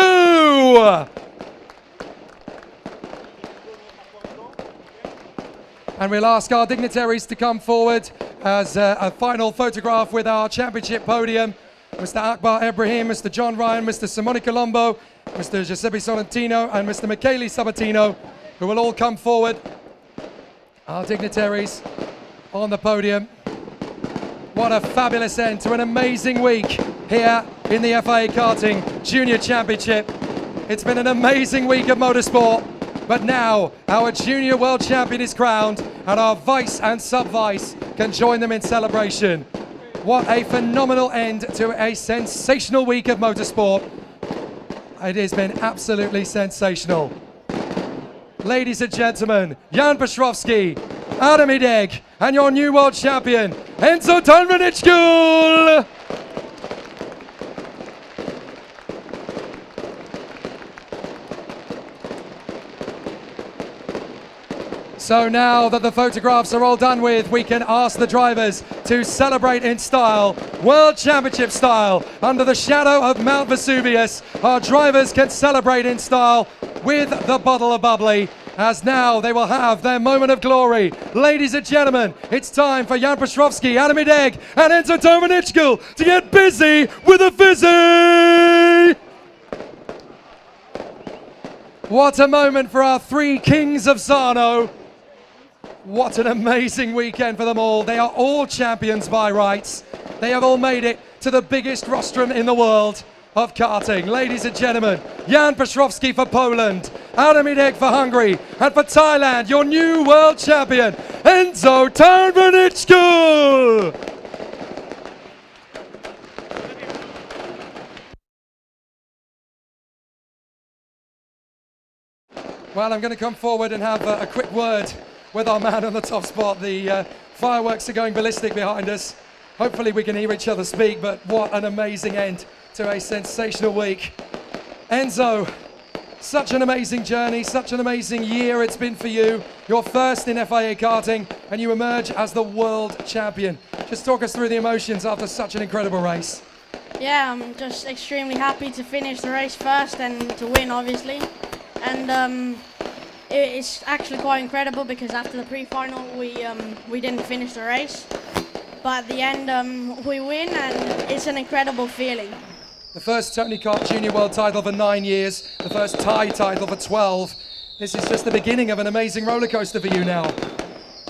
And we'll ask our dignitaries to come forward as a final photograph with our championship podium. Mr. Akbar Ibrahim, Mr. John Ryan, Mr. Simone Colombo, Mr. Giuseppe Sorrentino, and Mr. Michele Sabatino, who will all come forward. Our dignitaries on the podium. What a fabulous end to an amazing week here in the FIA Karting Junior Championship. It's been an amazing week of motorsport, but now our Junior World Champion is crowned and our Vice and Sub-Vice can join them in celebration. What a phenomenal end to a sensational week of motorsport. It has been absolutely sensational. Ladies and gentlemen, Jan Piotrowski, Adam Hideg, and your new world champion, Enzo Turnbull. So now that the photographs are all done with, we can ask the drivers to celebrate in style, World Championship style, under the shadow of Mount Vesuvius. Our drivers can celebrate in style with the bottle of bubbly, as now they will have their moment of glory. Ladies and gentlemen, it's time for Jan Piotrowski, Adam Hideg, and Enzo Turnbull to get busy with the fizzy! What a moment for our three kings of Sarno. What an amazing weekend for them all. They are all champions by rights. They have all made it to the biggest rostrum in the world of karting. Ladies and gentlemen, Jan Piotrowski for Poland, Adam Hideg for Hungary, and for Thailand, your new world champion, Enzo Turnbull. Well, I'm going to come forward and have a quick word with our man on the top spot. The fireworks are going ballistic behind us. Hopefully we can hear each other speak, but what an amazing end to a sensational week. Enzo, such an amazing journey, such an amazing year it's been for you. You're first in FIA Karting and you emerge as the world champion. Just talk us through the emotions after such an incredible race. Yeah, I'm just extremely happy to finish the race first and to win, obviously. And it's actually quite incredible because after the pre-final we didn't finish the race. But at the end we win and it's an incredible feeling. The first Tony Kart Junior World title for 9 years, the first Thai title for 12. This is just the beginning of an amazing roller coaster for you now.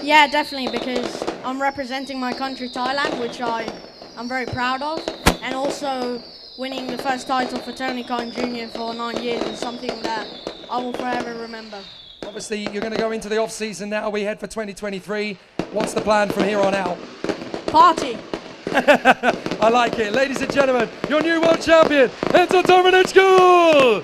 Yeah, definitely, because I'm representing my country, Thailand, which I'm very proud of. And also winning the first title for Tony Kart Junior for 9 years is something that I will forever remember. Obviously, you're going to go into the off-season now. We head for 2023. What's the plan from here on out? Party! I like it. Ladies and gentlemen, your new world champion, Enzo Domenechku!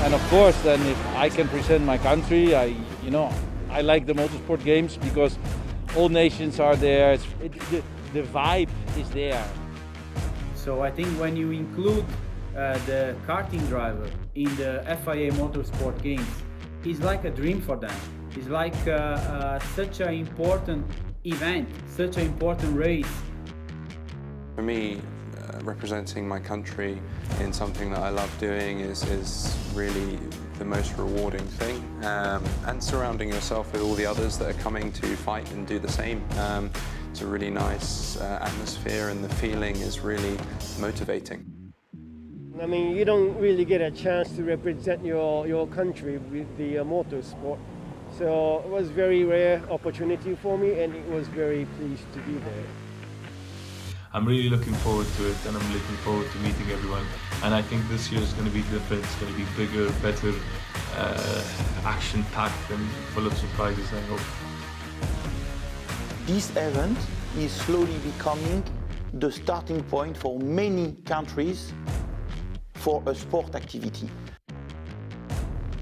And of course, then if I can present my country, I like the motorsport games because all nations are there. The vibe is there. So I think when you include the karting driver in the FIA Motorsport Games, it's like a dream for them. It's like such an important event, such an important race. For me, representing my country in something that I love doing is really the most rewarding thing, and surrounding yourself with all the others that are coming to fight and do the same. It's a really nice atmosphere and the feeling is really motivating. I mean, you don't really get a chance to represent your country with the motorsport. So it was very rare opportunity for me, and it was very pleased to be there. I'm really looking forward to it, and I'm looking forward to meeting everyone. And I think this year is going to be different. It's going to be bigger, better, action-packed, and full of surprises, I hope. This event is slowly becoming the starting point for many countries for a sport activity.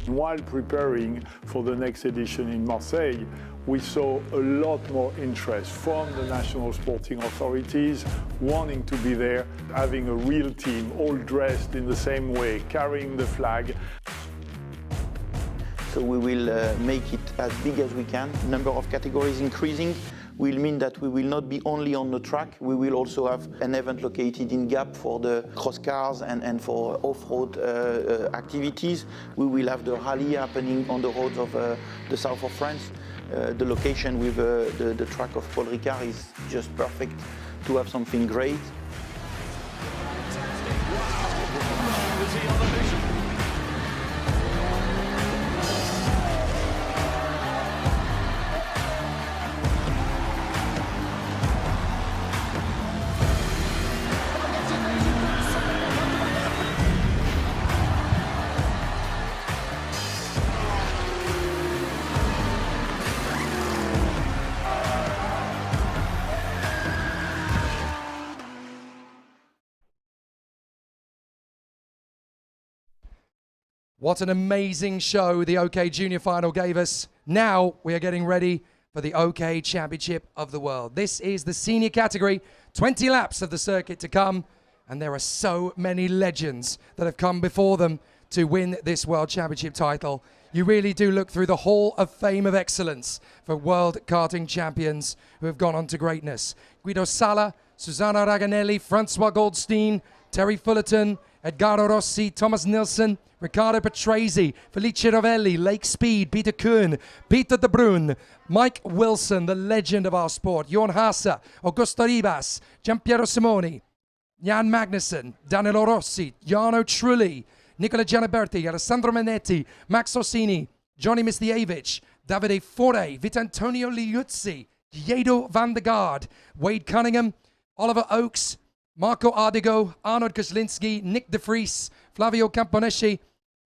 While preparing for the next edition in Marseille, we saw a lot more interest from the national sporting authorities wanting to be there, having a real team, all dressed in the same way, carrying the flag. So we will make it as big as we can. Number of categories increasing will mean that we will not be only on the track, we will also have an event located in Gap for the cross cars and for off-road activities. We will have the rally happening on the roads of the south of France. The location with the track of Paul Ricard is just perfect to have something great. What an amazing show the OK Junior Final gave us. Now we are getting ready for the OK Championship of the World. This is the senior category, 20 laps of the circuit to come, and there are so many legends that have come before them to win this World Championship title. You really do look through the Hall of Fame of Excellence for World Karting champions who have gone on to greatness. Guido Sala, Susanna Raganelli, Francois Goldstein, Terry Fullerton, Edgardo Rossi, Thomas Nilsson, Riccardo Patrese, Felice Rovelli, Lake Speed, Peter Kuhn, Peter De Bruyne, Mike Wilson, the legend of our sport, Johan Haase, Augusto Ribas, Giampiero Simoni, Jan Magnussen, Danilo Rossi, Jarno Trulli, Nicola Gianniberti, Alessandro Manetti, Max Orsini, Johnny Mistievich, Davide Fore, Vitantonio Liuzzi, Guido van der Gaard, Wade Cunningham, Oliver Oakes, Marco Ardigo, Arnold Kozlinski, Nick De Vries, Flavio Camponeschi,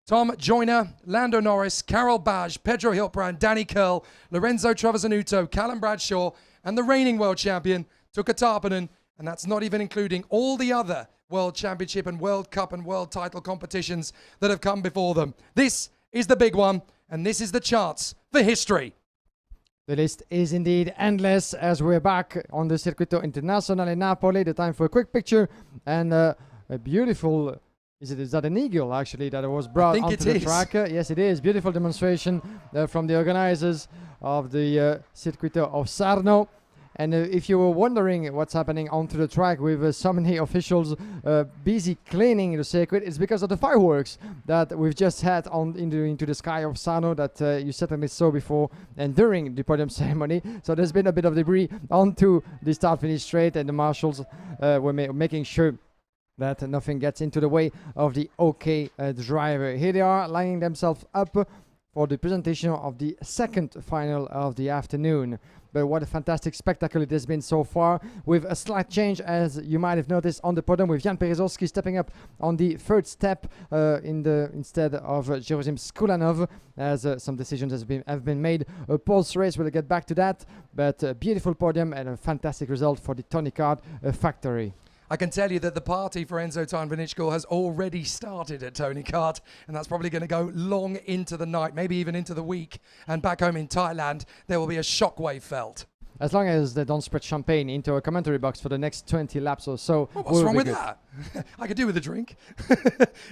Tom Joyner, Lando Norris, Carol Baj, Pedro Hilbrand, Danny Curl, Lorenzo Travasanuto, Callum Bradshaw, and the reigning world champion, Tuukka Tarpanen, and that's not even including all the other World Championship and World Cup and World title competitions that have come before them. This is the big one, and this is the chance for history. The list is indeed endless as we're back on the Circuito Internazionale Napoli. The time for a quick picture and a beautiful, is that an eagle actually that was brought onto the track? Yes, it is. Beautiful demonstration from the organizers of the Circuito of Sarno. And if you were wondering what's happening onto the track with so many officials busy cleaning the circuit, it's because of the fireworks that we've just had into the sky of Sarno that you certainly saw before and during the podium ceremony. So there's been a bit of debris onto the start-finish straight, and the marshals were making sure that nothing gets into the way of the OK driver. Here they are lining themselves up for the presentation of the second final of the afternoon. But what a fantastic spectacle it has been so far, with a slight change, as you might have noticed, on the podium, with Jan Perezowski stepping up on the third step instead of Jerosim Skulanov, as some decisions have been made. A pulse race, we'll get back to that, but a beautiful podium and a fantastic result for the Tony Kart factory. I can tell you that the party for Enzo Tarnvinichkul has already started at Tony Kart, and that's probably going to go long into the night, maybe even into the week. And back home in Thailand, there will be a shockwave felt. As long as they don't spread champagne into a commentary box for the next 20 laps or so. Oh, what's wrong with that? I could do with a drink.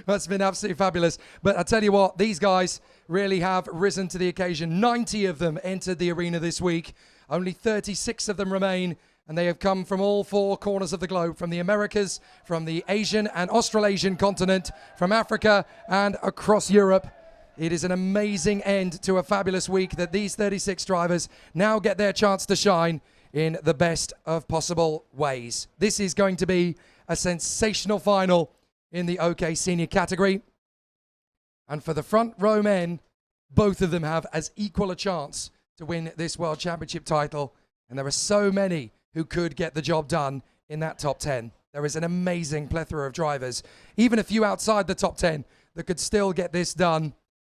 That's been absolutely fabulous. But I tell you what, these guys really have risen to the occasion. 90 of them entered the arena this week. Only 36 of them remain. And they have come from all four corners of the globe, from the Americas, from the Asian and Australasian continent, from Africa and across Europe. It is an amazing end to a fabulous week that these 36 drivers now get their chance to shine in the best of possible ways. This is going to be a sensational final. in the OK Senior category. And for the front row men, both of them have as equal a chance to win this World Championship title. And there are so many who could get the job done in that top 10. There is an amazing plethora of drivers, even a few outside the top 10, that could still get this done.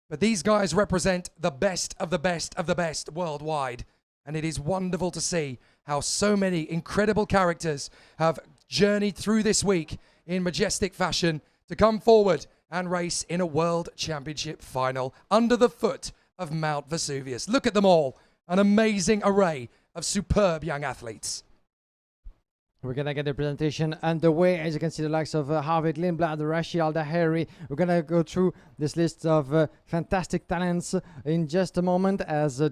But these guys represent the best of the best of the best worldwide. And it is wonderful to see how so many incredible characters have journeyed through this week in majestic fashion to come forward and race in a World Championship final under the foot of Mount Vesuvius. Look at them all. An amazing array of superb young athletes. We're going to get the presentation underway. As you can see, the likes of Harvey Lindblad, Rashid Al-Daheri. We're going to go through this list of fantastic talents in just a moment as the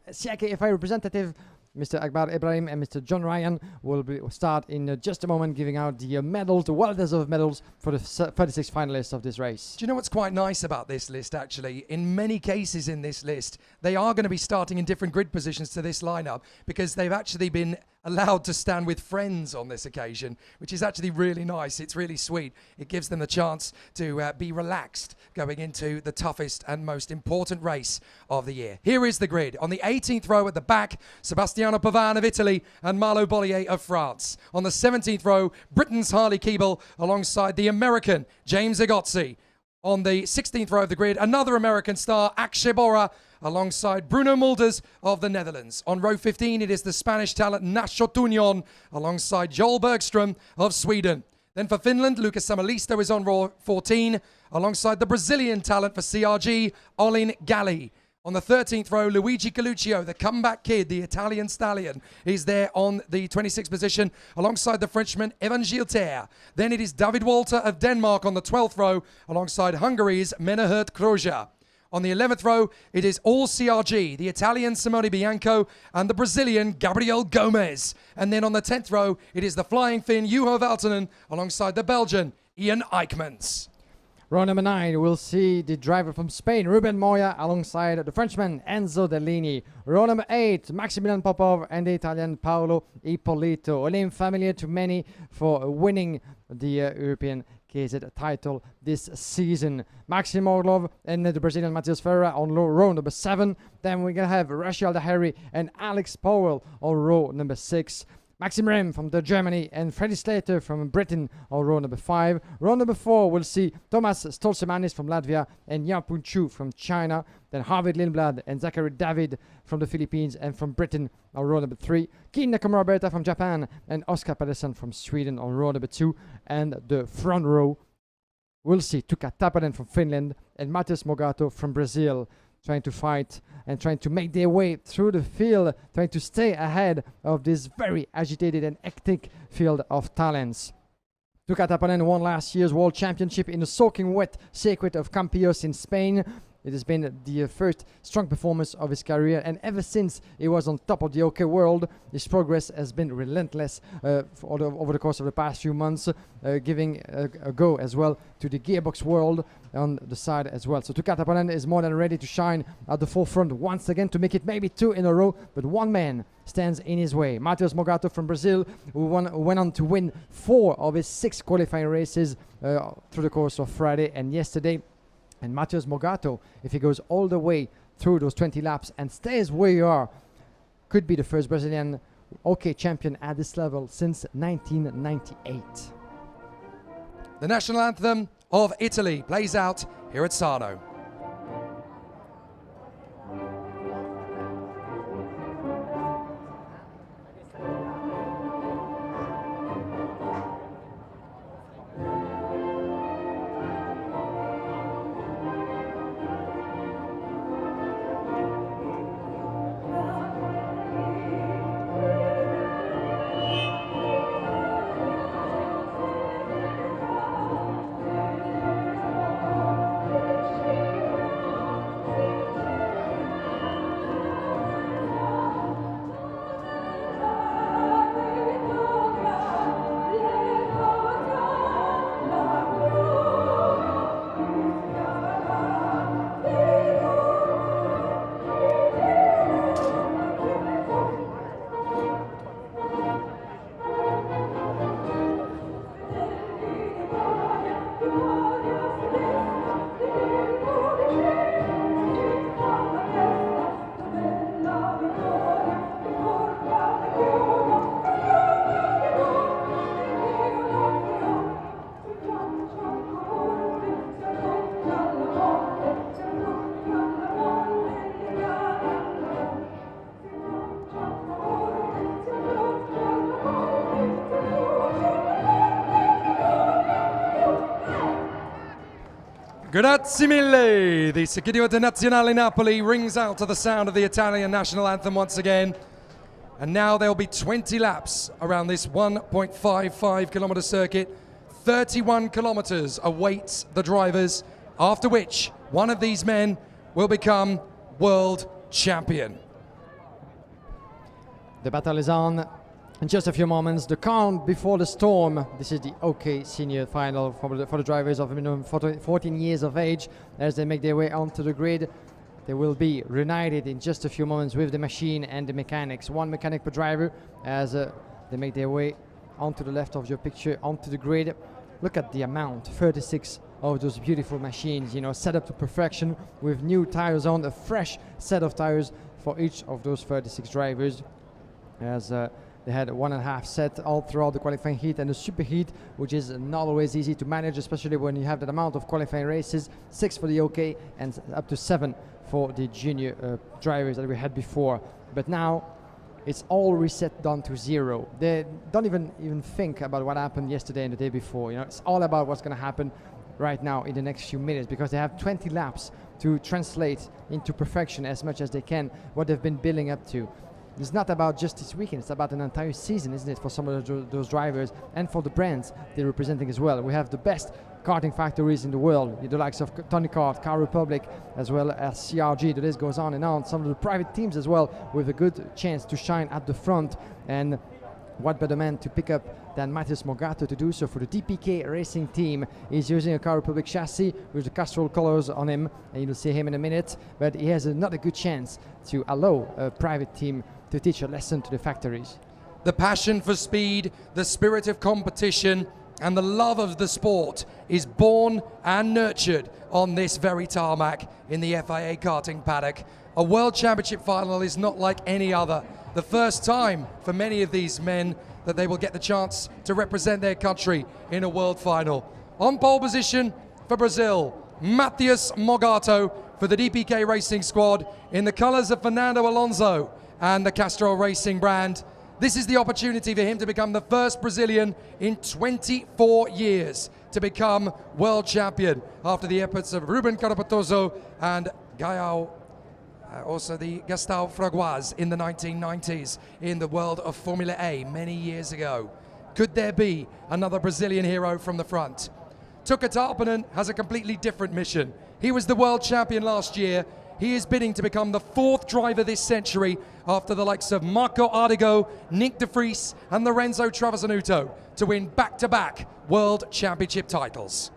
CIKFI representative, Mr. Akbar Ibrahim and Mr. John Ryan, will start in just a moment giving out the medals, the well-deserved medals for the 36 finalists of this race. Do you know what's quite nice about this list, actually? In many cases in this list, they are going to be starting in different grid positions to this lineup because they've actually been allowed to stand with friends on this occasion, which is actually really nice. It's really sweet. It gives them the chance to be relaxed going into the toughest and most important race of the year. Here is the grid. On the 18th row at the back, Sebastiano Pavan of Italy and Marlo Bollier of France. On the 17th row, Britain's Harley Keeble alongside the American James Egozzi. On the 16th row of the grid, another American star, Akshay Bora, alongside Bruno Mulders of the Netherlands. On row 15, it is the Spanish talent Nacho Tunion, alongside Joel Bergström of Sweden. Then for Finland, Lucas Samalisto is on row 14, alongside the Brazilian talent for CRG, Olin Galli. On the 13th row, Luigi Coluccio, the comeback kid, the Italian stallion, is there on the 26th position, alongside the Frenchman Evan Gilter. Then it is David Walter of Denmark on the 12th row, alongside Hungary's Menahert Kroja. On the 11th row, it is all CRG, the Italian Simone Bianco and the Brazilian Gabriel Gomez. And then on the 10th row, it is the flying Finn Juho Valtonen alongside the Belgian Ian Eichmans. Row number 9, we'll see the driver from Spain, Ruben Moya, alongside the Frenchman Enzo Dellini. Row number 8, Maximilian Popov and the Italian Paolo Ippolito, a name familiar to many for winning the European KZ title this season. Maxim Orlov and the Brazilian Matheus Ferreira on row number 7. Then we're going to have Rashid Al-Daheri and Alex Powell on row number 6. Maxim Rem from Germany and Freddie Slater from Britain on row number 5. Row number 4, we'll see Thomas Stolzemanis from Latvia and Yan Punchu from China. Then Harvey Lindblad and Zachary David from the Philippines and from Britain on row number 3. Kin Nakamura from Japan and Oscar Pedersen from Sweden on row number 2. And the front row, we'll see Tuukka Tapanen from Finland and Matheus Mogato from Brazil, trying to fight and trying to make their way through the field, trying to stay ahead of this very agitated and hectic field of talents. Tuukka Tapanen won last year's World Championship in the soaking wet circuit of Campillos in Spain. It has been the first strong performance of his career, and ever since he was on top of the OK world, his progress has been relentless over the course of the past few months, giving a go as well to the gearbox world on the side as well. So Tuukka Tapanen is more than ready to shine at the forefront once again to make it maybe 2 in a row, but one man stands in his way. Matheus Mogato from Brazil, who went on to win 4 of his 6 qualifying races through the course of Friday and yesterday. And Matheus Mogato, if he goes all the way through those 20 laps and stays where you are, could be the first Brazilian OK champion at this level since 1998. The national anthem of Italy plays out here at Sarno. Grazie mille. The Circuito Internazionale Napoli rings out to the sound of the Italian national anthem once again. And now there'll be 20 laps around this 1.55 kilometer circuit. 31 kilometers awaits the drivers, after which one of these men will become world champion. The battle is on. In just a few moments, the calm before the storm. This is the OK Senior Final for the drivers of minimum 14 years of age. As they make their way onto the grid, they will be reunited in just a few moments with the machine and the mechanics. One mechanic per driver as they make their way onto the left of your picture, onto the grid. Look at the amount, 36 of those beautiful machines, you know, set up to perfection with new tires on, a fresh set of tires for each of those 36 drivers. As they had 1.5 set all throughout the qualifying heat and the super heat, which is not always easy to manage, especially when you have that amount of qualifying races. 6 for the OK and up to 7 for the junior drivers that we had before. But now it's all reset down to 0. They don't even think about what happened yesterday and the day before. You know, it's all about what's going to happen right now in the next few minutes, because they have 20 laps to translate into perfection as much as they can what they've been building up to. It's not about just this weekend, it's about an entire season, isn't it, for some of those drivers and for the brands they're representing as well. We have the best karting factories in the world, the likes of Tony Kart, Car Republic, as well as CRG. The list goes on and on. Some of the private teams as well, with a good chance to shine at the front. And what better man to pick up than Matthias Morgato to do so for the DPK Racing team. He's using a Car Republic chassis with the Castrol colors on him, and you'll see him in a minute. But he has another good chance to allow a private team to teach a lesson to the factories. The passion for speed, the spirit of competition, and the love of the sport is born and nurtured on this very tarmac in the FIA Karting paddock. A World Championship final is not like any other. The first time for many of these men that they will get the chance to represent their country in a world final. On pole position for Brazil, Matthias Morgato for the DPK Racing squad in the colors of Fernando Alonso and the Castrol Racing brand. This is the opportunity for him to become the first Brazilian in 24 years to become world champion after the efforts of Ruben Carapatoso and also the Gustavo Fragoise in the 1990s in the world of Formula A many years ago. Could there be another Brazilian hero from the front? Tuka Tarpanen has a completely different mission. He was the world champion last year. He is bidding to become the 4th driver this century after the likes of Marco Ardigo, Nick de Vries and Lorenzo Travasanuto to win back-to-back World Championship titles.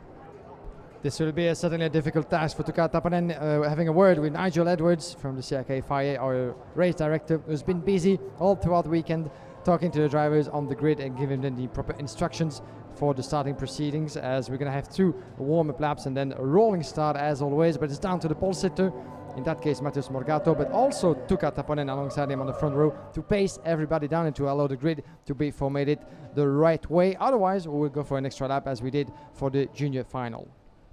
This will be certainly a difficult task for Tuka Tarpanen. Having a word with Nigel Edwards from the CIK FIA, our race director, who's been busy all throughout the weekend talking to the drivers on the grid and giving them the proper instructions for the starting proceedings, as we're going to have 2 warm-up laps and then a rolling start as always. But it's down to the pole sitter, in that case Matthias Morgato, but also Tuka Tarpanen alongside him on the front row to pace everybody down and to allow the grid to be formatted the right way. Otherwise we will go for an extra lap as we did for the junior final.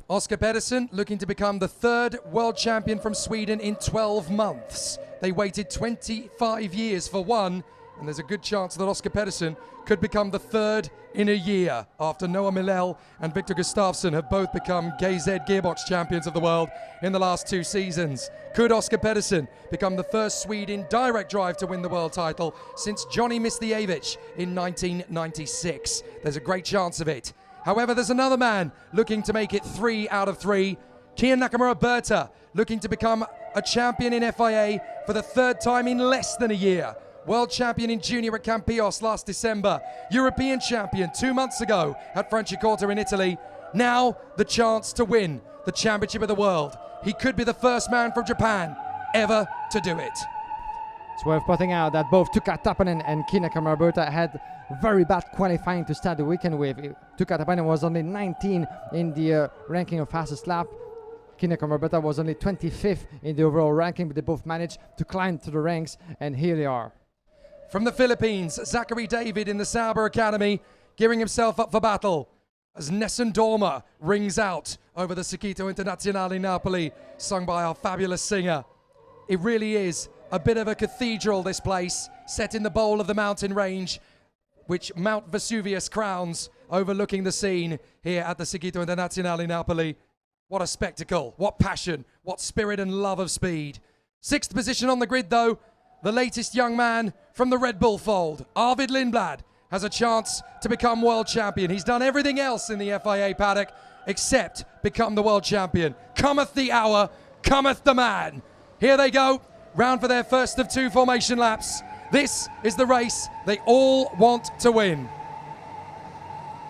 Oscar Pedersen looking to become the 3rd world champion from Sweden in 12 months. They waited 25 years for one, and there's a good chance that Oscar Pedersen could become the 3rd in a year after Noah Millell and Victor Gustafsson have both become GZ Gearbox champions of the world in the last 2 seasons. Could Oscar Pedersen become the first Swede in direct drive to win the world title since Johnny Mistievich in 1996? There's a great chance of it. However, there's another man looking to make it 3 out of 3. Kian Nakamura Berta looking to become a champion in FIA for the 3rd time in less than a year. World champion in junior at Campios last December. European champion 2 months ago at Franciacorta in Italy. Now the chance to win the championship of the world. He could be the first man from Japan ever to do it. It's worth pointing out that both Tuka Tarpanen and Kian Nakamura Berta had very bad qualifying to start the weekend with. Tuka Tarpanen was only 19 in the ranking of fastest lap. Kian Nakamura Berta was only 25th in the overall ranking, but they both managed to climb to the ranks, and here they are. From the Philippines, Zachary David in the Sauber Academy, gearing himself up for battle as Nessun Dorma rings out over the Circuito Internazionale Napoli, sung by our fabulous singer. It really is a bit of a cathedral, this place, set in the bowl of the mountain range, which Mount Vesuvius crowns, overlooking the scene here at the Circuito Internazionale Napoli. What a spectacle, what passion, what spirit and love of speed. 6th position on the grid though, the latest young man from the Red Bull fold, Arvid Lindblad, has a chance to become world champion. He's done everything else in the FIA paddock except become the world champion. Cometh the hour, cometh the man. Here they go, round for their first of 2 formation laps. This is the race they all want to win.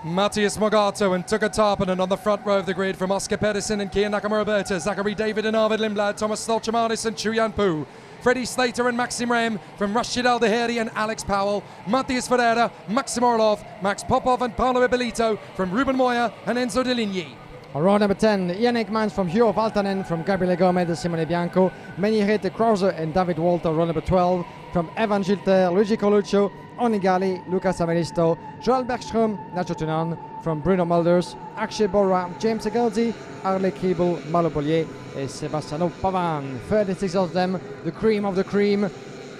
Matthias Mogato and Tuka Tarpanen on the front row of the grid from Oscar Pedersen and Kia Nakamura-Berta, Zachary David and Arvid Lindblad, Thomas Stolchamanis and Chu Yanpu, Freddie Slater and Maxim Rem from Rashid Al-Daheri and Alex Powell, Matthias Ferreira, Maxim Orlov, Max Popov and Paolo Ibelito from Ruben Moya and Enzo De Ligny. On row number 10, Ian Ekmans from Hugh Valtanen, from Gabriele Gomez and Simone Bianco, Menirete Krause and David Walter, row number 12, from Evan Gilter, Luigi Coluccio, Onigali, Lucas Amelisto, Joel Bergström, Nacho Tunan, from Bruno Mulders, Akshay Bora, James Agelzi, Arle Kiebel, Malo Bollier, and Sebastiano Pavan. 36 of them, the cream of the cream.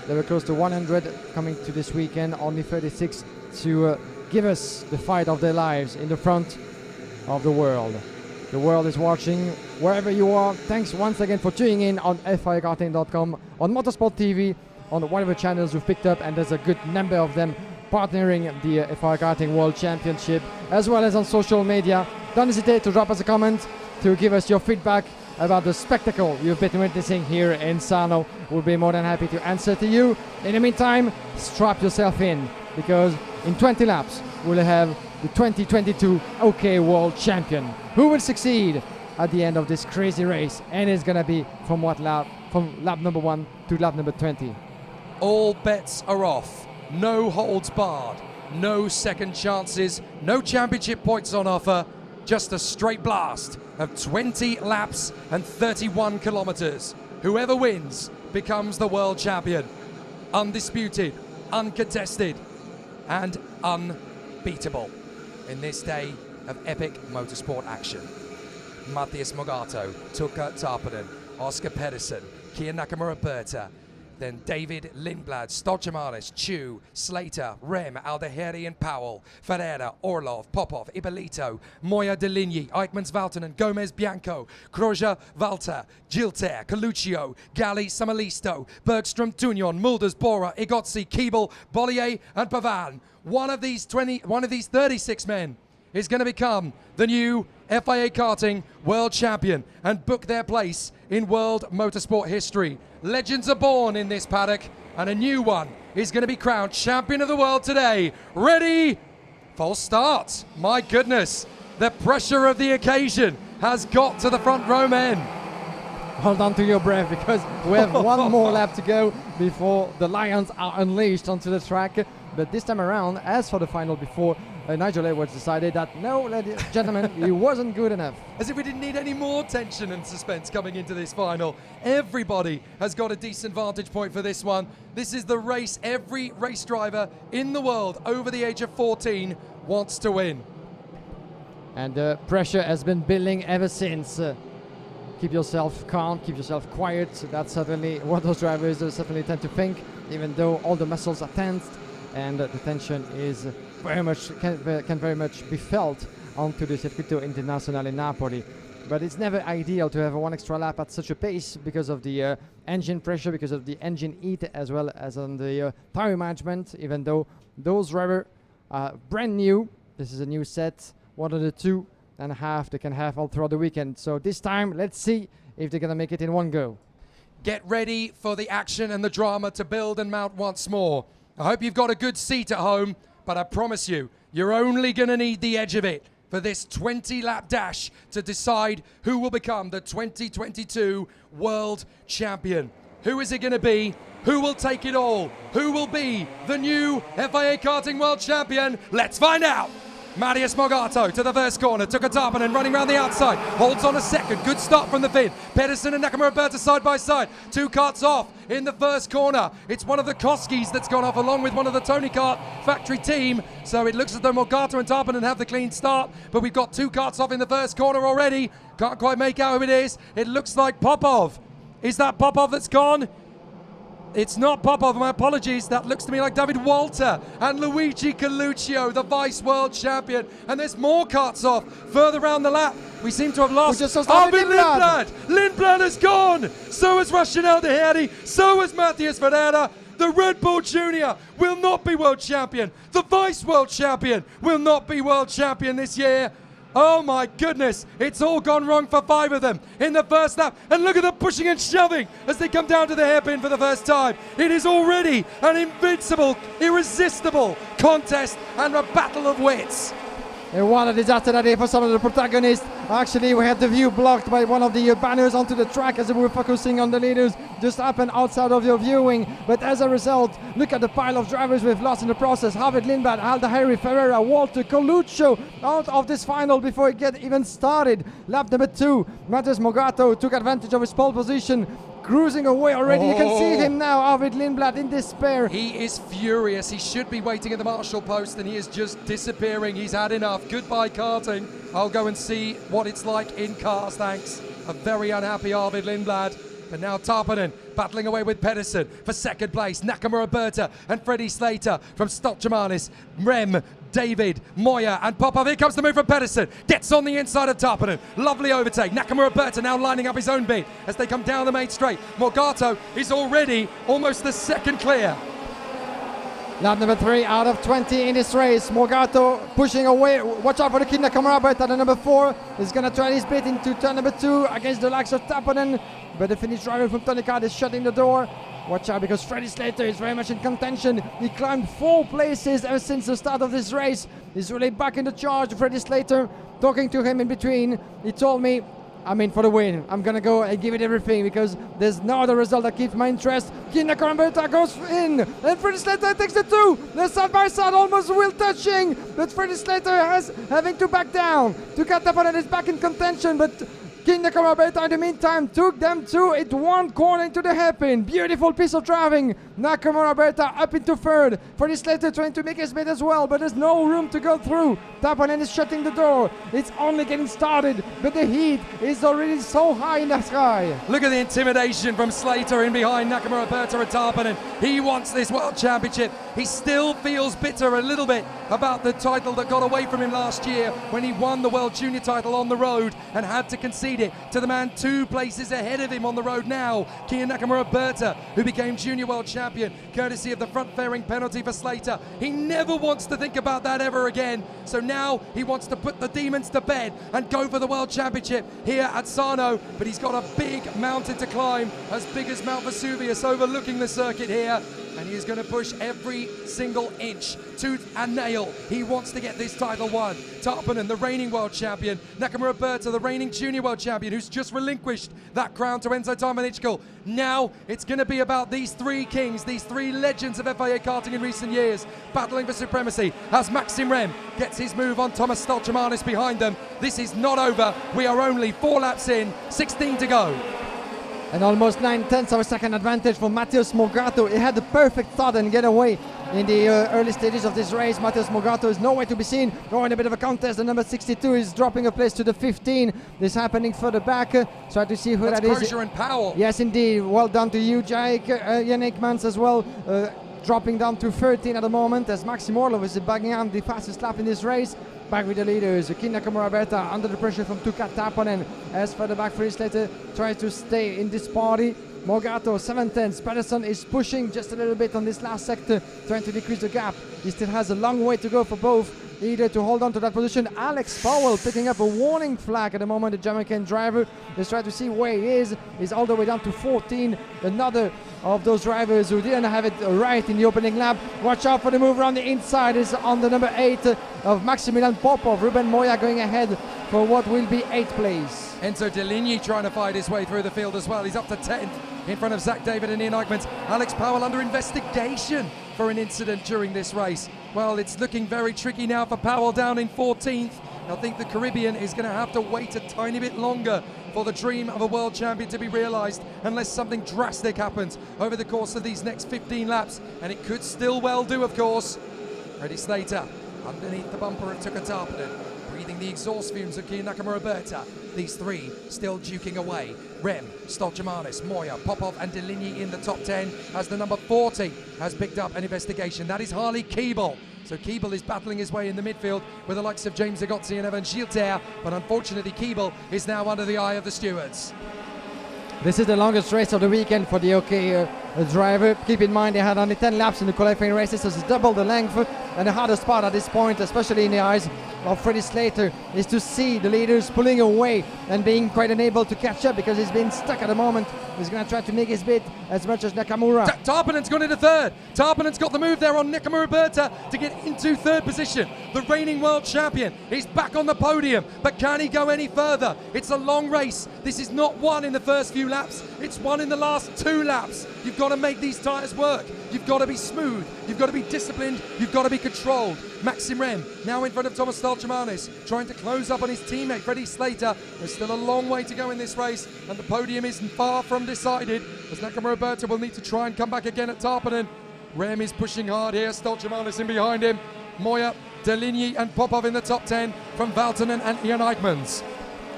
They were close to 100 coming to this weekend, only 36 to give us the fight of their lives in the front of the world. The world is watching wherever you are. Thanks once again for tuning in on FIAKarting.com, on Motorsport TV, on whatever channels you've picked up, and there's a good number of them partnering the FIA Karting World Championship, as well as on social media. Don't hesitate to drop us a comment, to give us your feedback about the spectacle you've been witnessing here in Sarno. We'll be more than happy to answer to you. In the meantime, strap yourself in, because in 20 laps we'll have the 2022 OK World Champion, who will succeed at the end of this crazy race, and it's gonna be from what lap? From lap number 1 to lap number 20. All bets are off, no holds barred, no second chances, no championship points on offer, just a straight blast of 20 laps and 31 kilometers. Whoever wins becomes the world champion. Undisputed, uncontested, and unbeatable in this day of epic motorsport action. Matthias Mogato, Tuka Tarpanen, Oscar Pedersen, Kia Nakamura-Berta, then David Lindblad, Stolchamanis, Chu, Slater, Rem, Al-Daheri and Powell, Ferreira, Orlov, Popov, Ibelito, Moya De Ligny, Eichmanns Valtanen, Gomez Bianco, Kroja Valter, Gilter, Coluccio, Galli Samalisto, Bergström Tunion, Mulders, Bora, Igotzi, Kiebel, Bollier and Pavan. One of these 36 men is going to become the new FIA Karting World Champion and book their place in world motorsport history. Legends are born in this paddock, and a new one is going to be crowned champion of the world today. Ready? False start. My goodness, the pressure of the occasion has got to the front row men. Hold on to your breath, because we have one more lap to go before the Lions are unleashed onto the track. But this time around, as for the final before, Nigel Edwards decided that no, ladies and gentlemen, he wasn't good enough. As if we didn't need any more tension and suspense coming into this final. Everybody has got a decent vantage point for this one. This is the race every race driver in the world over the age of 14 wants to win. And the pressure has been building ever since. Keep yourself calm, keep yourself quiet. That's certainly what those drivers certainly tend to think, even though all the muscles are tensed and the tension is very much can very much be felt onto the Circuito Internazionale in Napoli. But it's never ideal to have one extra lap at such a pace because of the engine pressure, because of the engine heat, as well as on the tire management, even though those drivers are brand new. This is a new set, 102.5 they can have all throughout the weekend. So this time, let's see if they're going to make it in one go. Get ready for the action and the drama to build and mount once more. I hope you've got a good seat at home, but I promise you, you're only going to need the edge of it for this 20-lap dash to decide who will become the 2022 World Champion. Who is it going to be? Who will take it all? Who will be the new FIA Karting World Champion? Let's find out! Matthias Mogato to the first corner, Tuka Tarpanen running around the outside, holds on a second, good start from the Finn. Pedersen and Nakamura-Berta side by side, 2 karts off in the first corner. It's one of the Koskis that's gone off along with one of the Tony Kart factory team, so it looks as though Mogato and Tarpanen have the clean start, but we've got 2 karts off in the first corner already. Can't quite make out who it is. It looks like Popov. Is that Popov that's gone? It's not Popov, my apologies. That looks to me like David Walter and Luigi Coluccio, the vice world champion. And there's more cuts off further around the lap. We seem to have lost Arvid Lindblad. Lindblad has gone. So has Russian Aldeheri. So has Matthias Ferreira. The Red Bull Junior will not be world champion. The vice world champion will not be world champion this year. Oh my goodness, it's all gone wrong for 5 of them in the first lap. And look at them pushing and shoving as they come down to the hairpin for the first time. It is already an invincible, irresistible contest and a battle of wits. And what a disaster that is for some of the protagonists. Actually, we had the view blocked by one of the banners onto the track as we were focusing on the leaders. Just happened outside of your viewing. But as a result, look at the pile of drivers we've lost in the process. Arvid Lindblad, Aldeheri, Ferreira, Walter, Coluccio out of this final before it get even started. Lap number 2, Matheus Morgado took advantage of his pole position. Cruising away already. You can see him now, Arvid Lindblad, in despair. He is furious. He should be waiting at the marshal post and he is just disappearing. He's had enough. Goodbye karting. I'll go and see what it's like in cars, thanks. A very unhappy Arvid Lindblad. But now Tarpanen battling away with Pedersen for second place. Nakamura Berta and Freddie Slater from Stoltjemanis. Rem, David, Moya and Popov. Here comes the move from Pedersen. Gets on the inside of Tarpanen. Lovely overtake. Nakamura Berta now lining up his own beat as they come down the main straight. Morgado is already almost the second clear. Lap number 3 out of 20 in this race. Morgado pushing away. Watch out for the kid Nakamura Berta. The number 4 is going to try his bit into turn number 2 against the likes of Tarpanen. But the Finnish driver from Tony Kart is shutting the door. Watch out because Freddie Slater is very much in contention. He climbed 4 places ever since the start of this race. He's really back in the charge. Freddie Slater, talking to him in between, he told me, I'm in for the win. I'm gonna go and give it everything because there's no other result that keeps my interest. Nakamura Berta goes in and Freddie Slater takes the 2. They're side by side, almost wheel touching, but Freddie Slater has having to back down. Tuka Tapanen is back in contention, but Nakamura Berta in the meantime took them to it, 1 corner into the hairpin. Beautiful piece of driving. Nakamura Berta up into 3rd. Freddie Slater trying to make his bid as well, but there's no room to go through. Tapanen is shutting the door. It's only getting started, but the heat is already so high in the sky. Look at the intimidation from Slater in behind Nakamura Berta and Tarpanen. He wants this world championship. He still feels bitter a little bit about the title that got away from him last year when he won the World Junior title on the road and had to concede it to the man 2 places ahead of him on the road now, Kian Nakamura Berta, who became Junior World Champion courtesy of the front fairing penalty for Slater. He never wants to think about that ever again, so now he wants to put the demons to bed and go for the World Championship here at Sarno, but he's got a big mountain to climb, as big as Mount Vesuvius overlooking the circuit here, and he is going to push every single inch, tooth and nail. He wants to get this title won. Tarpanen, the reigning world champion. Nakamura Berta, the reigning junior world champion, who's just relinquished that crown to Enzo Tarmanichkal. Now it's going to be about these 3 kings, these 3 legends of FIA karting in recent years, battling for supremacy as Maxim Rem gets his move on Thomas Stoltjemanis behind them. This is not over. We are only 4 laps in, 16 to go. And almost 9/10 of a second advantage for Matheus Morgado. He had the perfect start and get away in the early stages of this race. Matheus Morgado is nowhere to be seen. Going a bit of a contest. The number 62 is dropping a place to the 15. This happening further back. Try to see who That's that is. Crozier and Powell. Yes, indeed. Well done to you, Jake. Yannick Mans as well. Dropping down to 13 at the moment as Maxim Orlov is bagging on the fastest lap in this race. Back with the leaders, Kian Nakamura Berta under the pressure from Tuka Tapanen. As further back, Freddie Slater tries to stay in this party. Morgado 7/10. Pedersen is pushing just a little bit on this last sector, trying to decrease the gap. He still has a long way to go for both, either to hold on to that position. Alex Powell picking up a warning flag at the moment, the Jamaican driver. Let's try to see where he is. He's all the way down to 14. Another of those drivers who didn't have it right in the opening lap. Watch out for the move around the inside is on the number 8 of Maximilian Popov. Ruben Moya going ahead for what will be 8th place. Enzo Deligny trying to fight his way through the field as well. He's up to 10th in front of Zach David and Ian Eichmann. Alex Powell under investigation for an incident during this race. Well, it's looking very tricky now for Powell down in 14th. I think the Caribbean is going to have to wait a tiny bit longer for the dream of a world champion to be realised, unless something drastic happens over the course of these next 15 laps, and it could still well do, of course. Freddie Slater underneath the bumper of Tuka Tarpanen. breathing the exhaust fumes of Kia Nakamura Berta. These three still duking away. Rem, Stolchamanis, Moya, Popov and Deligny in the top 10 as the number 40 has picked up an investigation. That is Harley Keeble. So Keeble is battling his way in the midfield with the likes of James Zagotzi and Evan Gilter, but unfortunately Keeble is now under the eye of the stewards. This is the longest race of the weekend for the OK driver. Keep in mind they had only 10 laps in the qualifying races, so it's double the length. And the hardest part at this point, especially in the eyes of Freddie Slater, is to see the leaders pulling away and being quite unable to catch up because he's been stuck at the moment. He's going to try to make his bid as much as Nakamura. Tarpanen's gone into third. Tarpanen's got the move there on Nakamura Berta to get into third position. The reigning world champion is back on the podium, but can he go any further? It's a long race. This is not won in the first few laps. It's won in the last 2 laps. You've got to make these tyres work. You've got to be smooth. You've got to be disciplined. You've got to be controlled. Maxim Rem now in front of Thomas Stolchamanis, trying to close up on his teammate Freddie Slater. There's still a long way to go in this race, and the podium is far from decided, as Nakamura Berta will need to try and come back again at Tarpanen. Rem is pushing hard here. Stolchamanis in behind him. Moya, Deligny and Popov in the top 10 from Valtonen and Ian Eichmans.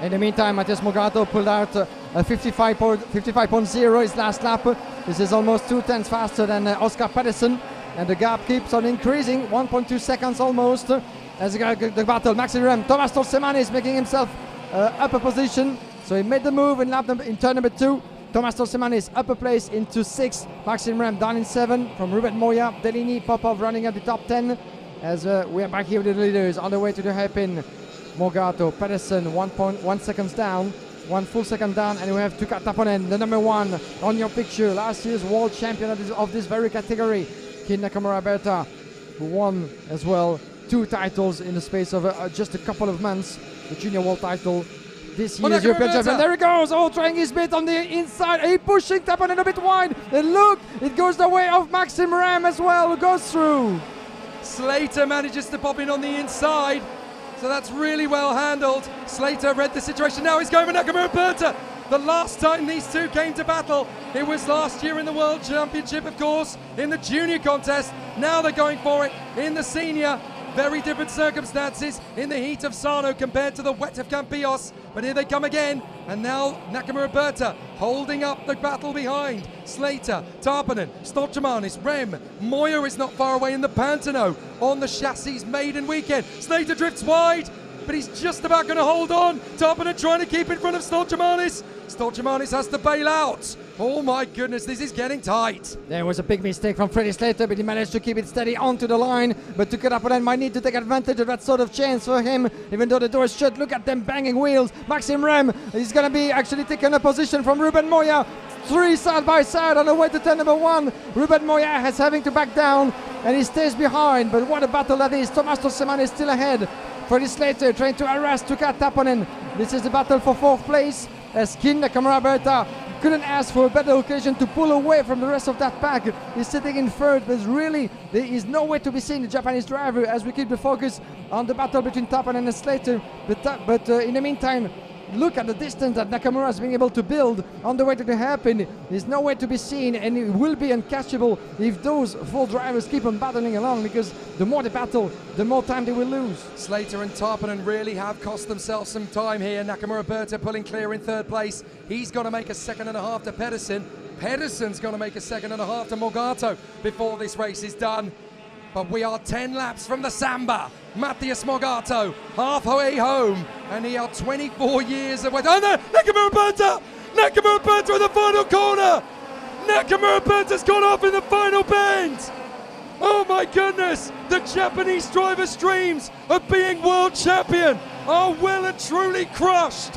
In the meantime, Matthias Mogato pulled out a 55.0 his last lap. This is almost 2/10 faster than Oscar Pedersen, and the gap keeps on increasing, 1.2 seconds almost. As the battle, Maxim Rem, Thomas Stolchamanis making himself upper position. So he made the move in turn number 2. Thomas Stolchamanis upper place into 6th. Maxim Rem down in 7 from Ruben Moya. Deligny, Popov running at the top 10. As we are back here with the leaders on the way to the hairpin. Mogato, Pedersen, 1.1 seconds down, 1 full second down, and we have Tuka Taponen, the number 1 on your picture, last year's world champion of this very category. Kia Nakamura Berta, who won as well 2 titles in the space of just a couple of months, the junior world title, this year's European champion. There he goes, trying his bit on the inside, pushing Taponen a bit wide, and look, it goes the way of Maxim Rem as well, who goes through. Slater manages to pop in on the inside. So that's really well handled. Slater read the situation. Now he's going for Nakamura Berta. The last time these two came to battle, it was last year in the World Championship, of course, in the junior contest. Now they're going for it in the senior. Very different circumstances in the heat of Sano compared to the wet of Campillos. But here they come again. And now Nakamura Berta holding up the battle behind. Slater, Tarpanen, Stolchamanis, Rem. Moya is not far away in the Pantano on the chassis maiden weekend. Slater drifts wide, but he's just about going to hold on. Tarpanen trying to keep in front of Stolchamanis. Stolchamanis has to bail out. Oh my goodness, this is getting tight. There was a big mistake from Freddie Slater, but he managed to keep it steady onto the line. But Taponen might need to take advantage of that sort of chance for him, even though the door is shut. Look at them banging wheels. Maxim Rem is going to be actually taking a position from Ruben Moya. 3 side by side on the way to turn number 1. Ruben Moya is having to back down, and he stays behind. But what a battle that is. Thomas Stolchamanis is still ahead. Freddie Slater trying to harass Tuka Taponen. This is the battle for 4th place, as Kia Nakamura Berta couldn't ask for a better occasion to pull away from the rest of that pack. He's sitting in 3rd, but really there is no way to be seen, the Japanese driver, as we keep the focus on the battle between Taponen and Slater. But in the meantime, look at the distance that Nakamura has been able to build on the way to the hairpin. There's no way to be seen, and it will be uncatchable if those 4 drivers keep on battling along, because the more they battle, the more time they will lose. Slater and Tarpanen really have cost themselves some time here. Nakamura Berta pulling clear in 3rd place. He's going to make a 2.5 to Pedersen. Pedersen's going to make a 2.5 to Mogato before this race is done. But we are 10 laps from the Samba. Matthias Mogato halfway home, and he are 24 years away. Oh no, Nakamura Berta! Nakamura Berta in the final corner! Nakamura Berta's gone off in the final bend! Oh my goodness! The Japanese driver's dreams of being world champion are well and truly crushed.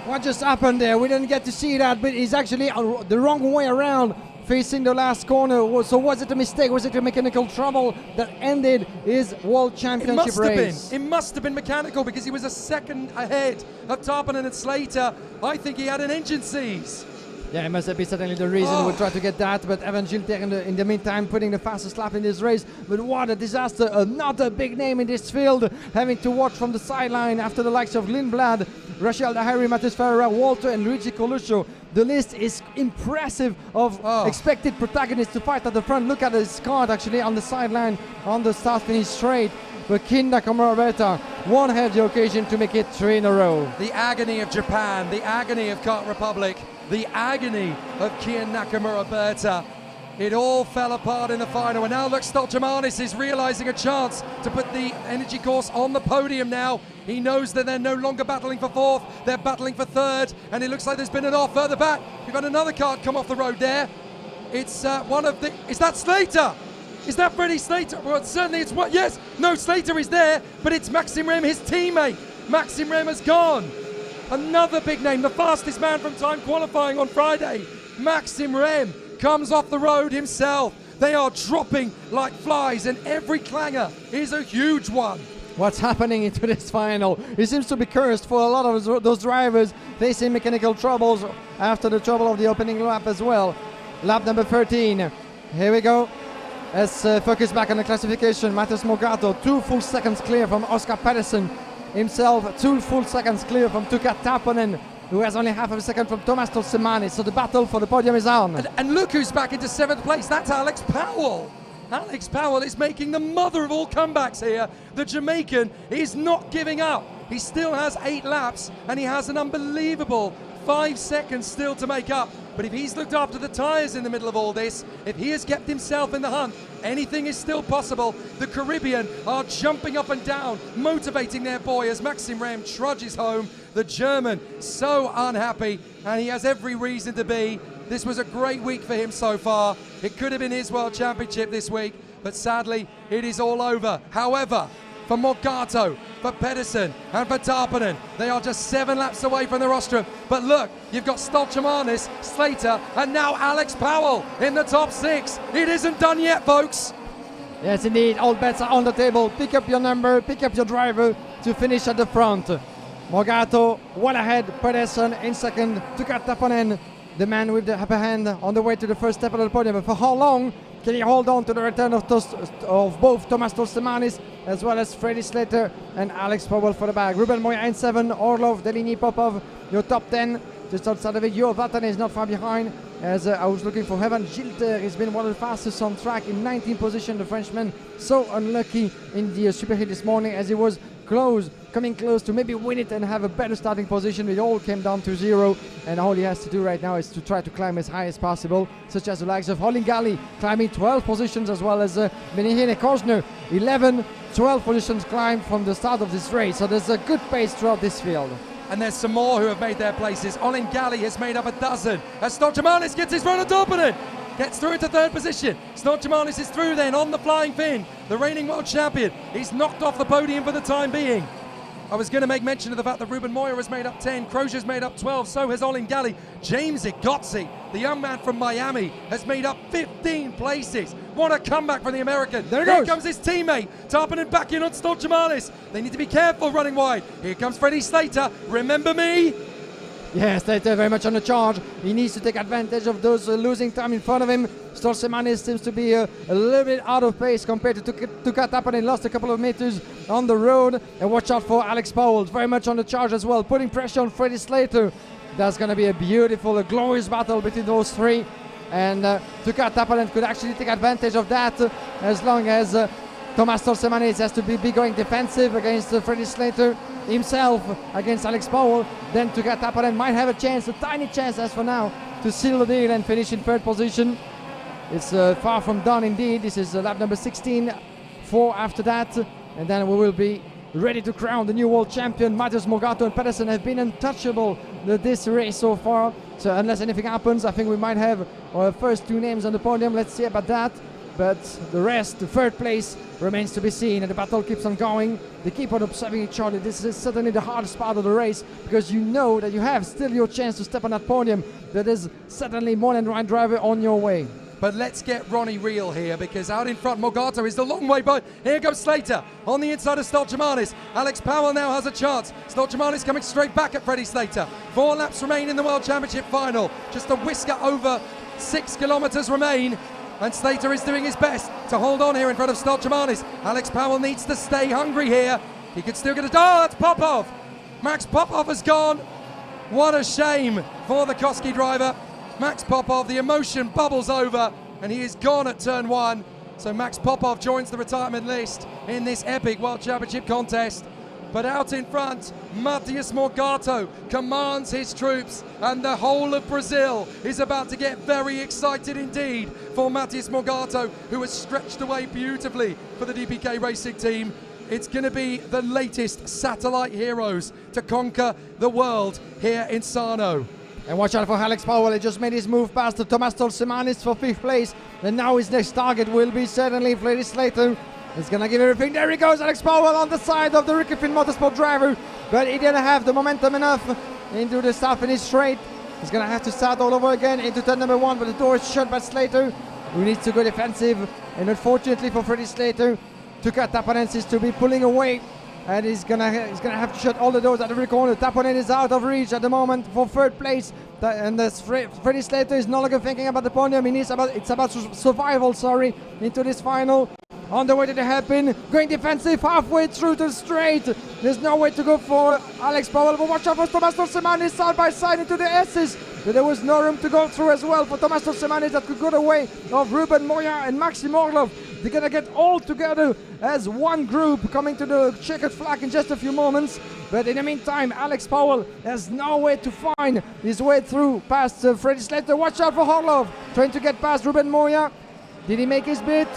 What just happened there? We didn't get to see that, but he's actually the wrong way around, facing the last corner. So was it a mistake? Was it a mechanical trouble that ended his world championship race? It must have been mechanical, because he was a second ahead of Tarpanen and Slater. I think he had an engine seize. Yeah, it must have been certainly the reason. We'll try to get that, but Evan Gilter in the meantime putting the fastest lap in this race. But what a disaster, another big name in this field, having to watch from the sideline after the likes of Lindblad, Rachel Dahari, Matheus Ferreira, Walter and Luigi Coluccio. The list is impressive of expected protagonists to fight at the front. Look at his card actually on the sideline on the start-finish straight. But Kia Nakamura Berta won't have the occasion to make it 3 in a row. The agony of Japan, the agony of Kart Republic, the agony of Kian Nakamura Berta. It all fell apart in the final, and now look, Stoltemanis is realizing a chance to put the energy course on the podium now. He knows that they're no longer battling for 4th, they're battling for 3rd, and it looks like there's been an off further back. We've had another kart come off the road there. It's one of the, is that Slater? Is that Freddie Slater? Well, certainly it's what, yes, no, Slater is there, but it's Maxime Rem, his teammate. Maxime Rem has gone. Another big name, the fastest man from time qualifying on Friday. Maxime Rem comes off the road himself. They are dropping like flies, and every clanger is a huge one. What's happening into this final? It seems to be cursed for a lot of those drivers facing mechanical troubles after the trouble of the opening lap as well. Lap number 13. Here we go. Let's focus back on the classification. Matheus Morgado, 2 full seconds clear from Oscar Pedersen. Himself, 2 full seconds clear from Tuukka Taponen, who has only half of a second from Thomas Tolsemani. So the battle for the podium is on. And look who's back into 7th place. That's Alex Powell. Alex Powell is making the mother of all comebacks here. The Jamaican is not giving up. He still has 8 laps, and he has an unbelievable 5 seconds still to make up. But if he's looked after the tyres in the middle of all this, if he has kept himself in the hunt, anything is still possible. The Caribbean are jumping up and down, motivating their boy as Maxime Rem trudges home. The German, so unhappy, and he has every reason to be. This was a great week for him so far. It could have been his World Championship this week, but sadly, it is all over. However, for Morgado, for Pedersen, and for Tarpanen, they are just 7 laps away from the rostrum. But look, you've got Stoltemanis, Slater, and now Alex Powell in the top 6. It isn't done yet, folks. Yes, indeed, all bets are on the table. Pick up your number, pick up your driver to finish at the front. Morgado, well ahead, Pedersen in second, Tuukka Taponen, the man with the upper hand on the way to the first step of the podium. But for how long can he hold on to the return of both Thomas Tolsemanis as well as Freddie Slater and Alex Powell for the bag? Ruben Moya in 7, Orlov, Deligny, Popov, your top 10. Just outside of it, Jo Vatanen is not far behind. As I was looking for Evan Gilter, he's been one of the fastest on track in 19th position. The Frenchman so unlucky in the Superheat this morning as he was coming close to maybe win it and have a better starting position. It all came down to 0, and all he has to do right now is to try to climb as high as possible, such as the likes of Holin Gali climbing 12 positions, as well as Benihine Kozner 11, 12 positions climbed from the start of this race. So there's a good pace throughout this field. And there's some more who have made their places. Olin Gali has made up a dozen. As Stoltemanis gets his run on top of it. Gets through into 3rd position. Stoltemanis is through then on the flying fin. The reigning world champion. He's knocked off the podium for the time being. I was going to make mention of the fact that Ruben Moya has made up 10, Crozier's made up 12, so has Olin Gali. James Igotzi, the young man from Miami, has made up 15 places. What a comeback from the American. Here comes his teammate, Tarpanen back in on Stoltemanis. They need to be careful running wide. Here comes Freddie Slater, remember me? Yes, Slater very much on the charge. He needs to take advantage of those losing time in front of him. Stoltemanis seems to be a little bit out of pace compared to Tuukka Taponen. Lost a couple of meters on the road. And watch out for Alex Powell, very much on the charge as well, putting pressure on Freddie Slater. That's going to be a beautiful, a glorious battle between those three. And Tuukka Taponen could actually take advantage of that as long as Thomas Tolsemanis has to be going defensive against Freddie Slater himself against Alex Powell. Then Tuukka Taponen might have a chance, a tiny chance as for now, to seal the deal and finish in 3rd position. It's far from done indeed. This is lap number 16, 4 after that, and then we will be ready to crown the new world champion. Matheus Morgado and Pedersen have been untouchable this race so far. So unless anything happens, I think we might have our first 2 names on the podium. Let's see about that. But the rest, the 3rd place, remains to be seen, and the battle keeps on going. They keep on observing each other. This is certainly the hardest part of the race, because you know that you have still your chance to step on that podium. There is certainly more than one driver on your way. But let's get Ronnie real here, because out in front, Morgado is the long way by. Here goes Slater on the inside of Stoltemanis. Alex Powell now has a chance. Stoltemanis coming straight back at Freddie Slater. 4 laps remain in the World Championship final. Just a whisker over 6 kilometres remain. And Slater is doing his best to hold on here in front of Stoltemanis. Alex Powell needs to stay hungry here. He could still get a... Oh, that's Popov! Max Popov has gone. What a shame for the Koski driver. Max Popov, the emotion bubbles over, and he is gone at turn 1. So Max Popov joins the retirement list in this epic World Championship contest. But out in front, Matheus Morgado commands his troops, and the whole of Brazil is about to get very excited indeed for Matheus Morgado, who has stretched away beautifully for the DPK Racing team. It's going to be the latest satellite heroes to conquer the world here in Sarno. And watch out for Alex Powell. He just made his move past Thomas Tolsemanis for 5th place. And now his next target will be certainly Freddie Slater. He's going to give everything. There he goes, Alex Powell on the side of the Ricky Finn Motorsport driver. But he didn't have the momentum enough into the start finish straight. He's going to have to start all over again into turn number 1. But the door is shut by Slater, who needs to go defensive. And unfortunately for Freddie Slater, Tuka Taponen seems to be pulling away. And he's gonna have to shut all the doors at every corner. Taponen is out of reach at the moment for 3rd place. And Freddie Slater is no longer thinking about the podium. It's about survival, into this final. On the way to the hairpin, going defensive halfway through the straight. There's no way to go for Alex Powell, but watch out for Thomas Tolsemanis side by side into the S's. But there was no room to go through as well for Thomas Tolsemanis that could go the way of Ruben Moya and Maxim Orlov. They're gonna get all together as one group coming to the checkered flag in just a few moments. But in the meantime, Alex Powell has no way to find his way through past Freddie Slater. Watch out for Orlov, trying to get past Ruben Moya. Did he make his bid?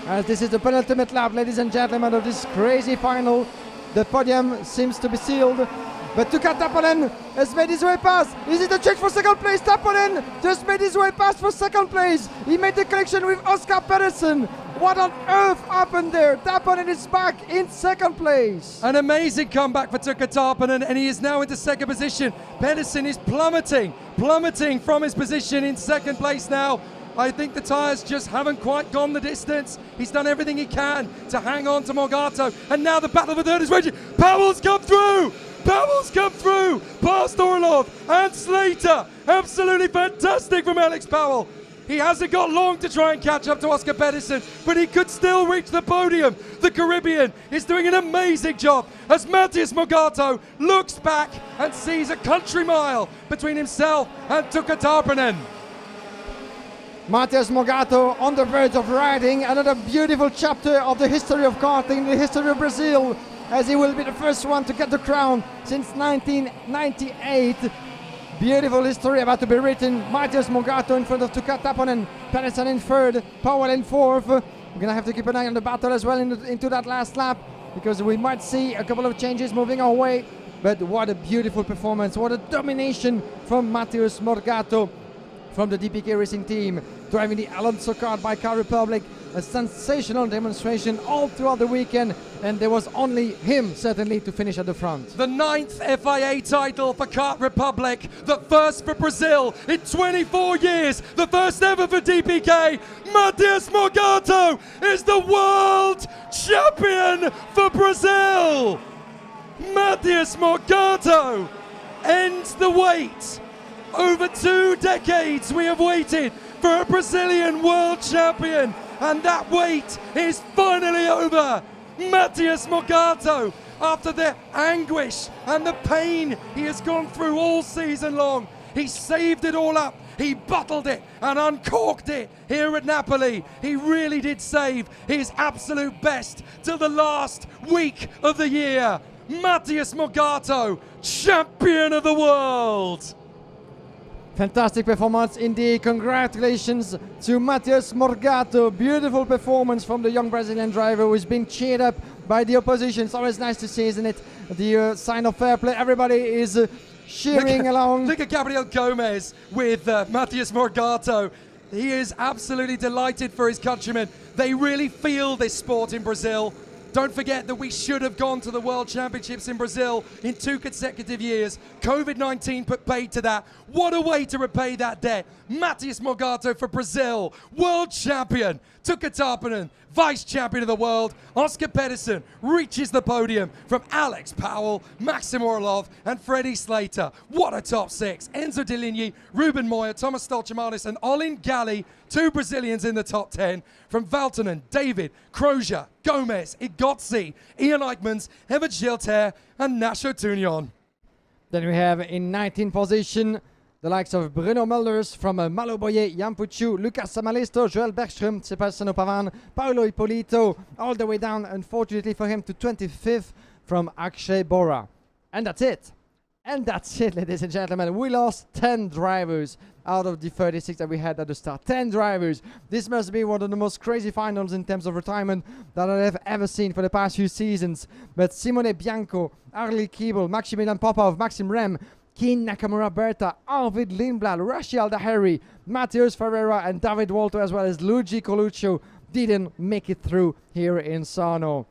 As this is the penultimate lap, ladies and gentlemen, of this crazy final. The podium seems to be sealed. But Tuka Taponen has made his way past. Is it a change for 2nd place? Taponen just made his way past for 2nd place. He made the connection with Oscar Pedersen. What on earth happened there? Taponen is back in 2nd place. An amazing comeback for Tuka Taponen, and he is now into 2nd position. Pedersen is plummeting from his position in 2nd place now. I think the tyres just haven't quite gone the distance. He's done everything he can to hang on to Morgado. And now the battle for 3rd is raging. Powell's come through! Powell's come through! Past Orlov and Slater. Absolutely fantastic from Alex Powell. He hasn't got long to try and catch up to Oscar Pedersen, but he could still reach the podium. The Caribbean is doing an amazing job as Matheus Morgado looks back and sees a country mile between himself and Tuka Taponen. Matheus Morgado on the verge of writing another beautiful chapter of the history of karting, the history of Brazil, as he will be the first one to get the crown since 1998. Beautiful history about to be written. Matheus Morgado in front of Tuka Taponen, Pedersen in 3rd, Powell in 4th. We're going to have to keep an eye on the battle as well into that last lap, because we might see a couple of changes moving our way. But what a beautiful performance, what a domination from Matheus Morgado from the DPK Racing team, driving the Alonso car by Car Republic. A sensational demonstration all throughout the weekend, and there was only him certainly to finish at the front. The 9th FIA title for Kart Republic, the first for Brazil in 24 years, the first ever for DPK. Matheus Morgado is the world champion for Brazil. Matheus Morgado ends the wait. Over 2 decades we have waited for a Brazilian world champion, and that wait is finally over. Matheus Morgado, after the anguish and the pain he has gone through all season long, he saved it all up. He bottled it and uncorked it here at Napoli. He really did save his absolute best till the last week of the year. Matheus Morgado, champion of the world. Fantastic performance indeed. Congratulations to Matheus Morgado. Beautiful performance from the young Brazilian driver who is being cheered up by the opposition. It's always nice to see, isn't it? The sign of fair play. Everybody is cheering along. Look at Gabriel Gomez with Matheus Morgado. He is absolutely delighted for his countrymen. They really feel this sport in Brazil. Don't forget that we should have gone to the World Championships in Brazil in 2 consecutive years. COVID-19 put paid to that. What a way to repay that debt. Matheus Morgado for Brazil, world champion. Tuka Taponen, vice champion of the world. Oscar Pedersen reaches the podium from Alex Powell, Maxim Orlov, and Freddie Slater. What a top 6. Enzo Deligny, Ruben Moya, Thomas Stolchemanis, and Olin Galli, 2 Brazilians in the top 10. From Valtonen, David, Crozier, Gomez, Igozzi, Ian Eichmans, Evert Gilter, and Nacho Tunion. Then we have in 19th position the likes of Bruno Mulders from Malo Boyer, Jan Pucciu, Lucas Samalisto, Joel Bergström, Sebastiano Pavan, Paolo Ippolito, all the way down, unfortunately for him, to 25th. from Akshay Bora. And that's it. And that's it, ladies and gentlemen. We lost 10 drivers out of the 36 that we had at the start. 10 drivers. This must be one of the most crazy finals in terms of retirement that I have ever seen for the past few seasons. But Simone Bianco, Arlie Keeble, Maximilian Popov, Maxim Rem, Kin Nakamura Berta, Arvid Lindblad, Rachel Daheri, Matheus Ferreira and David Walter, as well as Luigi Coluccio, didn't make it through here in Sarno.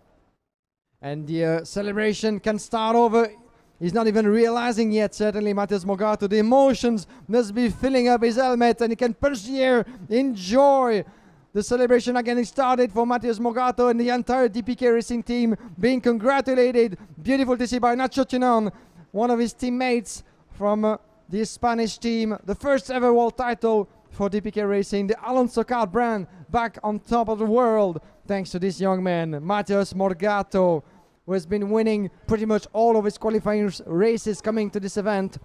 And the celebration can start over. He's not even realizing yet, certainly, Matheus Morgado. The emotions must be filling up his helmet, and he can punch the air, enjoy. The celebration again is started for Matheus Morgado and the entire DPK Racing team, being congratulated. Beautiful to see by Nacho Chinon, one of his teammates from the Spanish team. The first ever world title for DPK Racing, the Alonso Kart brand, back on top of the world, thanks to this young man, Matheus Morgado, who has been winning pretty much all of his qualifying races coming to this event.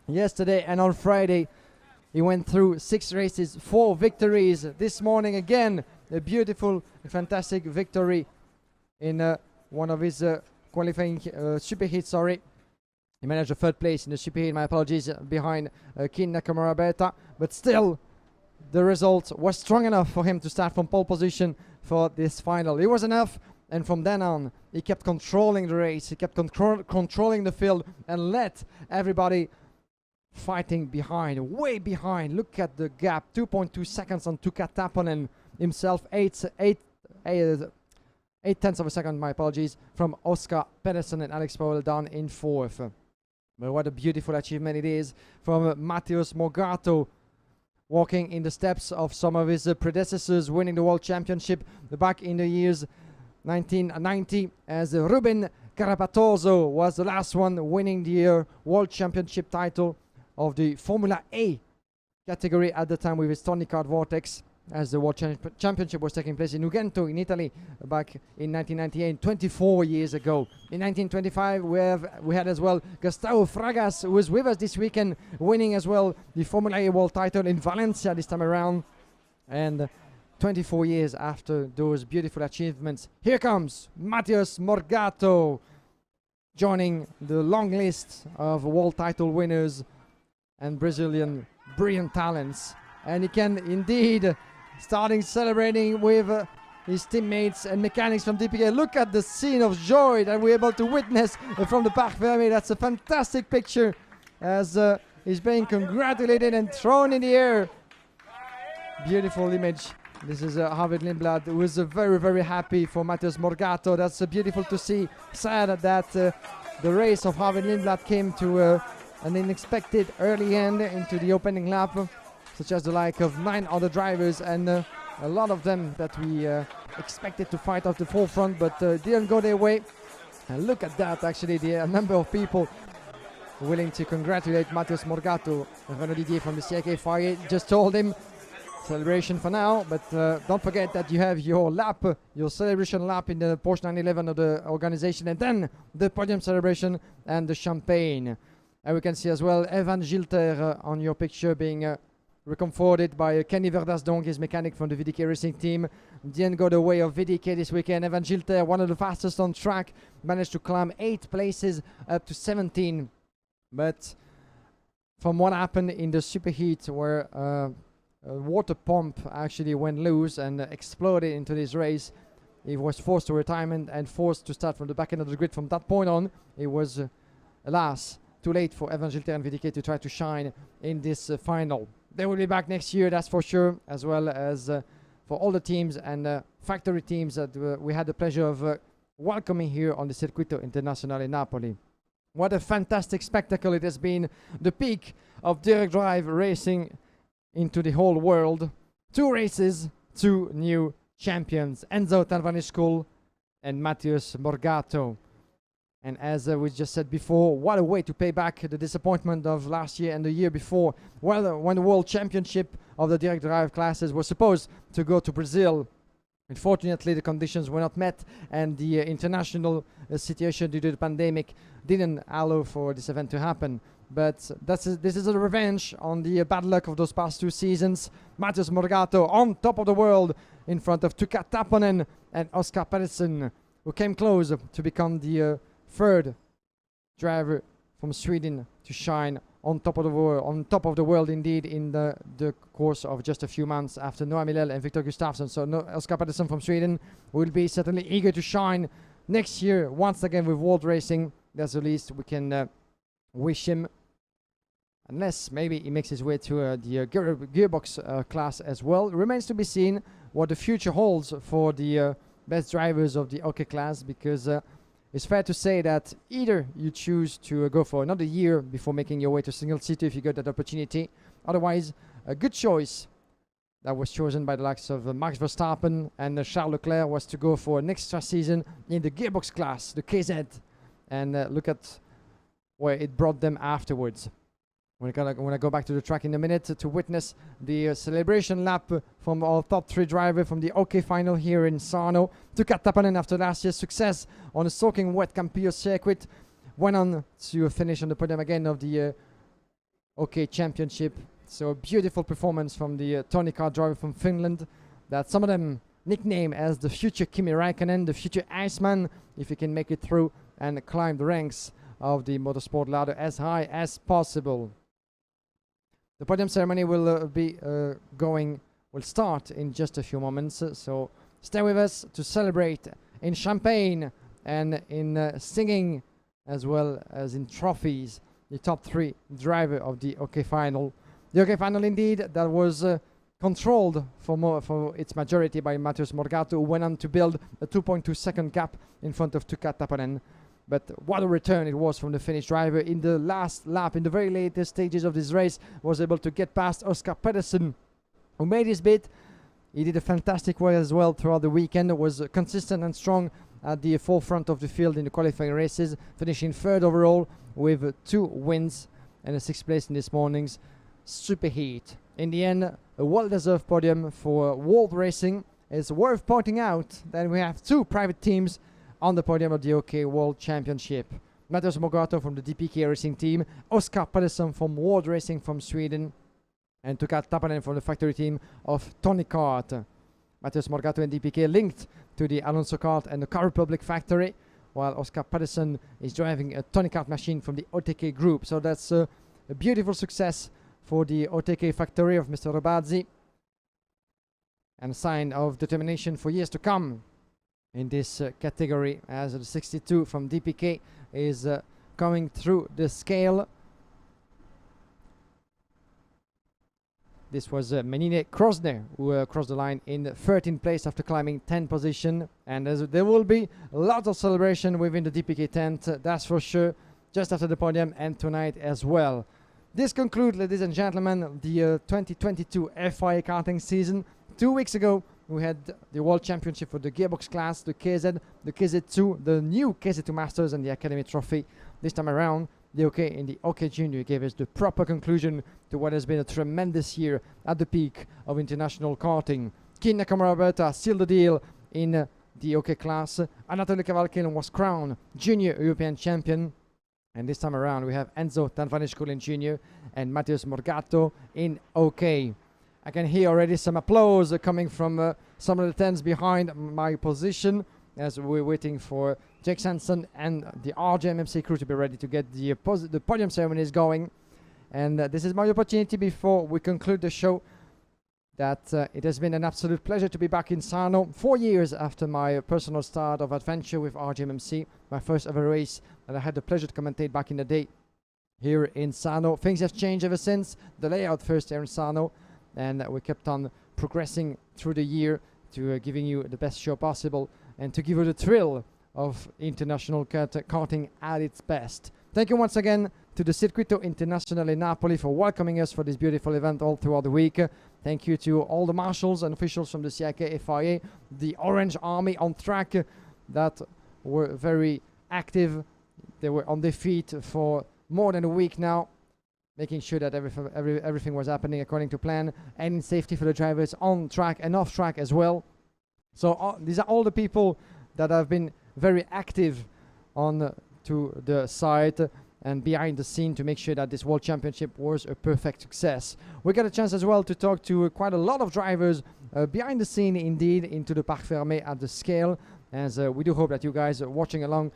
Yesterday and on Friday, he went through 6 races, 4 victories. This morning again, a beautiful, fantastic victory in one of his qualifying superheat, He managed the 3rd place in the superheat, my apologies, behind Kin Nakamura Berta, but still, the result was strong enough for him to start from pole position for this final. It was enough. And from then on, he kept controlling the race, he kept controlling the field, and let everybody fighting behind, way behind. Look at the gap, 2.2 seconds on Tuukka Taponen himself, 8 tenths of a second, my apologies, from Oscar Pedersen and Alex Powell down in 4th. But what a beautiful achievement it is from Matheus Morgado, walking in the steps of some of his predecessors, winning the World Championship back in the years 1990, as Ruben Carapatoso was the last one winning the World Championship title of the Formula A category at the time with his Tony Kart Vortex, as the World Championship was taking place in Ugento in Italy back in 1998, 24 years ago. In 1925 we had as well Gustavo Fragas, who was with us this weekend, winning as well the Formula A World title in Valencia this time around. And 24 years after those beautiful achievements, here comes Matheus Morgado, joining the long list of world title winners and Brazilian brilliant talents. And he can indeed starting celebrating with his teammates and mechanics from DPK. Look at the scene of joy that we're able to witness from the Parc Fermé. That's a fantastic picture as he's being congratulated and thrown in the air. Beautiful image. This is Arvid Lindblad, who is very, very happy for Matheus Morgado. That's beautiful to see. Sad that the race of Arvid Lindblad came to an unexpected early end into the opening lap, such as the like of 9 other drivers, and a lot of them that we expected to fight off the forefront, but didn't go their way. And look at that, actually, the number of people willing to congratulate Matheus Morgado. Renaud Didier from the CIK FIA just told him, celebration for now, but don't forget that you have your lap, your celebration lap in the Porsche 911 of the organization, and then the podium celebration and the champagne. And we can see as well Evan Gilter on your picture being recomforted by Kenny Verdasdong, his mechanic from the VDK Racing team. Didn't go the way of VDK this weekend. Evan Gilter, one of the fastest on track, managed to climb 8 places up to 17. But from what happened in the superheat, where a water pump actually went loose and exploded into this race, he was forced to retirement and forced to start from the back end of the grid. From that point on, it was, alas, too late for Evan Gilter and VDK to try to shine in this final. They will be back next year, that's for sure, as well as for all the teams and factory teams that we had the pleasure of welcoming here on the Circuito Internazionale Napoli. What a fantastic spectacle it has been, the peak of direct drive racing into the whole world. 2 races, 2 new champions, Enzo Tanvanishkul and Matheus Morgado. And as we just said before, what a way to pay back the disappointment of last year and the year before. Well, when the World Championship of the direct drive classes was supposed to go to Brazil, unfortunately the conditions were not met, and the international situation due to the pandemic didn't allow for this event to happen. But this is a revenge on the bad luck of those past 2 seasons. Matheus Morgado on top of the world in front of Tuukka Taponen and Oscar Pedersen, who came close to become the third driver from Sweden to shine on top of the world indeed in the course of just a few months after Noah Milel and Victor Gustafsson. So Oscar Pettersson from Sweden will be certainly eager to shine next year once again with World Racing. That's the least we can wish him, unless maybe he makes his way to the gearbox class as well. Remains to be seen what the future holds for the best drivers of the OK class, because it's fair to say that either you choose to go for another year before making your way to single seater if you get that opportunity. Otherwise, a good choice that was chosen by the likes of Max Verstappen and Charles Leclerc was to go for an extra season in the gearbox class, the KZ, and look at where it brought them afterwards. We're gonna go back to the track in a minute to witness the celebration lap from our top 3 driver from the OK final here in Sarno. Tuukka Tapanen, after last year's success on a soaking wet Campillo circuit, went on to finish on the podium again of the OK Championship. So a beautiful performance from the Tony Kart driver from Finland, that some of them nickname as the future Kimi Räikkönen, the future Iceman, if he can make it through and climb the ranks of the motorsport ladder as high as possible. The podium ceremony will will start in just a few moments, so stay with us to celebrate in champagne and in singing, as well as in trophies, the top 3 driver of the OK final. The OK final indeed, that was controlled for its majority by Matheus Morgado, who went on to build a 2.2 second gap in front of Tuukka Tapanen. But what a return it was from the Finnish driver in the last lap, in the very latest stages of this race, was able to get past Oscar Pettersson, who made his bid. He did a fantastic work as well throughout the weekend, was consistent and strong at the forefront of the field in the qualifying races, finishing 3rd overall with 2 wins and a 6th place in this morning's superheat. In the end, a well-deserved podium for World Racing. It's worth pointing out that we have 2 private teams on the podium of the OK World Championship. Matheus Morgado from the DPK Racing team, Oscar Pettersson from World Racing from Sweden, and Tuukka Tapanen from the factory team of Tony Kart. Matheus Morgado and DPK linked to the Alonso Kart and the Car Republic factory, while Oscar Pettersson is driving a Tony Kart machine from the OTK group. So that's a beautiful success for the OTK factory of Mr. Robazzi, and a sign of determination for years to come in this category, as the 62 from DPK is coming through the scale. This was Menine Krosner who crossed the line in 13th place after climbing 10th position, and there will be a lot of celebration within the DPK tent, that's for sure, just after the podium and tonight as well. This concludes, ladies and gentlemen, the 2022 FIA Karting season. 2 weeks ago we had the World Championship for the gearbox class, the KZ, the KZ2, the new KZ2 Masters and the Academy Trophy. This time around, the OK in the OK Junior gave us the proper conclusion to what has been a tremendous year at the peak of international karting. Kin Nakamura Alberta sealed the deal in the OK class. Anatoly Kavalkin was crowned Junior European Champion. And this time around we have Enzo Tanvanishkul in Junior and Matheus Morgado in OK. I can hear already some applause coming from some of the tents behind my position as we're waiting for Jake Sanson and the RJMMC crew to be ready to get the podium ceremonies going. And this is my opportunity before we conclude the show that it has been an absolute pleasure to be back in Sarno 4 years after my personal start of adventure with RJMMC, my first ever race that I had the pleasure to commentate back in the day here in Sarno. Things have changed ever since, the layout first here in Sarno, and we kept on progressing through the year to giving you the best show possible and to give you the thrill of international karting at its best. Thank you once again to the Circuito Internazionale Napoli for welcoming us for this beautiful event all throughout the week. Thank you to all the marshals and officials from the CIK FIA, the Orange Army on track that were very active. They were on their feet for more than a week now, making sure that everything was happening according to plan and in safety for the drivers on track and off track as well. So these are all the people that have been very active on to the site and behind the scene to make sure that this World Championship was a perfect success. We got a chance as well to talk to quite a lot of drivers behind the scene indeed into the Parc Fermé at the scale, as we do hope that you guys are watching along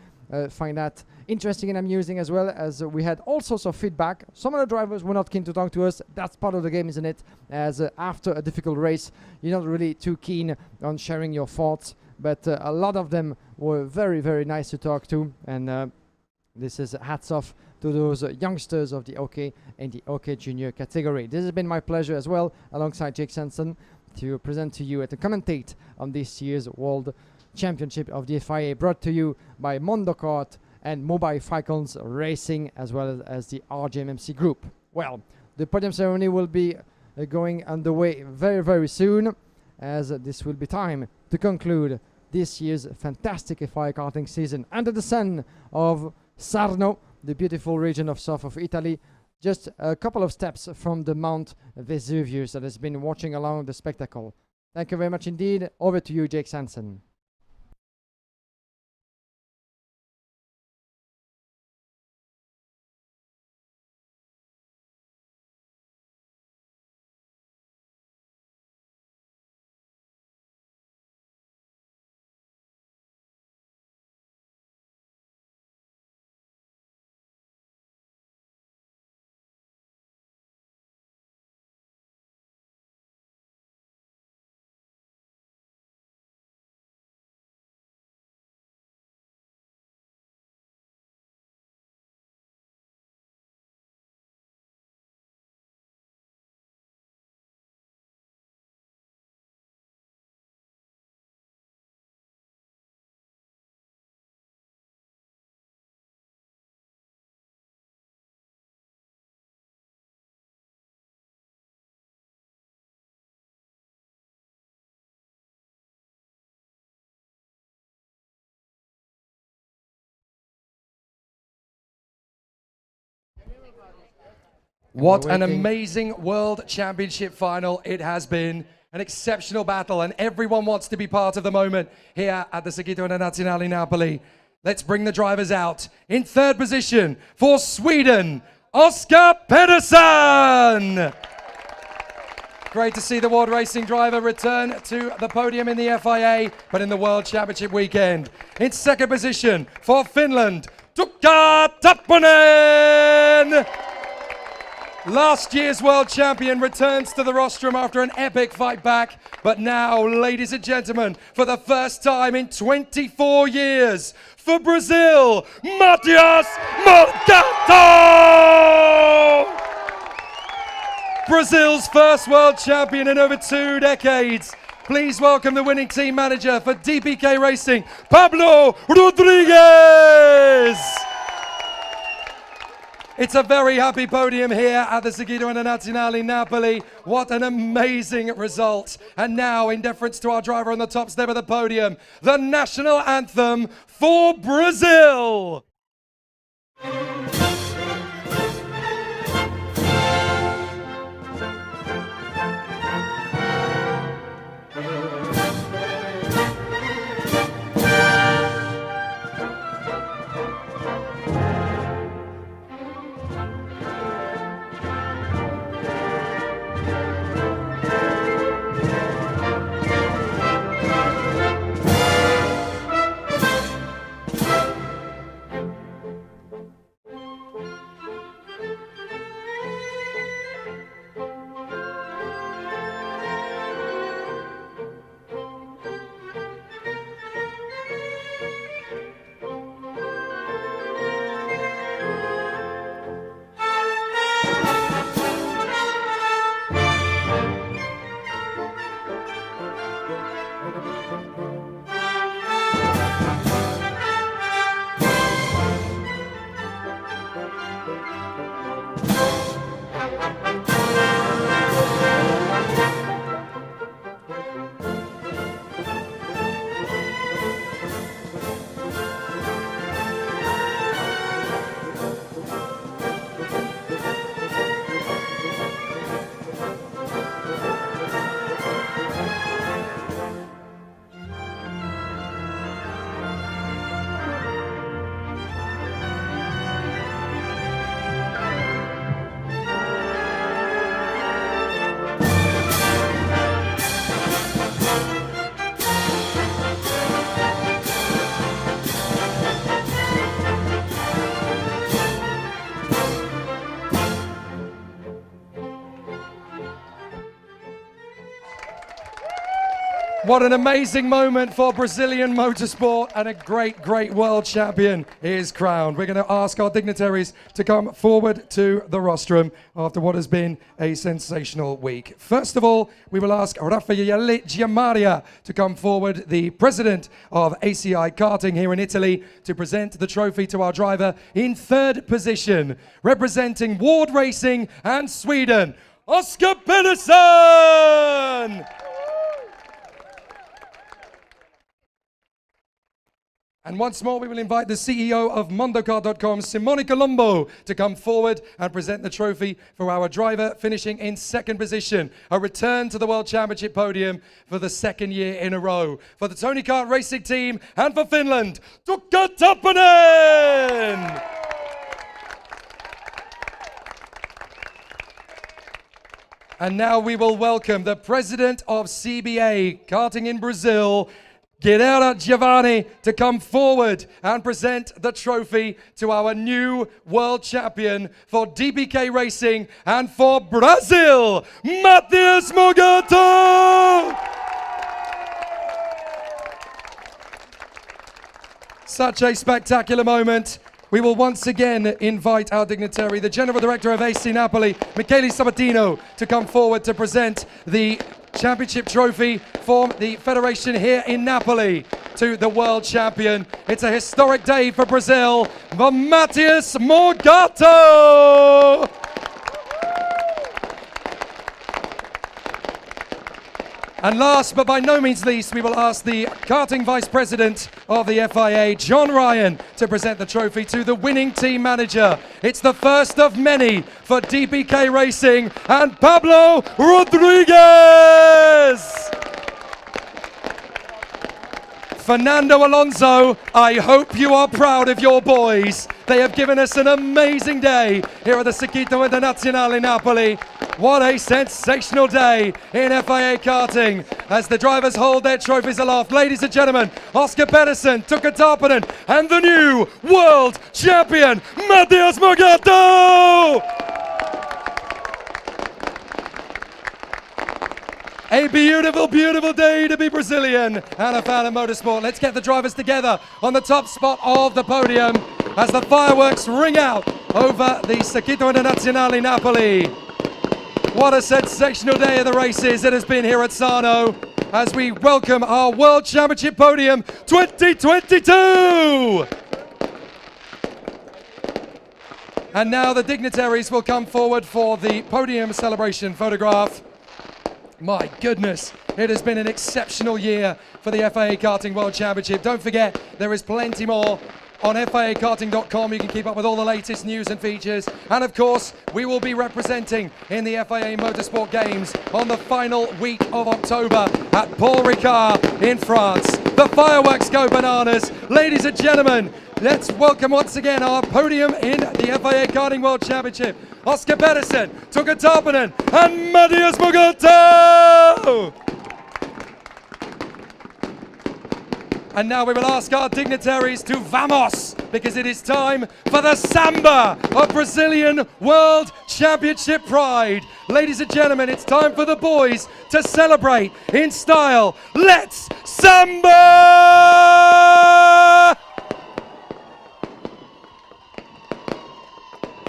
find that interesting and amusing as well, as we had all sorts of feedback. Some of the drivers were not keen to talk to us. That's part of the game, isn't it? As after a difficult race, you're not really too keen on sharing your thoughts, but a lot of them were very, very nice to talk to, and this is hats off to those youngsters of the OK and the OK Junior category. This has been my pleasure as well, alongside Jake Sanson, to present to you and to commentate on this year's World Championship of the FIA, brought to you by Mondo Kart and Mobile Falcons Racing, as well as the RGMMC Group. Well, the podium ceremony will be going underway very, very soon, as this will be time to conclude this year's fantastic FIA karting season under the sun of Sarno, the beautiful region of south of Italy, just a couple of steps from the Mount Vesuvius that has been watching along the spectacle. Thank you very much indeed. Over to you, Jake Sanson. What an amazing World Championship final it has been. An exceptional battle, and everyone wants to be part of the moment here at the Circuito Internazionale Napoli. Let's bring the drivers out. In third position for Sweden, Oscar Pedersen. Great to see the World Racing driver return to the podium in the FIA, but in the World Championship weekend. In second position for Finland, Tukka Tapponen. Last year's world champion returns to the rostrum after an epic fight back. But now, ladies and gentlemen, for the first time in 24 years, for Brazil, Matias Morgado! Brazil's first world champion in over 2 decades. Please welcome the winning team manager for DPK Racing, Pablo Rodriguez! It's a very happy podium here at the Circuito Internazionale Napoli. What an amazing result. And now, in deference to our driver on the top step of the podium, the national anthem for Brazil. What an amazing moment for Brazilian motorsport, and a great, great world champion is crowned. We're going to ask our dignitaries to come forward to the rostrum after what has been a sensational week. First of all, we will ask Raffaele Giammaria to come forward, the president of FIA Karting here in Italy, to present the trophy to our driver in third position, representing Ward Racing and Sweden, Oscar Pedersen! And once more, we will invite the CEO of Mondokart.com, Simone Colombo, to come forward and present the trophy for our driver, finishing in second position. A return to the World Championship podium for the second year in a row. For the Tony Kart Racing Team and for Finland, Tukka Tappanen! And now we will welcome the president of CBA Karting in Brazil, Guilherme Giovanni, to come forward and present the trophy to our new world champion for DBK Racing and for Brazil, Matheus Mogato! Such a spectacular moment. We will once again invite our dignitary, the General Director of AC Napoli, Michele Sabatino, to come forward to present the championship trophy for the federation here in Napoli to the world champion. It's a historic day for Brazil, for Matheus Mogato! And last but by no means least, we will ask the karting vice president of the FIA, John Ryan, to present the trophy to the winning team manager. It's the first of many for DBK Racing and Pablo Rodriguez! Fernando Alonso, I hope you are proud of your boys. They have given us an amazing day here at the Circuito Internazionale Napoli. What a sensational day in FIA Karting as the drivers hold their trophies aloft. Ladies and gentlemen, Oscar Pedersen, Tukka Tappanen, and the new world champion, Matheus Mogato! A beautiful, beautiful day to be Brazilian and a fan of motorsport. Let's get the drivers together on the top spot of the podium as the fireworks ring out over the Circuito Internazionale Napoli. What a sensational day of the races it has been here at Sarno as we welcome our World Championship podium 2022! And now the dignitaries will come forward for the podium celebration photograph. My goodness, it has been an exceptional year for the FIA Karting World Championship. Don't forget, there is plenty more on FIAKarting.com. You can keep up with all the latest news and features. And of course, we will be representing in the FIA Motorsport Games on the final week of October at Paul Ricard in France. The fireworks go bananas. Ladies and gentlemen, let's welcome once again our podium in the FIA Karting World Championship. Oscar Pedersen, Tukka Tappanen, and Matheus Mogato! And now we will ask our dignitaries to vamos, because it is time for the samba of Brazilian World Championship pride. Ladies and gentlemen, it's time for the boys to celebrate in style. Let's samba!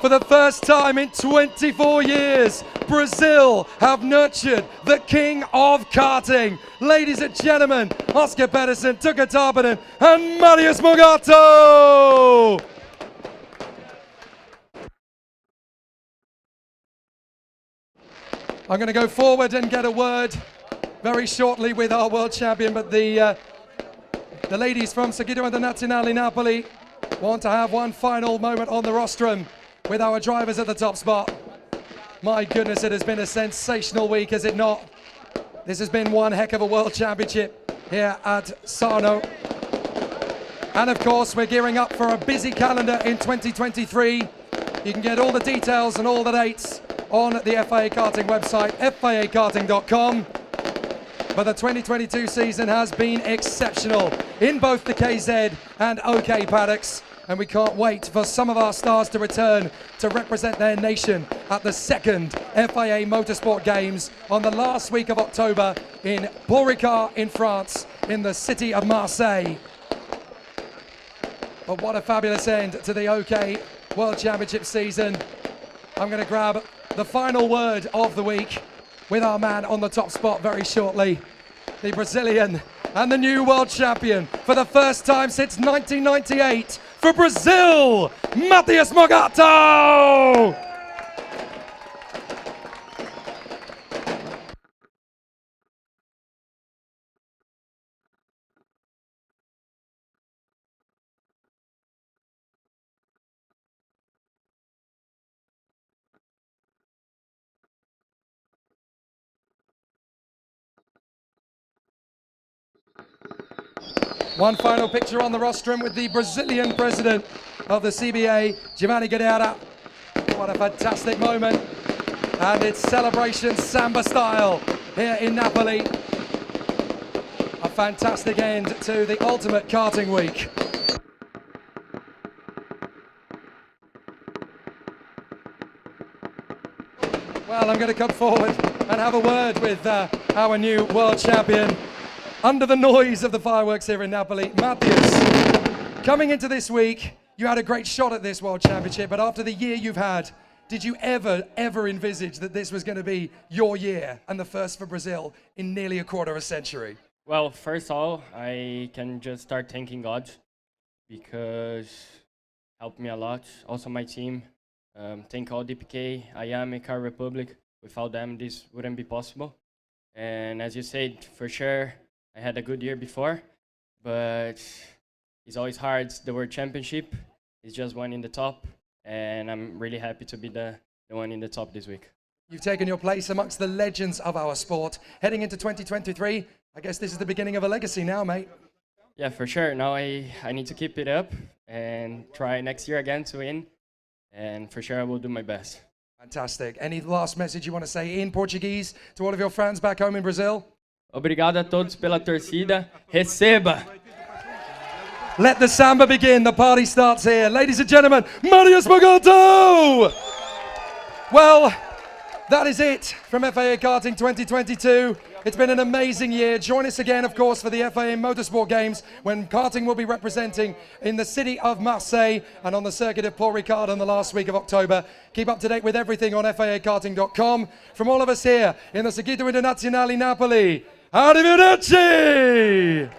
For the first time in 24 years, Brazil have nurtured the king of karting. Ladies and gentlemen, Oscar Pedersen, Tukka Tappanen, and Matheus Mogato! I'm going to go forward and get a word very shortly with our world champion, but the ladies from Circuito Internazionale Napoli want to have one final moment on the rostrum with our drivers at the top spot. My goodness, it has been a sensational week, has it not? This has been one heck of a world championship here at Sarno. And of course, we're gearing up for a busy calendar in 2023. You can get all the details and all the dates on the FIA Karting website, FIAKarting.com. but the 2022 season has been exceptional in both the KZ and OK paddocks, and we can't wait for some of our stars to return to represent their nation at the second FIA Motorsport Games on the last week of October in Paul Ricard in France, in the city of Marseille. But what a fabulous end to the OK World Championship season. I'm going to grab the final word of the week with our man on the top spot very shortly, the Brazilian and the new world champion for the first time since 1998 for Brazil, Matheus Morgado! One final picture on the rostrum with the Brazilian president of the CBA, Giovanni Guerreira. What a fantastic moment. And it's celebration samba style here in Napoli. A fantastic end to the ultimate karting week. Well, I'm going to come forward and have a word with our new world champion. Under the noise of the fireworks here in Napoli, Matheus, coming into this week, you had a great shot at this World Championship, but after the year you've had, did you ever envisage that this was going to be your year and the first for Brazil in nearly a quarter of a century? Well, first of all, I can just start thanking God because helped me a lot. Also my team. Thank all DPK, IAME, Car Republic. Without them, this wouldn't be possible. And as you said, for sure, I had a good year before, but it's always hard. The World Championship is just one in the top, and I'm really happy to be the one in the top this week. You've taken your place amongst the legends of our sport. Heading into 2023, I guess this is the beginning of a legacy now, mate. Yeah, for sure. Now I need to keep it up and try next year again to win, and for sure I will do my best. Fantastic. Any last message you want to say in Portuguese to all of your fans back home in Brazil? Obrigado a todos pela torcida. Receba! Let the samba begin. The party starts here. Ladies and gentlemen, Matheus Morgado! Well, that is it from FIA Karting 2022. It's been an amazing year. Join us again, of course, for the FIA Motorsport Games when karting will be representing in the city of Marseille and on the circuit of Paul Ricard on the last week of October. Keep up to date with everything on FIAKarting.com. From all of us here in the Circuito Internazionale Napoli, arrivederci!